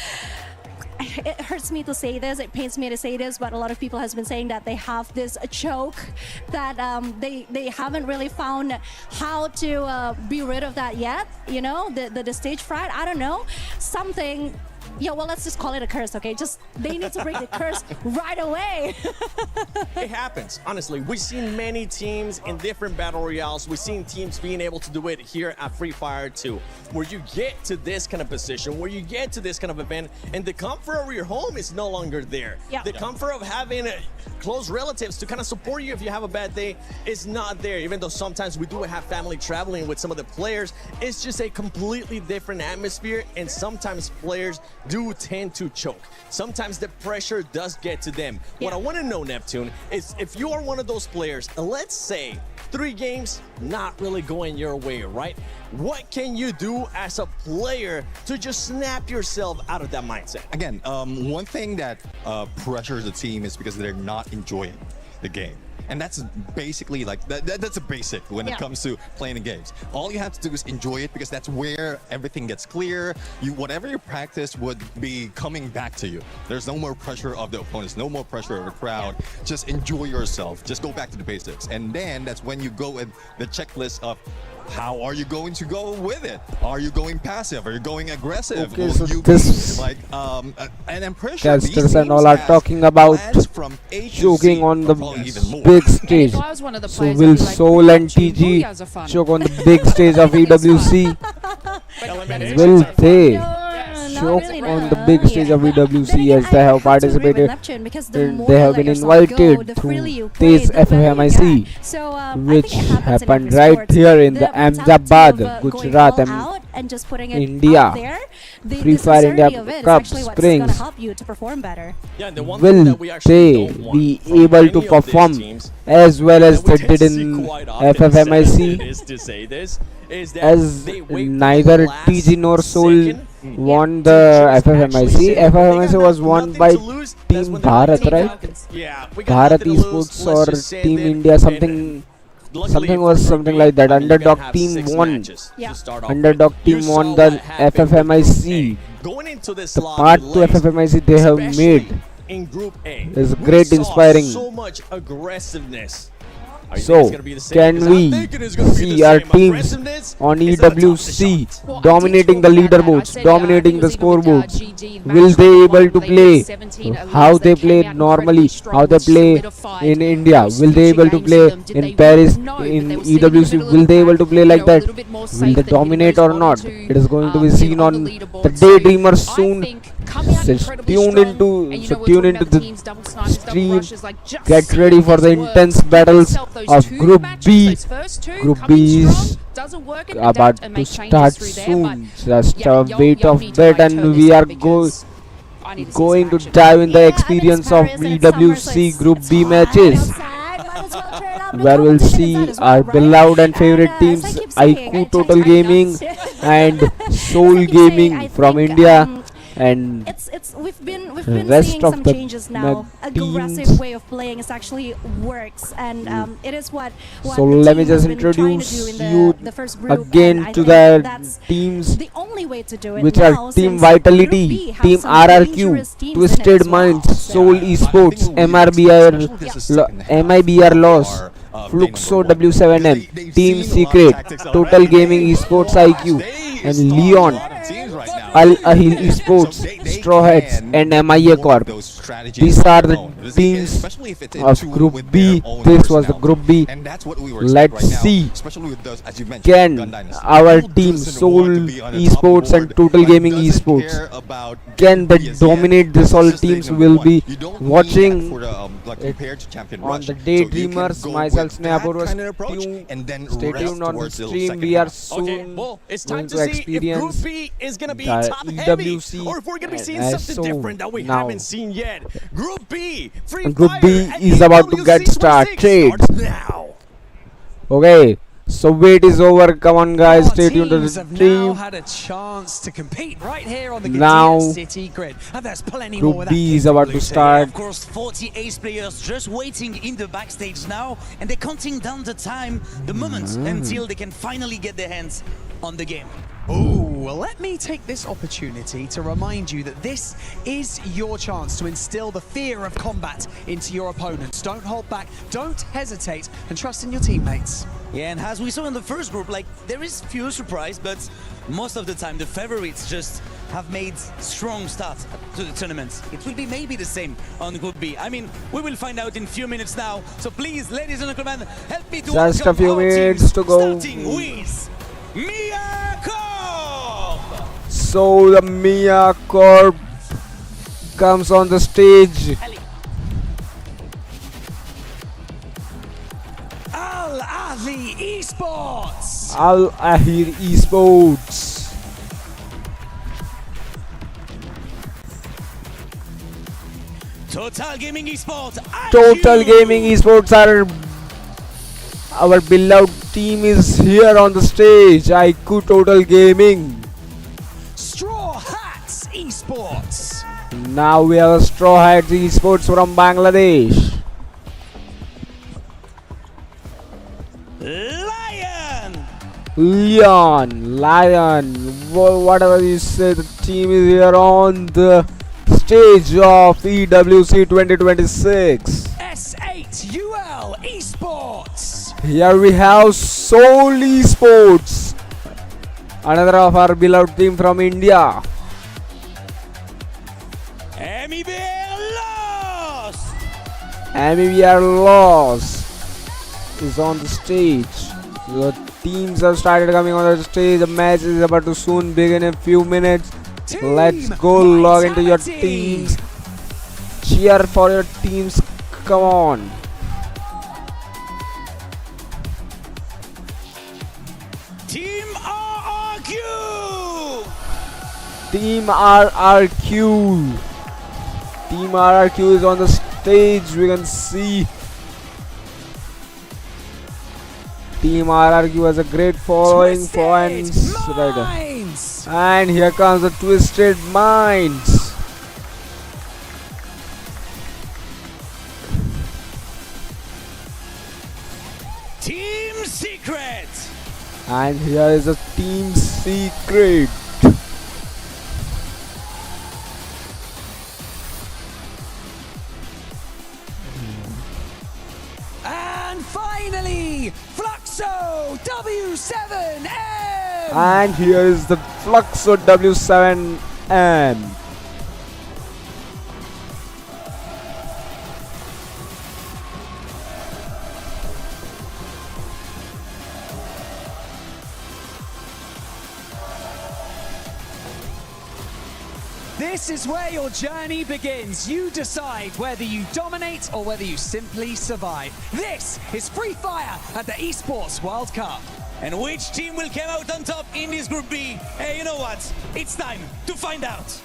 It hurts me to say this, it pains me to say this, but a lot of people has been saying that they have this choke, that they haven't really found how to be rid of that yet, you know, the stage fright, I don't know, something. Yeah, well, let's just call it a curse, okay? Just, they need to break the curse right away. It happens, honestly. We've seen many teams in different battle royales. We've seen teams being able to do it here at Free Fire too, where you get to this kind of position, where you get to this kind of event, and the comfort of your home is no longer there. The comfort of having close relatives to kind of support you if you have a bad day is not there, even though sometimes we do have family traveling with some of the players. It's just a completely different atmosphere, and sometimes players do tend to choke. Sometimes the pressure does get to them. What I want to know, Neptune, is if you are one of those players, and let's say 3 games not really going your way, right? What can you do as a player to just snap yourself out of that mindset? Again, one thing that pressures the team is because they're not enjoying the game. And that's basically like, that's a basic when it comes to playing the games. All you have to do is enjoy it, because that's where everything gets clear. Whatever you practice would be coming back to you. There's no more pressure of the opponents, no more pressure of the crowd. Just enjoy yourself. Just go back to the basics. And then that's when you go with the checklist of how are you going to go with it? Are you going passive? Are you going aggressive? Okay, so you this like and I'm pretty sure casters and all are talking about choking on the big stage. So will Soul and TG choke on the big stage of EWC? Will they choke on the big stage of EWC as they have participated? They have been invited through this FFMIC, which happened right here in the Ahmedabad, Gujarat, and India. Free Fire India Cup Springs. Will they be able to perform as well as they did in FFMIC? As neither TG nor Soul won the FFMIC. FFMIC was won by Team Bharat, right? Bharat Esports or Team India, something like that. Underdog team won. Underdog team won the FFMIC. The part to FFMIC they have made in Group A is great, inspiring. So much aggressiveness. So, can we see our teams on EWC dominating the leaderboards, dominating the scoreboards? Will they able to play how they play normally, how they play in India? Will they able to play in Paris, in EWC? Will they able to play like that? Will they dominate or not? It is going to be seen on the Daydreamers soon. So tune into the stream. Get ready for the intense battles of Group B. Group B is about to start soon. Just a wait of bit, and we are going to dive in the experience of EWC Group B matches, where we'll see our beloved and favorite teams IQ Total Gaming and Soul Gaming from India, and we've been rest seeing of some the changes now. Aggressive teams. way of playing is actually works, and it is what So the let me team just has been trying to do introduce in you the first group, and I again to think the that's teams, the only way to do it which now, are Team since Vitality, Group B has Team some RRQ, dangerous teams in it Twisted as well. Minds, Soul Esports, MIBR Loss, Fluxo W7M, Team Secret, Total Gaming Esports IQ, and Leon, Al Ahil Esports, Straw Hats, and MIA Corp. These are the teams of Group B. This was the Group B. Let's see, can our team Soul Esports and Total Gaming Esports, can they dominate this? All teams will be watching on the Daydreamers. Myself Snapper, stay tuned on the stream. We are soon it's going time to to see if experience Group B is going to be the top heavy, EWC or if we're going to be seeing as something so different that we now. haven't seen yet. Group B, Free Group B Fire is about to get started. now. Okay, so wait is over. Come on, guys, stay tuned to Teams the have now stream. had a chance to compete right here on the Now, Gdynia City grid, and there's plenty Group more where B that is can about go to to. start. Of course, 40 ace players just waiting in the backstage now, and they're counting down the time, the moments, until they can finally get their hands on the game. Oh, well, let me take this opportunity to remind you that this is your chance to instill the fear of combat into your opponents. Don't hold back, don't hesitate, and trust in your teammates. Yeah, and as we saw in the first group, like, there is few surprise, but most of the time the favorites just have made strong start to the tournament. It will be maybe the same on Group B. I mean, we will find out in few minutes now. So please, ladies and gentlemen, help me to Just a welcome few our minutes teams, to go. starting with Mia Corp. So the Mia Corp comes on the stage. Al Ahly Esports. Al Ahir Esports. Total Gaming Esports. Total Gaming Esports are our beloved team is here on the stage. IQ Total Gaming. Straw Hats Esports. Now we have Straw Hats Esports from Bangladesh. Lion, whatever you say, the team is here on the stage of EWC 2026. S8UL Esports. Here we have Soul Esports, another of our beloved team from India. MIBR Loss is on the stage. The teams have started coming on the stage. The match is about to soon begin in a few minutes. Let's go log into your teams. Cheer for your teams. Come on. Team RRQ. Team RRQ. Team RRQ is on the stage. We can see Team RRQ has a great following, fans, right? And here comes the Twisted Minds. Team Secret. And here is a Team Secret. And finally, Fluxo W7M. And here is the Fluxo W7M. This is where your journey begins. You decide whether you dominate or whether you simply survive. This is Free Fire at the Esports World Cup. And which team will come out on top in this Group B? Hey, you know what? It's time to find out.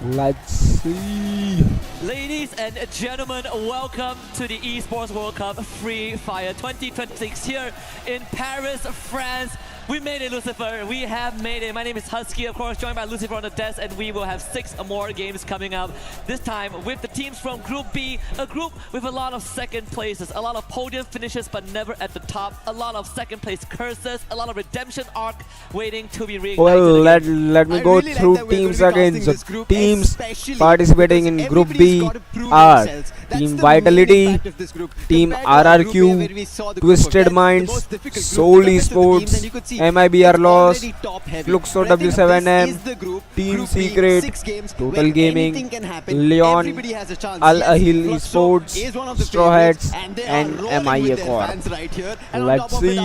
Let's see. Ladies and gentlemen, welcome to the Esports World Cup Free Fire 2026 here in Paris, France. We made it, Lucifer. We have made it. My name is Husky, of course, joined by Lucifer on the desk, and we will have 6 more games coming up. This time with the teams from Group B, a group with a lot of second places, a lot of podium finishes, but never at the top, a lot of second place curses, a lot of redemption arc waiting to be reignited. Well, let me go through teams again. So teams participating in Group B are Team Vitality, Team RRQ, Twisted Minds, Soul Esports, MIBR Lost, Fluxo W7M, Team Secret, Total Gaming, Leon, Al Ahil Esports, Straw Hats, and MIA Corp. Let's see.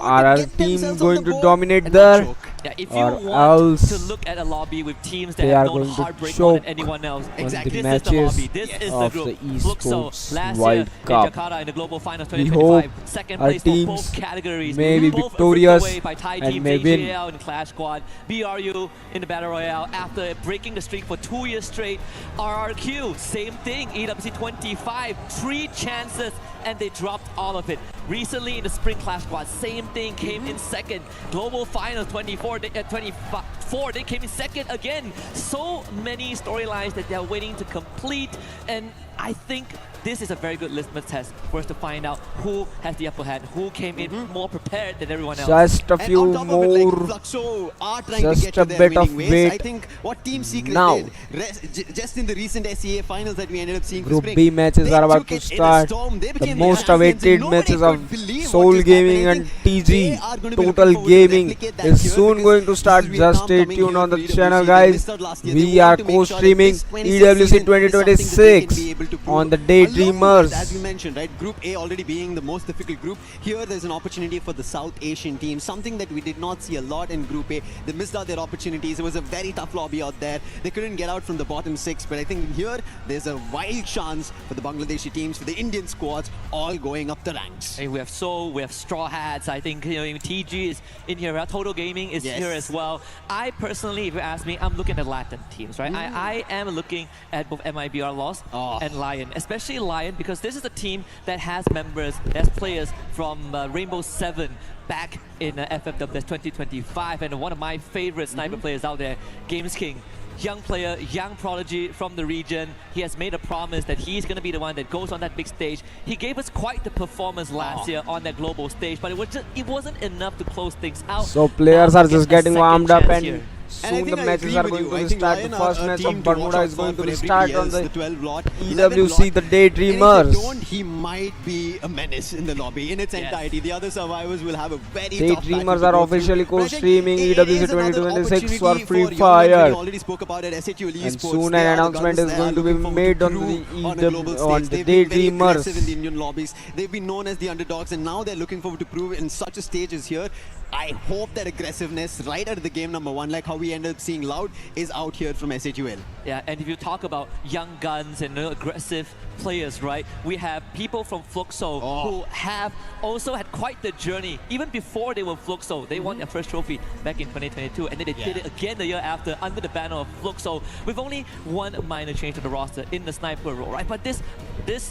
Are our team going to dominate there? Yeah, if you or want else to look at a lobby with teams that they have are known going to heartbreak more than choke anyone else, on the this matches is the lobby. This is the of group. the Fluxo Esports last World year Cup. in Jakarta in the Global Finals We 2025, hope second our place for teams both categories. may be both victorious away by Thai and team may win. JJL in Clash Squad, BRU in the Battle Royale after breaking the streak for 2 years straight. RRQ, same thing, EWC 25, 3 chances and they dropped all of it. Recently in the Spring Clash Squad, same thing, came in second. Global Finals 24, 24, they came in second again. So many storylines that they're waiting to complete, and I think this is a very good litmus test for us to find out who has the upper hand, who came in more prepared than everyone else. Just a few more, just a bit of wait. I think what Team Secret now. did, just in the recent SEA finals that we ended up seeing Group B matches are about to start. The most awaited matches of Soul Gaming and TG, Total Gaming, is soon going to start. Just stay tuned on the channel, guys. We are co-streaming EWC 2026 on the Daydreamers. As we mentioned, right, Group A already being the most difficult group, here there's an opportunity for the South Asian team, something that we did not see a lot in Group A. They missed out their opportunities. It was a very tough lobby out there. They couldn't get out from the bottom 6, but I think here there's a wild chance for the Bangladeshi teams, for the Indian squads, all going up the ranks. Hey, we have Soul, we have Straw Hats. I think even TG is in here. Total Gaming is here as well. I personally, if you ask me, I'm looking at Latin teams, right? I am looking at both MIBR Lost and Lion, especially Lion, because this is a team that has members, has players from Rainbow 7 back in FFW 2025, and one of my favorite sniper players out there, Games King. Young player, young prodigy from the region. He has made a promise that he's going to be the one that goes on that big stage. He gave us quite the performance last year on that global stage, but it wasn't enough to close things out. So players are just getting warmed up, and here. soon the matches are going to start. The first match of Bermuda is going to start on the EWC, the Daydreamers. He might be a menace in the lobby in its entirety. The other survivors will have a very tough Daydreamers are officially co-streaming EWC 2026 for Free Fire. And soon an announcement is going to be made on the Daydreamers. In the Indian lobbies, they've been known as the underdogs, and now they're looking forward to prove in such a stage as here. I hope that aggressiveness right out of the game number 1, like how we ended up seeing Loud, is out here from SHUL. Yeah, and if you talk about young guns and aggressive players, right? We have people from Fluxo who have also had quite the journey. Even before they were Fluxo, they won their first trophy back in 2022, and then they did it again the year after under the banner of Fluxo, with only one minor change to the roster in the sniper role, right? But this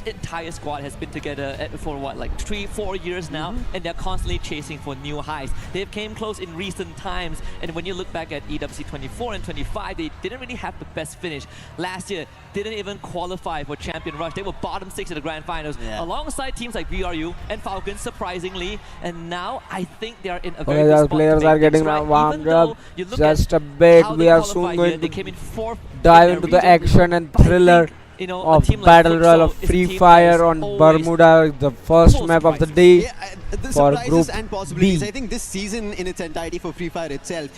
entire squad has been together for what, like 3-4 years now, and they're constantly chasing for new highs. They've came close in recent times, and when you look back at EWC 24 and 25, they didn't really have the best finish. Last year, didn't even qualify for Champion Rush. They were bottom 6 in the Grand Finals, alongside teams like BRU and Falcons, surprisingly. And now I think they are in a very good spot. Players are getting warmed up. Just a bit. We are soon going to dive into the action and thriller of Battle Royale of Free Fire on Bermuda, the first map of the day for Group B. I think this season in its entirety for Free Fire itself,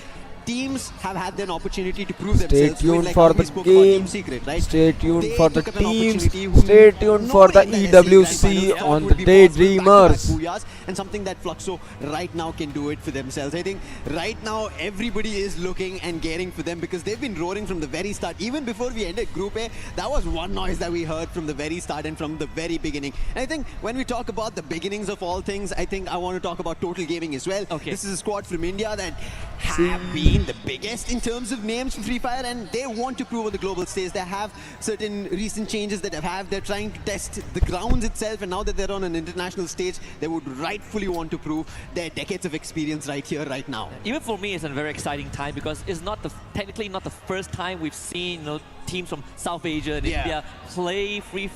teams have had an opportunity to prove Stay themselves. tuned like for how the we spoke game. about Team Secret, right? Stay tuned They for the took an teams. opportunity Stay tuned for the EWC on the Daydreamers. And something that Fluxo right now can do it for themselves. I think right now everybody is looking and getting for them because they've been roaring from the very start. Even before we ended Group A, that was one noise that we heard from the very start and from the very beginning. And I think when we talk about the beginnings of all things, I think I want to talk about Total Gaming as well. This is a squad from India that have been been the biggest in terms of names for Free Fire, and they want to prove on the global stage. They have certain recent changes that they're trying to test the grounds itself, and now that they're on an international stage, they would rightfully want to prove their decades of experience right here, right now. Even for me, it's a very exciting time because it's not technically not the first time we've seen teams from South Asia and India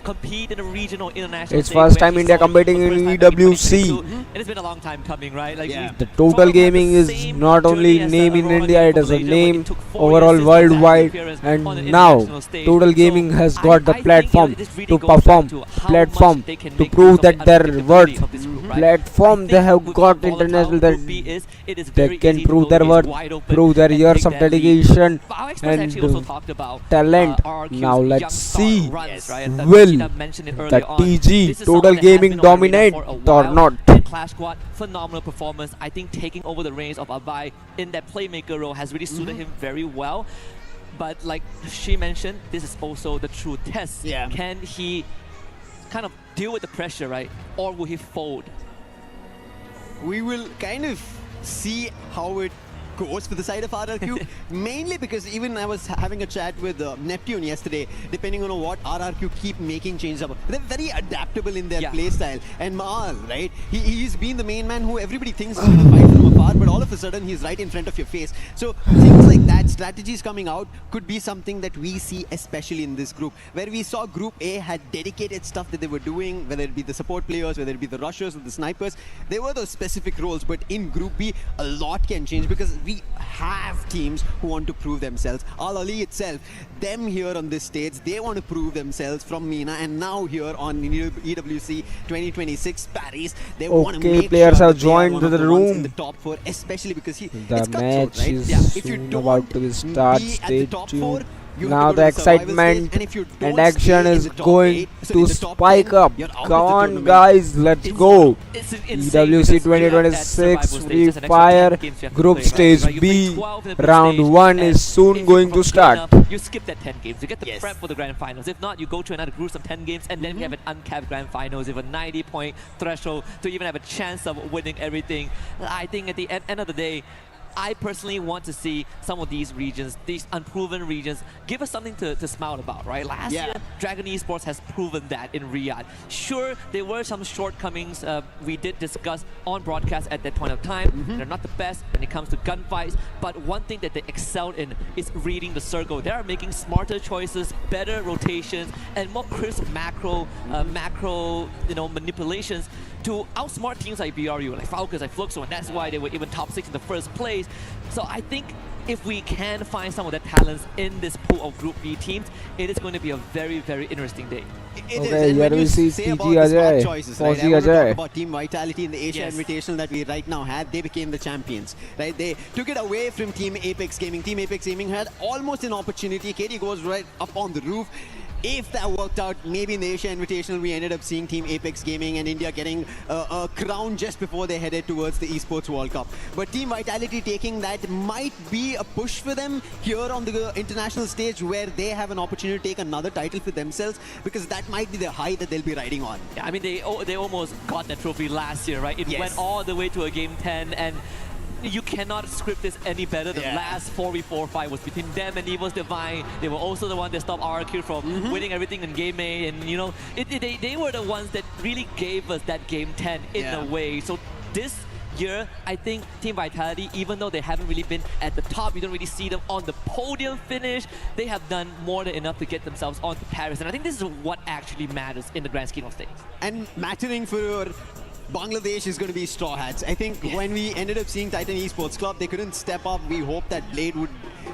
compete in a regional international. It's first time India competing in EWC. And it's been a long time coming, right? Like the Total Gaming is not only name in India, it is a name overall worldwide, and now Total Gaming has got the platform to perform, platform to prove that their worth, platform they have got international, that they can prove their worth, prove their years of dedication and talent. Now let's see, will the TG Total Gaming dominate or not? Clash Squad, phenomenal performance. I think taking over the reins of Abai in that playmaker role has really suited him very well. But like she mentioned, this is also the true test. Can he kind of deal with the pressure, right? Or will he fold? We will kind of see how it goes for the side of RRQ, mainly because even I was having a chat with Neptune yesterday, depending on what RRQ keep making changes about. They're very adaptable in their play style. And Maal, right? He's been the main man who everybody thinks is going to fight from afar, but all of a sudden he's right in front of your face. So things like that, strategies coming out, could be something that we see especially in this group, where we saw Group A had dedicated stuff that they were doing, whether it be the support players, whether it be the rushers or the snipers. They were those specific roles, but in Group B, a lot can change because we have teams who want to prove themselves. Al Ali itself, them here on this stage, they want to prove themselves from MENA, and now here on EWC 2026 Paris, they want to make players sure have joined the room. In the top 4, especially because The match is if you soon don't about to start. be at the Stay top tuned. 4, you Now have to the go to the survival excitement stage, and if you and don't action stay in is the top going 8, so to in the top spike 10, up. you're out of Come the on tournament. guys, let's go. EWC 2026 Free Fire Group Stage B Round 1 is soon going to start. You skip that 10 games, you get the prep for the grand finals. If not, you go to another gruesome 10 games and then you have an uncapped grand finals with a 90-point threshold to even have a chance of winning everything. I think at the end of the day, I personally want to see some of these regions, these unproven regions, give us something to smile about, right? Last year, Dragon Esports has proven that in Riyadh. Sure, there were some shortcomings we did discuss on broadcast at that point of time. They're not the best when it comes to gunfights, but one thing that they excelled in is reading the circle. They are making smarter choices, better rotations, and more crisp macro manipulations to outsmart teams like BRU, like Falcons, like Fluxo, and that's why they were even top 6 in the first place. So I think if we can find some of the talents in this pool of Group B teams, it is going to be a very, very interesting day. It is, and when you say about the smart choices, right, I want to talk about Team Vitality in the Asia Invitational that we right now had. They became the champions, right? They took it away from Team Apex Gaming. Team Apex Gaming had almost an opportunity. KD goes right up on the roof. If that worked out, maybe in the Asia Invitational, we ended up seeing Team Apex Gaming and India getting a crown just before they headed towards the Esports World Cup. But Team Vitality taking that might be a push for them here on the international stage, where they have an opportunity to take another title for themselves, because that might be the high that they'll be riding on. Yeah, I mean, they almost got that trophy last year, right? It went all the way to a Game 10, and you cannot script this any better. The last 4v4 fight was between them and Evil's Divine. They were also the one that stopped RRQ from winning everything in Game A, and you know, they were the ones that really gave us that Game 10 in a way. So this year, I think Team Vitality, even though they haven't really been at the top, you don't really see them on the podium finish, they have done more than enough to get themselves onto Paris. And I think this is what actually matters in the grand scheme of things. And mattering for Bangladesh is going to be Straw Hats. I think when we ended up seeing Titan Esports Club, they couldn't step up. We hoped that Blade would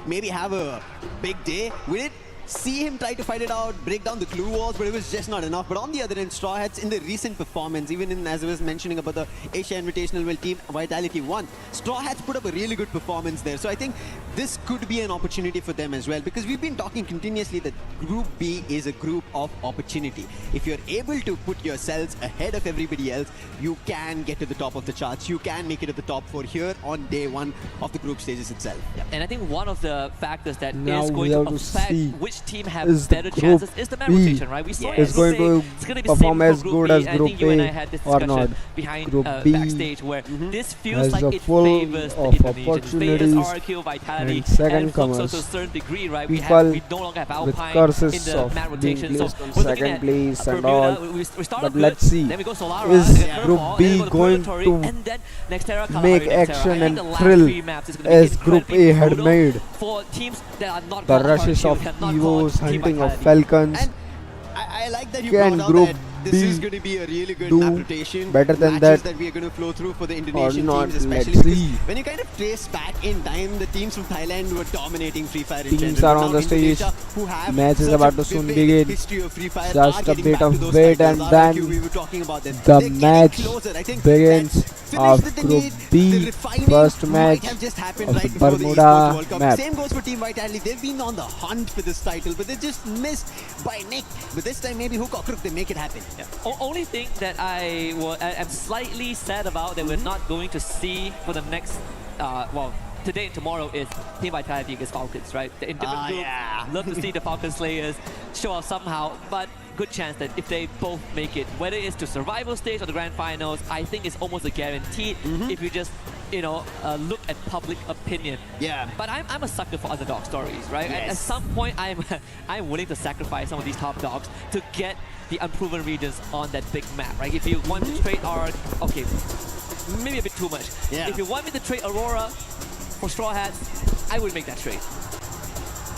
maybe have a big day. We did see him try to fight it out, break down the glue walls, but it was just not enough. But on the other end, Straw Hats, in the recent performance, even in, as I was mentioning about the Asia Invitational where Team Vitality won, Straw Hats put up a really good performance there. So I think this could be an opportunity for them as well, because we've been talking continuously that Group B is a group of opportunity. If you're able to put yourselves ahead of everybody else, you can get to the top of the charts. You can make it to the top 4 here on day 1 of the group stages itself. And I think one of the factors that Now is we going have to to affect see which which team have is the better Group chances is the map B rotation, right? We saw is it going to it's going to be perform same as for good B, as and I Group think you and I A had this or discussion not. behind Group B backstage where this feels has like a it full favors the of Indonesians. Favors opportunities RQ, Vitality, and second and Fluxo to a comers. certain degree, right? People We no longer have with Alpine curses in the of map being rotation. So placed on we're looking second at place and Bermuda. all. We start But off good, let's see, then we go Solara, is and then Group Curveball, B and then we go going Purgatory, to and then Nextera, Kalahari, make Nextera. action I think and the last thrill 3 maps is going to be as Group incredibly A had brutal made? for teams that are not The called rushes RQ, of that are not called Evos, Team hunting of Vitality. Falcons. I like that you Can brought out Group that this is B going to be a really good do map rotation. better than matches that that we are going to flow through for the or Indonesian not? teams, especially Let's because see. when you kind of trace back in time, the teams from Thailand were dominating Free Fire in Teams general. are on Now the stage. Indonesia, who have Match is such about a to soon vivid begin. history of Free Fire, Just are a getting bit back of to those wait titles. and RRQ, then we were talking about them. the They're match getting closer. I think begins finish of that they Group need, B, the refining first might match have just happened of right the before the Bermuda Esports World Cup. map. Same goes for Team Vitality. They've been on the hunt for this title, but they just missed by Nick. But this time, maybe Hook or Crook, they make it happen. Yeah. Only thing that I'm slightly sad about that we're not going to see for the next, today and tomorrow is Team Vitality against Falcons, right? In different groups, love to see the Falcon Slayers show up somehow, but good chance that if they both make it, whether it's to survival stage or the grand finals, I think it's almost a guarantee if you just, look at public opinion. Yeah. But I'm a sucker for underdog stories, right? Yes. At some point, I'm willing to sacrifice some of these top dogs to get the unproven regions on that big map, right? If you want to trade okay, maybe a bit too much. Yeah. If you want me to trade Aurora for Straw Hats, I would make that trade.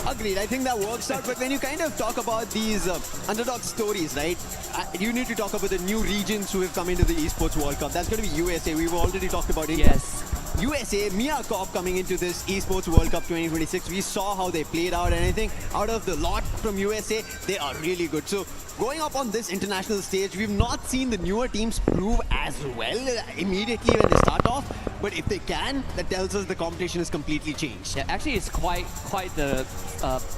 Agreed. I think that works out. But when you kind of talk about these underdog stories, right, you need to talk about the new regions who have come into the Esports World Cup. That's going to be USA. We've already talked about India. Yes. USA, Mia Corp coming into this Esports World Cup 2026. We saw how they played out, and I think out of the lot from USA, they are really good. So going up on this international stage, we've not seen the newer teams prove as well immediately when they start off. But if they can, that tells us the competition is completely changed. Yeah, actually, it's quite the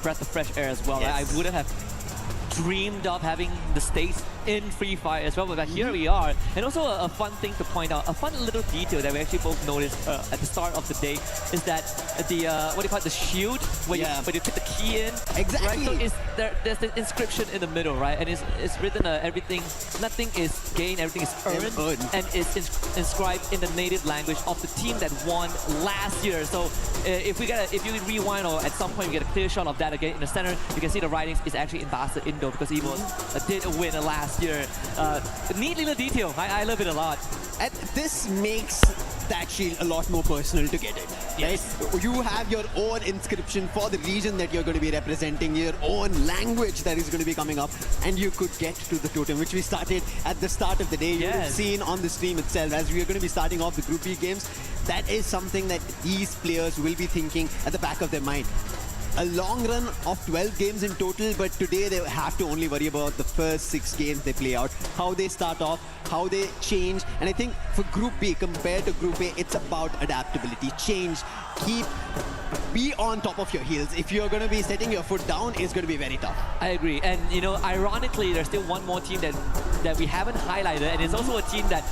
breath of fresh air as well. Yes. Right? I wouldn't have dreamed of having the stage in Free Fire as well, but here we are. And also a fun thing to point out, a fun little detail that we actually both noticed at the start of the day is that the what do you call it, the shield where you put the key in. Exactly. Right? So there's the inscription in the middle, right? And it's written everything, nothing is gained, everything is earned, and it's inscribed in the native language of the team that won last year. So if you rewind or at some point you get a clear shot of that again in the center, you can see the writings is actually in Bastard Indo because he did win last year. Neat little detail. I love it a lot. And this makes that shield a lot more personal to get it. Yes. Right? You have your own inscription for the region that you're going to be representing, your own language that is going to be coming up, and you could get to the totem, which we started at the start of the day. You've seen on the stream itself, as we are going to be starting off the Group B games. That is something that these players will be thinking at the back of their mind. A long run of 12 games in total, but today they have to only worry about the first 6 games they play out, how they start off, how they change. And I think for Group B, compared to Group A, it's about adaptability, change, be on top of your heels. If you're going to be setting your foot down, it's going to be very tough. I agree. And, ironically, there's still one more team that we haven't highlighted, and it's also a team that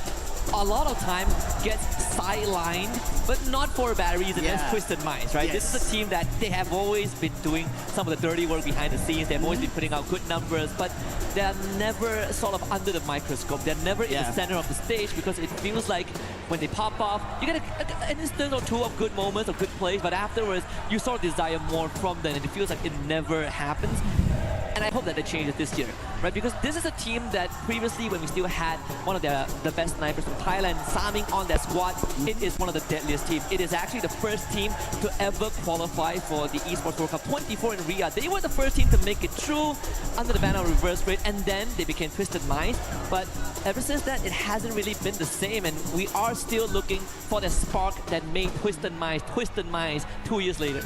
a lot of time gets sidelined, but not for a bad reason. That's Twisted Minds, right? Yes. This is a team that they have always been doing some of the dirty work behind the scenes. They've always been putting out good numbers, but they're never sort of under the microscope. They're never in the center of the stage because it feels like when they pop off, you get an instant or two of good moments, of good plays, but afterwards, you sort of desire more from them, and it feels like it never happens. And I hope that it changes this year, right? Because this is a team that previously, when we still had one of the best snipers from Thailand, Saming on their squad, it is one of the deadliest teams. It is actually the first team to ever qualify for the Esports World Cup 24 in Riyadh. They were the first team to make it through under the banner of Reverse Raid, and then they became Twisted Minds. But ever since then, it hasn't really been the same, and we are still looking for the spark that made Twisted Minds 2 years later.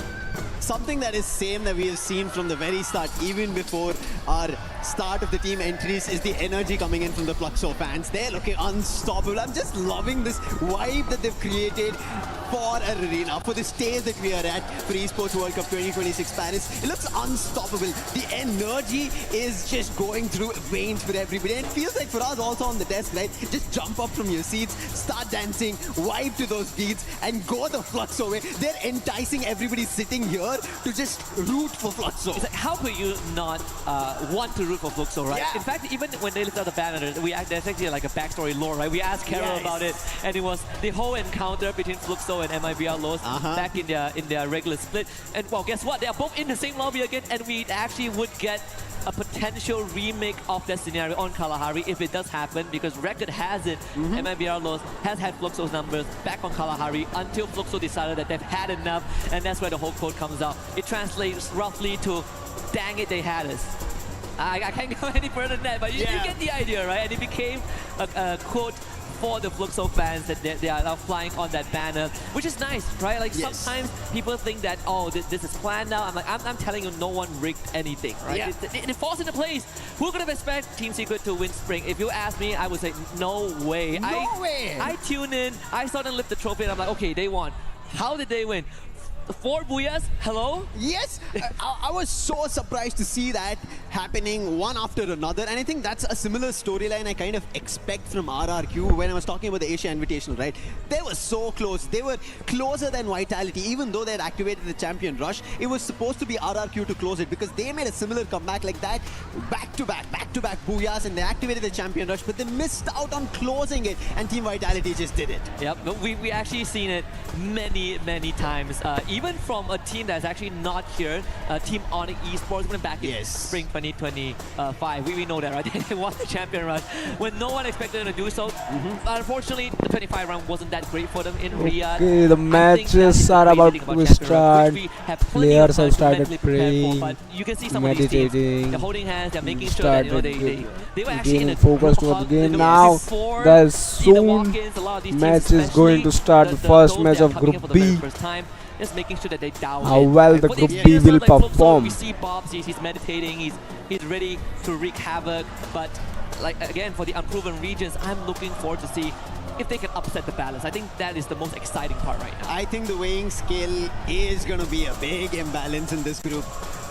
Something that is same that we have seen from the very start, even before our start of the team entries, is the energy coming in from the Fluxo fans. They're looking unstoppable. I'm just loving this vibe that they've created for Arena, for the stage that we are at for Esports World Cup 2026 Paris. It looks unstoppable. The energy is just going through veins for everybody. And it feels like for us also on the desk, right? Just jump up from your seats, start dancing, vibe to those beats, and go the Fluxo way. They're enticing everybody sitting here to just root for Fluxo. It's like, how could you not want to root for Fluxo, right? Yeah. In fact, even when they lifted out the banner, there's actually like a backstory lore, right? We asked Carol about it, and it was the whole encounter between Fluxo and MIBR Lows back in their regular split. And well, guess what? They are both in the same lobby again, and we actually would get a potential remake of that scenario on Kalahari if it does happen, because record has it, MIBR Lows has had Fluxo's numbers back on Kalahari until Fluxo decided that they've had enough, and that's where the whole quote comes out. It translates roughly to, dang it, they had us. I can't go any further than that, but you get the idea, right? And it became a quote for the Fluxo fans that they are now flying on that banner, which is nice, right? Like sometimes people think that, oh, this is planned now. I'm telling you, no one rigged anything, right? It falls into place. Who could have expected Team Secret to win Spring? If you ask me, I would say no way. No way! I tune in, I saw them lift the trophy, and I'm like, okay, they won. How did they win? 4 booyahs? Hello? Yes, I was so surprised to see that happening one after another, and I think that's a similar storyline I kind of expect from RRQ when I was talking about the Asia Invitational, right? They were so close. They were closer than Vitality, even though they had activated the Champion Rush. It was supposed to be RRQ to close it because they made a similar comeback like that, back-to-back booyahs, and they activated the Champion Rush, but they missed out on closing it, and Team Vitality just did it. Yep, but we actually seen it many times. Even from a team that's actually not here, Team Onyx Esports went back in Spring 2025. We know that, right? They won the Champion Run when no one expected them to do so. Unfortunately, the 25 round wasn't that great for them in Riyadh. Okay, the matches are about to start. Players have started praying, but you can see some of these teams, they're holding hands, they're making sure that they were actually in a focus towards the game. Now the soon match is going to start. The first match of Group B. Just making sure that they down how well the Group B will perform. We see Bobs, he's meditating, he's ready to wreak havoc, but like again, for the unproven regions, I'm looking forward to see if they can upset the balance. I think that is the most exciting part right now. I think the weighing scale is going to be a big imbalance in this Group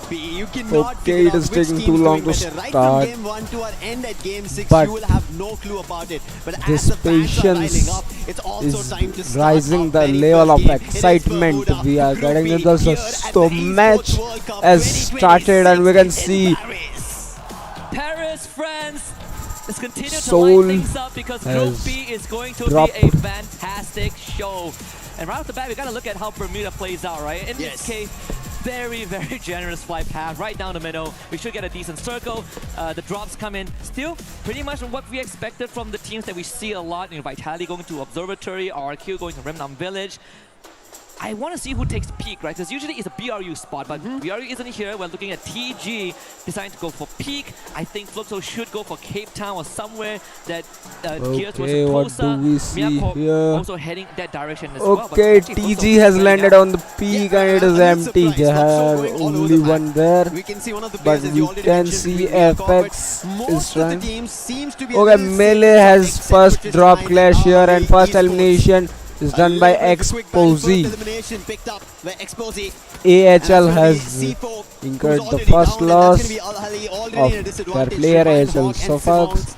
B. You cannot okay, it is taking too long to start. Right from game 1 to our end at game 6, but you will have no clue about it. But this as the fans are lining up, it's also is time to rising the level of excitement. We are getting into the match has started, and we can see Paris, France. Let's continue to Soul light things up because Group B is going to be a fantastic show. And right off the bat, we gotta look at how Bermuda plays out, right? In this case, very generous flight path right down the middle. We should get a decent circle. The drops come in still pretty much what we expected from the teams that we see a lot. Vitality going to Observatory, RQ going to Remnant Village. I want to see who takes peak, right? Because usually it's a BRU spot, but BRU isn't here. We're looking at TG deciding to go for peak. I think Fluxo should go for Cape Town or somewhere that gears towards Tosa. Miyako also heading that direction as well. Okay, TG has landed on the peak and it is empty. They have only one there, but we can see FX is trying. Okay, Melee has first drop clash here and first elimination is done by Exposy. AHL has incurred the first loss of their player AHL Suffix.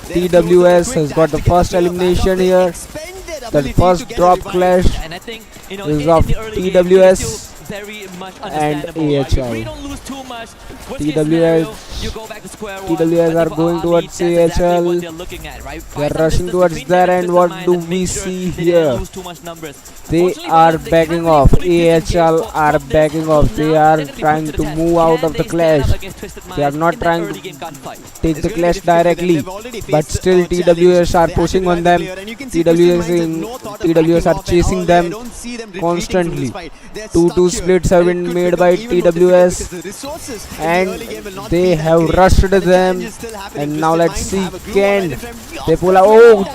TWS has got the first elimination here. The first drop clash is of TWS and AHL. TWS are going towards AHL. They are rushing towards there, and what do we see here? They are backing off. AHL are backing off. They are trying to move out of the clash. They are not trying to take the clash directly, but still TWS are pushing on them. TWS are chasing them constantly. 2-2 splits have been made by TWS, and they have rushed them. And now let's see, can they pull out? Oh,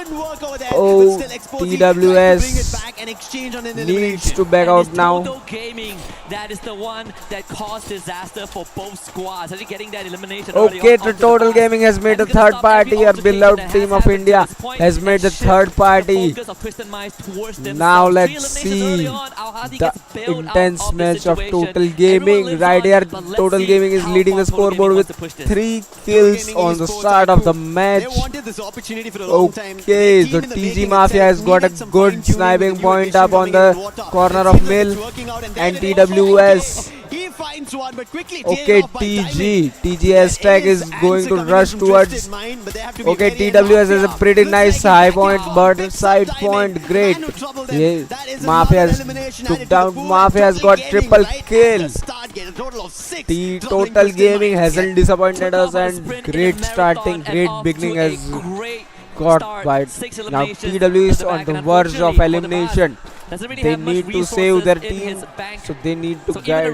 Couldn't work over there. Oh, but still Exposé tried to bring it TWS back and exchange on an needs elimination. to back out now. Total Gaming, that is the one that caused disaster for both squads. I think getting that elimination early Okay, on the onto Total the Gaming has made the third party. Our beloved team of India has made the third party. focus of Twisted Minds towards themselves. Now Three let's eliminations see early on. Al-Hadi the gets bailed out intense of the match of situation. Total Everyone Gaming. lives Right on, here, but let's Total see Gaming is how leading the far Total scoreboard Gaming with wants to push this. 3 kills on the start of the match. They wanted this opportunity for a long time. Okay, Their the team in TG making Mafia has itself got a needed some good fine-tuning sniping with the new point up addition on coming in the water. corner It of seems like Mill it's working out, and and there it is. TWS. He finds one, but quickly Okay, taken off by TG. Diamond. TGS tag is going to rush towards. Okay, TWS has a pretty nice high point, but side point, great. Yeah, Mafia took down. Mafia has got triple kill. Total Gaming hasn't disappointed us, and great starting, great beginning has got by. Now TW is on the verge of elimination. They need to save their team, so they need to get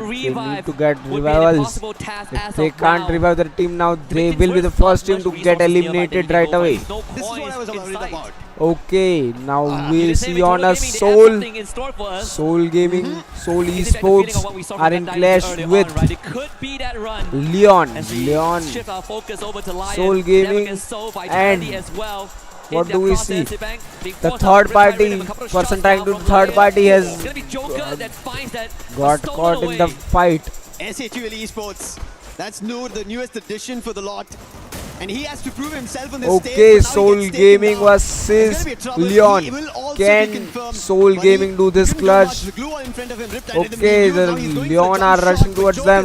revivals. If they can't revive their team now, they will be the first team to get eliminated right away. This is what I was worried about. Okay, now we'll see on a Soul Gaming, Soul Esports are in clash with Leon, Soul Gaming, and what do we see? The third party person trying to third party has got caught in the fight. SHUL Esports. That's Noor, the newest addition for the lot. And he has to prove himself on this Okay, stage. Soul Gaming versus Leon. Can Soul Gaming do this clutch? Okay, the Leon are rushing towards them.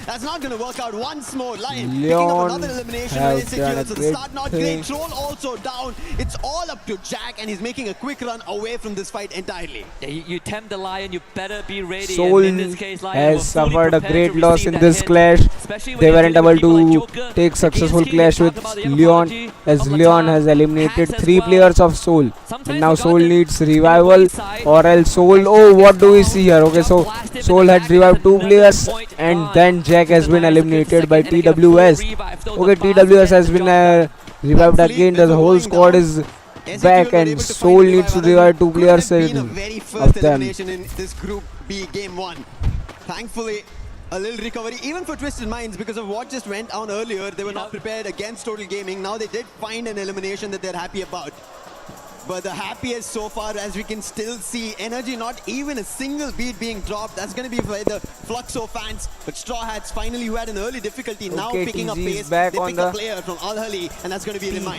That's not going to work out. Once more, Lion Leon picking up another elimination. has done a The great start not thing. great. Troll also down. It's all up to Jack, and he's making a quick run away from this fight entirely. Yeah, you tempt the Lion, you better be ready. Soul and in this case, Lion has was fully suffered a prepared great to loss receive in that this hit. clash. Especially when They you're weren't dealing with able people like to Joker take successful against clash King, with talk about the Leon, Yamamoto as of Leon Latam. has eliminated Hacks as 3 well. players of Soul. Sometimes And now you Soul got the needs revival, or else Soul. Oh, what do we see here? Okay, so Soul had revived 2 players, and then Jack has been eliminated by TWS. Okay, TWS has been revived again. The whole squad is back, and Soul needs to revive 2 players Been a very of first them. elimination in this Group B Game 1. Thankfully, a little recovery, even for Twisted Minds, because of what just went on earlier. They were not prepared against Total Gaming. Now they did find an elimination that they're happy about. But the happiest so far, as we can still see, energy, not even a single beat being dropped. That's going to be for the Fluxo fans. But Straw Hats finally, who had an early difficulty, now Okay, picking up TG is pace. back They on pick the a player from Al Hali, and that's going to be Limai.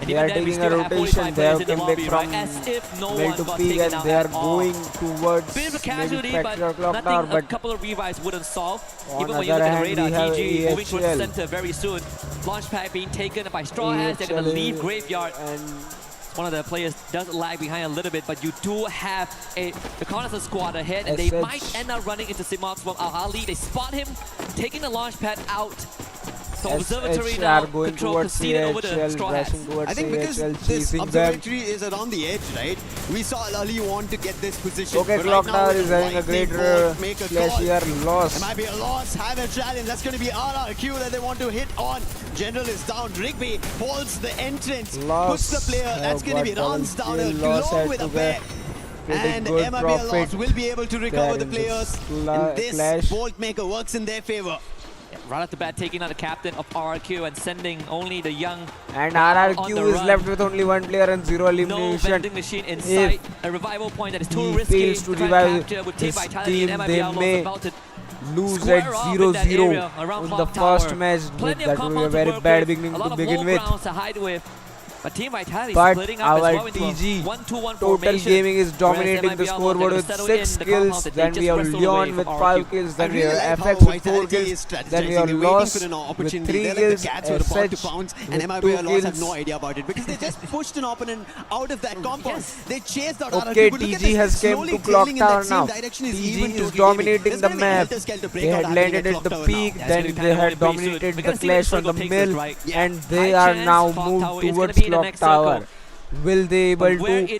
They are taking a rotation. They have come back from Mill to peak, and they are going towards Bit of a maybe casualty, but Fracture Clock nothing Tower. a But couple of revives wouldn't solve. on Even when you other look at hand, the we radar, have TG moving towards the AHL. center very soon. Launchpad being taken by Straw Hats. They're going to leave Graveyard. And one of the players does lag behind a little bit, but you do have the Connoisseur squad ahead, and they might end up running into Simox from Al-Hali. They spot him, taking the launch pad out. So Observatory now going control towards conceded over the AHL, Straw Hats. rushing towards I think because AHL, this chasing them. observatory is around the edge, right? We saw Ali want to get this position. Okay, but Clock right now Tower is having a White great team both make a clash call. here. Loss. It might be a loss. Have a challenge. That's going to be RRQ that they want to hit on. General is down. Rigby holds the entrance. Puts the player. That's going to be runs down a glow with a bear. And MIB Loss will be able to recover the players. And this Bolt Maker works in their favor. Right off the bat, taking out the captain of RRQ and sending only the young. And on RRQ the is run. left with only 1 player and 0 No elimination. vending machine in sight. A revival point that is too He risky. fails to try and revive capture with Team his Vitality team, and MIB they Outlaws may about to lose square at off in that 0-0 area around in the Clock first Tower. match. Plenty of That will be a compounds to very work bad with, beginning a lot to of begin low with. grounds to hide with. But Team Vitality But splitting up as our well into a TG 1-2-1 Total formation. Gaming is Whereas dominating MIB the Outlaws, scoreboard they're with gonna settle 6 in the kills. compounds that they Then we just have wrestled away Leon from with RRQ. 5 kills. Then I we really have like how FX with 4 Vitality kills. is Then we strategizing. have They're waiting Loss for an with opportunity. 3 They're like kills. the cats who are about to SH pounce, and with MIB 2 Loss have kills. no idea about it because they just pushed an opponent out of that compound. They chased out Okay, RRQ. But look at TG this, has came slowly to Clock trailing in that Tower same now. direction is TG even is Total Gaming. dominating There's the gonna be a map. helter-skelter They breakout had happening landed at at the Clock Tower peak, now. then they had dominated the clash from the mill, and they are now moved towards Clock Tower. Will they able to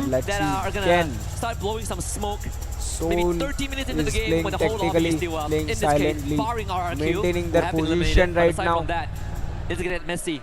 But let's that are see. gonna Ken. start blowing some smoke. Soul Maybe 30 minutes into the is game playing when the whole army is tactically, still up. playing In this silently, case, barring RRQ, maintaining their have been eliminated. position But right aside now. from that, it's gonna get messy.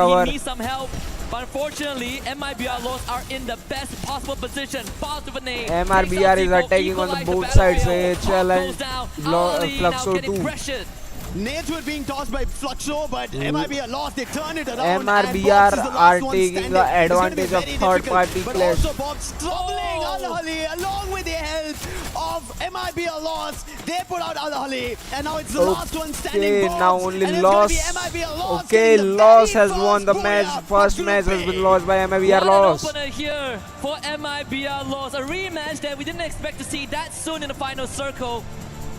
recover. He needs some help. But unfortunately, MIBR Lost are in the best possible position. Positive name. MRBR is attacking on the both sides. AHL and Fluxo too. Nades were being tossed by Fluxo, but MIBR lost. They turn it around. MRBR are taking the advantage of third-party but clash. also Bob struggling Al-Hali along with the help of MIBR lost. They put out Al-Hali, and now it's the last one standing. Now only Loss. Okay, Loss has won the match. First match has been lost by MIBR Loss. Opener here for MIBR Lost. A rematch that we didn't expect to see that soon in the final circle.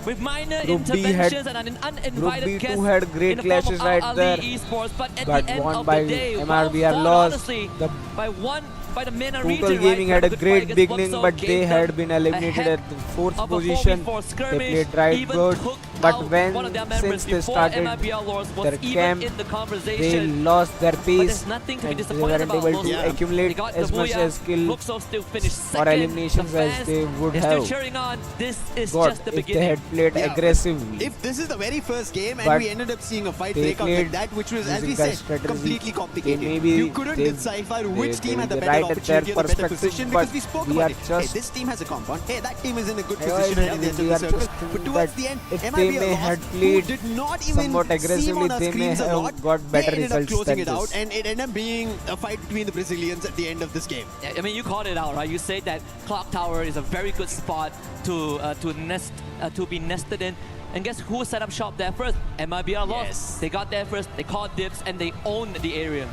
With minor interventions and an uninvited guest had great in the form clashes of right Al-Ali there. Esports, but at Got the end won of by the day, MRBR well fought, Lost. honestly, by one by the MENA Total region. Gaming right? had a Good fight great against beginning, Fluxo, but gave they them had been eliminated ahead at the 4th of a position. 4v4 They skirmish, played right even good, took but out when one of their members since they before started MIBR Lords was their even camp, in the they conversation. lost their But pace there's nothing to be and they disappointed weren't about. able to They accumulate got as the much booyah. as skill Fluxo still finished or second. eliminations The as fans, they would they're have still cheering on. This is got just the if they beginning. had played Yeah, aggressively. If this is the very first game and But we ended up seeing a fight they break out played like that, which was, as we using their said, strategy. completely They complicated. maybe You couldn't they- decipher which they team had the will be better right at their opportunity or the better perspective, position but because we spoke we about are it. Hey, just- this team has a compound. Hey, that team is in a good Yeah, position yeah, at the end we of are the circle. just But thinking towards that the end, if they MIBR may lost, had who played did not even somewhat seem aggressively, on our they may screens a have lot, got better they ended up results closing than it out, this. and it ended up being a fight between the Brazilians at the end of this game. I mean, you called it out, right? You say that Clock Tower is a very good spot to be nested in. And guess who set up shop there first? MIBR lost. Yes. They got there first, they called dibs, and they owned the area.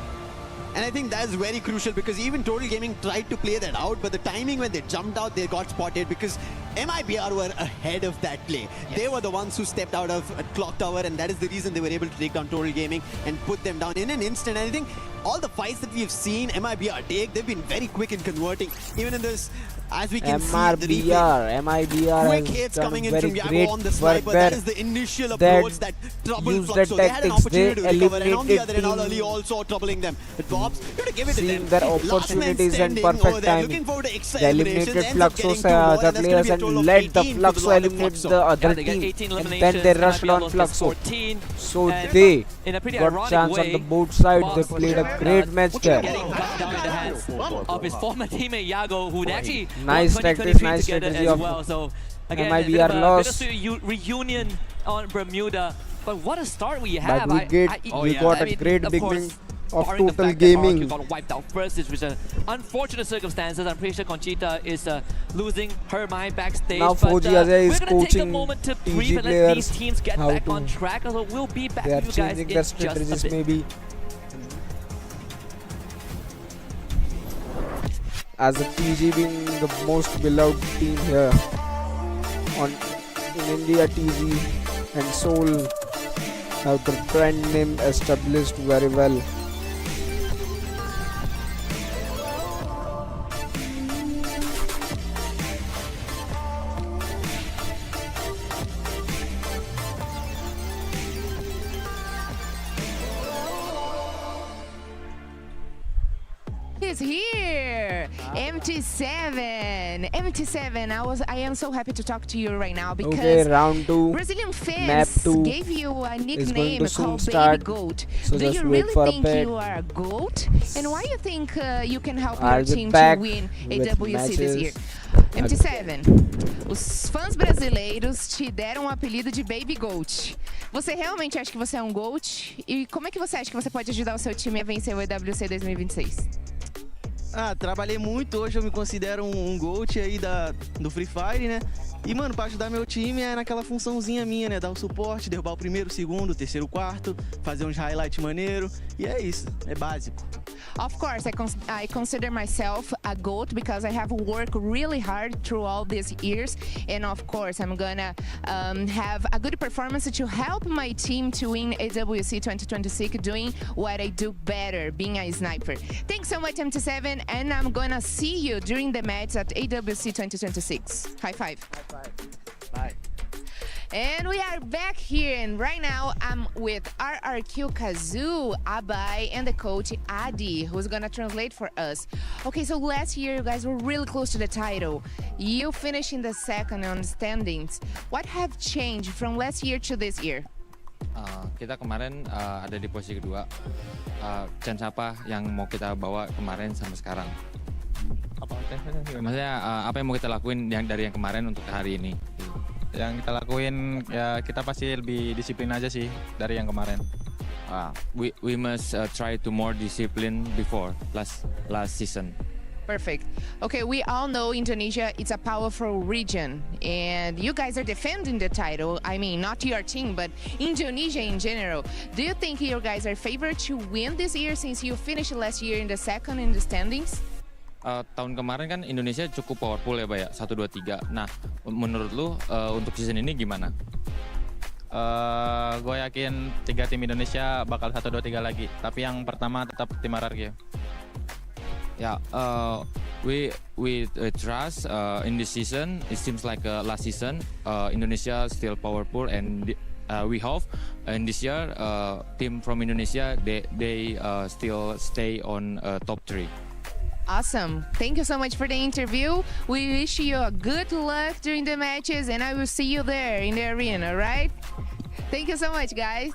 And I think that's very crucial because even Total Gaming tried to play that out, but the timing when they jumped out, they got spotted because MIBR were ahead of that play. Yes. They were the ones who stepped out of Clock Tower, and that is the reason they were able to take down Total Gaming and put them down in an instant. And I think all the fights that we've seen MIBR take, they've been very quick in converting. Even in this, as we can see, the replay, MIBR quick has hits done coming in very from Yago great on the work sniper. there. That is the initial That approach that troubled used Fluxo. the They had an tactics, opportunity they to recover, and on the eliminated other end, Al Ali team. also troubling them. With Bobs, you have to give it to Seeing them. their Last man opportunities and standing over perfect there, timing. looking forward to extra They eliminations, eliminated ends up Fluxo, getting 2 more, other and that's gonna players, be a and total of let the 18 for Fluxo lot of eliminate Fluxo. the other they get team. 18 And then eliminations, they rushed MIBR on lost just Fluxo. 14, So and they in a pretty got ironic chance way, on the both sides. They Bobs played a great match there. getting gunned down in the hands of his former teammate Yago, who actually Nice won tactics, 2023 nice together strategy as of well. So again, MIBR lost. reunion on Bermuda. But what a start we But have! we got a great beginning of Total Gaming. You got wiped out first, which is unfortunate circumstances. I'm pretty sure Conchita is losing her mind backstage. Now but, 4G Ajay is we're gonna take a coaching moment to TG breathe and let players these teams get how back to- on track. So we'll be back They are with you guys changing in their just strategies a bit. maybe. As a TG being the most beloved team here in India, TG and Seoul have the brand name established very well. He's here, MT7. MT7, I am so happy to talk to you right now because Okay, round 2, Brazilian map fans 2 gave you a is going nickname to soon called start. Baby Goat. So Do just you wait really for a think bit. you are a goat? And why you think you can help I'll your be team to back win with EWC this year? matches. MT7, os fãs brasileiros te deram o apelido de Baby Goat. Você realmente acha que você é um GOAT? E como é que você acha que você pode ajudar o seu time a vencer o EWC 2026? Ah, trabalhei muito, hoje eu me considero um GOAT aí do Free Fire, né? E, mano, pra ajudar meu time é naquela funçãozinha minha, né? Dar o suporte, derrubar o primeiro, o segundo, o terceiro, o quarto, fazer uns highlights maneiro. E é isso, é básico. Of course, I consider myself a GOAT because I have worked really hard through all these years. And of course, I'm gonna have a good performance to help my team to win EWC 2026, doing what I do better, being a sniper. Thanks so much, MT7, and I'm gonna see you during the match at EWC 2026. High five. Bye. And we are back here, and right now I'm with RRQ Kazoo, Abai, and the coach Adi, who's gonna translate for us. Okay, so last year you guys were really close to the title. You finished in the second on standings. What have changed from last year to this year? Kita kemarin ada di posisi kedua. Chance apa yang mau kita bawa kemarin sampai sekarang? Maksudnya apa yang mau kita lakuin dari yang kemarin untuk hari ini? Yang kita lakuin ya kita pasti lebih disiplin aja sih dari yang kemarin. We must try to more discipline before last season. Perfect. Okay, we all know Indonesia is a powerful region, and you guys are defending the title. I mean, not your team, but Indonesia in general. Do you think you guys are favored to win this year since you finished last year in the second in the standings? Tahun kemarin kan Indonesia cukup powerful ya, Pak ya, 1, 2, 3. Nah, menurut lu untuk season ini gimana? Gue yakin 3 tim Indonesia bakal 1, 2, 3 lagi. Tapi yang pertama tetap tim RRQ. Yeah, we trust in this season. It seems like last season, Indonesia still powerful, and we hope in this year, team from Indonesia they still stay on top 3. Awesome. Thank you so much for the interview. We wish you a good luck during the matches, and I will see you there in the arena, right? Thank you so much, guys.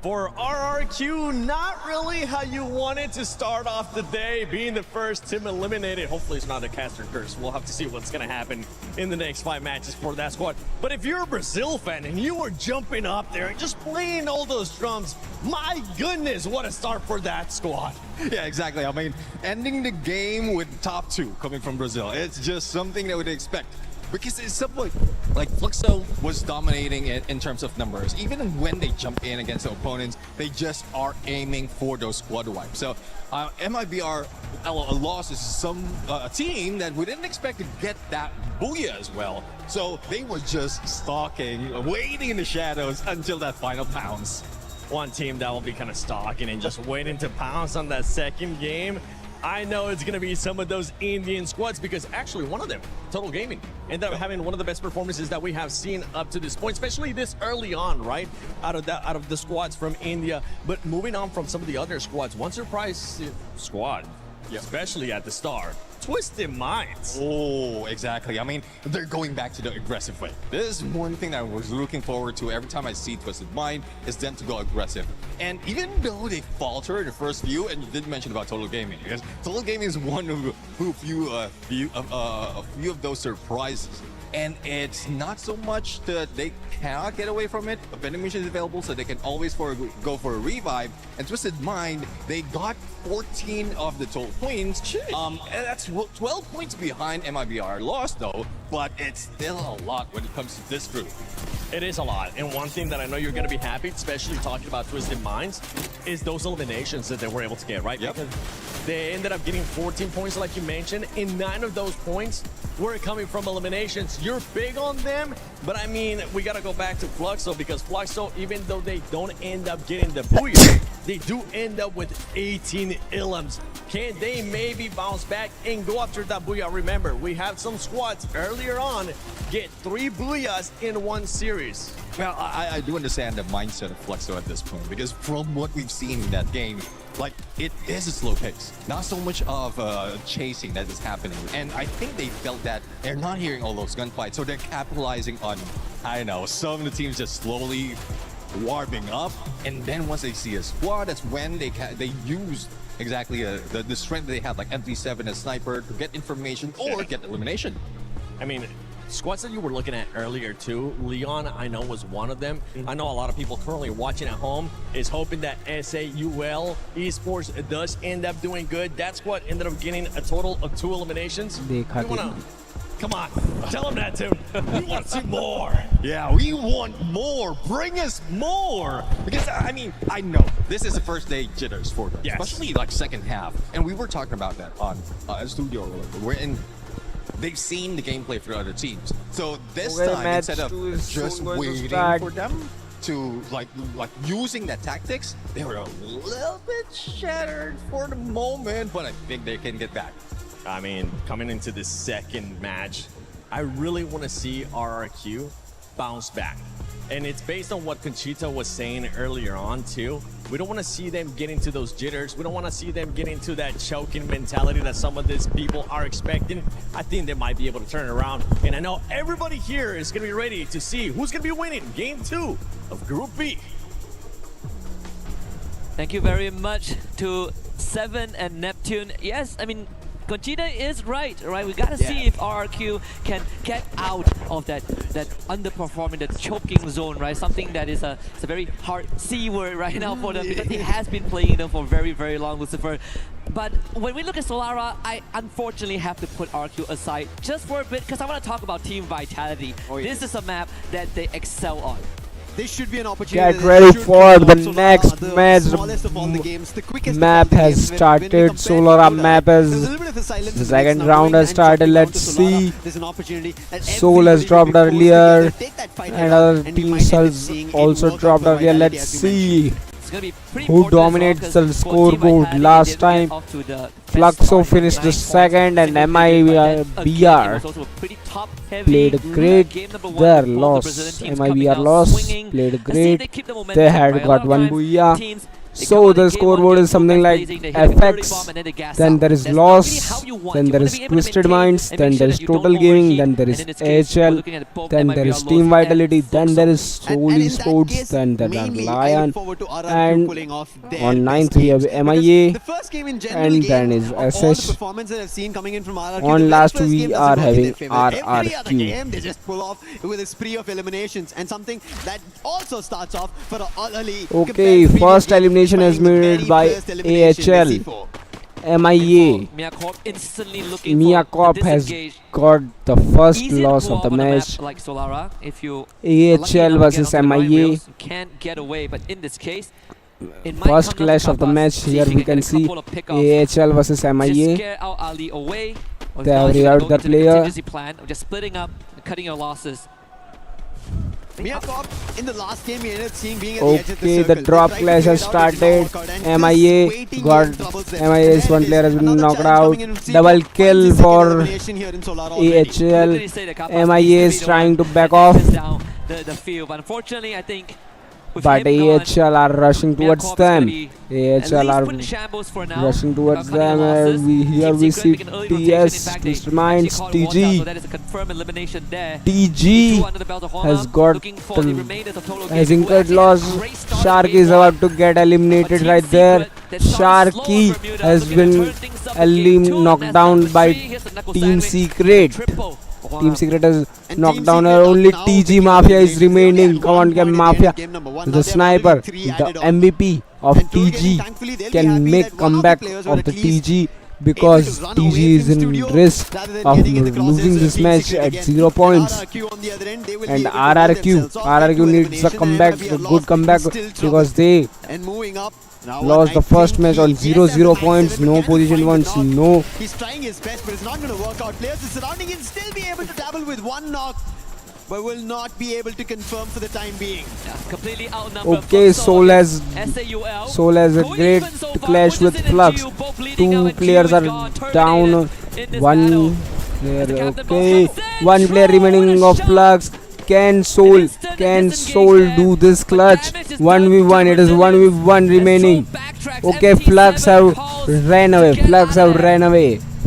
For RRQ, not really how you wanted to start off the day, being the first team eliminated. Hopefully it's not a caster curse. We'll have to see what's going to happen in the next 5 matches for that squad. But if you're a Brazil fan and you were jumping up there and just playing all those drums, my goodness, what a start for that squad. Yeah, exactly. I mean, ending the game with top 2 coming from Brazil, it's just something that we'd expect. Because it's something like Fluxo was dominating it in terms of numbers. Even when they jump in against the opponents, they just are aiming for those squad wipes. So MIBR lost is a team that we didn't expect to get that booyah as well. So they were just stalking, waiting in the shadows until that final pounce. One team that will be kind of stalking and just waiting to pounce on that second game. I know it's going to be some of those Indian squads, because actually one of them, Total Gaming, ended up having one of the best performances that we have seen up to this point, especially this early on, right? Out of the squads from India. But moving on from some of the other squads, one surprise squad, especially at the start, Twisted Minds. Oh, exactly. I mean, they're going back to the aggressive way. This is one thing that I was looking forward to every time I see Twisted Mind, is them to go aggressive. And even though they falter in the first few, and you did mention about Total Gaming, because Total Gaming is one of a few of those surprises. And it's not so much that they cannot get away from it. A vending machine is available, so they can always go for a revive. And Twisted Mind, they got 14 of the total points. And that's 12 points behind MIBR. Lost though, but it's still a lot when it comes to this group. It is a lot. And one thing that I know you're going to be happy, especially talking about Twisted Minds, is those eliminations that they were able to get, right? Because they ended up getting 14 points, like you mentioned, and 9 of those points were coming from eliminations. You're big on them, but I mean, we got to go back to Fluxo, because Fluxo, even though they don't end up getting the booyah, they do end up with 18 ilums. Can they maybe bounce back and go after that booyah? Remember, we have some squads earlier on get 3 booyahs in one series. Well, I do understand the mindset of Fluxo at this point, because from what we've seen in that game, like, it is a slow pace. Not so much of chasing that is happening. And I think they felt that they're not hearing all those gunfights, so they're capitalizing on, I don't know, some of the teams just slowly warming up. And then once they see a squad, that's when they use exactly the strength they have, like MT7 as sniper, to get information or get elimination. I mean, squads that you were looking at earlier too, Leon, I know, was one of them. I know a lot of people currently watching at home is hoping that SAUL Esports does end up doing good. That squad ended up getting a total of 2 eliminations. Come on, tell them that too. We want to see more. Yeah, we want more. Bring us more. Because, I mean, I know this is the first day jitters for them, especially like second half. And we were talking about that on studio earlier. They've seen the gameplay for other teams. So this time, instead of just waiting for them to like using that tactics, they were a little bit shattered for the moment, but I think they can get back. I mean, coming into this second match, I really want to see RRQ bounce back. And it's based on what Conchita was saying earlier on too. We don't want to see them get into those jitters. We don't want to see them get into that choking mentality that some of these people are expecting. I think they might be able to turn it around. And I know everybody here is going to be ready to see who's going to be winning Game 2 of Group B. Thank you very much to Seven and Neptune. Yes, I mean, Conchita is right? We gotta see if RRQ can get out of that underperforming, that choking zone, right? Something that is it's a very hard C word right now for them, because it has been playing them for very, very long, Lucifer. But when we look at Solara, I unfortunately have to put RRQ aside just for a bit, because I want to talk about team vitality. This is a map that they excel on. This should be an opportunity. Get ready for the next match. Map has started. Solara map has the second round has started. Let's see. Soul has dropped earlier, and other teams has also dropped earlier. Let's see who dominates the scoreboard. Last time Fluxo finished the second, and MIBR played great. Their loss. MIBR lost. Played great. They had got one booyah. So the scoreboard is something like FX, then there is Loss, then there is Twisted Minds, then there is Total Gaming, then there is AHL, then there is Team Vitality, then there is Soul Esports, then there are Lion, and on 9th we have MIA, and then is SH. On last we are having RRQ. They just pull off with a spree of eliminations, and something that also starts off for early. Okay, first elimination is made by AHL. MIA. Mia Corp has got the first loss of the match. AHL versus MIA. First clash of the match. Here we can see AHL versus MIA. They have reared the player. Just splitting up, cutting your losses. Mia Corp in the last game we ended up seeing being at the edge of the Okay, the circle. drop clash has started. MIA MIA's one player has been knocked out. Double kill for AHL. MIA is trying to back off, The field, but unfortunately, I think. but AHL are rushing towards them. AHL are rushing towards them. Here we see TS, Twisted Minds, TG. TG has got has incurred loss. Sharky is about to get eliminated right there. Sharky has been knocked down by Team Secret. Team Secret has knocked down her. Only TG Mafia is remaining. Come on, Game Mafia. The sniper, the MVP of TG can make comeback of the TG, because TG is in risk of losing this match at 0 points. And RRQ needs a comeback, a good comeback, because they lost the first match on 0 points, no position points, no. He's trying his best, but it's not going to work out. Players are surrounding him, still be able to dabble with one knock, but will not be able to confirm for the time being. Completely outnumbered. Okay, Soul has a great clash with Flux. Two players are down. One player, okay. One player remaining of Flux. Can Soul do this clutch? 1v1, it is 1v1 remaining. Okay, Flux have ran away.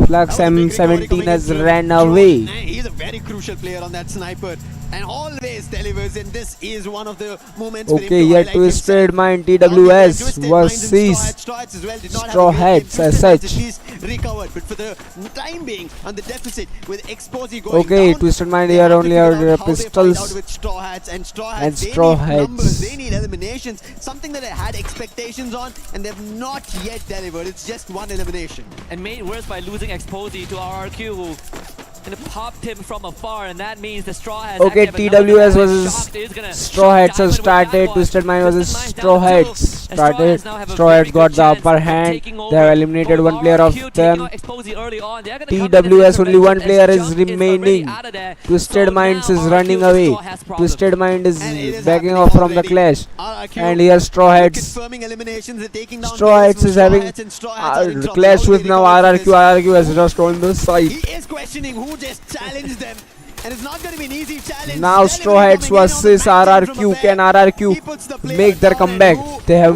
Flux M17 has ran away. He's a very crucial player on that sniper and always delivers, and this is one of the moments. Okay, yet Twisted Mind TWS versus Straw Hats SH. Recovered, but for the time being on the deficit with Exposy going okay, down, Twisted Mind here only have pistols with Straw Hats, and they Straw need Hats. numbers, they need eliminations, something that they had expectations on and they've not yet delivered. It's just one elimination. And made worse by losing Exposy to RRQ, who popped him from afar, and that means the Straw Hats. Okay, TWS versus Straw Hats has started. Twisted Mind versus Straw Hats started. Straw Hats got the upper hand. They have eliminated one player of them. TWS only one player is remaining. Twisted Minds is running away. Twisted Mind is backing off from the clash. And here Straw Hats. Straw Hats is having clash with now RRQ. RRQ has just on the side. He is questioning who just challenged them, and it's not going to be an easy challenge. Now Straw Hats versus RRQ. Can RRQ make their comeback? They have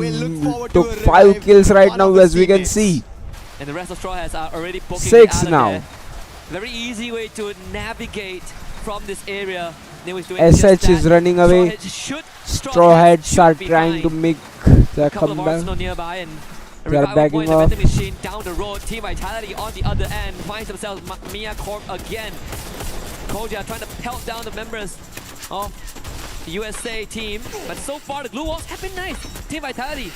took 5 kills right now, as we can see. And the rest of Straw Hats are already poking 6 out now. There. Very easy way to navigate from this area. SH is running away. Straw Hats are trying to make their comeback. They are backing off. The machine down the road. Team Vitality on the other end finds themselves Mia Corp again. Koja trying to pelt down the members of the USA team, but so far the glue walls have been nice. Team Vitality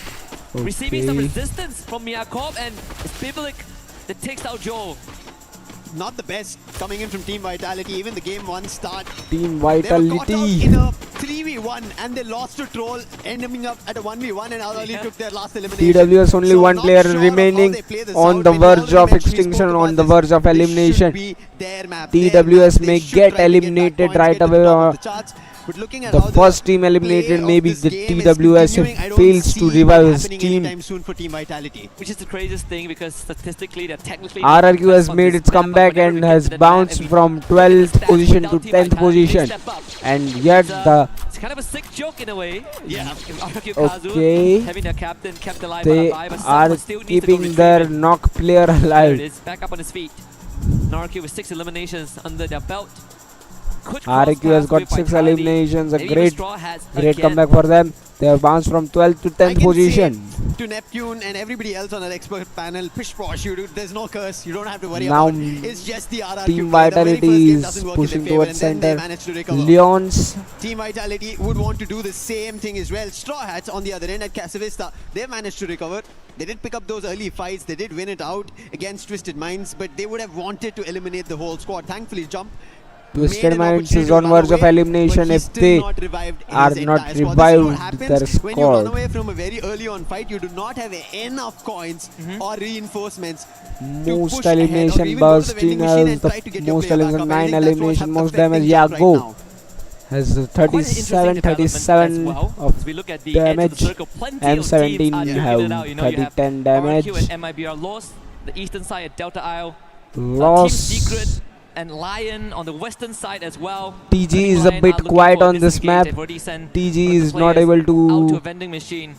receiving some resistance from Mia Corp, and it's Biblik that takes out Joe. Not the best coming in from Team Vitality. Even the game 1 start, Team they were caught out Vitality. in a 3v1 1 and they lost to Troll, ending up at a 1v1 and Ali took their last elimination. TWS only one player remaining on the verge of extinction, on the verge of elimination. TWS may get eliminated right away. The first team eliminated may be the TWS if fails to revive his team. Which is the craziest thing because statistically they're technically RRQ has made its comeback and has bounced from 12th position to 10th position, and yet it's kind of a sick joke in a way. Yeah. Okay, Having their captain kept alive, they are keeping their knock player There it alive. is, back up on his feet. RRQ with 6 eliminations under their belt. RRQ has got 6 eliminations, a And even great Straw Hats great again. comeback for them. They have bounced from 12th to 10th position. To Neptune and everybody else on our expert panel, pish posh, there's no curse, you don't have to worry Now about it. It's just the RRQ Team play. The very Vitality first game is doesn't work in pushing their favor, towards and then they center. manage to recover. Leons, Team Vitality would want to do the same thing as well. Straw Hats on the other end at Casavista, they managed to recover. They did pick up those early fights, they did win it out against Twisted Minds, but they would have wanted to eliminate the whole squad. Thankfully, Jump Twisted Minds is on verge of elimination if they are not revived their when you run squad. away from a very early on fight, you do not have enough coins or reinforcements. Most elimination bursting has the most elimination, 9 elimination, most damage. Yeah, go. Has 37 of We look at the damage, circle. Plenty and of 17 teams are duking have it out. You know, you 30, have 10 damage. RRQ and MIBR lost. The eastern side at Delta Isle. Loss. Team Secret and Lion on the western side as well. TG is a bit quiet on this map. TG is not able out to a to. vending machine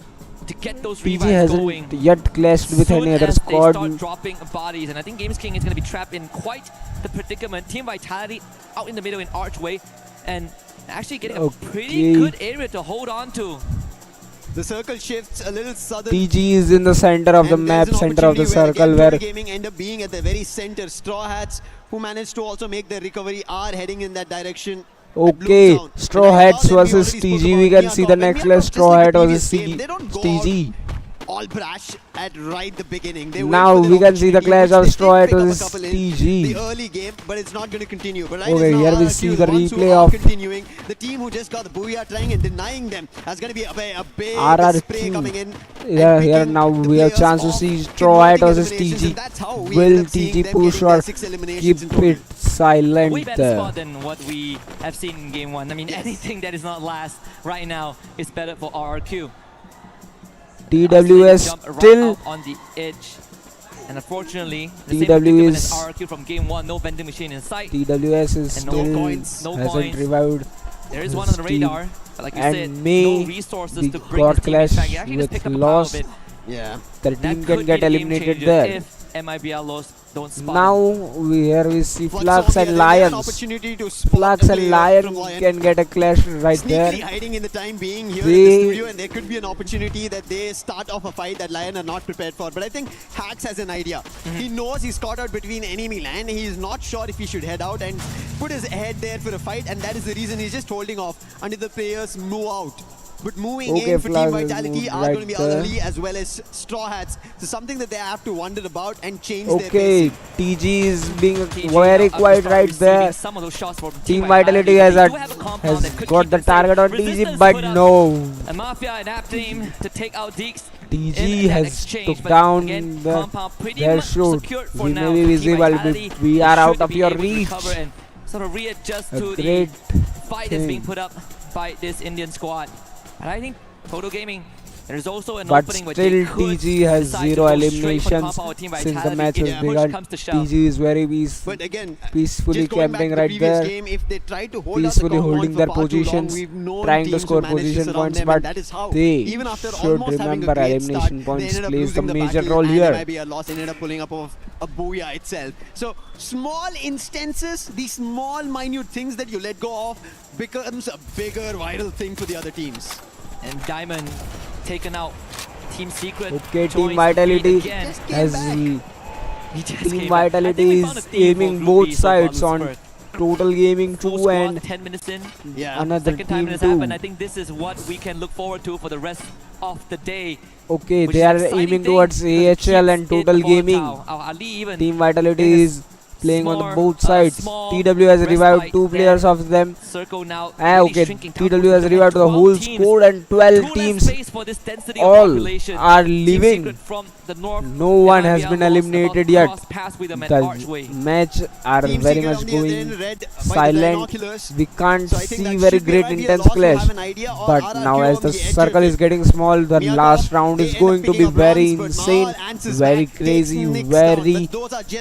to get those TG revives going. hasn't yet clashed with any other They squad. start dropping bodies, and I think Games King is going to be trapped in quite the predicament. Team Vitality out in the middle in Archway, and actually getting a pretty good area to hold on to. The circle shifts a little southern. TG is in the center of the And map, there's an center of the opportunity circle, where where Gaming end up being at the very center. Straw Hats, who managed to also make their recovery, are heading in that direction. okay, Straw Hats versus TG. We can see the next list. Straw Hat versus TG. All brash at right the beginning. They Now wait for we their can see the opportunity, clash of which they Straw did Hat pick up a versus couple in TG. the early game, but it's not going to continue. But right Okay, now, here we RRQ, see the ones who replay are of continuing. The team who just got the booyah trying and denying them has going to be a big spray coming in. Yeah, here now we have chance to see Straw Hat versus TG. Will TG push or keep it silent Way better there? spot than what we have seen in game 1. I mean, anything that is not last right now is better for RRQ. TWS Jump right still out on the edge, and unfortunately, the same TW predicament is- as RRQ from game 1. No vending machine in sight. TWS is and still no coins. No hasn't coins. revived. There is his one on the team, radar, but like you and said, may no resources be to bring got his team clash back. He actually just with picked up a loss. pile of it. Yeah, their That team could can get be the game eliminated changer there. if MIBR lost, don't spot Now here we see Flux and Lions. Opportunity to Flux and Lion can get a clash right there. Sneakily hiding in the time being here They- in the studio, and there could be an opportunity that they start off a fight that Lion are not prepared for. But I think Hax has an idea. He knows he's caught out between enemy land. He is not sure if he should head out and put his head there for a fight, and that is the reason he's just holding off until the players move out. But moving Okay, in for Team Flux has Vitality moved are right going to be there. early as well as Straw Hats. So something that they have to wonder about and change their Okay, pace. TG is being very quiet right there. some of those shots from Team Vitality has got the target on TG, but no. A Mafia and App team to take out Deeks. TG has took down their shoot. We may be visible, but we are out of your reach. Sort of readjust A to the great fight that's being thing. put up by this Indian squad. And I think Total Gaming, there's also an But opening where still they could TG has decide to 0 go straight for eliminations Compound Team since the Vitality match has if push begun. comes to shove. TG is very But again, peacefully just going back camping to the right previous there. game, if they try to hold out the Peacefully compound holding for their far too long, positions, we've known trying to teams score who manage to position surround points, them, but and that is how, they even after should almost having a remember great elimination start, points they ended up plays the losing the major battle, role and here. MIB a loss ended up pulling up a booyah itself. So small instances, these small minute things that you let go of becomes a bigger viral thing for the other teams. And Diamond taken out. Team Secret. Okay, joins Team the Vitality field again. has He just Team came back. I think Vitality we found a is theme for aiming Group both B so far sides this on spurt. Total Gaming Full 2 squad, and 10 minutes in. another Second time team it has 2. happened. I think this is what we can look forward to for the rest of the day. Okay, which they is an are exciting aiming thing towards because it AHL keeps and it Total Gaming. volatile. Our Ali even Team Vitality is playing on the both sides. TW has revived 2 players of them. Circle now Okay, TW has revived the whole squad and 12 teams all are leaving. No one has been eliminated yet. The match are very much going silent. We can't see very great intense clash. But now as the circle is getting small, the last round is going to be very insane, very crazy, very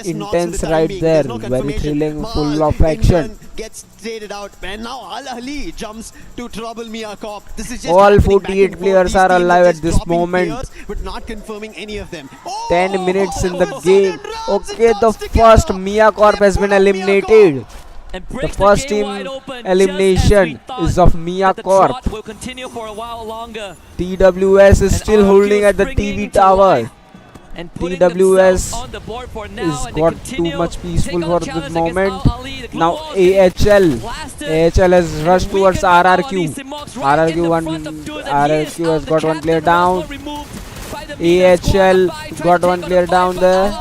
intense right there, very thrilling, full of action. Gets traded out, and now Al Ahly jumps to trouble Mia Corp. This is just all 48 players are alive at this moment. Players, but not confirming any of them. 10 minutes in the game. Okay, the first Mia Corp has been eliminated. The first team elimination is of Mia Corp. TWS is still holding at the TV tower. TWS is got too much peaceful for this moment. Now AHL has rushed towards RRQ. RRQ has got one player down. AHL got one player down there.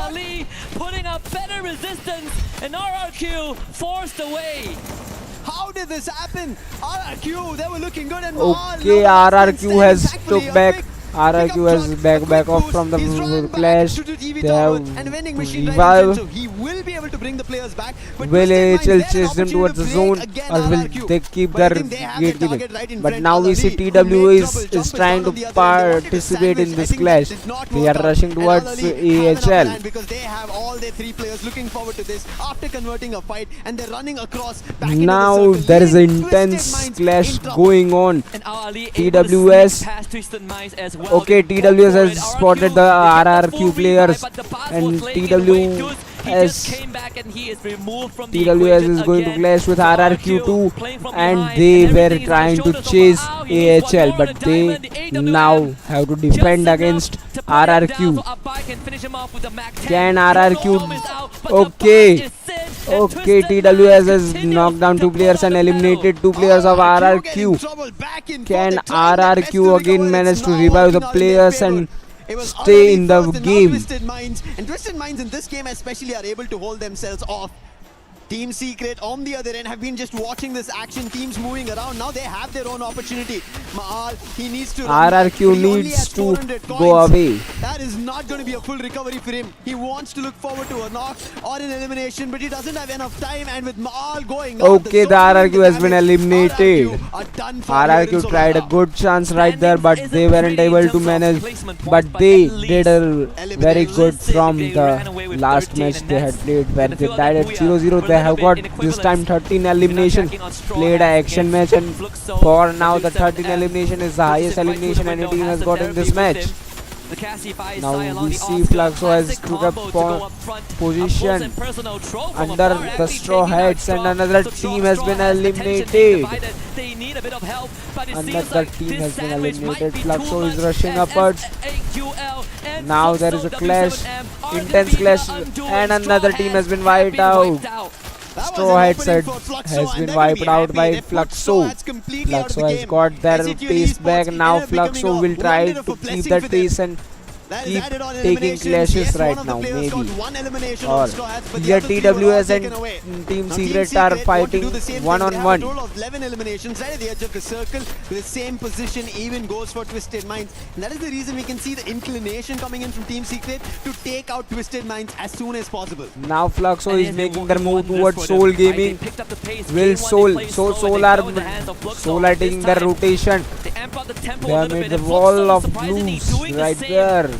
Putting up better resistance, and RRQ forced away. How did this happen? RRQ, they were looking good, and okay, RRQ has took back. RRQ has back off from the clash. They have revive. Will AHL chase them towards the zone, or will they keep their gatekeeping? But now we see TW is trying to participate in this clash. They are rushing towards AHL. Because they have all their 3 players looking forward to this after converting a fight, and they're running across. Now there is an intense clash going on. TWS. Okay, TWS has spotted the RRQ players, and TWS is going to clash with RRQ too, and they were trying to chase AHL, but they now have to defend against RRQ. Can RRQ? Okay, TWS has knocked down 2 players and eliminated 2 players of RRQ. Can RRQ again manage to revive the players and stay in the game? Twisted Minds in this game especially are able to hold themselves off. Team Secret on the other end have been just watching this action, teams moving around. Now they have their own opportunity. Maal, he needs to RRQ needs to go away. That is not going to be a full recovery for him. He wants to look forward to a knock or an elimination, but he doesn't have enough time, and with Maal going okay, the RRQ has been eliminated. RRQ tried a good chance right there, but they weren't able to manage. But they did a very good from the last match they had played, where they died at 0-0. They have got this time 13 elimination, played an action match, and for now the 13 elimination is the highest elimination any team has got in this match. Now we see Fluxo has took up position under the straw hats, and another team has been eliminated. Another team has been eliminated. Fluxo is rushing upwards. Now there is a clash, intense clash, and another team has been wiped out. Straw Hats has been wiped out by Fluxo. Fluxo has got their pace back. Now Fluxo will try to keep that pace and keep taking clashes right now, maybe. Or here TWS and Team Secret are fighting one-on-one. Total of 11 eliminations right at the edge of the circle with the same position, even goes for Twisted Minds. And that is the reason we can see the inclination coming in from Team Secret to take out Twisted Minds as soon as possible. Now Fluxo is making their move towards Soul Gaming. Will Soul are taking their rotation. They have made the wall of blues right there.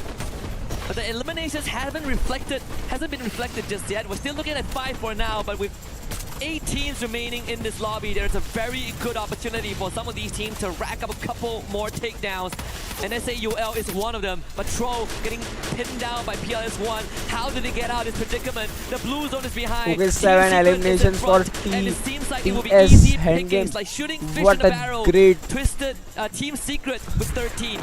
But the eliminations hasn't been reflected just yet. We're still looking at 5 for now, but with 8 teams remaining in this lobby, there's a very good opportunity for some of these teams to rack up a couple more takedowns. And SAUL is one of them. But Tro getting pinned down by PLS1. How did they get out of this predicament? The blue zone is behind. Okay, 7 eliminations for TS Handgame. Like shooting fish what in the a barrel. great Twisted Team Secret with 13.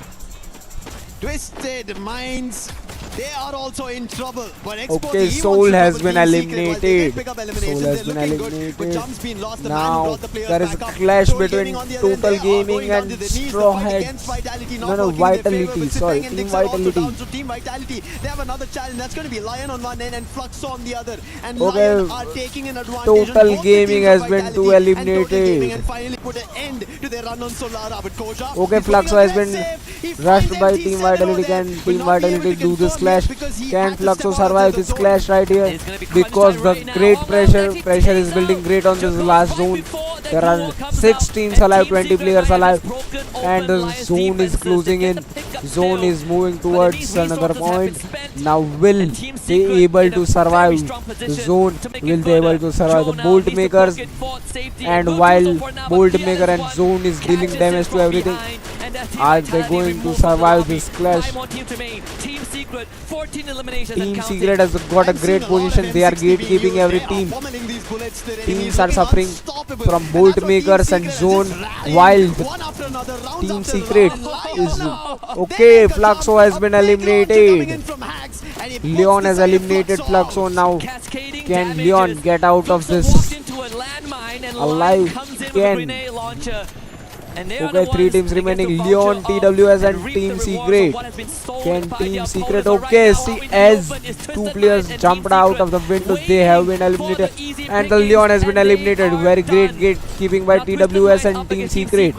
Twisted Minds They are also in trouble. But Okay, Soul has been eliminated. Soul has been eliminated. Now there is a clash between Total Gaming and Straw Hats. No, Vitality. Sorry, Team Vitality. So Team Vitality, they have another challenge. That's going to be Lion on one end and Fluxo on the other. And Okay, Lion are taking an advantage. Total Gaming has been too eliminated. And finally put an end to their run on Solara. But Koja, Okay, Fluxo has been rushed by Team Vitality. Can Team Vitality do this clash? Can Fluxo survive this clash right here? Because the great pressure is building great on this last zone. There are 6 teams alive, 20 players alive, and the zone is closing in. Zone is moving towards another point. Now will they able to survive the zone? Will they able to survive the Bolt Makers? And while Bolt Maker and Zone is dealing damage to everything, are they going to survive this clash? Team Secret has got a great position. They are gatekeeping every team. Teams are suffering from Bolt Makers and Zone, while Team Secret is okay. Fluxo has been eliminated. Leon has eliminated Fluxo. Now can Leon get out of this alive? Can. Okay, 3 teams remaining. Leon, TWS and Team Secret. Can Team Secret? Okay, see as 2 players jumped out of the window, they have been eliminated. And the Leon has been eliminated. Very great gatekeeping by TWS and Team Secret.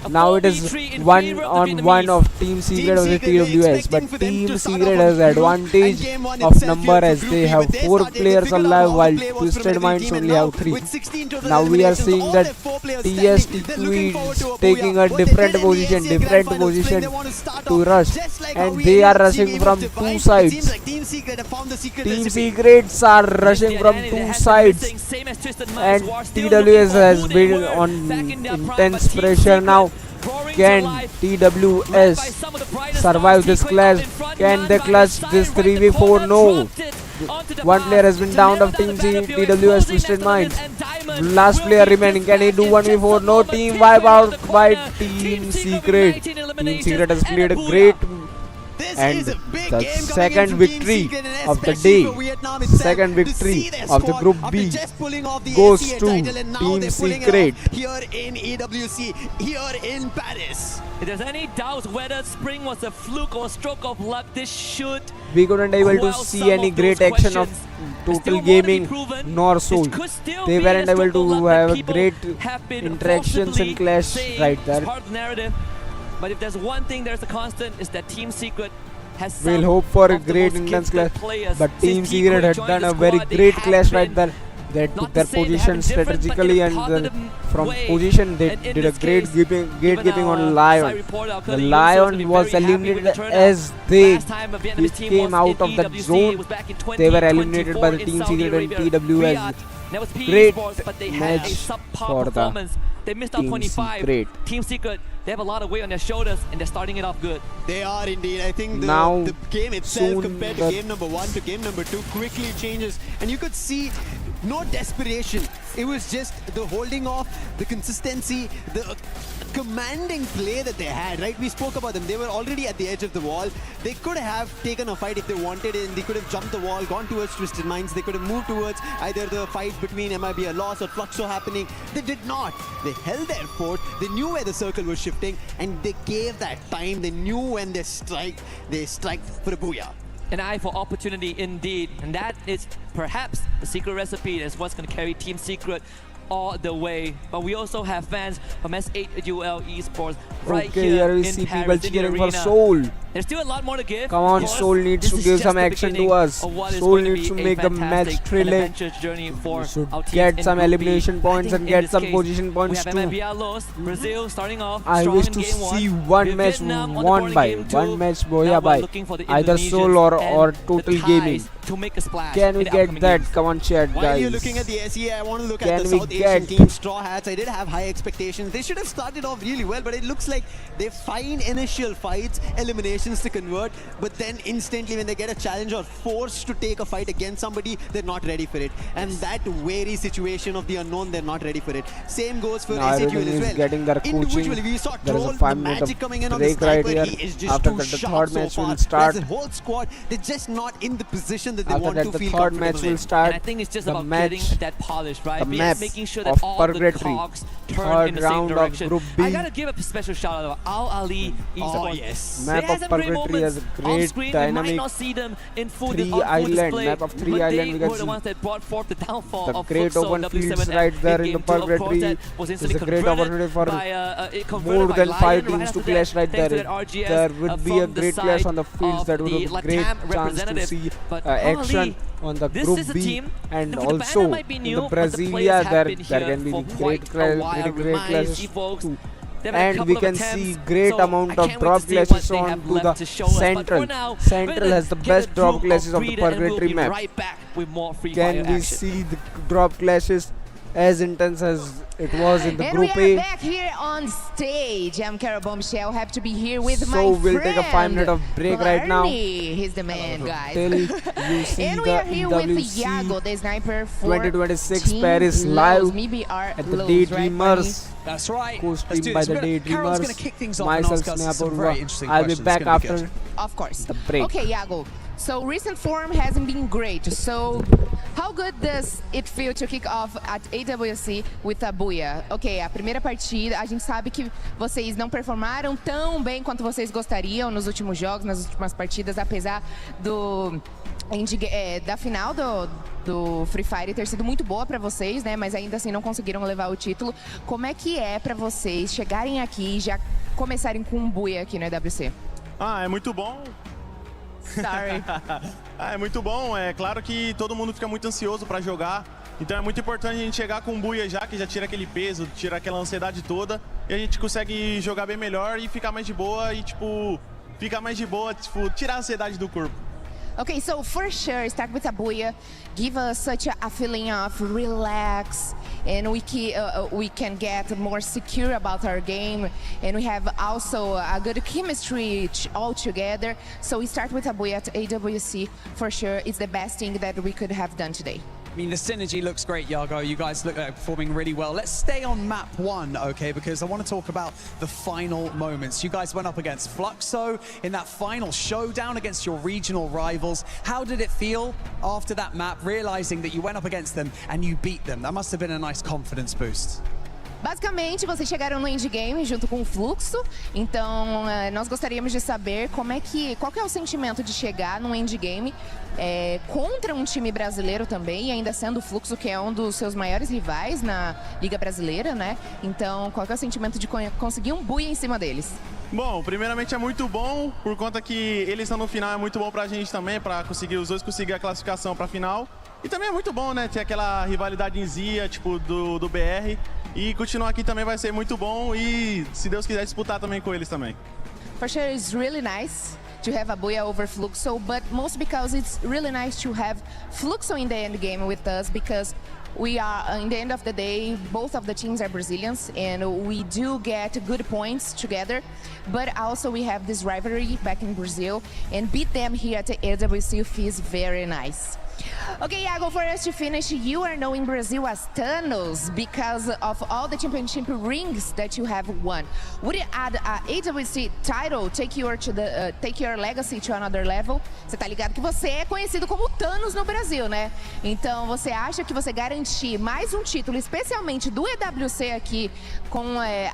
Now it is 1-on-1 of Team Secret versus TWS, but Team Secret has advantage of number as they have 4 players alive while Twisted Minds only have 3. Now we are seeing that TST2 is taking a different position to rush, and they are rushing from 2 sides. Team Secrets are rushing from 2 sides, and TWS has been on intense pressure now. Can TWS survive this clash? Can they clutch this 3v4? No. 1 player has been downed of Team TWS Twisted Minds. Last player remaining. Can he do 1v4? No. Team wipe out by Team Secret. Team Secret has played a great and the second victory of the day, second victory of the Group B goes to Team Secret. Here in EWC, here in Paris. If there's any doubt whether Spring was a fluke or stroke of luck, this should. We couldn't able to see any great action of Total Gaming nor Soul. They weren't able to have great interactions in Clash right there. But if there's one thing there's a constant, is that Team Secret has we'll hope for a great intense clash, but Team Secret had done a very great clash right there. They took their position strategically, and from position they did a great gatekeeping on Lion. The Lion was eliminated as they came out of the zone. They were eliminated by the Team Secret and TWS. Great match for the They missed out 25. Secret. Team Secret, they have a lot of weight on their shoulders and they're starting it off good. They are indeed. I think the game itself compared to game number 1 to game number 2 quickly changes, and you could see no desperation. It was just the holding off, the consistency, the commanding play that they had, right? We spoke about them. They were already at the edge of the wall. They could have taken a fight if they wanted it, and they could have jumped the wall, gone towards Twisted Minds. They could have moved towards either the fight between MIB or Loss or Fluxo happening. They did not. They held their fort. They knew where the circle was shifting, and they gave that time. They knew when they strike for a booyah. An eye for opportunity indeed, and that is perhaps the secret recipe. That's what's going to carry Team Secret all the way. But we also have fans from S8UL Esports right here we in see Paris, people in the cheering for arena. Soul. There's still a lot more to give. Come on, Soul needs to give some action to us. Soul needs to make the match thrilling. We should get some elimination points and get some position points too. Brazil starting off. I wish to see one match won by Boya by either Soul or Total Gaming. To make a splash. Can we get that? Come on, chat, guys. While you're looking at the SEA, I want to look at the South Asian team, Straw Hats. I did have high expectations. They should have started off really well, but it looks like they find initial fights, elimination patience to convert, but then instantly when they get a challenge or forced to take a fight against somebody, they're not ready for it. And that wary situation of the unknown, they're not ready for it. Same goes for SAQL as well. Getting their Individually, we saw Troll, the magic coming in on the sniper. He is just After too that, the sharp third so match far. will start. Whereas the whole squad, they're just not in the position that they After want that, to the feel third match comfortable will in. start. And I think it's just the about match, getting that polish, right? the map Making sure of that all the Purgatory. cogs turn Third in the same round of direction. Group B. I gotta give a special shout out to Al Ali Esports. Yes. Map of Purgatory has a great screen. dynamic. We might not see them in full, Three on full island, display, map of three but island, they we can were the see ones that brought forth the downfall the of great Fluxo open fields W7 right there in game the 2. Of course, Purgatory. that was It's instantly a great converted opportunity for converted more by than Lion 5 right teams after to clash that, right thanks there. to that RGS, There would be a from the great clash side on the fields. of That would the have a great Latam chance to representative. see But action Ali, on the this Group is a B. team. And The also banner might be in new, the but the Brasilia, players have there been can here be for great quite a while. great Reminds clashes you folks, too. they've had a And couple we of can attempts, see great so amount I of can't drop wait to see what clashes they on have to left the to show us. But Central. for now, Central has the get best a drop group classes of the greeted, and Purgatory we'll be map. right back with more Free Can Fire we action. see the drop clashes as intense as it was in the And Group we are A? back here on stage. I'm Carol Bombshell. Have to be here with my So friend. we'll take a 5-minute of break right now. He's the man, guys. Till you see And the we are here with EWC Iago, the sniper for 2026 Team Paris Lowe's. live Maybe our at the Lowe's, Daydreamers. That's right. Co-streamed by the Carol's going to Daydreamers. kick things off and Myself, ask us some very Snapper. interesting I'll be questions. back It's gonna be after good. Of course. the break. Okay, Iago. So recent form hasn't been great. So how good does it feel to kick off at EWC with a Buia? Ok, a primeira partida, a gente sabe que vocês não performaram tão bem quanto vocês gostariam nos últimos jogos, nas últimas partidas, apesar da final do Free Fire ter sido muito boa para vocês, né? Mas ainda assim não conseguiram levar o título. Como é que é para vocês chegarem aqui e já começarem com um Buia aqui no EWC? É muito bom. Sorry. É muito bom, é claro que todo mundo fica muito ansioso para jogar, então é muito importante a gente chegar com um buia já, que já tira aquele peso, tira aquela ansiedade toda, e a gente consegue jogar bem melhor e ficar mais de boa e tirar a ansiedade do corpo. Okay, so for sure, start with a Buia, give us such a feeling of relax, and we can get more secure about our game, and we have also a good chemistry all together. So we start with a Buia at AWC, for sure, it's the best thing that we could have done today. I mean, the synergy looks great, Iago. You guys look like performing really well. Let's stay on map 1, okay, because I want to talk about the final moments. You guys went up against Fluxo in that final showdown against your regional rivals. How did it feel after that map, realizing that you went up against them and you beat them? That must have been a nice confidence boost. Basicamente, vocês chegaram no endgame junto com o Fluxo, então nós gostaríamos de saber qual que é o sentimento de chegar no endgame contra um time brasileiro também, e ainda sendo o Fluxo, que é um dos seus maiores rivais na Liga Brasileira, né? Então, qual que é o sentimento de conseguir um buia em cima deles? Bom, primeiramente é muito bom, por conta que eles estão no final, é muito bom pra gente também, pra os dois conseguir a classificação pra final. E também é muito bom, né, ter aquela rivalidadezinha, tipo, do BR. E continuar aqui também vai ser muito bom e, se Deus quiser, disputar também com eles também. For sure, it's really nice to have a Buia over Fluxo, but most because it's really nice to have Fluxo in the end game with us, because we are, in the end of the day, both of the teams are Brazilians, and we do get good points together, but also we have this rivalry back in Brazil, and beat them here at the EWC feels very nice. Okay, Iago, for us to finish, you are known in Brazil as Thanos because of all the championship rings that you have won. Would it add a AWC title, take your legacy to another level? Você tá ligado que você é conhecido como Thanos no Brasil, né? Então, você acha que você garantir mais um título, especialmente do EWC aqui,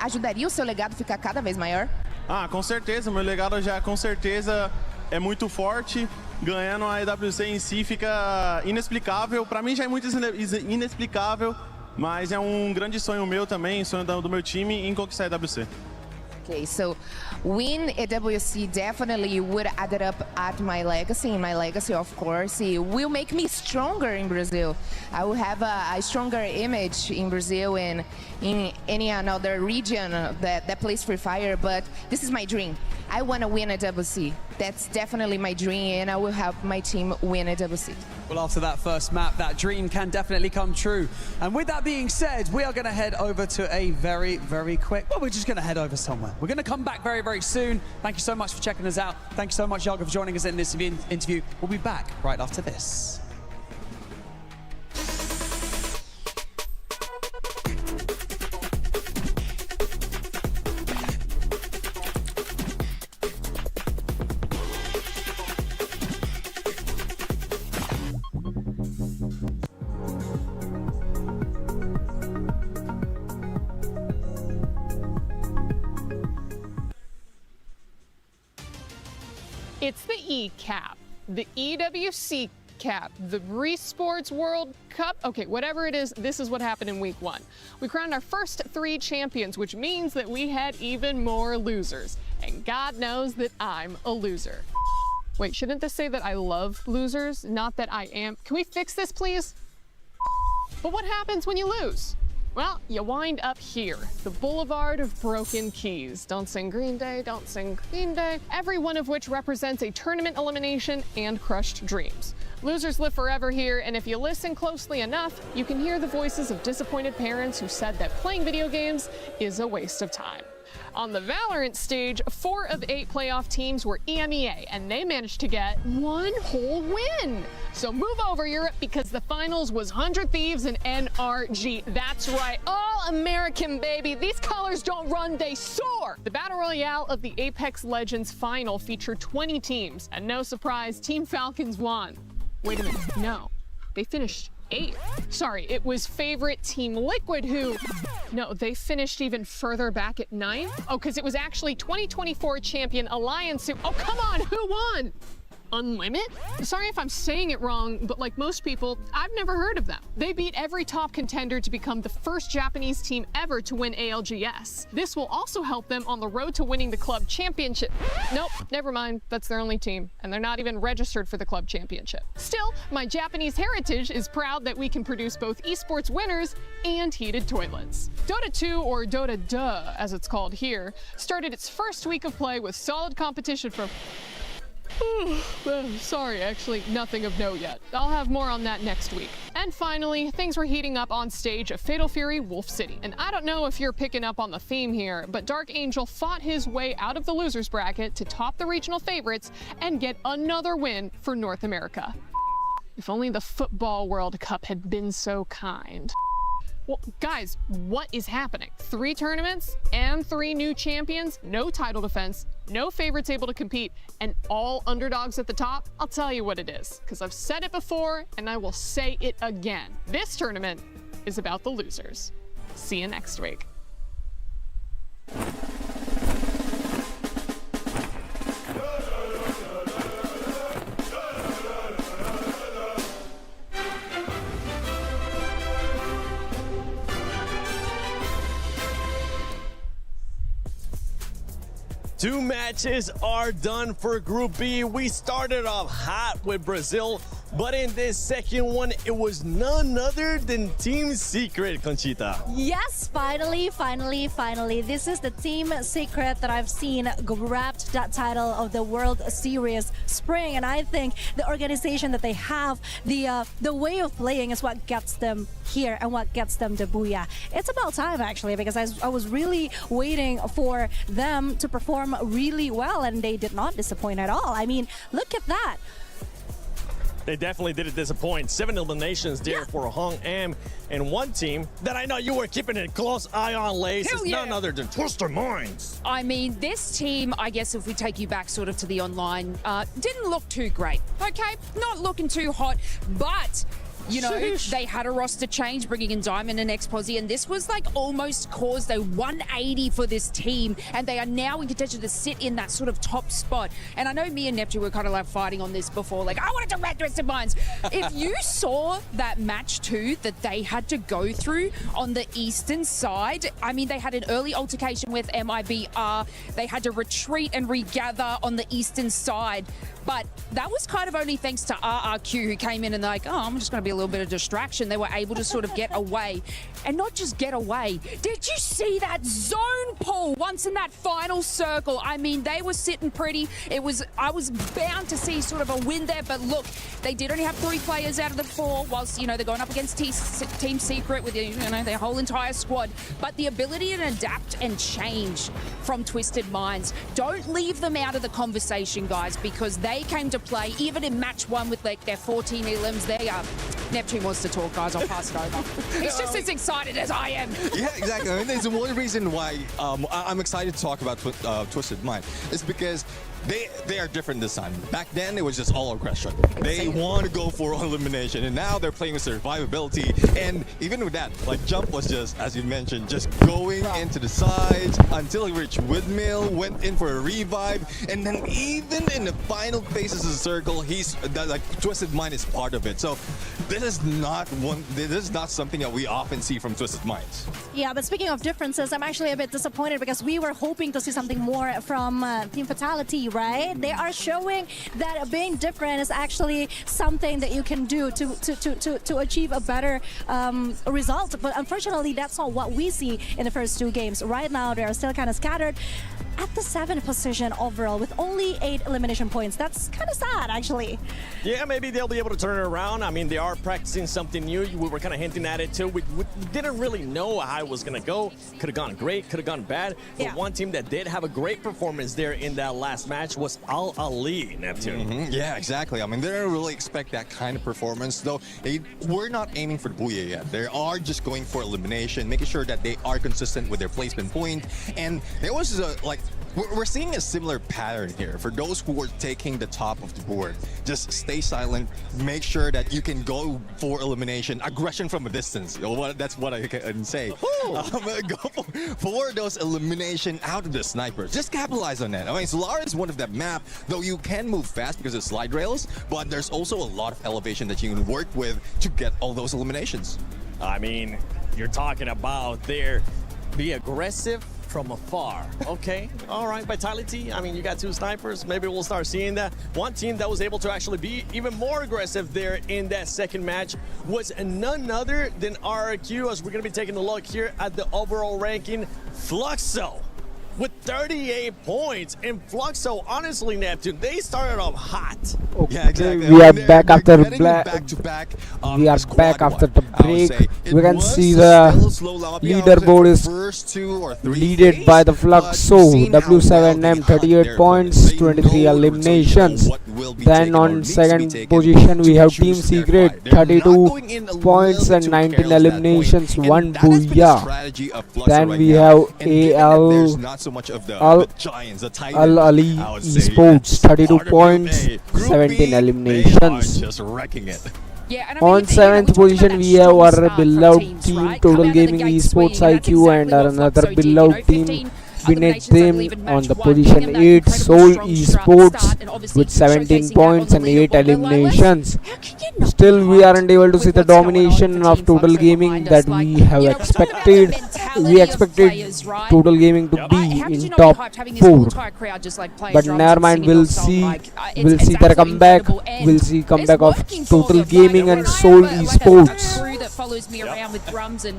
ajudaria o seu legado a ficar cada vez maior? Com certeza, meu legado já com certeza é muito forte. Ganhando a EWC em si fica inexplicável. Para mim já é muito inexplicável, mas é um grande sonho meu também, sonho do meu time em conquistar a EWC. Okay, so win EWC definitely would add up at my legacy. In my legacy, of course, it will make me stronger in Brazil. I will have a stronger image in Brazil and in any another region that plays Free Fire, but this is my dream. I want to win EWC. That's definitely my dream, and I will help my team win EWC. Well, after that first map, that dream can definitely come true. And with that being said, we are going to head over to a very, very quick... Well, we're just going to head over somewhere. We're going to come back very, very soon. Thank you so much for checking us out. Thank you so much, Yaga, for joining us in this interview. We'll be back right after this. It's the E-Cap, the EWC Cap, the Esports World Cup. Okay, whatever it is, this is what happened in week 1. We crowned our first 3 champions, which means that we had even more losers. And God knows that I'm a loser. Wait, shouldn't this say that I love losers, not that I am? Can we fix this, please? But what happens when you lose? Well, you wind up here, the Boulevard of Broken Keys. Don't sing Green Day, don't sing Green Day. Every one of which represents a tournament elimination and crushed dreams. Losers live forever here, and if you listen closely enough, you can hear the voices of disappointed parents who said that playing video games is a waste of time. On the Valorant stage, 4 of 8 playoff teams were EMEA, and they managed to get 1 whole win. So move over, Europe, because the finals was 100 Thieves and NRG. That's right, all American, baby. These colors don't run, they soar. The Battle Royale of the Apex Legends final featured 20 teams, and no surprise, Team Falcons won. Wait a minute, no, they finished 8th. Sorry, it was favorite Team Liquid who... No, they finished even further back at 9th. Oh, because it was actually 2024 champion Alliance who... Oh, come on, who won? Unlimit? Sorry if I'm saying it wrong, but like most people, I've never heard of them. They beat every top contender to become the first Japanese team ever to win ALGS. This will also help them on the road to winning the club championship. Nope, never mind, that's their only team, and they're not even registered for the club championship. Still, my Japanese heritage is proud that we can produce both esports winners and heated toilets. Dota 2, or Dota Duh, as it's called here, started its first week of play with solid competition from... Sorry, actually, nothing of note yet. I'll have more on that next week. And finally, things were heating up on stage at Fatal Fury Wolf City. And I don't know if you're picking up on the theme here, but Dark Angel fought his way out of the losers bracket to top the regional favorites and get another win for North America. If only the Football World Cup had been so kind. Well, guys, what is happening? 3 tournaments and 3 new champions, no title defense, no favorites able to compete, and all underdogs at the top? I'll tell you what it is, because I've said it before and I will say it again. This tournament is about the losers. See you next week. Two matches are done for Group B. We started off hot with Brazil, but in this second one, it was none other than Team Secret, Conchita. Yes, finally. This is the Team Secret that I've seen grabbed that title of the World Series Spring, and I think the organization that they have, the way of playing is what gets them here and what gets them the booyah. It's about time, actually, because I was really waiting for them to perform really well, and they did not disappoint at all. I mean, look at that. They definitely didn't disappoint. 7 eliminations there for Hong Am, and one team that I know you were keeping a close eye on, Lace, is none other than Twister Minds. I mean, this team, I guess if we take you back sort of to the online, didn't look too great, okay? Not looking too hot, but... You know, they had a roster change, bringing in Diamond and Exposy, and this was like almost caused a 180 for this team, and they are now in contention to sit in that sort of top spot. And I know me and Neptune were kind of like fighting on this before, like, I wanted to red Twisted Minds. If you saw that match 2 that they had to go through on the eastern side, I mean, they had an early altercation with MIBR, they had to retreat and regather on the eastern side. But that was kind of only thanks to RRQ, who came in and they're like, oh, I'm just going to be a little bit of distraction. They were able to sort of get away. And not just get away. Did you see that zone pull once in that final circle? I mean, they were sitting pretty. I was bound to see sort of a win there, but look, they did only have 3 players out of the 4, whilst, they're going up against Team Secret with, their whole entire squad. But the ability to adapt and change from Twisted Minds, don't leave them out of the conversation, guys, because they came to play, even in match 1 with their 14 elims. Neptune wants to talk, guys. I'll pass it over. He's just as excited as I am. Yeah, exactly. I mean, there's one reason why I'm excited to talk about Twisted Mind. It's because they are different this time. Back then, it was just all aggression. They want to go for elimination, and now they're playing with survivability. And even with that, Jump was just, as you mentioned, just going into the sides until he reached Windmill, went in for a revive, and then even in the final phases of the circle, Twisted Mind is part of it. So this is not something that we often see from Twisted Minds. Yeah, but speaking of differences, I'm actually a bit disappointed because we were hoping to see something more from Team Fatality, right? They are showing that being different is actually something that you can do to achieve a better result. But unfortunately, that's not what we see in the first 2 games. Right now, they are still kind of scattered at the 7th position overall with only 8 elimination points. That's kind of sad, actually. Yeah, maybe they'll be able to turn it around. I mean, they are practicing something new. We were kind of hinting at it too. We didn't really know how it was going to go. Could have gone great, could have gone bad. But one team that did have a great performance there in that last match was Al Ali, Neptune. Yeah, exactly. I mean, they don't really expect that kind of performance, though. We're not aiming for the Booyah yet. They are just going for elimination, making sure that they are consistent with their placement point. And there was we're seeing a similar pattern here. For those who are taking the top of the board, just stay silent, make sure that you can go for elimination, aggression from a distance. That's what I can say. Go for those elimination out of the snipers. Just capitalize on that. I mean, Solar is one of that map, though you can move fast because of slide rails, but there's also a lot of elevation that you can work with to get all those eliminations. I mean, you're talking about be aggressive from afar. Okay, all right, Vitality. I mean, you got 2 snipers. Maybe we'll start seeing that. One team that was able to actually be even more aggressive there in that second match was none other than RRQ, as we're going to be taking a look here at the overall ranking. Fluxo with 38 points. And Fluxo, honestly, Neptune, they started off hot. Okay, yeah, exactly. We are back after back to back. We are back after the break. We can see the leaderboard is leaded by the Fluxo. W7M 38 points, 23 eliminations. Then on second position we have Team Secret 32 points and 19 eliminations, 1 Booyah. Then we have Al Ali Esports 32 points, 17 eliminations. On 7th position we have our beloved team Total Gaming Esports IQ and another beloved team Beneath them on the position 8, Seoul Esports with 17 points and 8 eliminations. Still we aren't able to see the domination of Total Gaming that we have expected. We expected Total Gaming to be in top 4. But never mind, we'll see their comeback. We'll see comeback of Total Gaming and Seoul Esports. Follows me around with drums and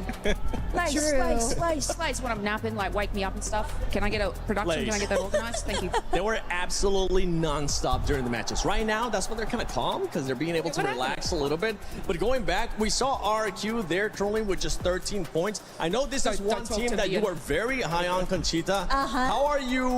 slice when I'm napping, like wake me up and stuff. Can I get a production? Can I get that organized? Thank you. They were absolutely non-stop during the matches. Right now, that's why they're kind of calm, because they're being able to relax a little bit. But going back, we saw RQ there trolling with just 13 points. I know this is one team that you were very high on, Conchita. How are you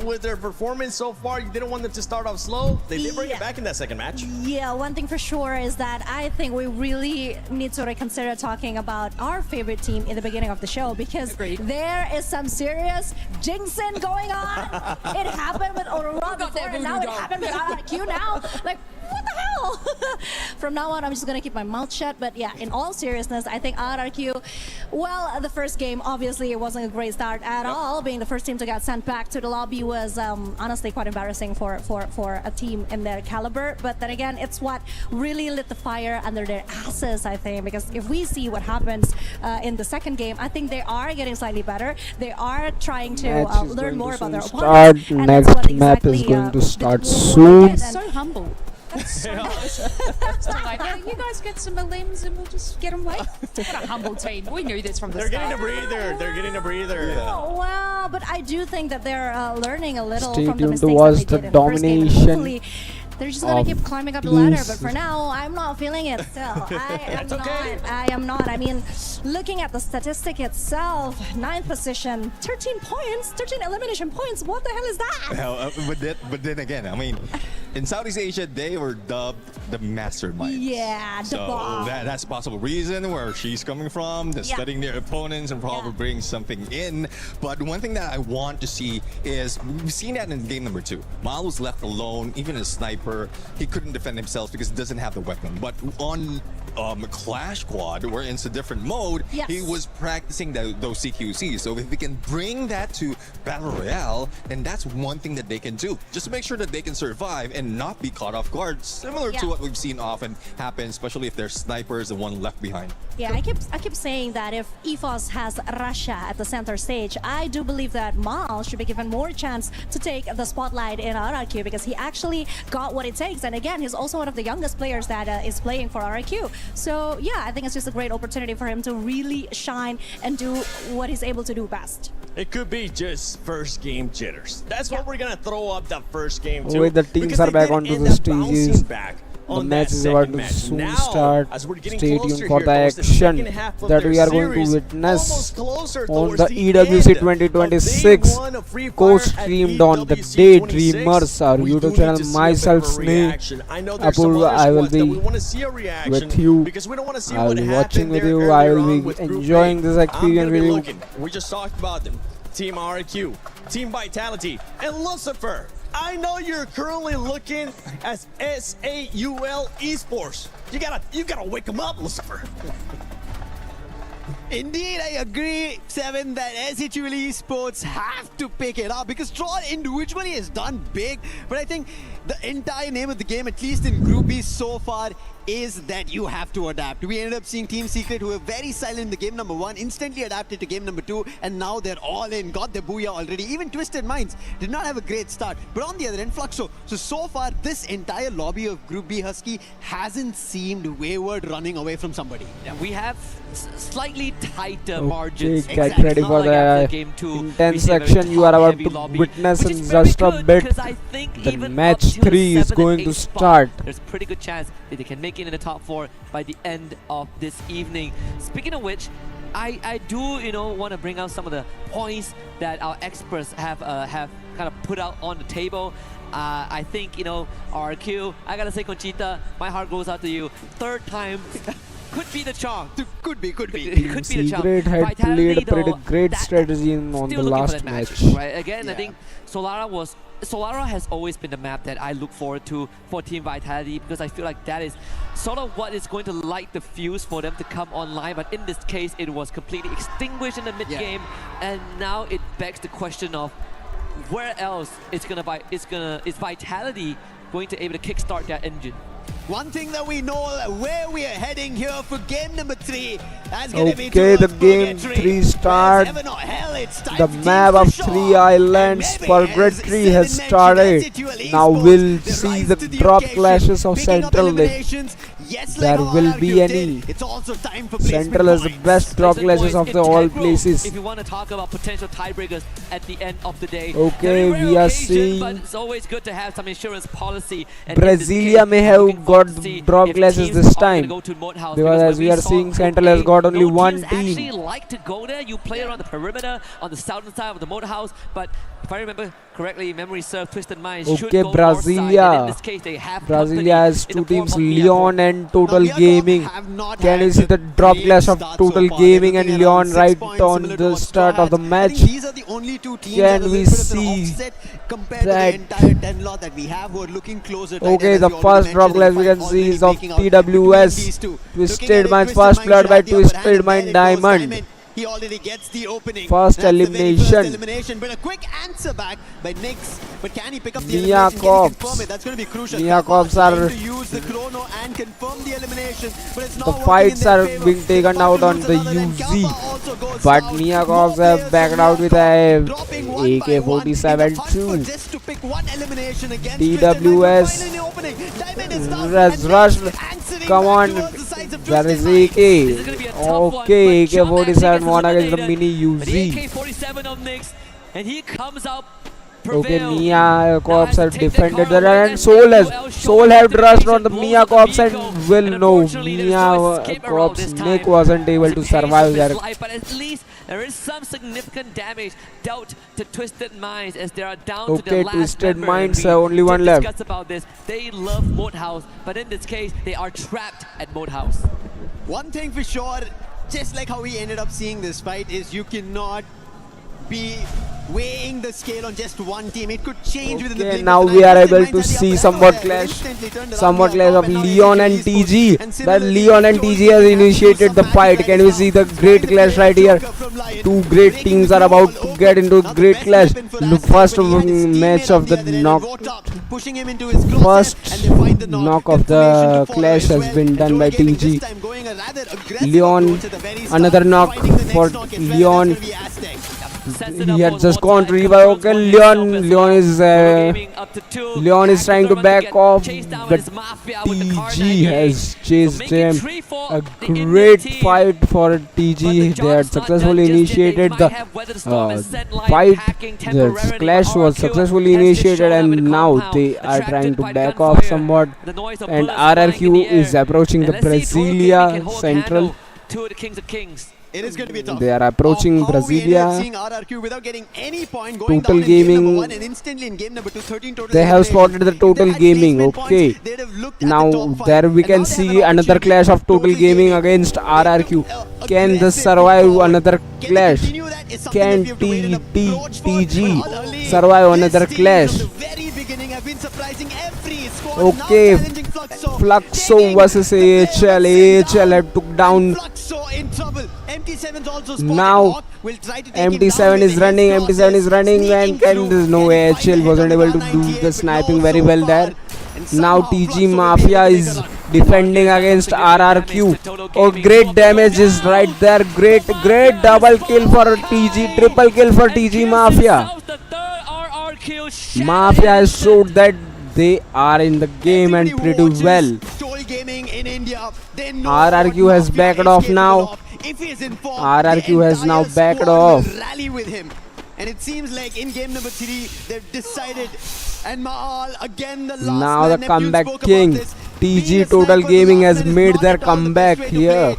with their performance so far? You didn't want them to start off slow. They did bring it back in that second match. Yeah, one thing for sure is that I think we really need to reconsider talking about our favorite team in the beginning of the show, because there is some serious jinxing going on. It happened with Aurora before, and now it happened with RQ now. Like, what the hell? now, from now on, I'm just gonna keep my mouth shut. But yeah, in all seriousness, I think RRQ, well, the first game, obviously, it wasn't a great start at all. Being the first team to get sent back to the lobby was honestly quite embarrassing for a team in their caliber. But then again, it's what really lit the fire under their asses, I think, because if we see what happens in the second game, I think they are getting slightly better. They are trying to learn more about their opponents. Next map is going to start soon. So humble. That's so nice. That's delightful. You guys get some limbs and we'll just get them late. What a humble team. We knew this from the They're start. getting a breather. They're getting a breather. Oh, well, but I do think that they're learning a little Stay from the tuned mistakes towards that they the did in the first game. And domination hopefully, they're just gonna of keep climbing up the ladder. teams. But for now, I'm not feeling it. Still, I am not. I mean, looking at the statistic itself, 9th position, 13 points, 13 elimination points. What the hell is that? Hell, but then again, I mean, in Southeast Asia, they were dubbed the mastermind. Yeah, the So bomb. that's a possible reason where she's coming from. They're studying their opponents and probably bring something in. But one thing that I want to see is, we've seen that in game number 2. Mal was left alone, even a sniper. He couldn't defend himself because he doesn't have the weapon. But on Clash Squad, where it's a different mode, he was practicing those CQCs. So if we can bring that to Battle Royale, then that's one thing that they can do. Just to make sure that they can survive and not be caught off guard, similar to what we've seen often happen, especially if there's snipers and one left behind. Yeah, I keep saying that if EFOS has Russia at the center stage, I do believe that Mal should be given more chance to take the spotlight in RRQ because he actually got what it takes. And again, he's also one of the youngest players that is playing for RRQ. So yeah, I think it's just a great opportunity for him to really shine and do what he's able to do best. It could be just first game jitters. That's what we're gonna throw up the first game too. With the teams are back onto the stages. The match is about to soon start. Stay tuned for the action that we are going to witness on the EWC 2026, co-streamed on the Daydreamers, our YouTube channel. Myself, Sneh, Apurva, I will be with you. I will be watching with you. I will be enjoying this experience with you. We just talked about them. Team RQ, Team Vitality, and Lucifer. I know you're currently looking as SAUL Esports. You gotta wake them up, Lucifer. Indeed, I agree, Seven, that SAUL Esports have to pick it up because Troll individually has done big, but I think the entire name of the game, at least in Group B so far, is that you have to adapt. We ended up seeing Team Secret, who were very silent in the game number 1, instantly adapted to game number 2, and now they're all in, got their booyah already. Even Twisted Minds did not have a great start, but on the other end, Fluxo. So far, this entire lobby of Group B Husky hasn't seemed wayward running away from somebody. Yeah, we have slightly tighter margins. Get ready for the intense section you are about to witness in just a bit. The match 3 is going to start. There's a pretty good chance that they can make it in the top 4 by the end of this evening. Speaking of which, I do want to bring out some of the points that our experts have kind of put out on the table. I think RQ, I gotta say, Conchita, my heart goes out to you. 3rd time could be the charm. Could be. Team Secret had played a pretty great strategy on the last match. Right? Again, I think Solara has always been the map that I look forward to for Team Vitality because I feel like that is sort of what is going to light the fuse for them to come online. But in this case, it was completely extinguished in the mid game, and now it begs the question of where else is Vitality going to able to kickstart that engine. One thing that we know, where we are heading here for game number 3, that's going to be the game 3 start. The map of 3 islands for Grid 3 has started. Now we'll see the drop clashes of Central Link. There will be any. Central is the best drop clashes of the all places. If you want to talk about potential tiebreakers at the end of the day, okay, we are seeing but it's always good to have some insurance policy. And Brasilia may have got drop clashes this time because as we are seeing, Central has got only one team. Actually like to go there. You play around the perimeter on the southern side of the motorhouse, but if I remember correctly, memory serves, Twisted Minds should go north side, and in this case they have Brasilia has 2 teams, Leon and and Total Gaming. Can you see the drop clash of Total Gaming and Leon right on the start of the match? These are the only two teams that Can are we a little bit of an see offset compared to the that? entire 10 lot that we have who are looking closer. Okay, the first drop clash we can see is of TWS. Twisted Mind's first blood by Twisted Mind Diamond. He already gets the opening. First That's the very elimination. first elimination, but a quick answer back by Nyx. But can he pick up the Mia elimination? Can he Cops. confirm it? That's going to be crucial. Mia Kappa Cops trying are- to use the chrono and confirm the elimination, but it's not The working fights in their are favor. being taken out on the UZ, but Mia Cops have backed out with a AK-47 too. Just to pick one elimination against TWS has rushed. Come on, there is AK. Okay, AK-47 won against the mini But the UZ. AK-47 of Nyx, and he comes out Okay, prevailed. Mia Cops have take the defended car the away run and and Soul Miguel have rushed on the blows Mia up the Cops and Miko. will And know unfortunately, there's no Mia escape around Cops this time. Nick wasn't able to It's a case survive of there. his life, but at least there is some significant damage dealt to Twisted Minds as they are down to Okay, their last Twisted member. Minds We have only did one left. discuss about this. They love Mode House, but in this case, they are trapped at Mode House. One thing for sure, just like how we ended up seeing this fight, is you cannot be weighing the scale on just one team. It could change within the Okay, blink now of an we eye. are Twisted able Minds to had the see upper somewhat hand, clash, instantly turned around somewhat the clash top, of and now Leon and Esports. TG. And That similarly, Leon and TG has initiated the fight. Can we see the great clash right here? Two great teams are about to get into great clash. The first match of the knock, pushing him into his crosshair, first and they find the knock of the clash has been done by TG. Leon, another knock for Leon. He had just gone to revive. Okay, Leon is trying to back off, but TG has chased him. A great fight for TG. They had successfully initiated the fight. The clash was successfully initiated, and now they are trying to back off somewhat. And RRQ is approaching the Brasilia Central. Two of the Kings of Kings. It is going to be a tough. They are approaching How we ended up Brasilia. seeing RRQ without getting any point, going Total down in game number Gaming. 1 and instantly in game number 2, 13 total They have eliminations. spotted the Total Gaming. Okay. Now there we can see another clash of Total Gaming against RRQ. Can this survive another clash? Can TG survive another clash? Okay, Fluxo versus AHL. AHL had took down. Now MT7 is running. MT7 is running, and there's no AHL wasn't able to do the sniping very well there. Now TG Mafia is defending against RRQ. Oh, great damage is right there. Great double kill for TG. Triple kill for TG Mafia. Mafia has showed that they are in the game and pretty well. RRQ has backed off now. RRQ has now backed off. Rally with him. And it seems like in game number 3 they've decided, and Maal again the last Now man, the Neptune comeback spoke king. about this. TG Total Gaming has made their comeback here.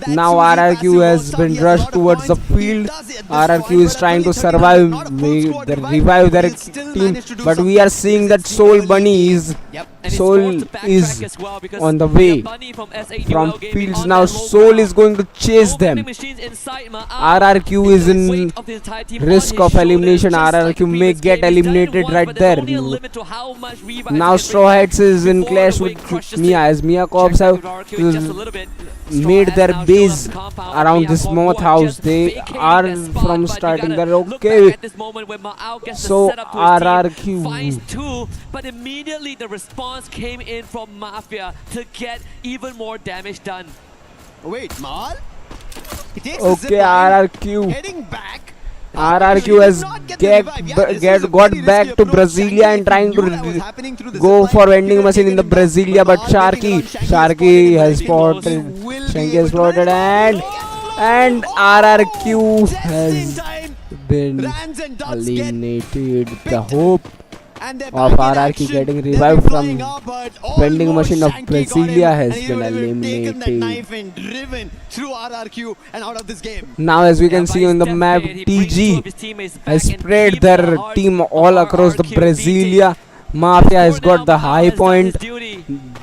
Now RRQ has been rushed towards the field. RRQ is trying to survive, revive their team, but we are seeing that Soul is on the way from fields. Now Soul is going to chase them. RRQ is in risk of elimination. RRQ may get eliminated right there. Now Straw Hats is in clash with Mia, as Mia Corps have made their base around this moth house. They are from starting there. Okay, so RRQ finds two, but immediately the response came in from Mafia to get even more damage done. Wait, Maal? Okay, RRQ. Heading back. RRQ has got back to Brasilia and trying to go for vending machine in the Brasilia, but Sharky has spotted. Shanky has spotted, and RRQ has been eliminated. The hope of RRQ getting revived from vending machine of Brasilia has been eliminated. Now as we can see on the map, TG has spread their team all across the Brasilia. Mafia has got the high point.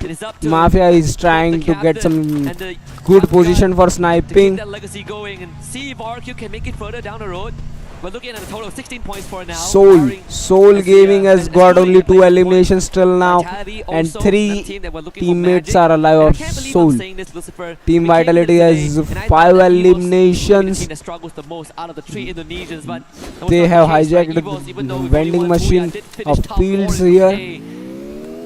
It is up to Mafia is trying to get some and the good young position gun for to sniping. keep that legacy going and see if RQ can make it further down the road. We're looking at a total of 16 points for now. Soul Gaming has got only 2 eliminations till now, and 3 teammates are alive of Soul. Team Vitality has 5 eliminations. They have hijacked the vending machine of fields here,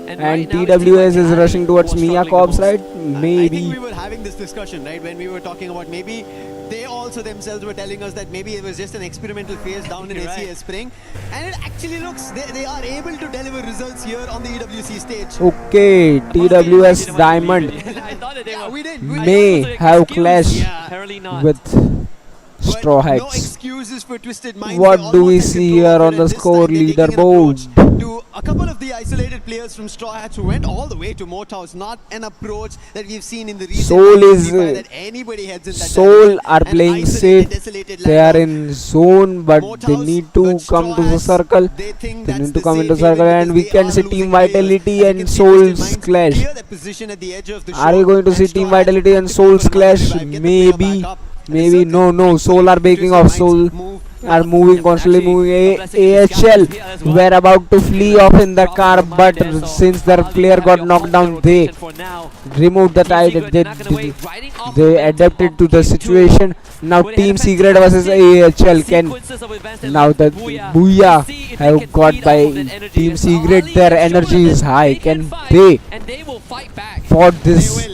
and TWS is rushing towards Mia Corps, right? I think we Maybe. were having this discussion, right, when we were talking about maybe they also themselves were telling us that maybe it was just an experimental phase down in SES Spring, and it actually looks they are able to deliver results here on the EWC stage. Okay, TWS Diamond may have clash with Straw No Hats. excuses for Twisted Minds. What They do we almost see took here control on of it, the and this score time taking an leaderboard? approach to a couple of the isolated players from Straw Hats who went all the way to Moat House. Not an approach that we've seen in the recent Soul games is that anybody heads in that Soul direction. are An playing isolated, safe. desolated They are lineup. in zone, but they need to come to the circle. They need to come into circle, and we can see Team Vitality and Soul's clash. Clear their position at the edge of the Are show, we going to and see Straw Team Hats Vitality and Soul's clash? Maybe. Maybe. No. Soul are breaking off. Soul are moving, constantly moving. AHL were about to flee off in the car, but since their player got knocked down, they removed the tide. They adapted to the situation. Now Team Secret versus AHL can. Now the Booyah have got by Team Secret. Their energy is high. Can they for this?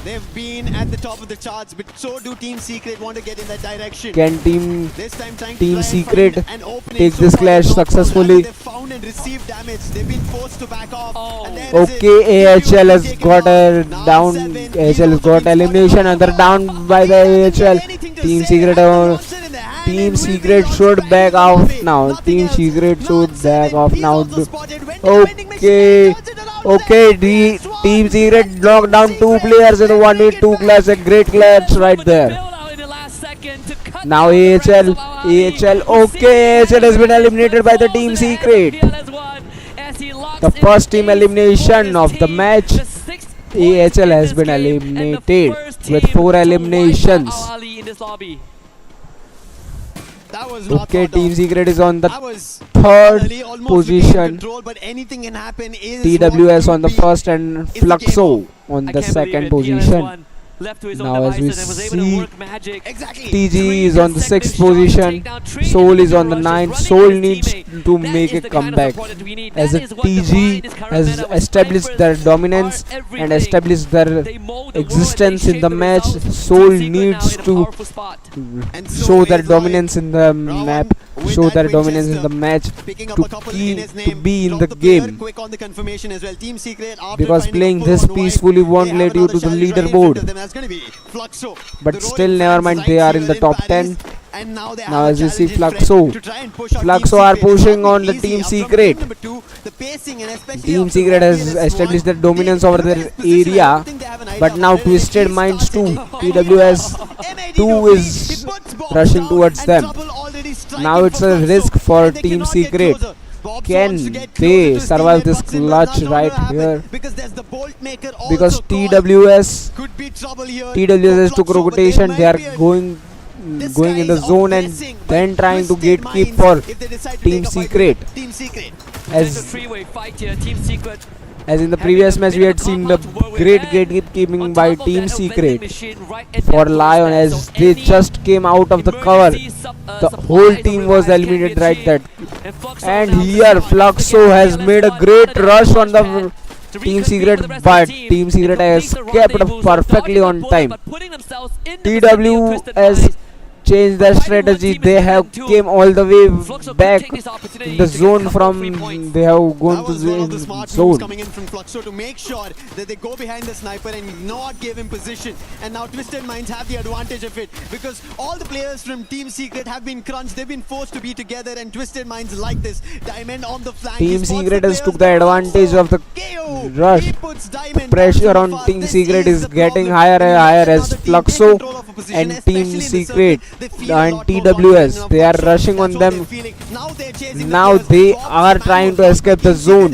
They've been at the top of the charts, but so do Team Secret want to get in that direction. Can Team This time trying to Team try and Secret find an opening. take So this far clash they've not found successfully? They've found and received damage. They've been forced to back off. And there is it. Okay, AHL has got a down. AHL has got elimination, and they're down by the AHL. Team Secret. Team Secret should back off now. Team Secret should back off now. Okay. Okay, the Team Secret knocked down 2 players in a 1v2 clash. A great clash right there. Now AHL. Okay, AHL has been eliminated by the Team Secret. The first team elimination of the match. AHL has been eliminated with 4 eliminations. Okay, Team Secret is on the third position. TWS on the first and Fluxo on the second position. Now as we see, TG is on the 6th position, Soul is on the 9th. Soul needs to make a comeback, as a TG has established their dominance and established their existence in the match. Soul needs to show their dominance in the map, show their dominance in the match to be in the game, because playing this peacefully won't lead you to the leaderboard. But still, never mind, they are in the top 10. Now as we see Fluxo are pushing on the Team Secret. Team Secret has established their dominance over their area, but now Twisted Minds 2, TWS 2 is rushing towards them. Now it's a risk for Team Secret. Can they survive this clutch right here? Because TWS took rotation. They are going in the zone and then trying to gatekeep for Team Secret. As in the previous match, we had seen the great gatekeeping by Team Secret for Lion, as they just came out of the cover. The whole team was eliminated right there. And here Fluxo has made a great rush on the Team Secret, but Team Secret has kept perfectly on time. TWS changed their strategy. They have came all the way back in the zone from. They have gone to the zone. Coming in from Fluxo to make sure that they go behind the sniper and not give him position. And now Twisted Minds have the advantage of it, because all the players from Team Secret have been crunched. They've been forced to be together, and Twisted Minds like this. Diamond on the flank. Team Secret has took the advantage of the rush. The pressure on Team Secret is getting higher and higher as Fluxo and Team Secret and TWS, they are rushing on them. Now they are trying to escape the zone.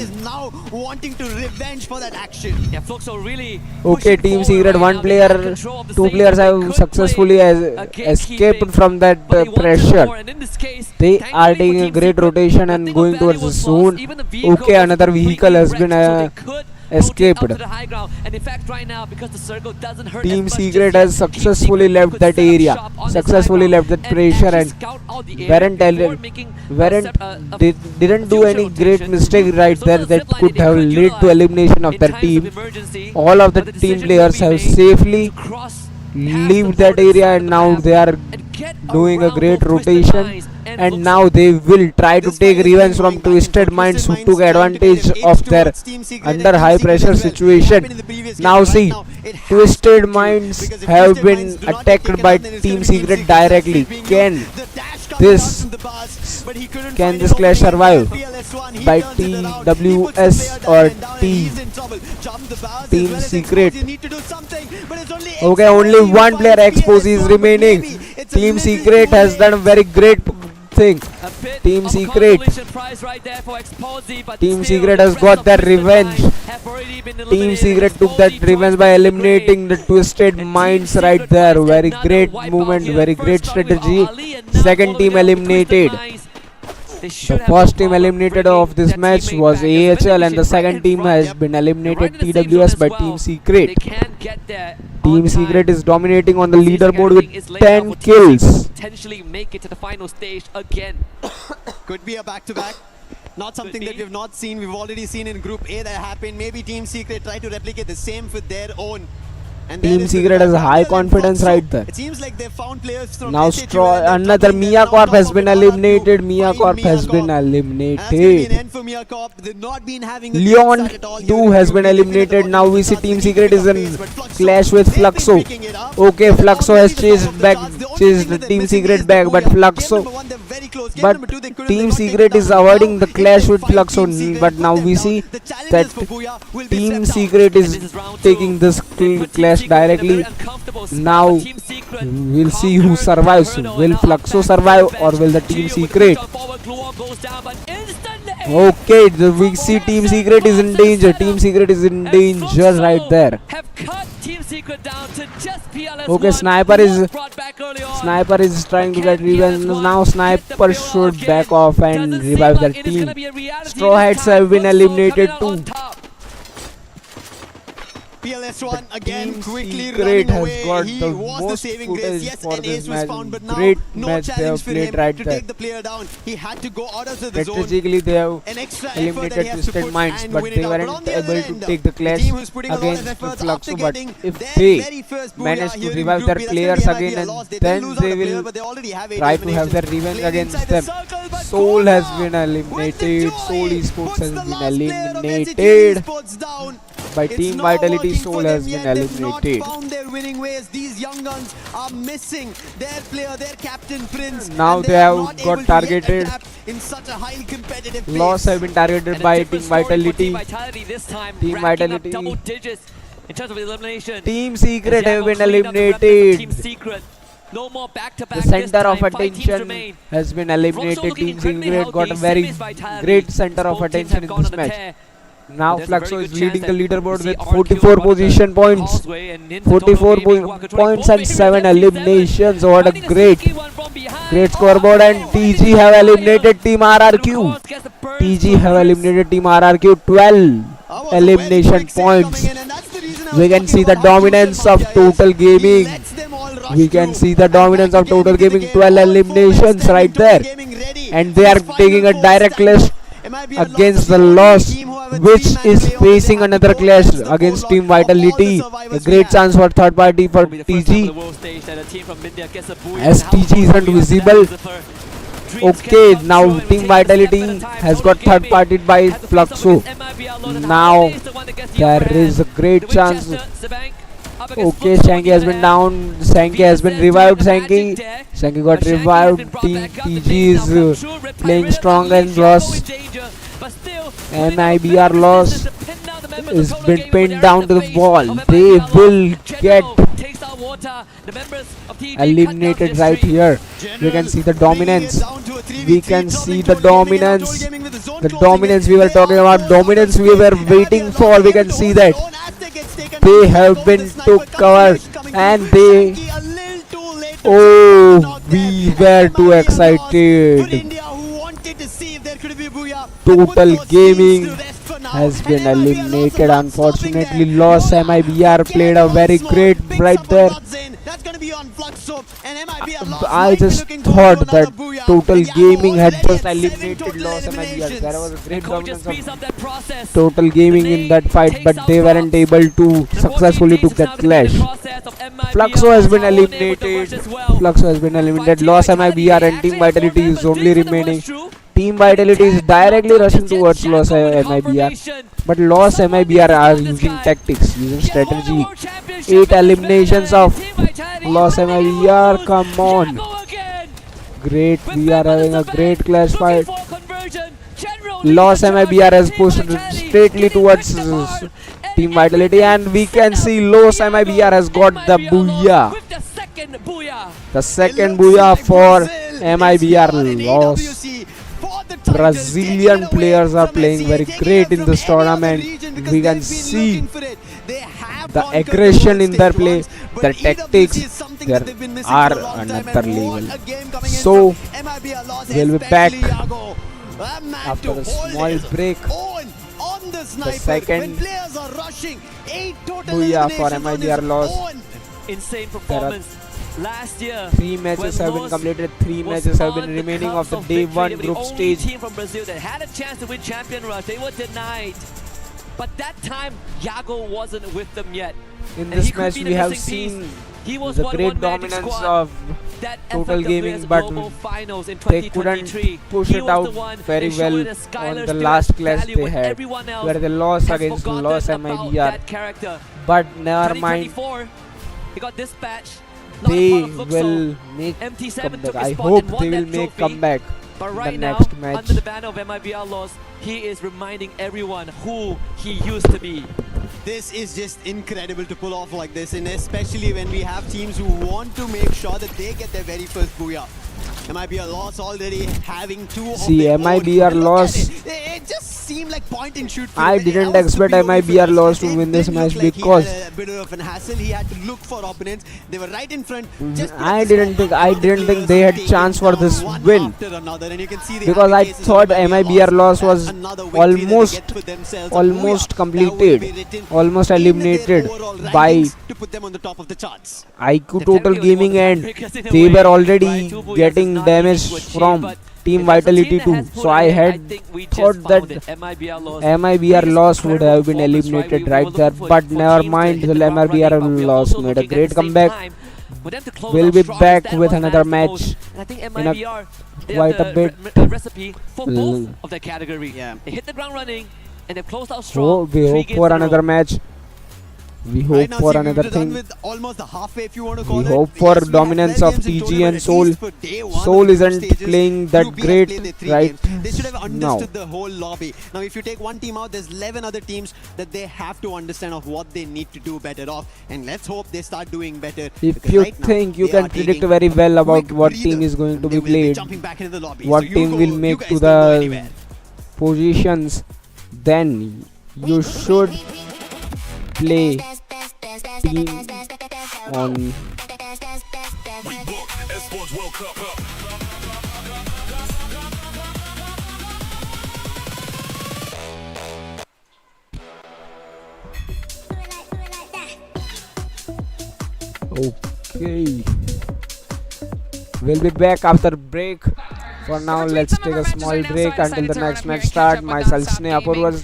wanting to revenge for that action. Yeah, Fluxo really. Okay, Team Secret, one player, two players have successfully escaped from that pressure. They are taking a great rotation and going towards the zone. Okay, another vehicle has been escaped. Team Secret has successfully left that area, successfully left that pressure, and didn't do any great mistake right there that could have led to elimination of their team. All of the team players have safely left that area, and now they are doing a great rotation, and now they will try to take revenge from Twisted Minds, who took advantage of their under high pressure situation. Now see, Twisted Minds have been attacked by Team Secret directly. Can this clash survive by TWS or Team Secret? Okay, only one player expose is remaining. Team Secret has done a very great thing. Team Secret has got that revenge. Team Secret took that revenge by eliminating the Twisted Minds right there. Very great movement, very great strategy. Second team eliminated. The first team eliminated of this match was AHL, and the second team has been eliminated, TWS, by Team Secret. Team Secret is dominating on the leaderboard with 10 kills. Potentially make it to the final stage again. Could be a back-to-back. Not something that we've not seen. We've already seen in Group A that happened. Maybe Team Secret try to replicate the same for their own. And Team Secret has high confidence right there. It seems like they found players from now another Mia Corp has been eliminated. Mia Corp has been eliminated. Leon 2 has been eliminated. Now we see Team Secret is in clash with Fluxo. Okay, Fluxo has chased the Team Secret back, but Team Secret is avoiding the clash with Fluxo. But now we see that Team Secret is taking this clash directly. Now we'll see who survives. Will Fluxo survive or will the Team Secret? Okay, we see Team Secret is in danger. Team Secret is in danger right there. Okay, Sniper is trying to get revenge. Now Sniper should back off and revive their team. Straw Hats have been eliminated too. PLS1 again quickly Secret running away. has got He the was most the saving grace. footage Yes, for an this ace was match. found, but now Great no match they have challenge for played him right to there. take the player down. He had to go out of the zone. Strategically they have An extra effort that eliminated he has to Twisted put Minds, and but win they it out. But weren't on the other able to end, take the clash team who's putting a lot of against efforts Fluxo. after But getting if their they very first booyah manage to here in revive Group their B, that's players gonna be again, a and loss. They then lose they out a player, will but they already have try to have their elimination. revenge against them. Soul has been eliminated. Soul Esports has been eliminated by Team Vitality. Soul has been eliminated. Found their winning ways. These young guns are missing their player, their captain Prince. Now they have got targeted. In such a highly competitive Loss have been targeted by Team Vitality. Team Vitality. Double digits in terms of elimination. Team Secret have been eliminated. Team Secret. No more back-to-back. The center of attention has been eliminated. Team Secret got a very great center of attention in this match. Now Fluxo is leading the leaderboard with 44 position points. 44 points and 7 eliminations. What a great scoreboard. And TG have eliminated Team RRQ. TG have eliminated Team RRQ. 12 elimination points. We can see the dominance of Total Gaming. We can see the dominance of Total Gaming. 12 eliminations right there. And they are taking a direct clash against the loss, which is facing another clash against Team Vitality. A great chance for third party for TG, as TG isn't visible. Okay, now Team Vitality has got third partied by Fluxo. Now there is a great chance. Okay, Shanky has been down. Shanky has been revived. Shanky got revived. Team TG is playing strong and lost. NIBR lost. Is been pinned down to the wall. They will get eliminated right here. We can see the dominance. We can see the dominance The dominance we were talking about, dominance we were waiting for. We can see that they have been took cover and they. Oh, we were too excited. Total Gaming has been eliminated. Unfortunately, lost. MIBR played a very great right there. I just thought that Total Gaming had just eliminated lost MIBR. There was a great dominance of Total Gaming in that fight, but they weren't able to successfully took that clash. Fluxo has been eliminated. Fluxo has been eliminated. Lost MIBR and Team Vitality is only remaining. Team Vitality is directly rushing towards Lost MIBR, but Lost MIBR are using tactics, using strategy. 8 eliminations of Lost MIBR. Come on, great! We are having a great clash fight. Lost MIBR has pushed straightly towards Team Vitality, and we can see Lost MIBR has got the booyah. The second booyah for MIBR. Lost. Brazilian players are playing very great in this tournament. We can see the aggression in their play, their tactics, there are another level. So we'll be back after a small break. The second booyah for MIBR Lost. Insane performance. Last year, 3 matches have been completed, 3 matches have been remaining of the day 1 group stage. Team from Brazil that had a chance to win Champion Rush, they were denied. But that time, Yago wasn't with them yet. In this match, we have seen the great dominance of Total Gaming, but they couldn't push it out very well on the last clash they had, where they lost against Lost MIBR. But never mind, he got dispatched. they will make comeback. I hope they will make comeback in the next match. Under the banner of MIBR Lost, he is reminding everyone who he used to be. This is just incredible to pull off like this, and especially when we have teams who want to make sure that they get their very first booyah. MIBR Lost already having 2 of See, their MIBR own. Lost. It just seemed like point and shoot. I didn't expect MIBR Lost to win this match because a bit of an hassle. He had to look for opponents. They were right in front. I didn't think they had chance for this win, because I thought MIBR Lost was almost completed, almost eliminated by IQ Total Gaming, and they were already getting damage from Team Vitality too. So I had thought that MIBR Lost would have been eliminated right there, but never mind. MIBR Lost made a great comeback. We'll be back with another match in quite a bit. Recipe for both of the category. They hit the ground running and they closed out strong. We hope for another match. We hope for another thing. We hope for dominance of TG and Soul. Soul isn't playing that great right They should have now. understood the whole lobby. Now, if you take one team out, there's 11 other teams that they have to understand of what they need to do better off. And let's hope they start doing better. If you think you can predict very well about what team is going to be played, what team will make to the positions, then you should play team on Esports World Cup. Okay, we'll be back after break. For now, let's take a small break until the next match start. Myself, Sneha Purvas.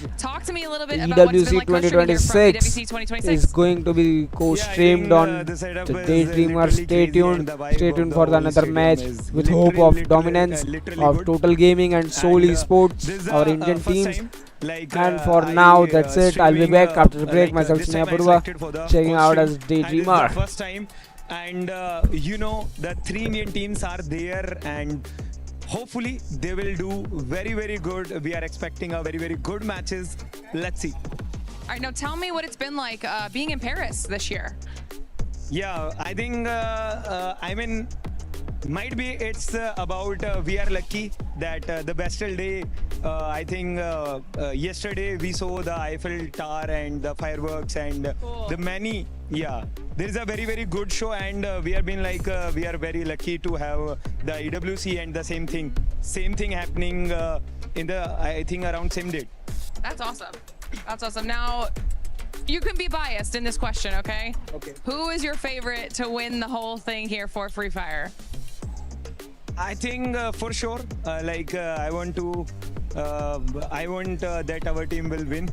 EWC 2026 is going to be co-streamed on the Daydreamers. Stay tuned for another match with hope of dominance of Total Gaming and Soul Esports, our Indian teams. And for now, that's it. I'll be back after the break. Myself, Sneha Purva, checking out as Daydreamer. First time, and you know the 3 Indian teams are there, and hopefully they will do very good. We are expecting a very good matches. Let's see. All right, now tell me what it's been like being in Paris this year. Yeah, I think I mean Might be it's about we are lucky that the Bastille Day, I think yesterday we saw the Eiffel Tower and the fireworks and the many, yeah. There is a very, very good show and we have been like, we are very lucky to have the EWC and the same thing happening in the, I think around same date. That's awesome. That's awesome. Now, you can be biased in this question, okay? Okay. Who is your favorite to win the whole thing here for Free Fire? I think for sure, I want that our team will win.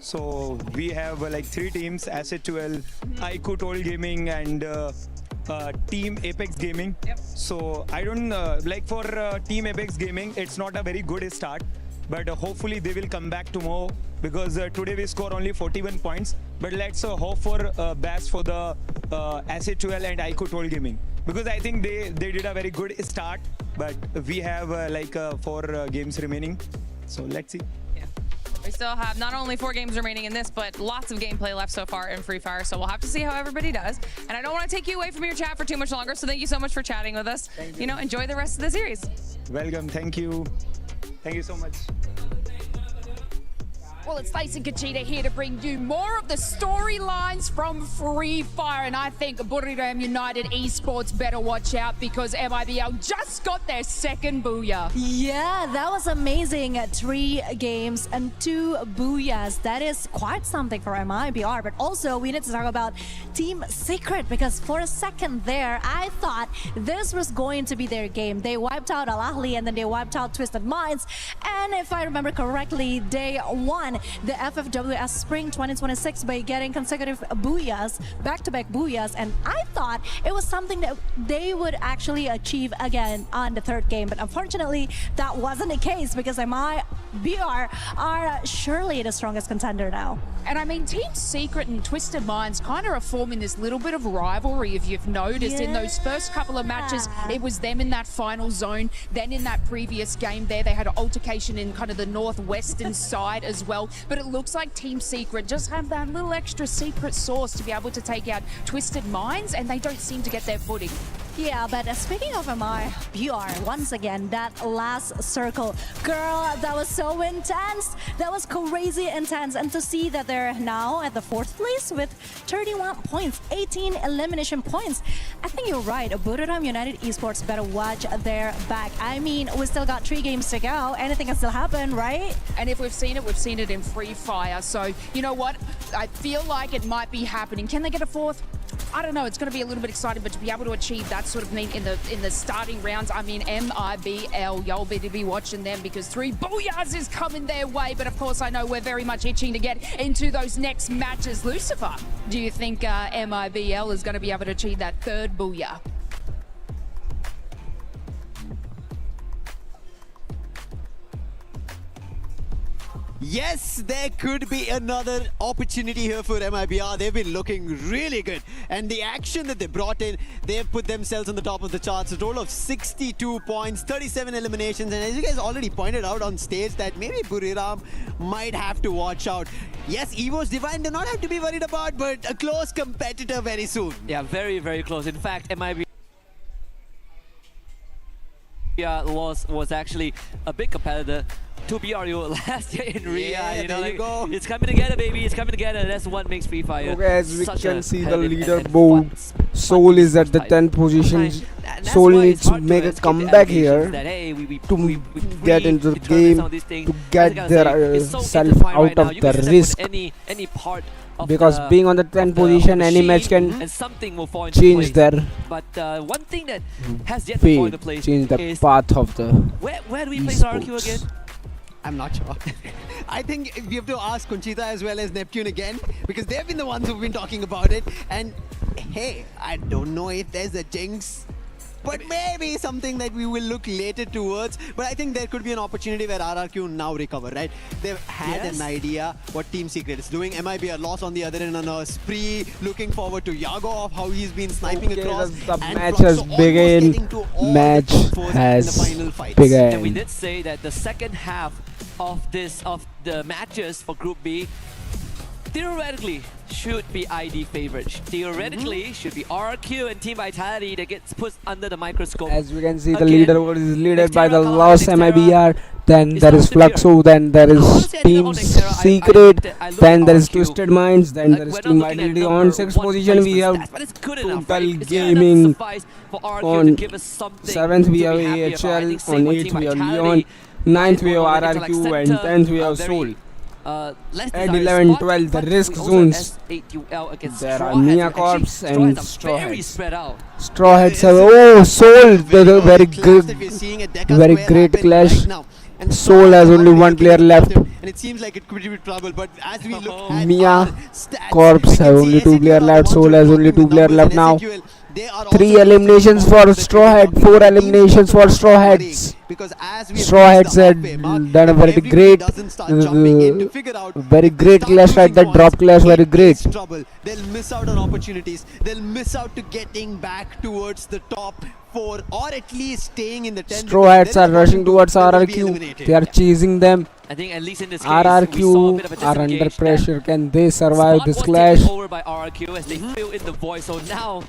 So we have like 3 teams: Asset 12, IQ Toll Gaming, and Team Apex Gaming. Yep. So I don't like for Team Apex Gaming, it's not a very good start, but hopefully they will come back tomorrow because today we score only 41 points. But let's hope for best for the Asset 12 and IQ Toll Gaming, because I think they did a very good start, but we have 4 games remaining. So let's see. We still have not only 4 games remaining in this, but lots of gameplay left so far in Free Fire. So we'll have to see how everybody does. And I don't want to take you away from your chat for too much longer. So thank you so much for chatting with us. You know, enjoy the rest of the series. Welcome. Thank you. Thank you so much. Well, it's Face and Kachita here to bring you more of the storylines from Free Fire. And I think Buriram United Esports better watch out because MIBL just got their second booyah. Yeah, that was amazing. 3 games and 2 booyahs. That is quite something for MIBR. But also, we need to talk about Team Secret, because for a second there, I thought this was going to be their game. They wiped out Al Ahly and then they wiped out Twisted Minds. And if I remember correctly, they won the FFWS Spring 2026 by getting consecutive booyahs, back-to-back booyahs, and I thought it was something that they would actually achieve again on the 3rd game, but unfortunately that wasn't the case because MIBR are surely the strongest contender now. And I mean, Team Secret and Twisted Minds kind of are forming this little bit of rivalry, if you've noticed. In those first couple of matches, it was them in that final zone. Then in that previous game there, they had an altercation in kind of the northwestern side as well. But it looks like Team Secret just have that little extra secret sauce to be able to take out Twisted Minds, and they don't seem to get their footing. Yeah, but speaking of MIBR, once again, that last circle, girl, that was so intense. That was crazy intense. And to see that they're now at the 4th place with 31 points, 18 elimination points. I think you're right. Buriram United Esports better watch their back. I mean, we still got 3 games to go. Anything can still happen, right? And if we've seen it in Free Fire. So, you know what? I feel like it might be happening. Can they get a 4th? I don't know. It's going to be a little bit exciting, but to be able to achieve that sort of thing in the starting rounds, I mean, MIBL, y'all better be watching them because 3 booyahs is coming their way. But of course, I know we're very much itching to get into those next matches. Lucifer, do you think MIBL is going to be able to achieve that 3rd booyah? Yes, there could be another opportunity here for MIBR. They've been looking really good. And the action that they brought in, they've put themselves on the top of the charts. A total of 62 points, 37 eliminations. And as you guys already pointed out on stage, that maybe Buriram might have to watch out. Yes, Evo's Divine do not have to be worried about, but a close competitor very soon. Yeah, very, very close. In fact, MIB was actually a big competitor to BRU last year in Ria. Yeah, you know, there you go. It's coming together, baby. It's coming together. That's what makes Free Fire. Okay, as we such can a see the competitive and leaderboard, Soul is at the 10th position. Soul needs to make a comeback here to get into the game, to get their self out of the risk. Any part Because being on the 10th position, any match can change their But one thing that has yet to fall into place change the is path of the where do we place RQ again? I'm not sure. I think we have to ask Conchita as well as Neptune again, because they've been the ones who've been talking about it. And hey, I don't know if there's a jinx, but maybe something that we will look later towards. But I think there could be an opportunity where RRQ now recover, right? They've had an idea what Team Secret is doing. MIB are lost on the other end on a spree. Looking forward to Yago of how he's been sniping across. The match has begun. Match has begun. And we did say that the second half of the matches for Group B, theoretically, should be ID favorite. Theoretically, should be RRQ and Team Vitality that gets put under the microscope. As we can see, the Again, leaderboard is led by the Xterra, Lost MIBR. Then there is Fluxo. Then there is Team Secret. Then there is Twisted Minds. Then there is Team Vitality. On 6th position, we have Total Gaming. On 7th, we have AHL. On 8th, we have Leon. 9th, we have RRQ. And 10th, we have Soul. At 11, 12, the risk zones. There are Mia Corps and Straw Heads. Straw Heads have Soul. Very good, very great clash. Soul has only one player left. And it seems like it could be trouble, but as we look at Mia Corps have only 2 players left. Soul has only 2 players left now. 3 eliminations for Straw Head, 4 eliminations for Straw Heads. Straw Heads had done a very great clash, right? That drop clash, very great. They'll miss out on opportunities. They'll miss out to getting back towards the top 4 or at least staying in the 10. Straw Hats are rushing towards RRQ. They are chasing them. I think at least in this case, we saw a bit RRQ of a are under disengage pressure. Can they survive this was clash? taken over by RRQ as they fill in the void. So now,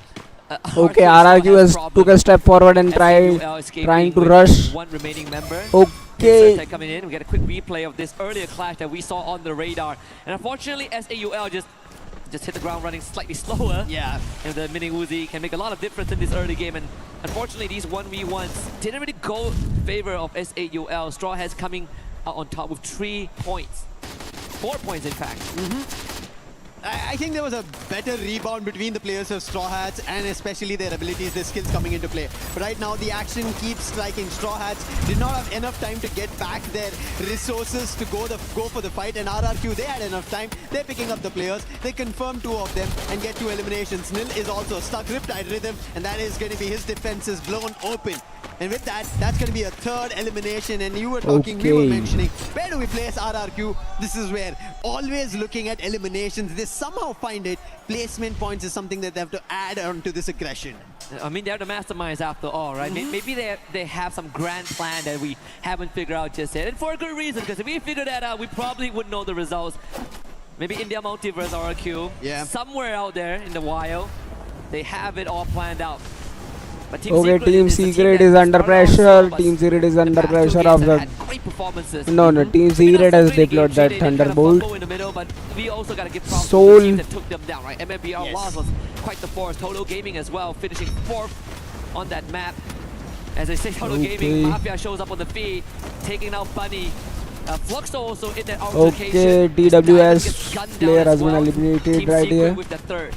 Okay, RRQ has took a step forward and trying to rush. One remaining member. Okay. Coming in, we get a quick replay of this earlier clash that we saw on the radar, and unfortunately, SAUL just hit the ground running slightly slower. Yeah. And the mini Uzi can make a lot of difference in this early game, and unfortunately, these 1v1s didn't really go in favor of SAUL. Straw Hats coming out on top with 3 points, 4 points in fact. I think there was a better rebound between the players of Straw Hats and especially their abilities, their skills coming into play. But right now the action keeps striking. Straw Hats did not have enough time to get back their resources to go for the fight, and RRQ, they had enough time. They're picking up the players. They confirm 2 of them and get 2 eliminations. Nil is also stuck, Riptide Rhythm, and that is going to be his defenses blown open. And with that, that's going to be a 3rd elimination. And you were talking, we were mentioning, where do we place RRQ? This is where, always looking at eliminations, they somehow find it. Placement points is something that they have to add on to this aggression. I mean, they're the masterminds after all, right? Maybe they have some grand plan that we haven't figured out just yet. And for a good reason, because if we figure that out, we probably would know the results. Maybe India Multiverse RRQ, somewhere out there in the wild, they have it all planned out. Okay, Team Secret is under pressure. Team Secret is under pressure of the. No, Team Secret has deployed that Thunderbolt. Soul. That took them down, right? MMBR was quite the force. Total Gaming as well, finishing 4th on that map. As I say, Total Gaming, Mafia shows up on the feed, taking out Bunny. Fluxo also in that altercation. Okay, DWS player has been eliminated right here. With the 3rd.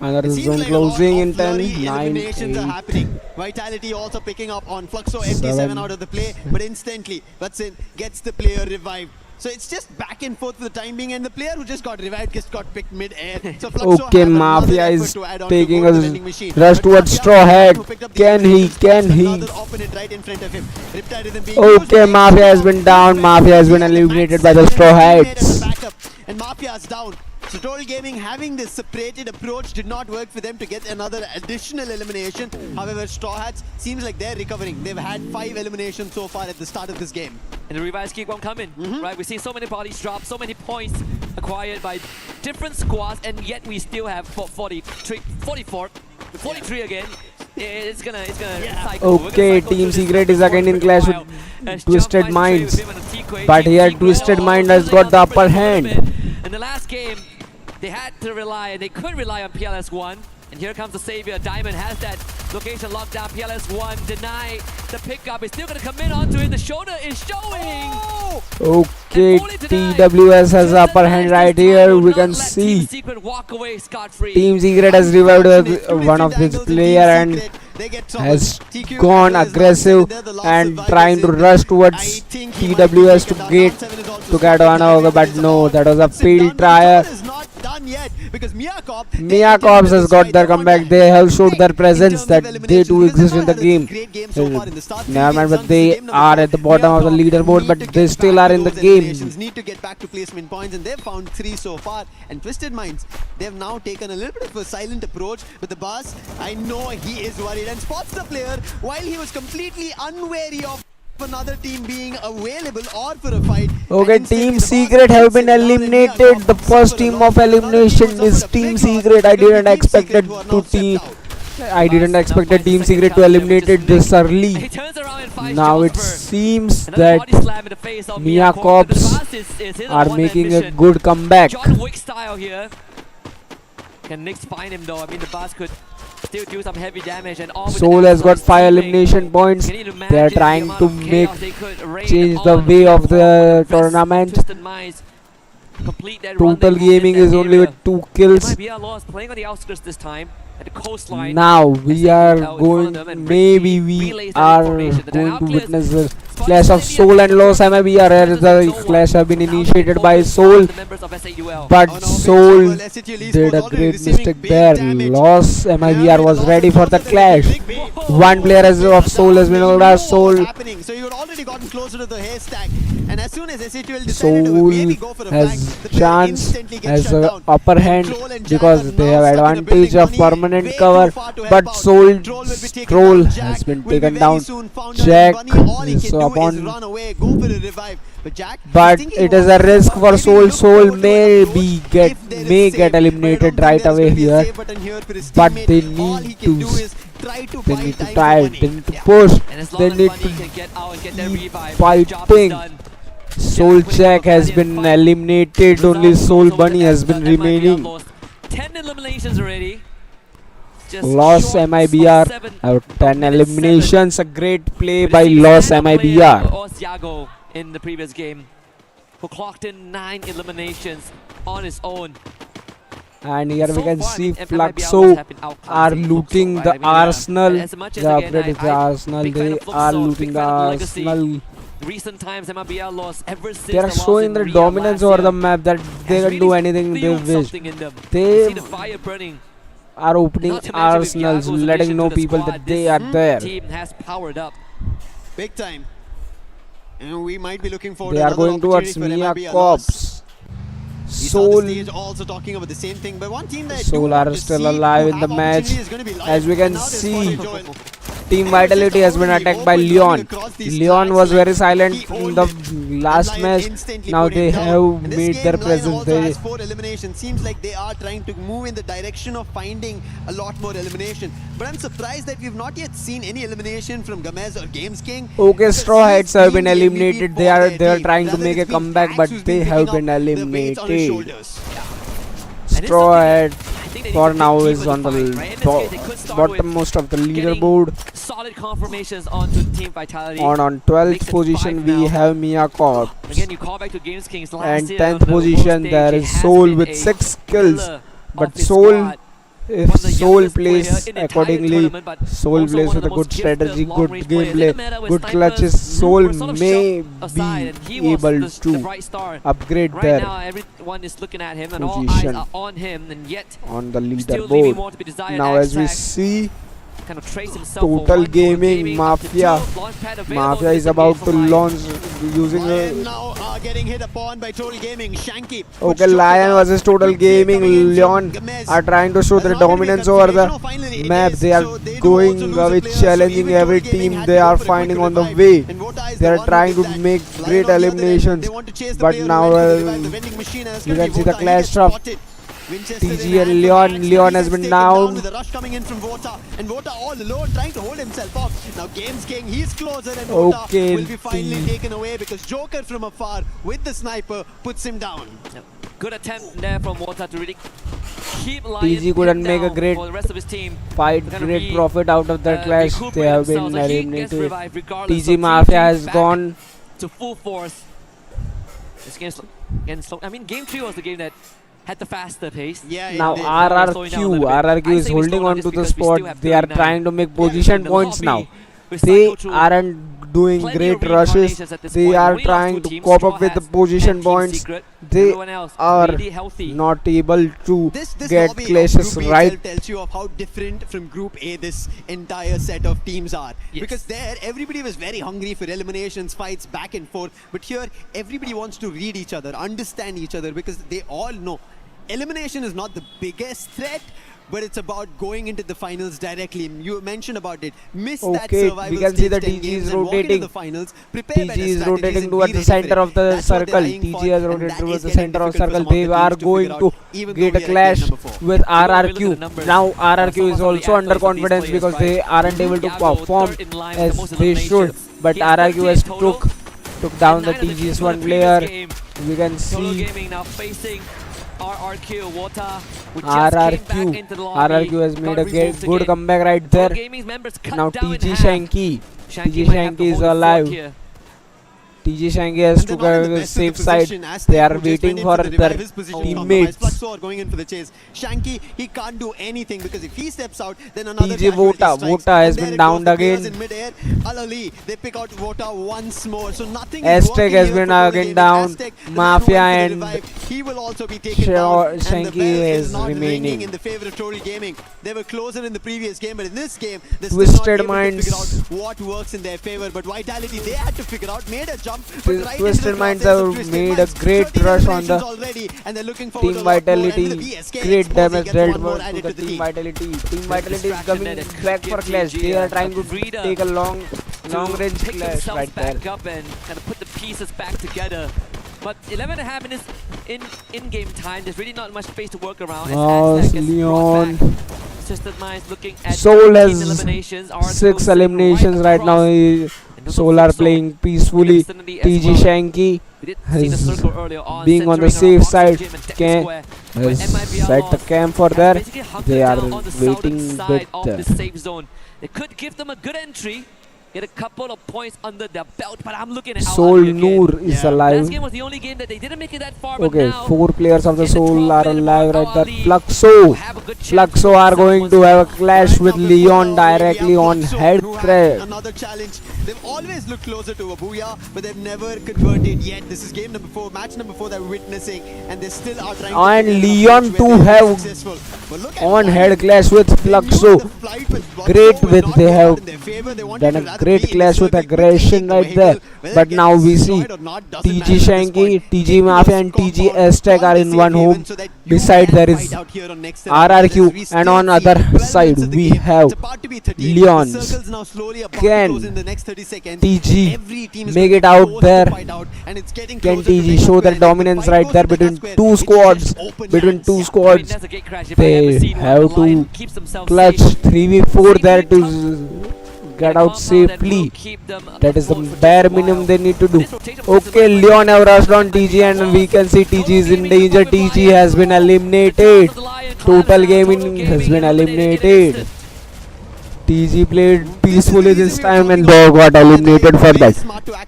Another zone closing in 10, 9, eliminations 8. are happening. Vitality also picking up on Fluxo, MT7 out of the play, but instantly Vatsin gets the player revived. So it's just back and forth for the time being, and the player who just got revived just got picked mid-air. So Fluxo Okay, Mafia is taking a rush towards Straw Hat. Can he? Opponent right in front of him. Okay, Mafia has been down. Mafia has been eliminated by the Straw Hats. And Mafia's down. So Total Gaming having this separated approach did not work for them to get another additional elimination. However, Straw Hats seems like they're recovering. They've had 5 eliminations so far at the start of this game. And the revives keep on coming, right? We see so many bodies drop, so many points acquired by different squads, and yet we still have 43 again. It's gonna cycle. Okay, Team Secret is again in clash with Twisted Minds. But here Twisted Mind has got the upper hand. In the last game, they had to rely, and they could rely on PLS1. And here comes the savior. Diamond has that location locked down. PLS1 deny the pickup. It's still going to come in onto it. The shoulder is showing. Okay, TWS has the upper hand right here. We can see Team Secret has revived one of this player and has gone aggressive and trying to rush towards TWS to get one over, but no, that was a failed try. Mia Corps has got their comeback. They have showed their presence that they do exist in the game. Never mind, but they are at the bottom of the leaderboard, but they still are in the game. Need to get back to placement points, and they've found 3 so far. And Twisted Minds, they've now taken a little bit of a silent approach with the boss. I know he is worried and spots the player while he was completely unwary of another team being available or for a fight. Okay, Team Secret have been eliminated. The first team of elimination is Team Secret. I didn't expect the Team Secret to eliminate it this early. Now it seems that Mia Cops are making a good comeback. John Wick style here. Can Nix find him though? I mean, the boss could still do some heavy damage, and all Soul has got 5 elimination points. They are trying to change the way of the tournament. Total Gaming is only with 2 kills. Playing on the outskirts this time. Now we are going, maybe we are going to witness the clash of Soul and Lost MIBR, as the clash have been initiated by Soul, but Soul did a great mistake there. Lost MIBR was ready for the clash. One player of Soul has been over Soul. So you had already gotten closer to the haystack, and as soon as SATL decided Soul to maybe go for a flank, has chance, has an upper hand because they have advantage of permanent cover, but Soul Troll has been taken down. Jack is upon, but it is a risk for Soul. Soul may get eliminated right away here, but they need to try, they need to push, they need to keep fighting. Soul Jack has been eliminated, only Soul Bunny has been remaining. 10 eliminations already. Lost MIBR have 10 eliminations. A great play by Lost MIBR. Osiago in the previous game, who clocked in 9 eliminations on his own. And here we can see Fluxo are looting the Arsenal. The upgrade is the Arsenal. They are looting the Arsenal. Recent times MIBR lost ever since they are showing their dominance over the map, that they can do anything they wish. They are opening arsenals, letting know people that they are there. Team has powered up big time, and we might be looking forward. They are going towards Mia Cops. Soul also talking about the same thing, but one team that Soul are still alive in the match. As we can see, Team Vitality has been attacked by Leon. Leon was very silent in the last match. Now they have made their presence. They 4 elimination. Seems like they are trying to move in the direction of finding a lot more elimination. But I'm surprised that we've not yet seen any elimination from Gamez or Games King. Okay, Straw Hats have been eliminated. They are trying to make a comeback, but they have been eliminated. Straw Hat for now is on the bottommost of the leaderboard. Solid confirmations onto Team Vitality. On 12th position we have Mia Corps. Again, you call back to Games Kings last and year, 10th position there is Soul with 6 kills. But Soul, if Soul plays accordingly, Soul plays with a good strategy, good gameplay, good clutches, Soul may be able to upgrade right their now, everyone is looking at him and all eyes position are on him, and yet on the still leaving more to be leaderboard. desired. Now as we Axtag see, kind of trace himself for Total one Gaming Mafia is about to launch using a Now getting hit upon by Total Gaming. Shanky. okay, Lion versus Total Gaming. Leon are trying to show their dominance over the map. They are going with challenging every team they are finding on the way. They are trying to make great eliminations, but now you can see the clash of TG and Leon. Leon has been down. The rush coming in from Vota, and Vota all alone trying to hold himself off. Now Games King, he's closer, and Vota Okay, will be finally taken away because Joker from afar with the sniper puts him down. Good attempt there from Vota to really keep Lion TG couldn't make a down great for the rest of his team. fight, great profit out of that clash. They have been themselves, and he gets eliminated. revived regardless TG of Mafia team has back gone. to full force. This game again slow. I mean, game 3 was the game that had the faster pace. Now RRQ is holding on to the spot. They are trying to make position points now. They aren't doing great rushes. They are trying to cope up with the position points. They are not able to get clashes right. Tells you of how different from Group A this entire set of teams are. Because there, everybody was very hungry for eliminations, fights, back and forth. But here, everybody wants to read each other, understand each other, because they all know elimination is not the biggest threat, but it's about going into the finals directly. You mentioned about it. Miss that Okay, survival we can see stage, the 10 TG games is and walk into rotating. the finals. Prepare better TG is strategies rotating and towards be the ready for center it. of the That's what they're circle. eyeing TG for, has and rotated that towards is the getting center of difficult for circle. some of They the are teams to going figure to out, even get though a we are at clash game number 4. with Look at RRQ. the numbers. Now Some RRQ is of the also under athletes of these confidence players, because right? they aren't able to Diablo, perform third in line, as the most they should. eliminations. But He has RRQ 13 has total. took down the And 9 of TG's in one the previous player. game. We can Total see Gaming now facing RRQ Water, who just came back RRQ. into the lobby. RRQ has made got a results good again. comeback right Total there. Gaming's members cut Now down in TG half. Shanky. Shanky TG might have to Shanky is hold the fort alive. here. TG Shanky has to go to the safe side. They are waiting for their teammates. Fluxo are going in for the chase. Shanky, he can't do anything because if he steps out, then another TG Vota has been downed again. in mid-air. Al-Ali, they pick out Vota once more. So nothing is Aztec working has here been for Total again Gaming. down. Aztec, the Mafia man who and went for the revive, he will also be taken down. And the Shanky bell is is not ringing remaining. in the favor of Total Gaming. They were closer in the previous game, but in this game, they're Twisted still not able Minds. to figure out what works in their favor. But Vitality, they had to figure out, made a jump, but right into Twisted the Minds crosshairs of have Twisted made a Minds. great 13 rush on the eliminations already, and they're looking forward Team to a lot more. And Vitality. the VSK Great Exposé damage gets dealt one more to added the to the Team team. Vitality. Team Vitality is Distraction coming that it could back give for clash. TG They are a trying to breather take a long range pick clash themselves right there. back up and kind of put the pieces back together. But 11.5 minutes in-game time, there's really not much space to work around. As Oh, Aztec gets brought Leon. back. Twisted Minds looking at Soul 13 has eliminations. 6 eliminations right now. Soul are playing peacefully. TG Shanky is being on the safe side. Has set the camp for there. They are waiting with the safe zone. It could give them a good entry. Get a couple of points under their belt, but I'm looking at Soul Noor is alive. Last game was the only game that they didn't make it that far, but Okay, now 4 players of the Soul are alive right there. Fluxo are going to have a clash with Leon directly on head crack. Another challenge. They've always looked closer to a Booyah, but they've never converted yet. This is game number 4, match number 4 that we're witnessing, and they still are trying And to Leon too have on head clash with Fluxo. Great with they have done a great clash with aggression right there. But now we see TG Shanky, TG Mafia and TG Aztec are in one home. Beside there is RRQ, and on other side we have Leons. Can TG make it out there? Can TG show their dominance right there between two squads? Between two squads, they have to clutch 3v4 there to get out safely. That is the bare minimum they need to do. Okay, Leon have rushed on TG and we can see TG is in danger. TG has been eliminated. Total Gaming has been eliminated. TG played peacefully this time and they got eliminated for that.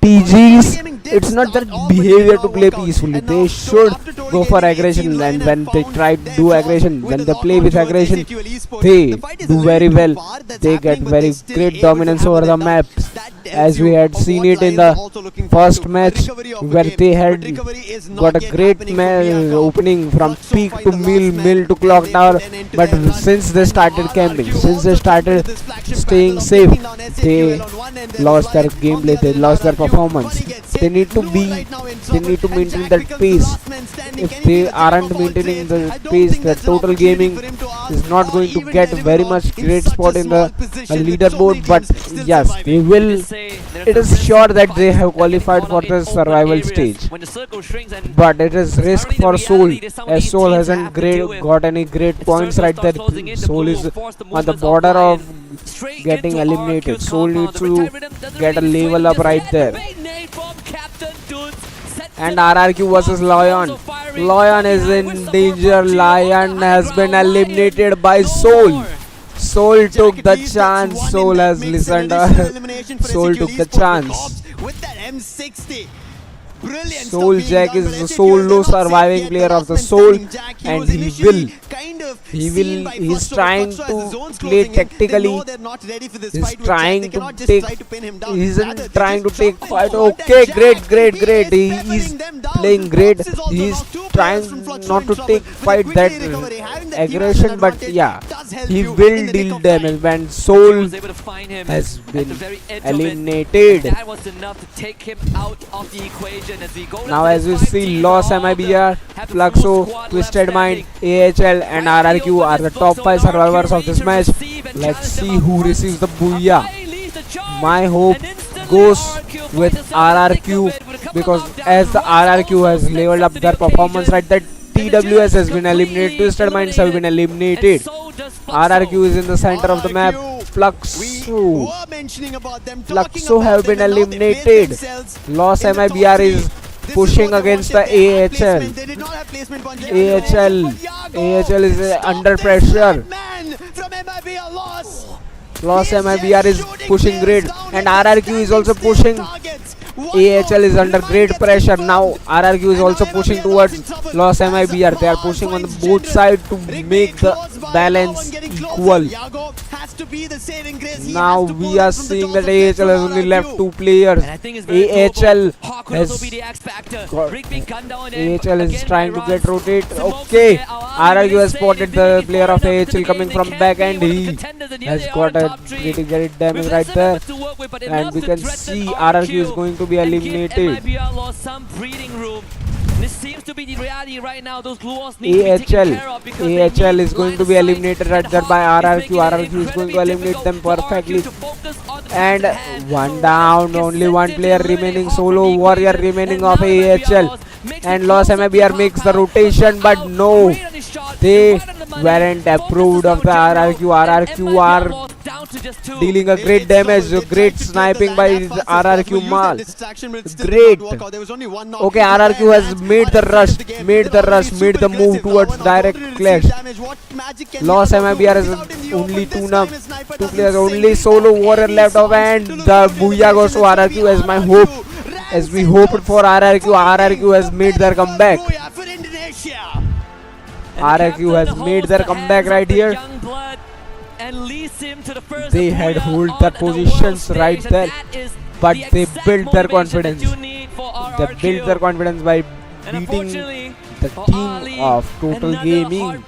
TG's, it's not their behavior to play peacefully. They should go for aggression, and when they try to do aggression, when they play with aggression, they do very well. They get very great dominance over the map, as we had seen it in the first match where they had got a great opening from peak to mill to clock tower. But since they started camping, since they started staying safe, they lost their gameplay, they lost their performance. They need to maintain that pace. If they aren't maintaining the pace, the Total Gaming is not going to get very much great spot in the leaderboard. But yes, they will. It is sure that they have qualified for the survival stage. But it is risk for Soul, as Soul hasn't got any great points right there. Soul is on the border of getting eliminated. Soul needs to get a level up right there. And RRQ versus Lion. Lion is in danger. Lion has been eliminated by Soul. Soul took the chance. Soul has listened. Soul took the chance. With that M60. Brilliant Soul Jack is the solo surviving player of the Soul, and he's trying to play tactically. He's trying to take, he isn't trying to take fight. Okay, great. He's playing great. He's trying not to take fight that aggression, but yeah, he will deal damage when Soul has been eliminated. That was enough to take him out of the equation. Now as we see, Lost MIBR Fluxo, Twisted Mind, AHL and RRQ are the top 5 survivors of this match. Let's see who receives the booyah. My hope goes with RRQ because as the RRQ has leveled up their performance, right, that TWS has been eliminated, Twisted Minds have been eliminated. RRQ is in the center of the map. Fluxo have been eliminated. Lost MIBR is pushing against the AHL. AHL is under pressure. Lost MIBR is pushing great and RRQ is also pushing. AHL is under great pressure. Now RRQ is also pushing towards Lost MIBR. They are pushing on both sides to make the balance equal. Now we are seeing that AHL has only left 2 players. AHL is trying to get rotated. Okay, RRQ has spotted the player of AHL coming from back and he has got a pretty great damage right there. And we can see RRQ is going to be eliminated. This seems to be the reality right now. Those Gluos need to be AHL taken care of because AHL is going to be eliminated right there by RRQ. RRQ is going to eliminate them perfectly. And one down, only one player remaining, solo warrior remaining of AHL. And Lost MIBR makes the rotation, but no, they weren't approved of the RRQ. RRQ are dealing a great damage, great sniping by RRQ Mal. Great. Okay, RRQ has made the move towards direct clash. Lost MIBR is only two players, only solo warrior left of, and the booyah goes to RRQ as my hope. As we hoped for RRQ, RRQ has made their comeback. RRQ has made their comeback right here. They had hold their positions right there, but they built their confidence. They built their confidence by beating the team of Total Gaming.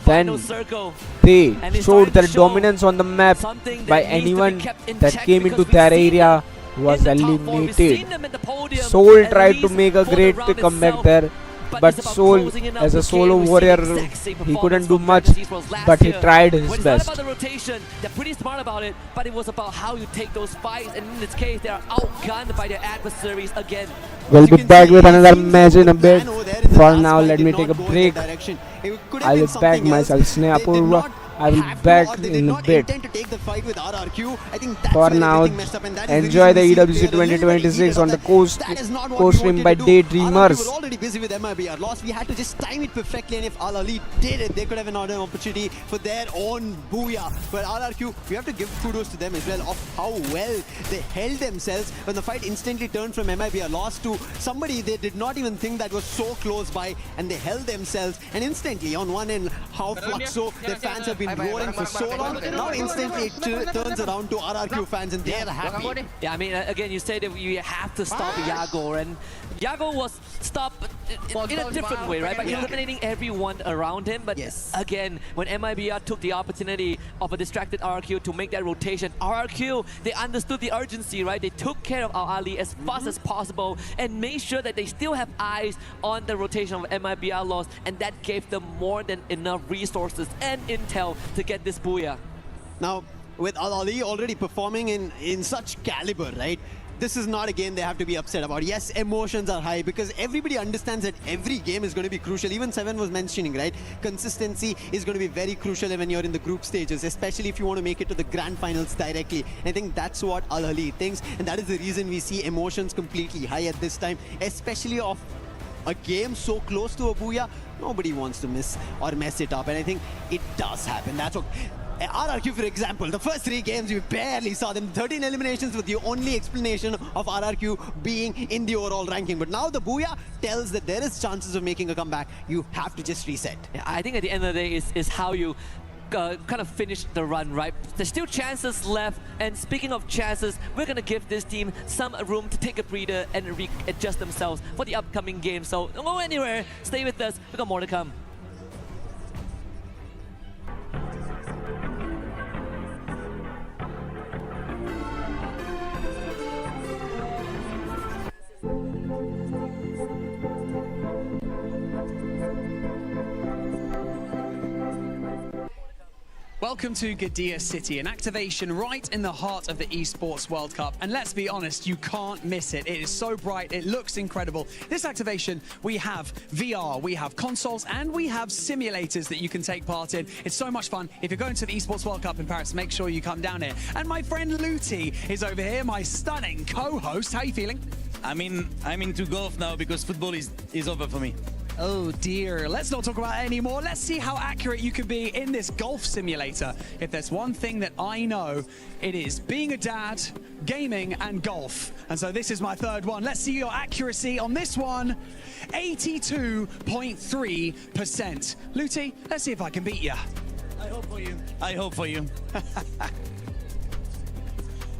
Then they showed their dominance on the map by anyone that came into their area was eliminated. Soul tried to make a great comeback there, but Soul as a solo warrior he couldn't do much, but he tried his best. They're pretty smart about it, but it was about how you take those fights, and in this case they are outgunned by their adversaries again. We'll be back with another match in a bit. For now, let me take a break. I will back myself, Snehapurva. I will be back in a bit. For now, enjoy the EWC 2026 on the coast stream by Daydreamers. We're already busy with MIBR lost. We had to just time it perfectly, and if Al Ali did it, they could have another opportunity for their own booyah. But RRQ, we have to give kudos to them as well of how well they held themselves when the fight instantly turned from MIBR lost to somebody they did not even think that was so close by, and they held themselves. And instantly on one end, how Fluxo, their fans have been roaring for so long. Now instantly it turns around to RRQ fans and they're happy. Yeah, I mean, again, you say that you have to stop Yago, and Yago was stopped in a different way, right? By eliminating everyone around him. But again, when MIBR took the opportunity of a distracted RRQ to make that rotation, RRQ, they understood the urgency, right? They took care of Al Ali as fast as possible and made sure that they still have eyes on the rotation of MIBR loss, and that gave them more than enough resources and intel to get this booyah. Now, with Al Ali already performing in such caliber, right? This is not a game they have to be upset about. Yes, emotions are high because everybody understands that every game is going to be crucial. Even Seven was mentioning, right? Consistency is going to be very crucial when you're in the group stages, especially if you want to make it to the grand finals directly. And I think that's what Al Ali thinks, and that is the reason we see emotions completely high at this time, especially of a game so close to a booyah. Nobody wants to miss or mess it up, and I think it does happen. That's what RRQ, for example, the first 3 games we barely saw them. 13 eliminations with the only explanation of RRQ being in the overall ranking. But now the booyah tells that there is chances of making a comeback. You have to just reset. Yeah, I think at the end of the day is how you kind of finish the run, right? There's still chances left, and speaking of chances, we're gonna give this team some room to take a breather and readjust themselves for the upcoming game. So don't go anywhere, stay with us, we got more to come. Welcome to Gdynia City, an activation right in the heart of the Esports World Cup. And let's be honest, you can't miss it. It is so bright, it looks incredible. This activation, we have VR, we have consoles, and we have simulators that you can take part in. It's so much fun. If you're going to the Esports World Cup in Paris, make sure you come down here. And my friend Luti is over here, my stunning co-host. How are you feeling? I'm into golf now because football is over for me. Oh dear, let's not talk about it anymore. Let's see how accurate you can be in this golf simulator. If there's one thing that I know, it is being a dad, gaming, and golf. And so this is my third one. Let's see your accuracy on this one. 82.3%. Luti, let's see if I can beat you. I hope for you. I hope for you.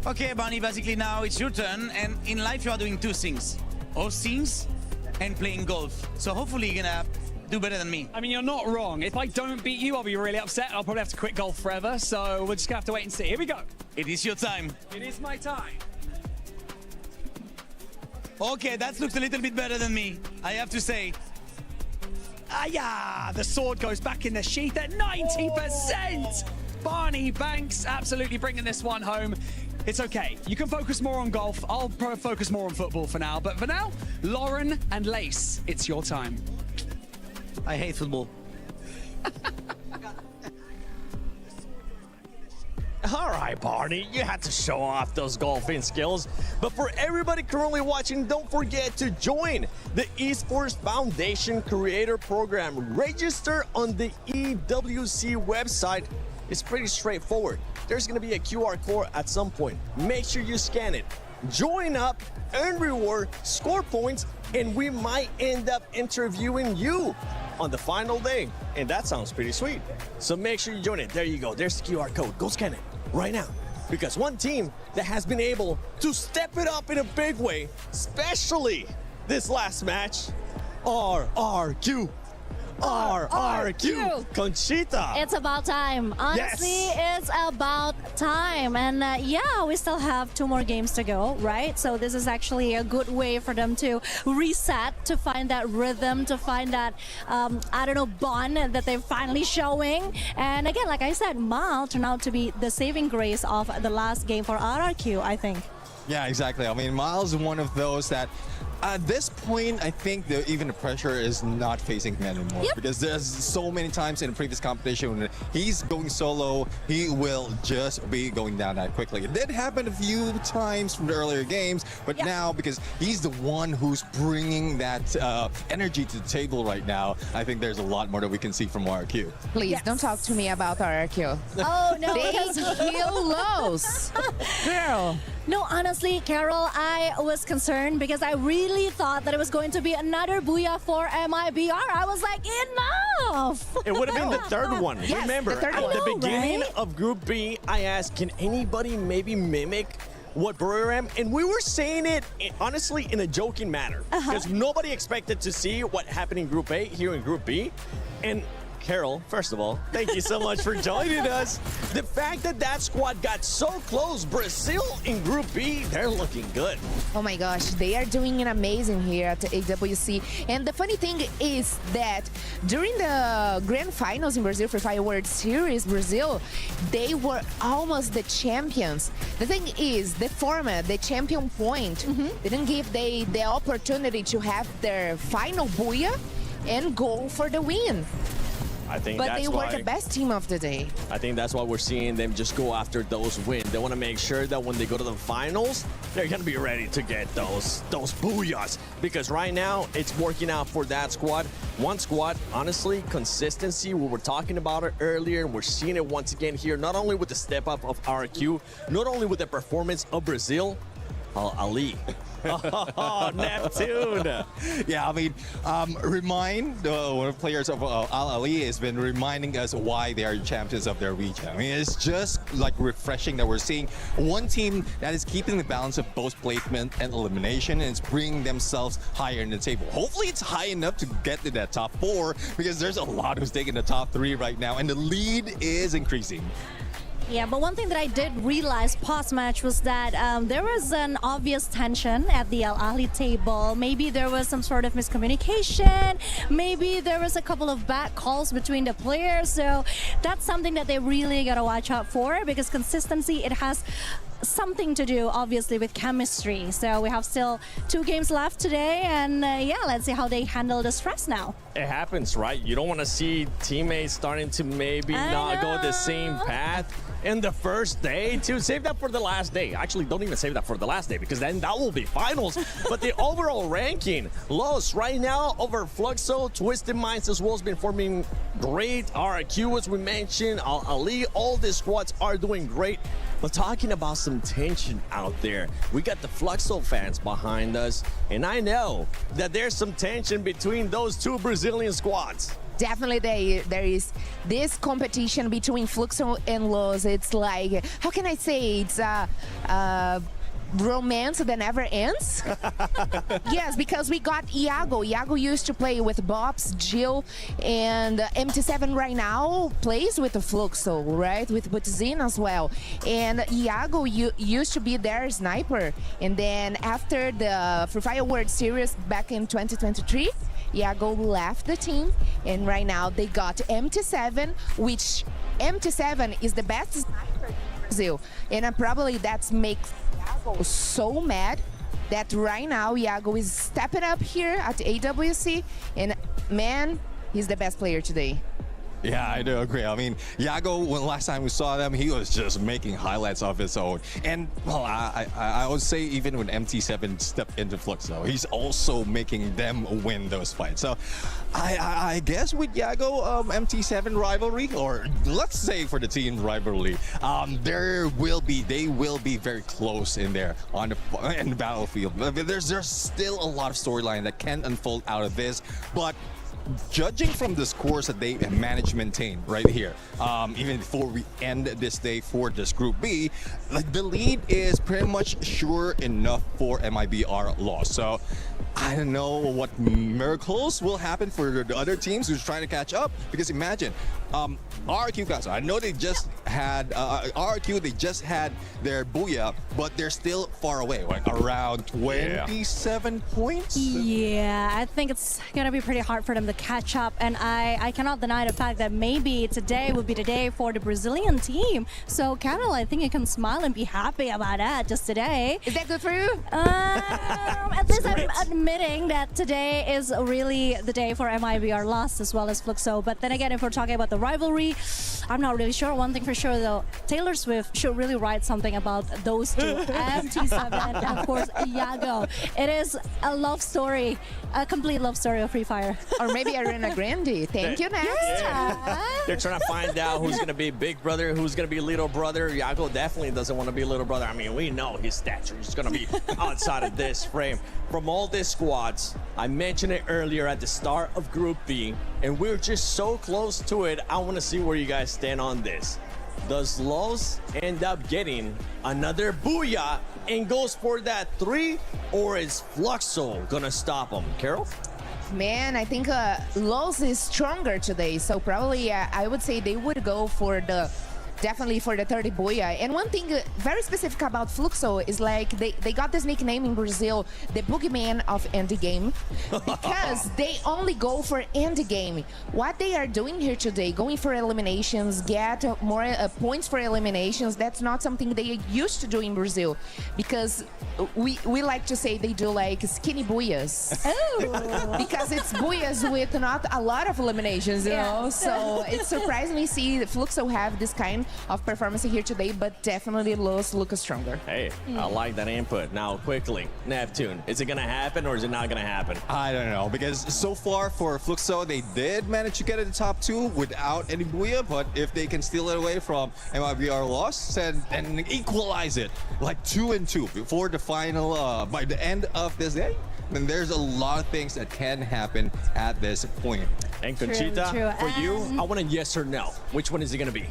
Okay, Barney, basically now it's your turn. And in life, you are doing two things. Hosting and playing golf. So hopefully you're gonna do better than me. I mean, you're not wrong. If I don't beat you, I'll be really upset. I'll probably have to quit golf forever. So we're just gonna have to wait and see. Here we go. It is your time. It is my time. Okay, that looks a little bit better than me, I have to say. Ah, yeah, the sword goes back in the sheath at 90%. Barney Banks absolutely bringing this one home. It's okay. You can focus more on golf. I'll focus more on football for now. But for now, Lauren and Lace, it's your time. I hate football. All right, Barney, you had to show off those golfing skills. But for everybody currently watching, don't forget to join the Esports Foundation Creator Program. Register on the EWC website. It's pretty straightforward. There's going to be a QR code at some point. Make sure you scan it. Join up, earn reward, score points, and we might end up interviewing you on the final day. And that sounds pretty sweet. So make sure you join it. There you go. There's the QR code. Go scan it right now. Because one team that has been able to step it up in a big way, especially this last match, RRQ. RRQ Conchita. It's about time. Honestly, it's about time. And yeah, we still have 2 more games to go, right? So this is actually a good way for them to reset, to find that rhythm, to find that, I don't know, bond that they're finally showing. And again, like I said, Mal turned out to be the saving grace of the last game for RRQ, I think. Yeah, exactly. I mean, Miles is one of those that at this point, I think even the pressure is not facing him anymore. Yep. Because there's so many times in the previous competition when he's going solo, he will just be going down that quickly. It did happen a few times from the earlier games, but now because he's the one who's bringing that energy to the table right now, I think there's a lot more that we can see from RRQ. Please don't talk to me about RRQ. Oh, no. They because- kill lows. Girl. No, honestly, Carol, I was concerned because I really thought that it was going to be another booyah for MIBR. I was like, enough! It would have been the third one. Yes, Remember, the third at one. the beginning Right? of Group B, I asked, can anybody maybe mimic what Buriram? And we were saying it, honestly, in a joking manner. Because nobody expected to see what happened in Group A here in Group B. And Carol, first of all, thank you so much for joining us. The fact that that squad got so close, Brazil in Group B, they're looking good. Oh my gosh, they are doing an amazing here at the EWC. And the funny thing is that during the grand finals in Brazil for Fire World Series Brazil, they were almost the champions. The thing is, the format, the champion point, didn't give they the opportunity to have their final booyah and go for the win. I think But that's they why, were the best team of the day. I think that's why we're seeing them just go after those wins. They want to make sure that when they go to the finals, they're going to be ready to get those booyahs. Because right now, it's working out for that squad. One squad, honestly, consistency, we were talking about it earlier, and we're seeing it once again here, not only with the step up of RQ, not only with the performance of Brazil, Ali. Oh, Neptune. Yeah, I mean, one of the players of Al Ali has been reminding us why they are champions of their region. I mean, it's just like refreshing that we're seeing one team that is keeping the balance of both placement and elimination, and it's bringing themselves higher in the table. Hopefully it's high enough to get to that top 4, because there's a lot who's taking the top 3 right now, and the lead is increasing. Yeah, but one thing that I did realize post-match was that there was an obvious tension at the Al Ahly table. Maybe there was some sort of miscommunication. Maybe there was a couple of bad calls between the players. So that's something that they really got to watch out for, because consistency, it has something to do, obviously, with chemistry. So we have still 2 games left today, and yeah, let's see how they handle the stress now. It happens, right? You don't want to see teammates starting to maybe not go the same path in the first day. To save that for the last day. Actually, don't even save that for the last day, because then that will be finals. But the overall ranking, Los right now over Fluxo, Twisted Minds as well has been forming great. RRQ, as we mentioned, Al Ahly, all the squads are doing great. But talking about some tension out there, we got the Fluxo fans behind us, and I know that there's some tension between those 2 Brazilian squads. Definitely there is this competition between Fluxo and Los. It's like, how can I say, it's romance that never ends. Yes, because we got Iago. Iago used to play with Bobs, Jill, and MT7 right now plays with the Fluxo, right? With Butazin as well. And Iago used to be their sniper. And then after the Free Fire World Series back in 2023, Iago left the team, and right now they got MT7, which MT7 is the best sniper in Brazil. And probably that makes Iago so mad that right now Iago is stepping up here at AWC, and man, he's the best player today. Yeah, I do agree. I mean, Iago, when last time we saw them, he was just making highlights of his own. And, well, I would say even when MT7 stepped into Fluxo, he's also making them win those fights. So, I guess with Iago, MT7 rivalry, or let's say for the team rivalry, they will be very close in there in the battlefield. There's still a lot of storyline that can unfold out of this, but judging from the scores that they managed to maintain right here, even before we end this day for this Group B, like the lead is pretty much sure enough for MIBR loss. So I don't know what miracles will happen for the other teams who's trying to catch up, because imagine RRQ guys, I know they just had RRQ, they just had their Booyah, but they're still far away, like around 27 points. Yeah, I think it's gonna be pretty hard for them to catch up, and I cannot deny the fact that maybe today will be the day for the Brazilian team. So Carol, I think you can smile and be happy about that just today. Is that good for you? At least I'm admitting that today is really the day for MIBR loss as well as Fluxo. But then again, if we're talking about the rivalry, I'm not really sure. One thing for sure though, Taylor Swift should really write something about those two, MT7 and of course Iago. It is a love story, a complete love story of Free Fire. Or maybe Ariana Grande. Thank you, next. Yeah. They're trying to find out who's going to be big brother, who's going to be little brother. Iago definitely doesn't want to be little brother. I mean, we know his stature is going to be outside of this frame. From all these squads, I mentioned it earlier at the start of Group B, and we're just so close to it. I want to see where you guys stand on this. Does Los end up getting another Booyah and goes for that 3, or is Fluxo gonna stop him? Carol? Man, I think Los is stronger today, so probably I would say they would go for definitely for the 30 Booyah. And one thing very specific about Fluxo is like they got this nickname in Brazil, the boogeyman of endgame, because they only go for endgame. What they are doing here today, going for eliminations, get more points for eliminations, that's not something they used to do in Brazil, because we like to say they do like skinny Booyahs. Oh. Because it's Booyahs with not a lot of eliminations, you know? So it's surprising to see Fluxo have this kind of performance here today, but definitely Los look stronger. Hey, I like that input. Now, quickly, Neptune, is it going to happen or is it not going to happen? I don't know, because so far for Fluxo, they did manage to get at the top 2 without any Booyah, but if they can steal it away from MIBR loss and equalize it like 2-2 before the final, by the end of this day, then there's a lot of things that can happen at this point. And Conchita, for you, I want a yes or no. Which one is it going to be?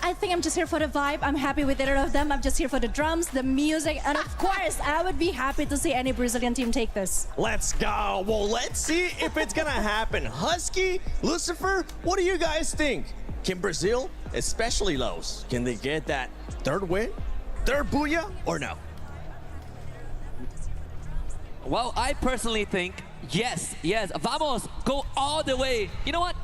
I think I'm just here for the vibe. I'm happy with either of them. I'm just here for the drums, the music, and of course, I would be happy to see any Brazilian team take this. Let's go. Well, let's see if it's going to happen. Husky, Lucifer, what do you guys think? Can Brazil, especially Los, can they get that third win? Third booyah or no? Well, I personally think yes. Vamos, go all the way. You know what?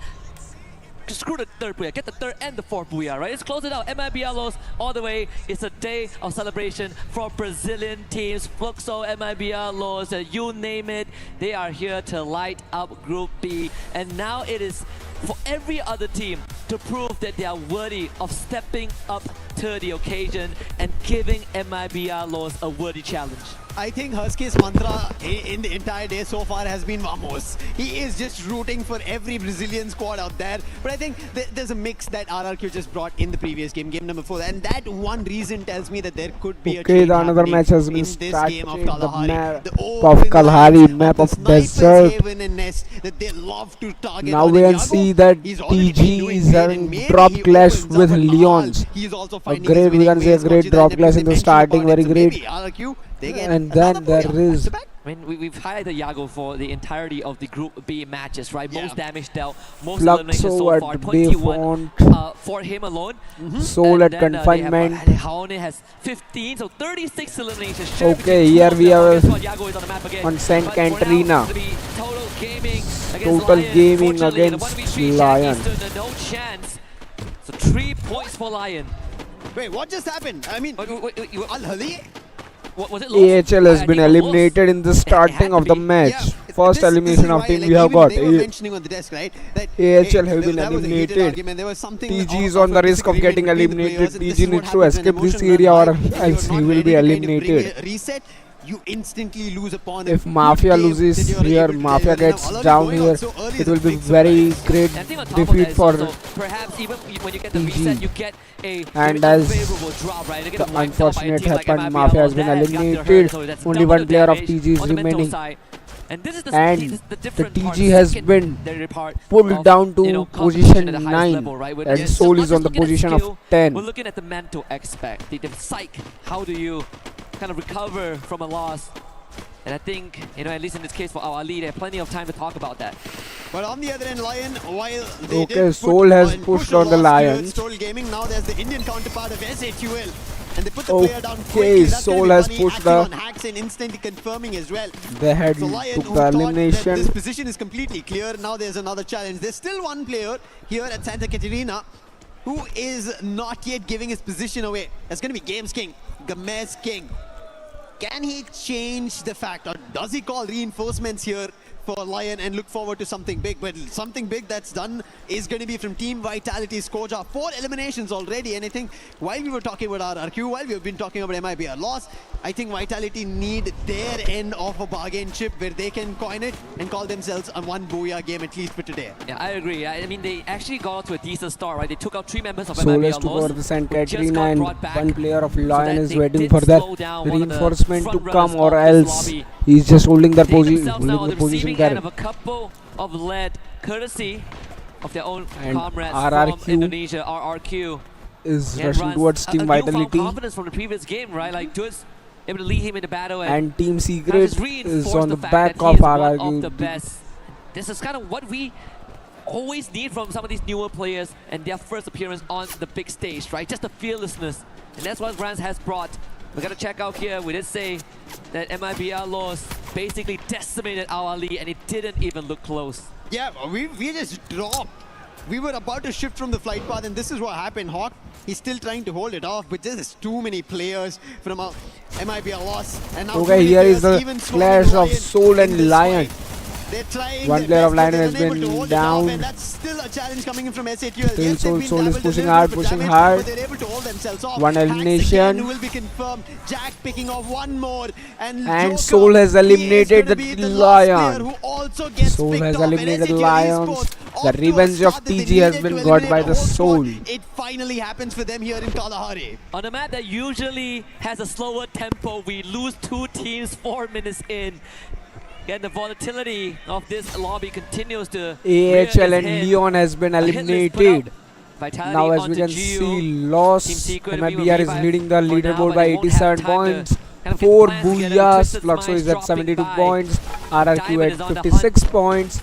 Just screw the third booyah. Get the third and the fourth booyah, right? Let's close it out. MIBR all the way. It's a day of celebration for Brazilian teams. Fluxo, MIBR, you name it. They are here to light up Group B. And now it is for every other team to prove that they are worthy of stepping up to the occasion and giving MIBR a worthy challenge. I think Husky's mantra in the entire day so far has been Vamos. He is just rooting for every Brazilian squad out there. But I think there's a mix that RRQ just brought in the previous game number 4. And that one reason tells me that there could be a change another match has been in this game of Kalahari. Of Kalahari, map of desert. That they love to target. Now we can see that TG is having drop clash with Leons. A great, we can say a great drop clash in the starting, very great. And then there is... I mean, we've highlighted Yago for the entirety of the Group B matches, right? Most damage dealt, most eliminations so far, 21 for him alone. Soul at confinement. Haone has 15, so 36 eliminations. Okay, here we have on Saint Katrina. Total gaming against Lion. No chance. So 3 points for Lion. Wait, what just happened? I mean, Al-Hali? AHL has been eliminated in the starting of the match. First elimination of team we have got. AHL have been eliminated. TG is on the risk of getting eliminated. TG needs to escape this area or else he will be eliminated. You instantly lose a pawn. If Mafia loses here, Mafia gets down here, it will be very great defeat for perhaps even when you get the reset, you get a and as drop, right? the unfortunate happened, Mafia has been eliminated. Only one player of TG is remaining. And the TG has been pulled down to position 9 and Soul is on the position of 10. We're looking at the mental aspect, the psych. How do you kind of recover from a loss? And I think, at least in this case for our lead, they have plenty of time to talk about that. But on the other end, Lion, while they did Soul has pushed on the Lions. Gaming, now there's the Indian counterpart of SAQL. And they put the player down quickly. Soul has pushed the Haxen, instantly confirming as well. They had so Lion, took the elimination. This position is completely clear. Now there's another challenge. There's still one player here at Santa Catarina who is not yet giving his position away. That's going to be Games King, Gamez King. Can he change the fact, or does he call reinforcements here for Lion and look forward to something big? But something big that's done is going to be from Team Vitality Skoja. 4 eliminations already, and I think while we were talking about RRQ, while we've been talking about MIBR loss, I think Vitality need their end of a bargain chip where they can coin it and call themselves a one booyah game at least for today. Yeah, I agree. I mean, they actually got to a decent start, right? They took out 3 members of Soul has MIBR took over the Saint Katrina and one player of Lion is waiting for that reinforcement to come, or else he's just holding that position there. Of a couple of lead, courtesy of their own and comrades RRQ from Indonesia. RRQ is rushing towards Team Vitality. Confidence from the previous game, right? Like just able to lead him in the battle, and Team Secret is on the back of RRQ. The best. This is kind of what we always need from some of these newer players and their first appearance on the big stage, right? Just the fearlessness, and that's what Rans has brought. We gotta check out here. We did say that MIBR loss basically decimated our lead, and it didn't even look close. Yeah, we just dropped. We were about to shift from the flight path, and this is what happened. Hawk, he's still trying to hold it off, but there's too many players from a MIBR loss. And now okay, here is the clash of Soul and Lion. One player of Lion has been down. And that's still a challenge coming in from SAQL. Still Soul is pushing hard. One elimination. Will be confirmed. Jack picking off one more. And Soul has eliminated the Lion. Soul has eliminated the Lions. The revenge of TG has been got by the Soul. It finally happens for them here in Kalahari. On a map that usually has a slower tempo, we lose 2 teams 4 minutes in. Again, the volatility of this lobby continues to AHL and Leon has been eliminated. Now as we can see, loss. MIBR is leading the leaderboard by 87 points. 4 booyahs. Fluxo is at 72 points. RRQ at 56 points.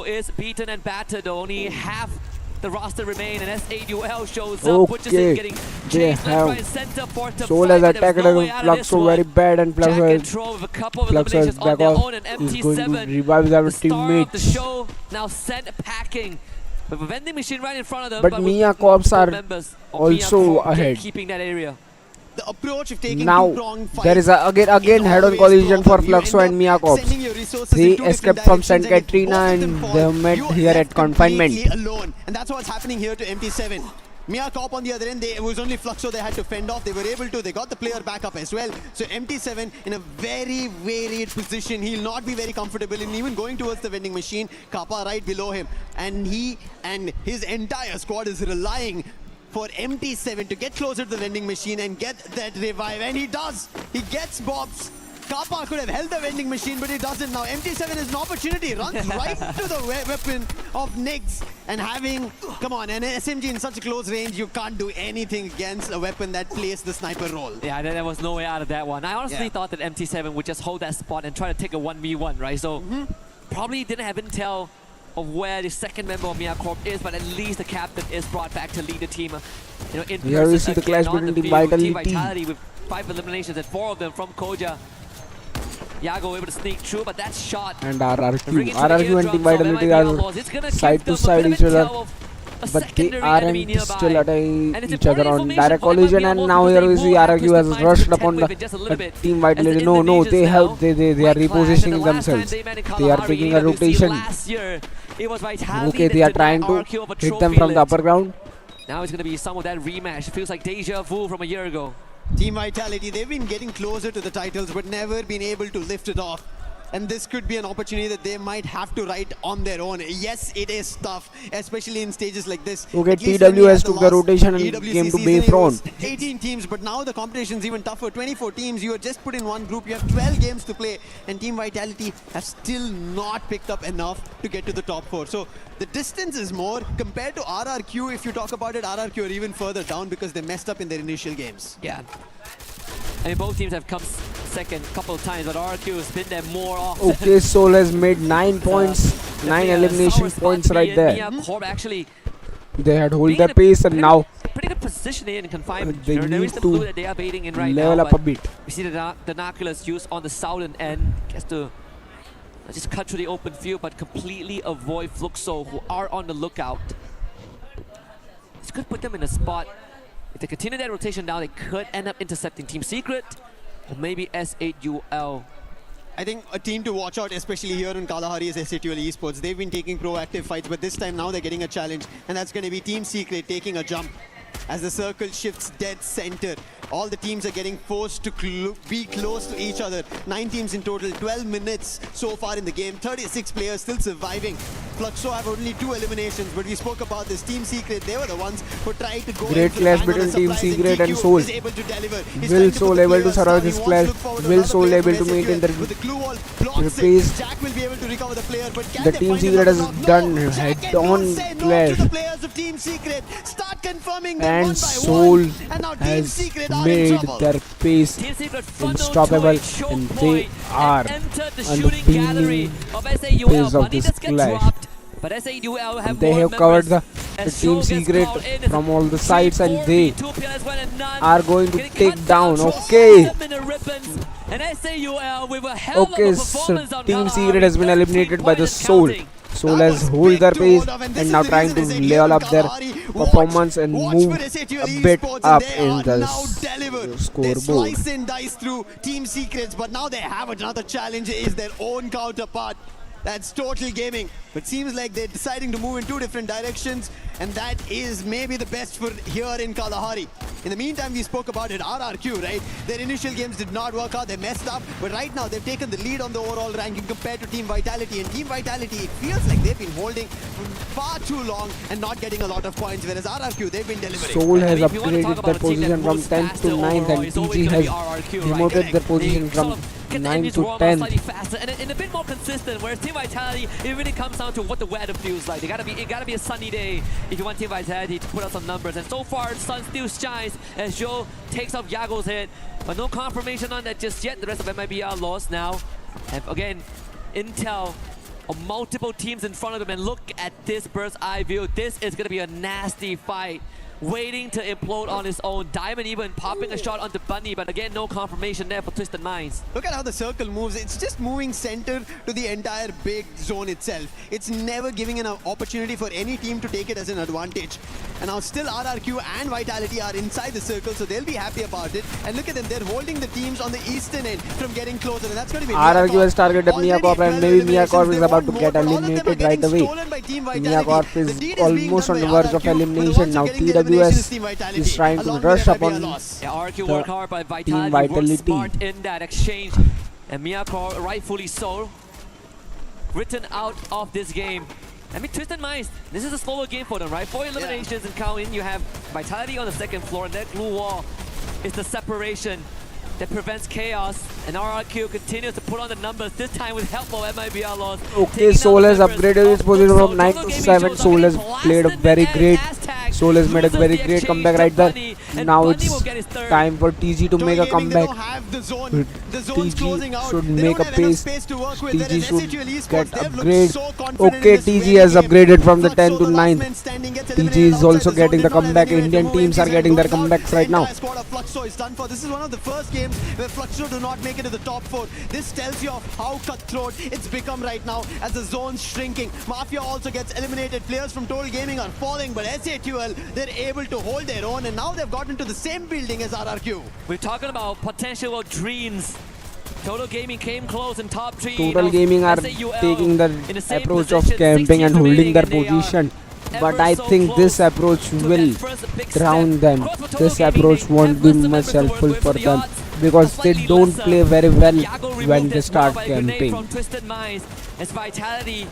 Fluxo is beaten and battered, only half the roster remain, and SAUL shows up, which is Okay, getting they chased left, have right, and center for to Soul fight, has and there was attacked no way out of this Fluxo one. very bad, and Jack Fluxo control with a couple of is eliminations on back their off. own, and He's going to MT7, revive their the star of the teammates. show, now sent packing. With a vending machine right in front of them, But with Mia Corps multiple are members of Mia also Corps ahead. keeping that area. The approach of taking Now two-pronged fight there is again head-on collision for Fluxo and Mia Corps. They escaped from St. Katrina and they met here at confinement. alone, and that's what's happening here to MT7. Mia Corp on the other end, it was only Fluxo they had to fend off. They were able to, they got the player back up as well. So MT7 in a very varied position. He'll not be very comfortable in even going towards the vending machine. Kappa right below him. And he and his entire squad is relying for MT7 to get closer to the vending machine and get that revive. And he does. He gets Bobs. Kappa could have held the vending machine, but he doesn't now. MT7 is an opportunity, runs right to the weapon of Nix, and having, come on, an SMG in such a close range, you can't do anything against a weapon that plays the sniper role. Yeah, there was no way out of that one. I honestly thought that MT7 would just hold that spot and try to take a 1v1, right? So probably didn't have intel of where the second member of Mia Corp is, but at least the captain is brought back to lead the team. You know, in Here we see person the clash again on between the Team field. Team Vitality. Vitality with 5 eliminations and 4 of them from Koja. Yago able to sneak through, but that shot. And RRQ. Ringing to the RRQ and Team eardrum, so there might Vitality be a are loss. It's gonna side give to them a side bit each of other. intel of a But they secondary enemy aren't still nearby. attacking And it's each other important on information direct for them collision, might be and able now to here they we see will have RRQ twisted has minds to rushed contend upon with it just a little bit. Team As Vitality. the No, Indonesians they now help. They are might clash, and the repositioning last time themselves. they met in They are Kalahari taking a EWC rotation. last year, it was Vitality Okay, that they are denied trying to RRQ of a hit them trophy from the lift. upper ground. Now it's going to be some of that rematch. It feels like deja vu from a year ago. Team Vitality, they've been getting closer to the titles, but never been able to lift it off. And this could be an opportunity that they might have to write on their own. Yes, it is tough, especially in stages like this. Okay, At least when we had TWS took the last rotation and EWC came to season, Bay it was front. 18 teams, but now the competition is even tougher. 24 teams, you are just put in one group. You have 12 games to play, and Team Vitality have still not picked up enough to get to the top 4. So the distance is more compared to RRQ. If you talk about it, RRQ are even further down because they messed up in their initial games. Yeah. I mean, both teams have come second a couple of times, but RRQ has been there more often. Okay, Soul has made 9 points, 9 elimination points right there. Mia Corp actually They had hold their pace, and now pretty good position in confinement. they There is need the blue to that they are baiting in right level now, up a but bit. we see the binoculars used on the southern end. Gets to just cut through the open field, but completely avoid Fluxo, who are on the lookout. This could put them in a spot. If they continue that rotation now, they could end up intercepting Team Secret or maybe S8UL. I think a team to watch out, especially here in Kalahari, is SATUL Esports. They've been taking proactive fights, but this time now they're getting a challenge, and that's going to be Team Secret taking a jump. As the circle shifts dead center, all the teams are getting forced to be close to each other. 9 teams in total, 12 minutes so far in the game, 36 players still surviving. Fluxo have only 2 eliminations, but we spoke about this. Team Secret, they were the ones who tried to go Great in clash for the between Team supplies, Secret and TQ Soul. is able to deliver. He's Will trying to Soul put the able to players survive down. He this wants clash? to look forward to Will another Soul player able from to maintain SATUL. their With the glue wall blocks it. pace? Jack will be able to recover the player, but can The they Team find Secret another has knock? done No. Jack and head-on Will say no clash. to the players of Team Secret. Start confirming them And one by Soul one. And now Team has Secret are in made trouble. their pace unstoppable, and they are on the beaming pace of this clash. But SAUL have They more have covered members. the As Team Show gets Secret called in, from all the three, sides, and four they v2 players went and none. are going to Getting take cut down. down, Okay. them in the ribbons. And SAUL with a hell of Okay, a so performance on Team Kalahari. Secret has been 13 eliminated by the points and Soul. counting. Soul has hold their pace and now trying to level up their performance and move a bit up in the They scoreboard. slice and dice through Team Secrets, but now they have another challenge, is their own counterpart. That's Total Gaming. But seems like they're deciding to move in 2 different directions, and that is maybe the best for here in Kalahari. In the meantime, we spoke about it, RRQ, right? Their initial games did not work out, they messed up, but right now they've taken the lead on the overall ranking compared to Team Vitality. And Team Vitality, it feels like they've been holding far too long and not getting a lot of points, whereas RRQ, they've been delivering. Soul has upgraded their position from 10th to 9th, and TG has demoted their position from 9 to 10th. Slightly faster and a bit more consistent, whereas Team Vitality, it really comes down to what the weather feels like. It gotta be a sunny day if you want Team Vitality to put out some numbers. And so far, the sun still shines as Joe takes off Yago's head, but no confirmation on that just yet. The rest of MIB are lost now. And again, intel of multiple teams in front of them, and look at this bird's eye view. This is going to be a nasty fight, waiting to implode on its own. Diamond even popping a shot onto Bunny, but again, no confirmation there for Twisted Minds. Look at how the circle moves. It's just moving center to the entire big zone itself. It's never giving an opportunity for any team to take it as an advantage. And now still RRQ and Vitality are inside the circle, so they'll be happy about it. And look at them, they're holding the teams on the eastern end from getting closer, and that's going to be RRQ has targeted Miyacorp, and maybe Miyacorp is about to get eliminated right away. Miyacorp is almost on the verge of elimination now. TWS is trying to rush upon RRQ work hard, but Team Vitality worked Vitality. smart in that exchange. And Miyacorp, rightfully so, written out of this game. I mean, Twisted Minds, this is a slower game for them, right? 4 eliminations and counting. You have Vitality on the second floor, and that glue wall is the separation that prevents chaos. And RRQ continues to put on the numbers, this time with help of MIBR loss. Okay, Soul has upgraded his position from 9 to 7. Soul has played a very great. Soul has made a very great comeback right there. Now it's time for TG to make a comeback. TG should make a pace. TG should get upgrade. Okay, TG has upgraded from the 10 to 9. TG is also getting the comeback. Indian teams are getting their comebacks right now. This is one of the first games where Fluxo do not make it to the top 4. This tells you of how cutthroat it's become right now as the zone's shrinking. Mafia also gets eliminated. Players from Total Gaming are falling, but SATUL, they're able to hold their own, and now they've gotten to the same building as RRQ. We're talking about potential dreams. Total Gaming came close in top 3. Total Gaming are taking the approach of camping and holding their position. But I think this approach will drown them. This approach won't be much helpful for them because they don't play very well when they start camping. From Twisted Minds, as Vitality,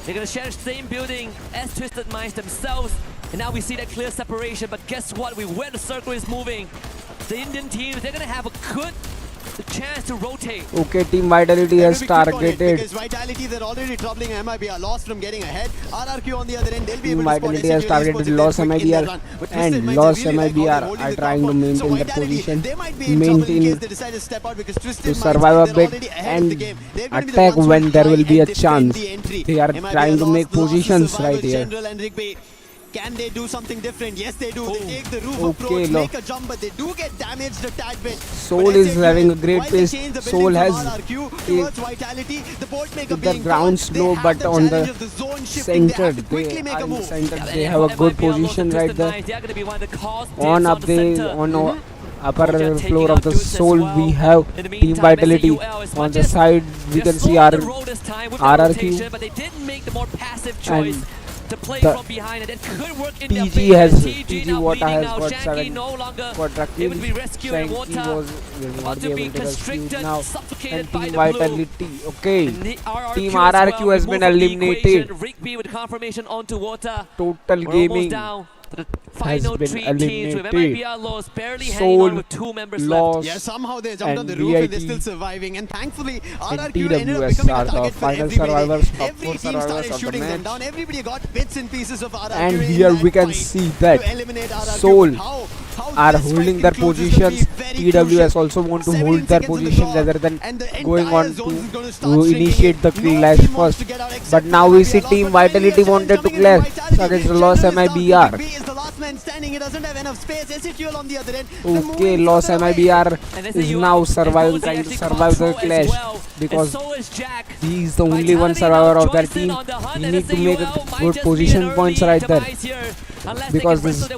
they're going to share the same building as Twisted Minds themselves. And now we see that clear separation. But guess what? Where the circle is moving, the Indian teams, they're going to have a good chance to rotate. Okay, Team Vitality has targeted. Because Vitality, they're already troubling MIBR. Lost from getting ahead. RRQ on the other end, they'll be Team able to Vitality has targeted Lost MIBR, and Lost MIBR are trying to maintain their position, to survive a bit and attack when there will be a chance. They are trying to make positions right here. Can they do something different? Yes, they do. They take the roof approach, make a jump, but they do get damaged a tad bit. Soul is having a great pace. Soul has the ground slow, but on the center, they have a good position right there. On upper floor of the Soul, we have Team Vitality. On the side, we can see our RRQ, but they didn't make the more passive choice to play from behind, and it could work in TG their has favor. TG Water has got Shanky 7 no longer quadra able to kills. be rescued, and Shanky Water will not be able to rescue now. suffocated And by Team the Vitality, okay. And the RRQ Team as well RRQ has been removed from the eliminated. equation. Rigby with confirmation onto Water. Total We're almost Gaming down to the has final been 3 teams with eliminated. MIBR lost, barely hanging on Soul, with 2 members Lost, left. Yeah, somehow they jumped on the and roof and they're VIT still surviving. And thankfully, and RRQ ended up TWS becoming are a the target for final everybody. survivors, top Every 4 team survivors started of the shooting them match. down. Everybody got bits and pieces of RRQ. And in here that we can fight see that to eliminate RRQ. Soul How are this fight holding their concludes is gonna be positions. very TWS crucial. also want to 17 hold their seconds in the positions clock, rather than and the going entire on zone is gonna to start shrinking initiate the in. clash first. But now we see Team Vitality wanted to clash against the Lost MIBR. Okay, Lost MIBR is now trying to survive the clash because he is the only one survivor of their team. He need to make a good position points right there because this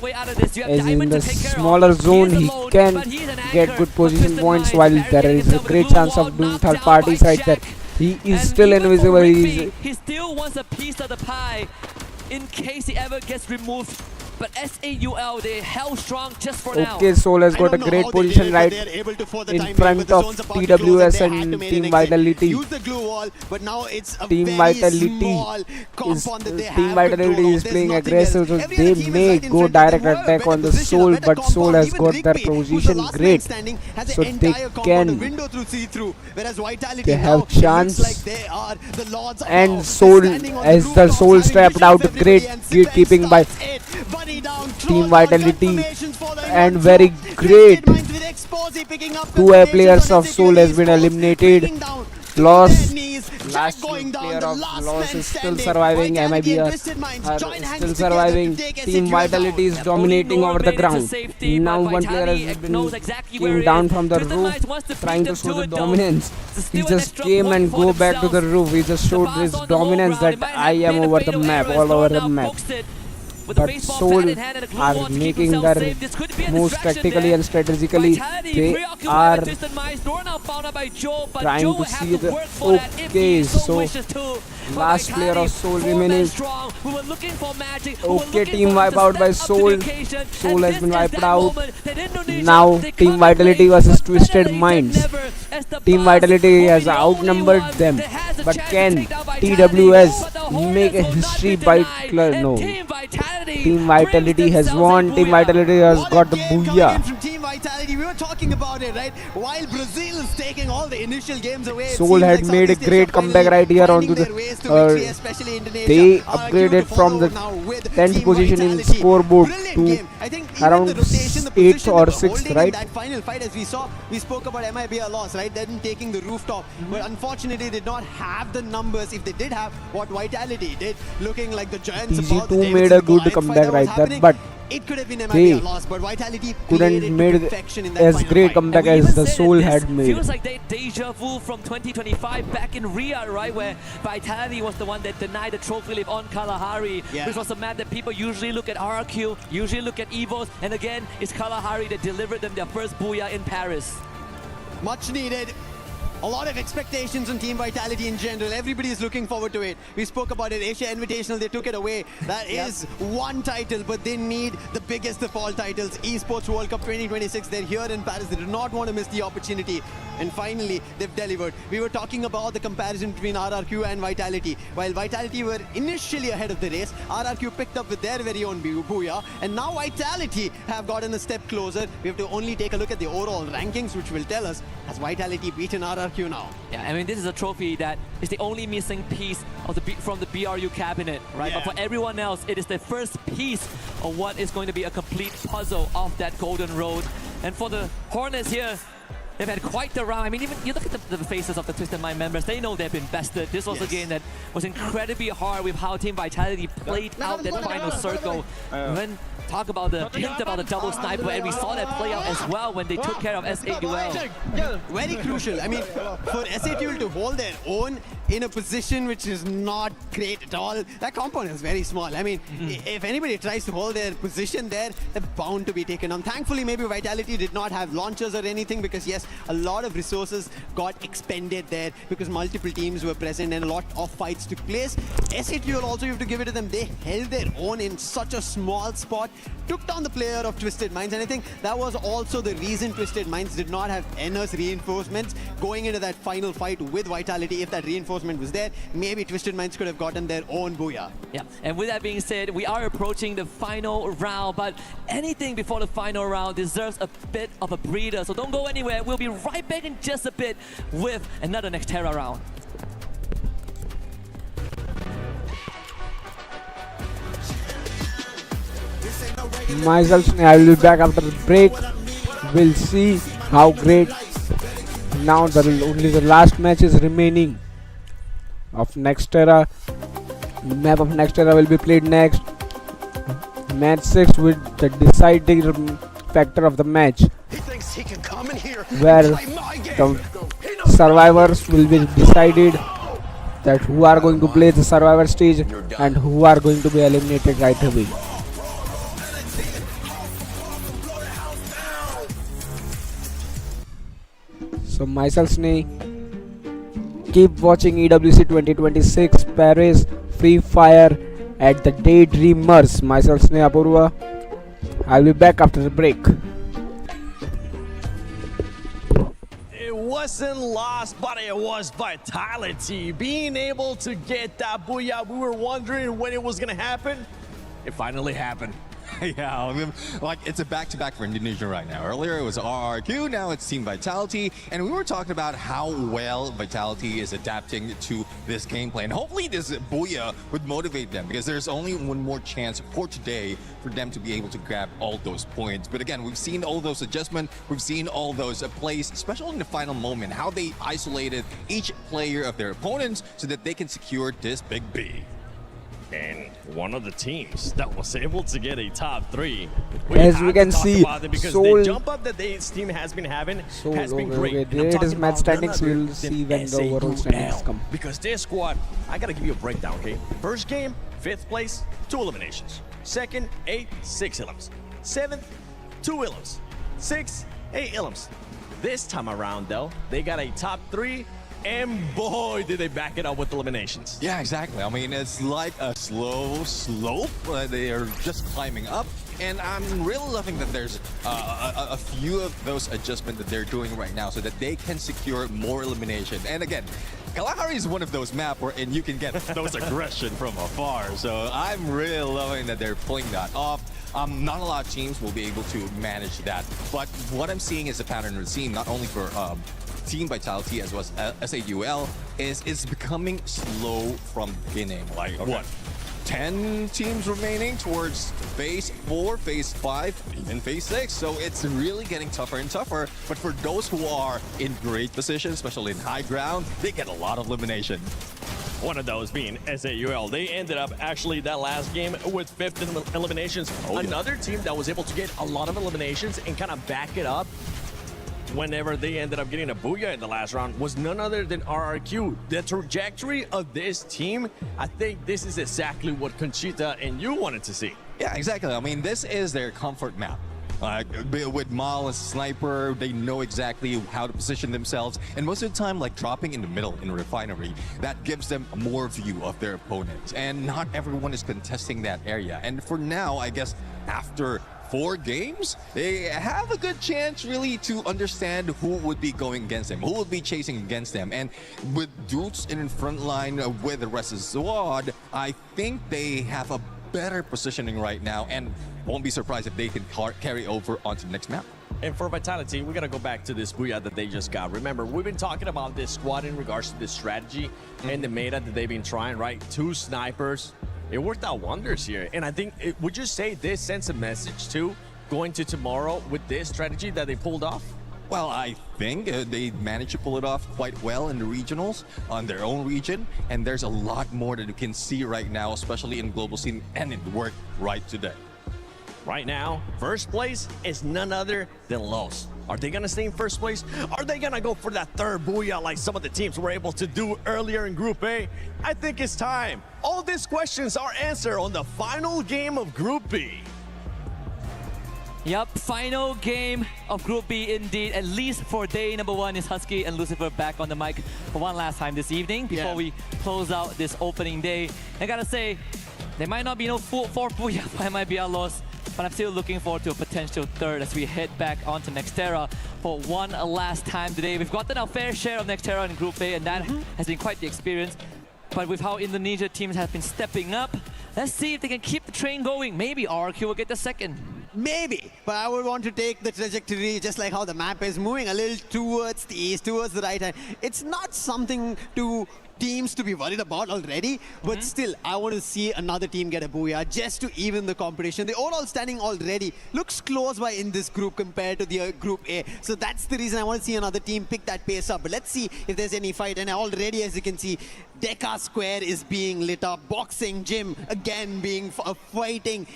is in the smaller zone. He can get good position points while there is a great chance of doing third parties right there. He is still invisible. He still wants a piece of the pie in case he ever gets removed. But SAUL, they held strong just for now. Okay, Soul has got a great position right in front of TWS and Team Vitality. Team Vitality is playing aggressive, so they may go direct attack on the Soul, but Soul has got their position great, so they can. They have chance, and Soul, as the Soul stepped out, great gatekeeping by Team Vitality, and very great. 2 players of Soul has been eliminated. Lost last going down, player the of last loss man is still standing. surviving. Vitality and MIB Twisted Minds are join hands still together surviving. to take Team SATUL Vitality is down. dominating over the ground. Now one player has knows been exactly where came he down is. from the Twisted roof Minds wants to trying beat to them show to the it, though. dominance. It's He still an just extra came point and for go back to the themselves. roof. He just showed Pass his on the low dominance ground. It that might I have am been a over the fatal map, error. all It's over thrown the out, map. pokes it with the But baseball Soul bat in hand and a glue are wall to keep making himself their safe. This could be a moves distraction tactically there. and strategically. Vitality They preoccupied are by Twisted Minds. Door now found out by Joe, but trying Joe to would have see to the work for that if he so wishes to. last player of Soul remaining. Strong. We were looking for magic. Okay, team wipe out by Soul. Soul has been wiped out. Now Team Vitality versus Twisted Minds. Team Vitality has outnumbered them. But can TWS make a history by no. Team Vitality has won. Team Vitality has got the booyah. From Team Vitality, we were talking about it, right? While Brazil is taking all the initial games away, it Soul seemed had like made a Southeast great Asia comeback finally right here finding onto the. their ways to victory, especially Indonesia. They RRQ upgraded to from the follow now with 10th Team position in Vitality. scoreboard Brilliant to game. I think even around the rotation, the 8th position or they were 6th, holding right? in that final fight, as we saw, we spoke about MIB a loss, right? Then taking the rooftop, but unfortunately they did not have the numbers. If they did have what Vitality did, looking like the giants about the TG2 made a good comeback right there, but it could have been MIB they a loss, but Vitality played it couldn't to made perfection in that as final great fight. comeback And we as even the said it, Soul this had made. Feels like deja vu from 2025 back in Riyadh, right, where Vitality was the one that denied the trophy leap on Kalahari, which was a map that people usually look at RRQ, usually look at EVOS, and again, it's Kalahari that delivered them their first booyah in Paris. Much needed. A lot of expectations on Team Vitality in general. Everybody is looking forward to it. We spoke about it. Asia Invitational, they took it away. That is one title, but they need the biggest of all titles. Esports World Cup 2026. They're here in Paris. They do not want to miss the opportunity. And finally, they've delivered. We were talking about the comparison between RRQ and Vitality. While Vitality were initially ahead of the race, RRQ picked up with their very own booyah. And now Vitality have gotten a step closer. We have to only take a look at the overall rankings, which will tell us, has Vitality beaten RRQ now? Yeah, I mean, this is a trophy that is the only missing piece of from the BRU cabinet, right? But for everyone else, it is the first piece of what is going to be a complete puzzle of that golden road. And for the Hornets here, they've had quite the round. I mean, even you look at the faces of the Twisted Mind members, they know they've been bested. This was a game that was incredibly hard with how Team Vitality played out that final circle. When talk about the hint about the double sniper, and we saw that play out as well when they took care of SAUL. Very crucial. I mean, for SATUL to hold their own in a position which is not great at all, that compound is very small. I mean, if anybody tries to hold their position there, they're bound to be taken on. Thankfully, maybe Vitality did not have launchers or anything, because yes, a lot of resources got expended there because multiple teams were present and a lot of fights took place. SATUL also, you have to give it to them, they held their own in such a small spot, took down the player of Twisted Minds, and I think that was also the reason Twisted Minds did not have NS reinforcements going into that final fight with Vitality. If that reinforcement was there, maybe Twisted Minds could have gotten their own booyah. Yeah, and with that being said, we are approaching the final round, but anything before the final round deserves a bit of a breather, so don't go anywhere. We'll be right back in just a bit with another Nextera round. Myself, I will be back after the break. We'll see how great. Now only the last match is remaining of Nextera. Map of Nextera will be played next. Match 6 with the deciding factor of the match, where the survivors will be decided that who are going to play the survivor stage and who are going to be eliminated right away. So myself Sneh, keep watching EWC 2026 Paris Free Fire at the Daydreamers. Myself Sneh Apurva. I'll be back after the break. It wasn't lost, but it was Vitality. Being able to get that booyah, we were wondering when it was gonna happen. It finally happened. Yeah, I mean, like it's a back-to-back for Indonesia right now. Earlier it was RRQ, now it's Team Vitality, and we were talking about how well Vitality is adapting to this gameplay. And hopefully this Booyah would motivate them, because there's only one more chance for today for them to be able to grab all those points. But again, we've seen all those adjustments, we've seen all those plays, especially in the final moment, how they isolated each player of their opponents so that they can secure this big B. And one of the teams that was able to get a top 3. As we can see, because Soul, the jump up that this team has been having has been great. Okay, And I'm it is talking match about standings. none other We'll see than when the SA overall standings Group come. L. Because this squad, I gotta give you a breakdown, okay? First game, 5th place, 2 eliminations. Second, 8, 6 elims. 7th, 2 elims. 6, 8 elims. This time around, though, they got a top 3. And boy, did they back it up with eliminations. Yeah, exactly. I mean, it's like a slow slope. They are just climbing up. And I'm really loving that there's a few of those adjustments that they're doing right now so that they can secure more elimination. And again, Kalahari is one of those maps where you can get those aggression from afar. So I'm really loving that they're pulling that off. Not a lot of teams will be able to manage that. But what I'm seeing is a pattern we're seeing not only for Team Vitality as well as SAUL is it's becoming slow from beginning. Like what? 10 teams remaining towards phase 4, phase 5, even phase 6. So it's really getting tougher and tougher. But for those who are in great position, especially in high ground, they get a lot of elimination. One of those being SAUL. They ended up actually that last game with 5th in eliminations. Another team that was able to get a lot of eliminations and kind of back it up whenever they ended up getting a Booyah in the last round was none other than RRQ. The trajectory of this team, I think this is exactly what Conchita and you wanted to see. Yeah, exactly. I mean, this is their comfort map. With Mal as sniper, they know exactly how to position themselves, and most of the time, like dropping in the middle in Refinery, that gives them more view of their opponents, and not everyone is contesting that area. And for now, I guess after 4 games, they have a good chance really to understand who would be going against them, who would be chasing against them. And with Dukes in front line with the rest of the squad, I think they have a better positioning right now, and won't be surprised if they can carry over onto the next map. And for Vitality, we got to go back to this Booyah that they just got. Remember, we've been talking about this squad in regards to this strategy and the meta that they've been trying, right? 2 snipers. It worked out wonders here. And I think, would you say this sends a message too, going to tomorrow with this strategy that they pulled off? Well, I think they managed to pull it off quite well in the regionals, on their own region, and there's a lot more that you can see right now, especially in global scene, and it worked right today. Right now, first place is none other than Los. Are they going to stay in first place? Are they going to go for that 3rd Booyah like some of the teams were able to do earlier in Group A? I think it's time. All these questions are answered on the final game of Group B. Yep, final game of Group B indeed. At least for day number 1 is Husky and Lucifer back on the mic for one last time this evening before we close out this opening day. I gotta say, there might not be no 4th Booyah, but it might be a loss. But I'm still looking forward to a potential 3rd as we head back onto Nextera for one last time today. We've gotten our fair share of Nextera in Group A, and that has been quite the experience. But with how Indonesia teams have been stepping up, let's see if they can keep the train going. Maybe RRQ will get the 2nd. Maybe, but I would want to take the trajectory just like how the map is moving a little towards the east, towards the right hand. It's not something to teams to be worried about already, but still, I want to see another team get a Booyah just to even the competition. The overall standing already looks close by in this group compared to the Group A. So that's the reason I want to see another team pick that pace up. But let's see if there's any fight. And already, as you can see, Deca Square is being lit up. Boxing Gym, again, being a fighting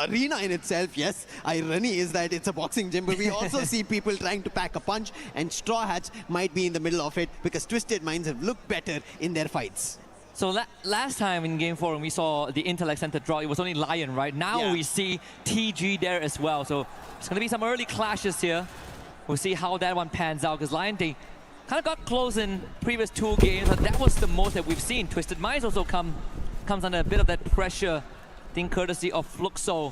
arena in itself. Yes, irony is that it's a boxing gym, but we also see people trying to pack a punch, and Straw Hats might be in the middle of it because Twisted Minds have looked better in their fights. So last time in Game 4 when we saw the Intellect Center draw, it was only Lion, right? Now we see TG there as well. So it's going to be some early clashes here. We'll see how that one pans out, because Lion, they kind of got close in previous 2 games, but that was the most that we've seen. Twisted Minds also comes under a bit of that pressure, I think courtesy of Fluxo,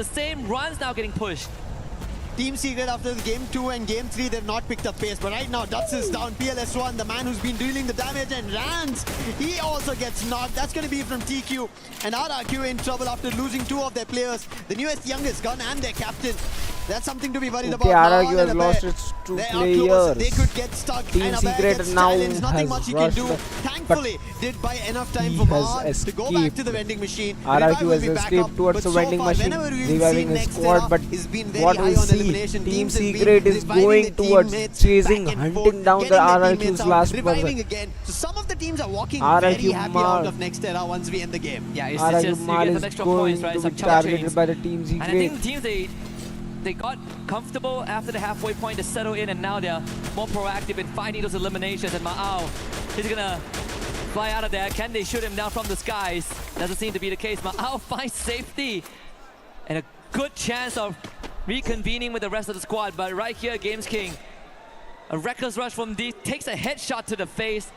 the same runs now getting pushed. Team Secret after the game 2 and game 3, they've not picked up pace. But right now, Duts is down. PLS1, the man who's been dealing the damage, and Rans, he also gets knocked. That's going to be from TQ. And RRQ in trouble after losing 2 of their players. The newest youngest gun and their captain. That's something to be worried about. RRQ has lost its 2 players. They could get stuck. Team Secret now has nothing much he can do. Thankfully, did buy enough time for Mahad to go back to the vending machine. RRQ has escaped towards the vending machine, reviving his squad. But what we see, Team Secret is going towards chasing, hunting down the RRQ's last person. Again. So some of the teams are walking very happy out of next era once we end the game. Yeah, it's RRQ just Mal you get is some extra going points, right? to Some be chump targeted chains. by the Team And I think Secret. the teams they got comfortable after the halfway point to settle in, and now they're more proactive in finding those eliminations. And Ma'ao, he's gonna fly out of there. Can they shoot him down from the skies? Doesn't seem to be the case. Ma'ao finds safety and a good chance of reconvening with the rest of the squad. But right here, Games King, a reckless rush from D, takes a headshot to the face.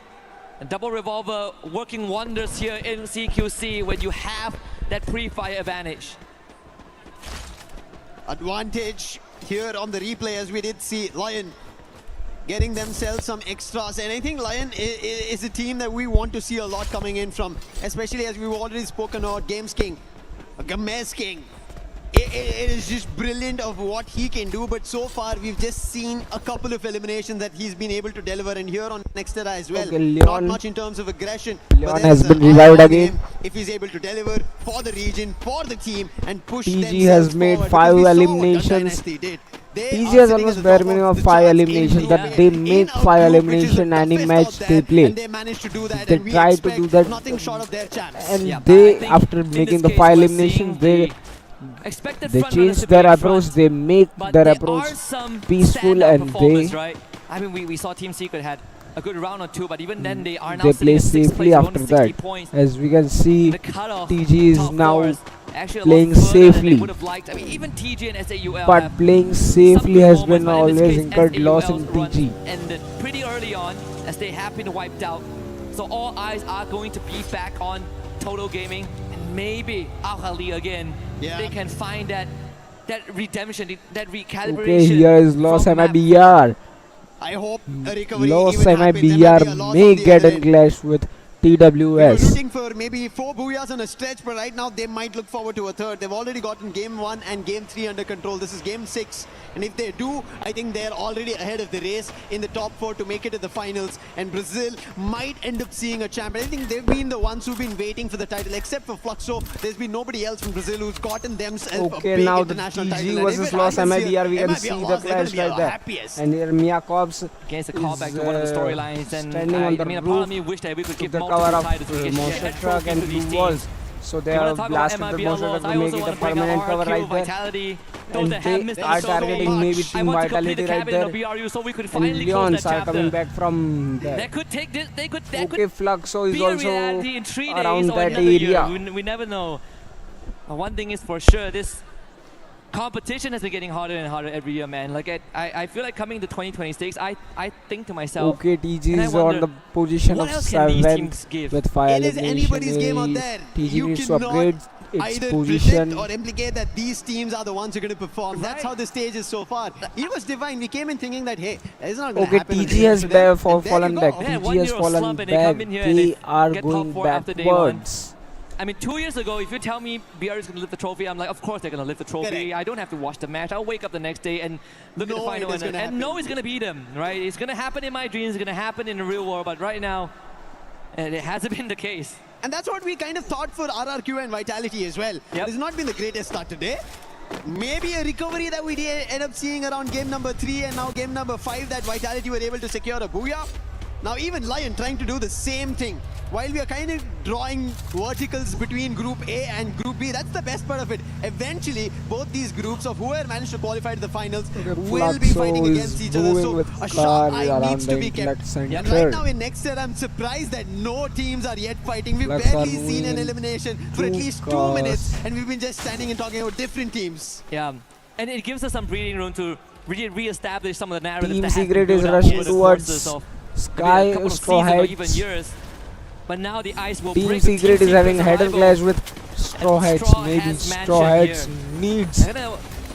A double revolver working wonders here in CQC when you have that pre-fire advantage. Advantage here on the replay, as we did see Lion getting themselves some extras, and I think Lion is a team that we want to see a lot coming in from, especially as we've already spoken about Games King, Gamez King. It is just brilliant of what he can do, but so far we've just seen a couple of eliminations that he's been able to deliver, and here on next era as well. Okay, Not much in terms of aggression. Leon has been revived again. If he's able to deliver for the region, for the team, and push TG has made 5 eliminations. TG has almost bare minimum of 5 eliminations. That they make 5 eliminations any match they play. They try to do that, and they, after making the 5 eliminations, they change their approach. They make their approach peaceful, and they right? I mean, we saw Team Secret had a good round or 2, but even then they are now they sitting play in 6th safely place, after only 60 that. points. As we can see, The cutoff TG is top now four is actually a lot playing further than they safely. would have liked. I mean, even TG and SAUL But have playing some safely good has moments, been but in this always case, incurred loss in SAUL's run TG. ended pretty early on as they have been wiped out. So all eyes are going to be back on Total Gaming, and maybe Al-Khali again. They can find that redemption, that recalibration. Okay, here is Lost MIBR. I hope a recovery Lost even happens. There might be a MIBR loss may on the get other in end. clash with We were TWS. rooting for maybe 4 booyahs on a stretch, but right now they might look forward to a third. They've already gotten game 1 and game 3 under control. This is game 6, and if they do, I think they're already ahead of the race in the top 4 to make it to the finals, and Brazil might end up seeing a champion. I think they've been the ones who've been waiting for the title, except for Fluxo. There's been nobody else from Brazil who's gotten themselves a Okay, big now the international TG title. And versus if it Lost happens here, MIBR, we it can might be a see the loss. They're gonna clash be like our that. happiest. And here Mia Cobbs Against the is callback to one of the storylines, and standing on the I mean, a roof part of me wish that we could to give the multiple cover of titles to get monster that truck trophy and to these blue walls. teams. So they You wanna have talk about blasted the MIBR monster laws, truck I to also make it a wanna bring up permanent cover RRQ, right there. Vitality, those And that have they missed are episode so targeting maybe much. I Team want to complete Vitality the right cabinet of there. BRU so we could And finally close Leons that are coming chapter. back from there. That could take this. That Okay, could Fluxo is be a also reality in 3 days around or that another year. area. We never know. But one thing is for sure, this competition has been getting harder and harder every year, man. Like I feel like coming to 2026, I think to myself. Okay, TG and I is on wonder, the position what of else can these 7th teams give? with 5 It is anybody's game out there. TG You needs to cannot upgrade its either position. predict or implicate that these teams are the ones who are going to perform. That's how the stage is so far. It was divine. We came in thinking that, hey, it's not going to Okay, happen. TG has fallen back. Yeah, TG 1 has year of fallen slump and they back. come in here and They they are get top going 4 after day 1. backwards. I mean, 2 years ago, if you tell me BR is going to lift the trophy, I'm like, of course they're going to lift the trophy. Correct. I don't have to watch the match. I'll wake up the next day and look at the Know final it is gonna and know happen. it's going to beat them, right? It's going to happen in my dreams. It's going to happen in the real world. But right now, it hasn't been the case. And that's what we kind of thought for RRQ and Vitality as well. Yep. It's not been the greatest start today. Maybe a recovery that we did end up seeing around game number 3 and now game number 5 that Vitality were able to secure a booyah. Now even Lion trying to do the same thing. While we are kind of drawing verticals between Group A and Group B, that's the best part of it. Eventually, both these groups of whoever managed to qualify to the finals will be fighting against each other. So a sharp eye needs to be kept. And right now in next year, I'm surprised that no teams are yet fighting. We've barely seen an elimination for at least 2 minutes, and we've been just standing and talking about different teams. Yeah, and it gives us some breathing room to really re-establish some of the narratives Team that have Secret been is built up rushing over the towards courses of Sky maybe a couple of Straw seasons or even Hats. years. But now the ice will Team break. Secret is having head and survival. clash with Straw Hats. Straw Maybe Hats Straw mansion Hats here. needs They're gonna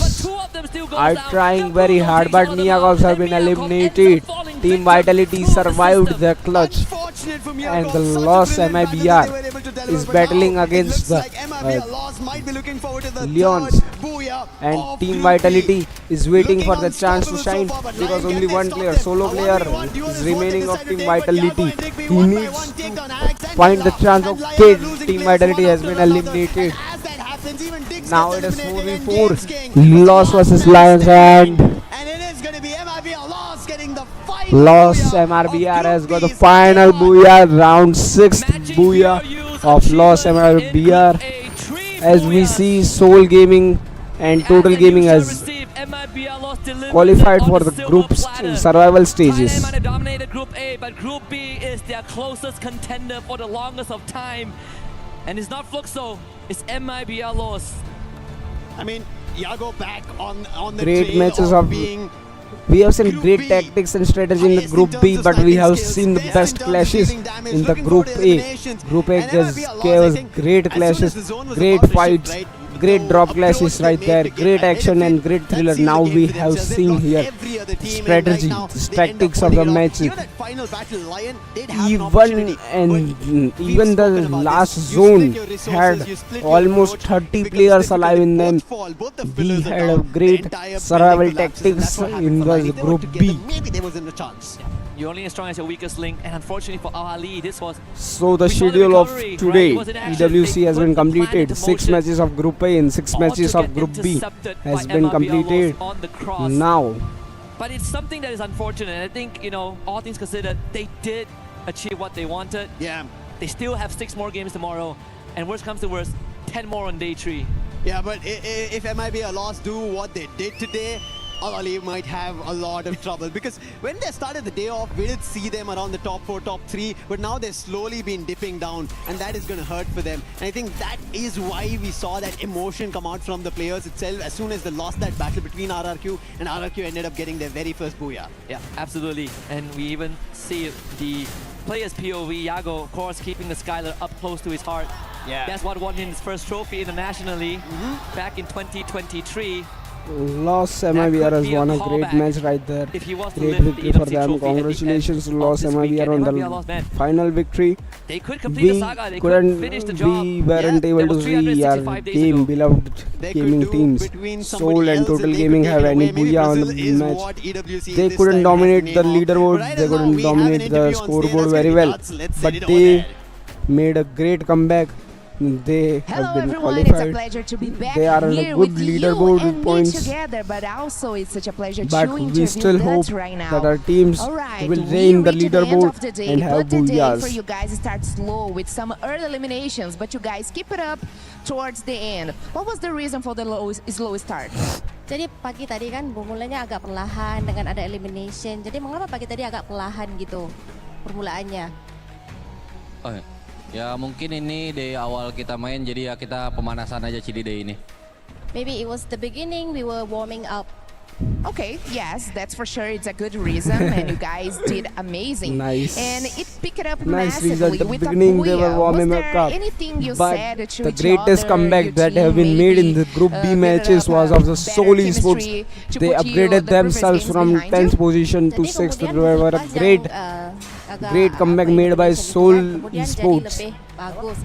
Knights are trying very hard, but Miyagogs have been eliminated. Team Vitality survived the clutch, and the lost MIBR is battling against the MIB loss might be looking forward to the Leons third booyah and of Team Group Vitality B. is waiting for the Looking chance to unstoppable shine so far, but because Lion only can one stop player, them. solo A player, 1v1 duel is is what they remaining of decided Team to take, but Yago Vitality. and Digby He one by needs one take to down Alex and find the Lala. chance And of Lion Kid. are losing Team players Vitality one has after been another. eliminated. And as that happens, even Diggs Now gets it is eliminated and 4v4. James King Loss versus Lions, and it is going to be MIB loss getting the final Loss. booyah MRBR of has Group got the B's final booyah, round 6th booyah of Loss MRBR. As we see, Soul Gaming and Total Gaming has qualified for the group survival stages. Thailand dominated Group A, but Group B is their closest contender for the longest of time. And it's not Fluxo, it's MIBR loss. I mean, Yago back on the Great trail matches of of. being We have seen great tactics and strategy in the Group B, but we have seen the best clashes in the Group A. Group A gave great clashes, great fights, great drop clashes right there, great action and great thriller. Now we have seen here strategy, tactics of the match. Even the last zone had almost 30 players alive in them. We had a great survival tactics in the Group B. Maybe there wasn't a chance. You're only as strong as your weakest link, and unfortunately for Al Ali, this was. So the schedule of today, EWC has been completed. 6 matches of Group A and 6 matches of Group B has been completed now. But it's something that is unfortunate, and I think, you know, all things considered, they did achieve what they wanted. Yeah. They still have 6 more games tomorrow, and worst comes to worst, 10 more on day 3. Yeah, but if MIB lost do what they did today, Al Ali might have a lot of trouble, because when they started the day off, we did see them around the top 4, top 3, but now they've slowly been dipping down, and that is going to hurt for them. And I think that is why we saw that emotion come out from the players itself as soon as they lost that battle between RRQ, and RRQ ended up getting their very first booyah. Yeah, absolutely. And we even see the players POV, Yago, of course, keeping the Skylar up close to his heart. Yeah. That's what won him his first trophy internationally back in 2023. Loss MIBR has won a great match right there. Great victory for them. Congratulations to Loss MIBR on the final victory. They could complete the saga. They could finish the job. We weren't able to see our game, beloved gaming teams. Soul and Total Gaming have any booyah on the match. They couldn't dominate the leaderboard. They couldn't dominate the scoreboard very well. But they made a great comeback. They have been everyone, qualified. it's a pleasure to be back They are on a here good with leaderboard you and points. me together, but also it's such a pleasure But to we interview still hope Dutch right now. that our teams Alright, will we reign the reach the end leaderboard of the day, and have but the day booyahs. for you guys starts slow with some early eliminations, but you guys keep it up towards the end. What was the reason for the slow start? Jadi pagi tadi kan mulanya agak perlahan dengan ada elimination. Jadi mengapa pagi tadi agak perlahan gitu permulaannya? Oh, ya mungkin ini dari awal kita main, jadi ya kita pemanasan aja Cidi Day ini. Maybe it was the beginning, we were warming up. Okay, yes, that's for sure. It's a good reason, and you guys did amazing. Nice. And it picked it up Nice massively result. At the with beginning, a they were booyah. warming Was up there up. anything you But said to the each greatest other, comeback your that team have been made in the Group B build matches up was a of the better Soul Esports. chemistry to They put you upgraded the previous themselves games from behind 10th you? position to Jadi 6th. kemudian They were a pas great, agak great comeback made by Soul Esports. Jadi lebih bagus.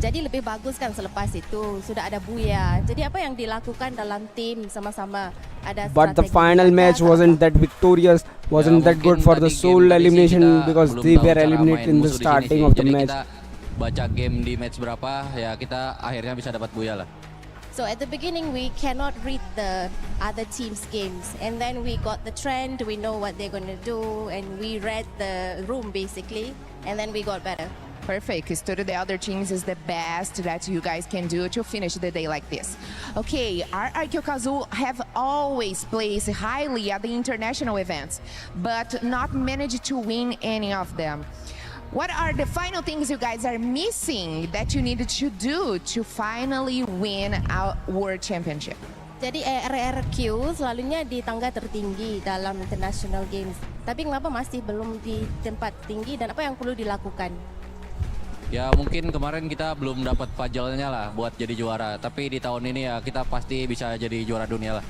Jadi lebih bagus kan selepas itu sudah ada booyah. Jadi apa yang dilakukan dalam tim sama-sama ada But the strategi final jaga match wasn't that victorious, wasn't that good for the Soul elimination because they were eliminated in the starting of the match. Kita baca game di match berapa, ya kita akhirnya bisa dapat booyah lah. So at the beginning we cannot read the other team's games, and then we got the trend, we know what they're going to do, and we read the room basically, and then we got better. Perfect. Study the other teams is the best that you guys can do to finish the day like this. Okay, RRQ Kazoo have always placed highly at the international events, but not managed to win any of them. What are the final things you guys are missing that you needed to do to finally win our World Championship? Jadi RRQ selalunya di tangga tertinggi dalam international games. Tapi kenapa masih belum di tempat tinggi dan apa yang perlu dilakukan? Ya mungkin kemarin kita belum dapat pajalnya lah buat jadi juara, tapi di tahun ini ya kita pasti bisa jadi juara dunia lah.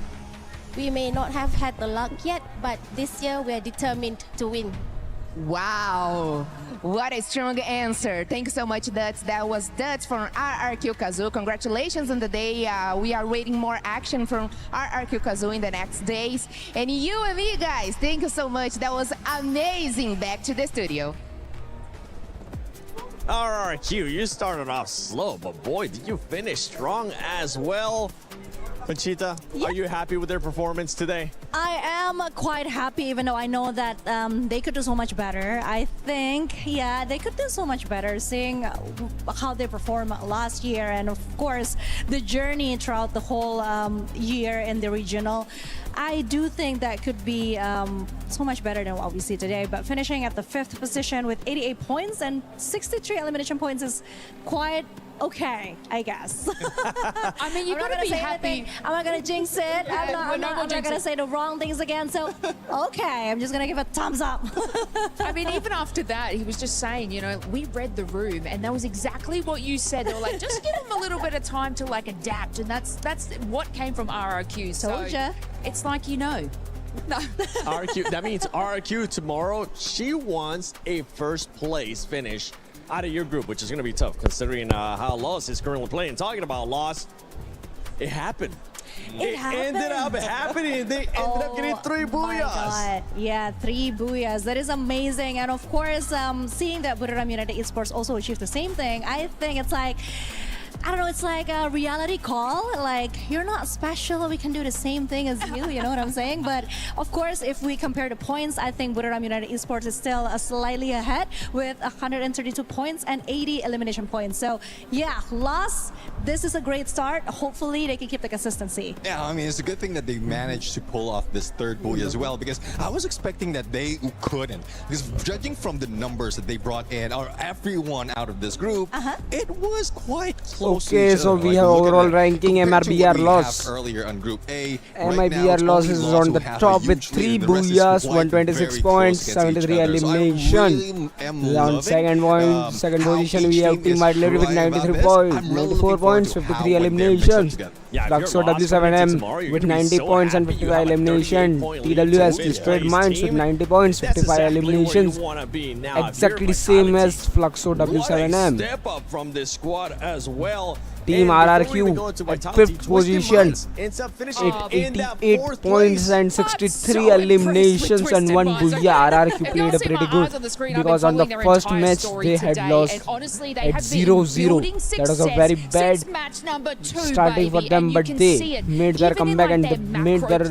We may not have had the luck yet, but this year we are determined to win. Wow, what a strong answer. Thank you so much, Dutch. That was Dutch from RRQ Kazoo. Congratulations on the day. We are waiting more action from RRQ Kazoo in the next days. And you and me, guys, thank you so much. That was amazing. Back to the studio. RRQ, you started off slow, but boy, did you finish strong as well. Conchita, are you happy with their performance today? I am quite happy, even though I know that they could do so much better. I think, yeah, they could do so much better, seeing how they performed last year, and of course, the journey throughout the whole year in the regional. I do think that could be so much better than what we see today, but finishing at the 5th position with 88 points and 63 elimination points is quite okay, I guess. I mean, you got to be happy. I'm not going to jinx it. I'm not going to say the wrong things again. So, okay, I'm just going to give a thumbs up. I mean, even after that, he was just saying, you know, we read the room, and that was exactly what you said. They were like, just give him a little bit of time to like adapt, and that's what came from RRQ. Told ya. It's like, you know. No. RRQ, that means RRQ tomorrow, she wants a first place finish out of your group, which is going to be tough considering how Loss is currently playing. Talking about Loss, it happened. It ended up happening. They ended up getting 3 booyahs. My God. Yeah, 3 booyahs. That is amazing. And of course, seeing that Buriram United Esports also achieved the same thing, I think it's like, I don't know, it's like a reality call. Like, you're not special, we can do the same thing as you know what I'm saying? But of course, if we compare the points, I think Buriram United Esports is still slightly ahead with 132 points and 80 elimination points. So yeah, Loss, this is a great start. Hopefully they can keep the consistency. Yeah, I mean, it's a good thing that they managed to pull off this 3rd buoy as well, because I was expecting that they couldn't. Because judging from the numbers that they brought in, or everyone out of this group, it was quite close. Okay, so we have overall ranking. MRBR Loss. Earlier on Group A, MIBR Loss is on the top with 3 booyahs, 126 points, 73 elimination. On second position we have Team Artillery with 93 points, 94 points, 53 eliminations. Fluxo W7M with 90 points and 55 elimination. TWS Destroyed Minds with 90 points, 55 eliminations. Exactly same as Fluxo W7M. Step up from this squad as well. Team RRQ at 5th position, 88 points and 63 eliminations and 1 booyah. RRQ played a pretty good, because on the first match they had lost at 0-0. That was a very bad starting for them, but they made their comeback and they made their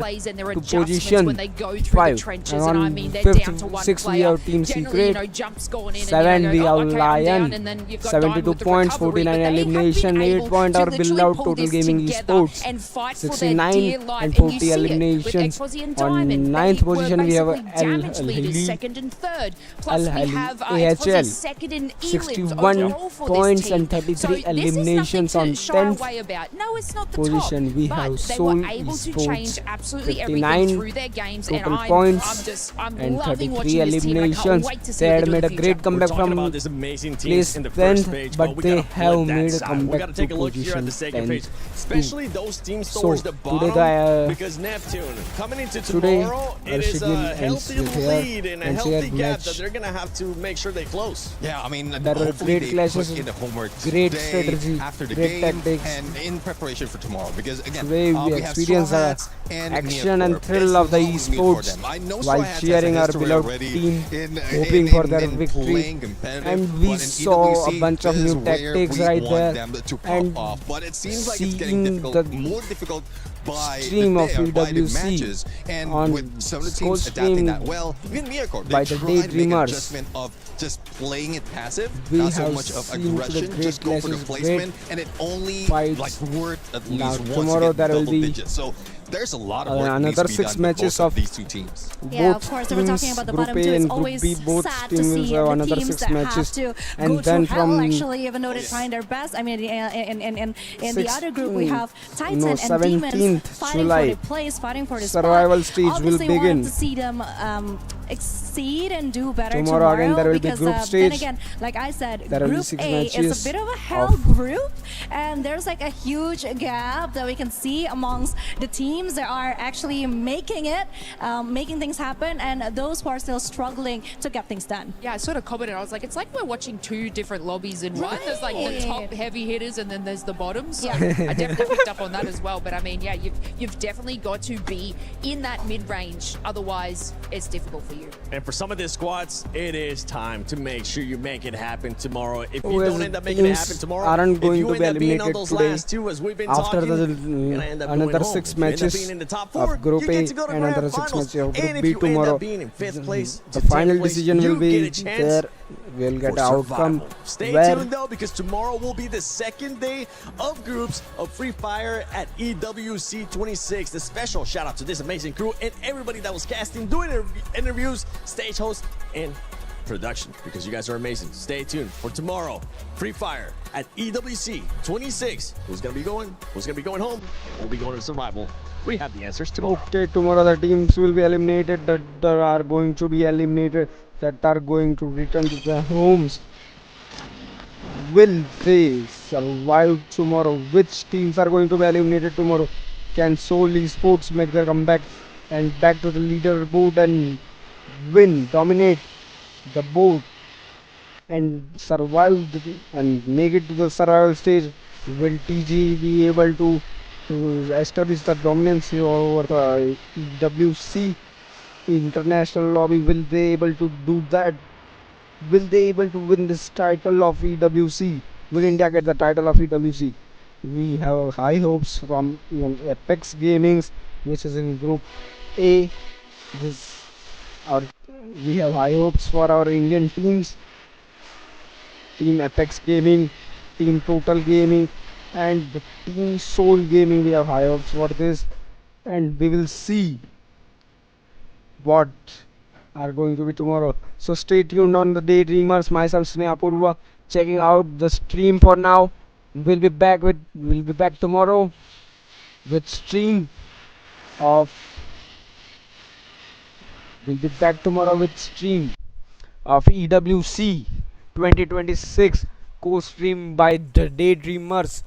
position 5. And on 5th, 6th we have Team Secret, 7 we have Lion, 72 points, 49 elimination, 8 point or build out Total Gaming Esports, 69 and 40 eliminations. On 9th position we have Al AHL, 61 points and 33 eliminations. On 10th position we have Soul Esports, 59 total points and 33 eliminations. They had made a great comeback from place 10th, but they have made a comeback to position 10th. Especially those teams towards the bottom, because Neptune coming into tomorrow, it is a healthy lead and a healthy gap that they're gonna have to make sure they close. Yeah, I mean, there were great clashes, in the homework great strategy, after the great game, tactics, and in preparation for tomorrow. Because again, today we experience the action and thrill of the esports while cheering our beloved team, hoping for their victory. And we saw a bunch of new tactics right there, and but it seems like it's getting more difficult by stream the of EWC and on with some of the teams adapting that well. Even Miracle, by the Daydreamers. Adjustment of just playing it passive, We not so have much of seen aggression, great just go for the clashes, placement, great and it only fights. like worth at Now least once tomorrow to get there will double be digits. So there's a lot of work that another needs to be 6 done matches with both of these two teams. Yeah, both of course, we're talking about the Group bottom A two. It's and Group always B, both sad to teams will see have the another teams 6 that matches, have to and go then through hell, from actually, even though they're trying their best. I mean, in the other group, we have Titan and 17th Demons fighting July, for the place, fighting for the survival spot. stage will Obviously, begin. wanted to see them exceed and do better Tomorrow again there will be because group then stage. again, like I said, There will be Group 6 A is matches a bit of a hell group, and there's like a huge gap that we can see amongst the teams that are actually making it, making things happen, and those who are still struggling to get things done. Yeah, I sort of commented. I was like, it's like we're watching two different lobbies in one. There's like the top heavy hitters, and then there's the bottoms. So I definitely picked up on that as well. But I mean, yeah, you've definitely got to be in that mid range. Otherwise, it's difficult for you. And for some of these squads, it is time to make sure you make it happen tomorrow. If you Well, don't end up making it teams happen tomorrow, aren't if going you to end be up being on eliminated those today. last two, as we've been After talking, the you're gonna end up another going home. 6 If you end up matches being in the top 4, of Group you A get to go to and grand another 6 finals. matches of Group And if B you end tomorrow. up being in 5th place The to 10th final place, decision you will be get a chance there. We'll get for the outcome. survival. Stay where tuned though, because tomorrow will be the second day of groups of Free Fire at EWC 26. The special shout out to this amazing crew and everybody that was casting, doing interviews, stage hosts, and production, because you guys are amazing. Stay tuned for tomorrow. Free Fire at EWC 26. Who's gonna be going? Who's gonna be going home? We'll be going to survival. We have the answers tomorrow. Okay, tomorrow the teams will be eliminated that are going to be eliminated, that are going to return to their homes. Will they survive tomorrow? Which teams are going to be eliminated tomorrow? Can Seoul Esports make their comeback and back to the leaderboard and win, dominate the board and survive and make it to the survival stage? Will TG be able to establish the dominance over the EWC international lobby? Will they able to do that? Will they able to win this title of EWC? Will India get the title of EWC? We have high hopes from Apex Gamings, which is in Group A. This our we have high hopes for our Indian teams, Team Apex Gaming, Team Total Gaming, and the Team Soul Gaming. We have high hopes for this, and we will see what are going to be tomorrow. So stay tuned on the Daydreamers. Myself Sneha Purva, checking out the stream for now. We'll be back tomorrow with stream of EWC 2026, co-streamed by the Daydreamers.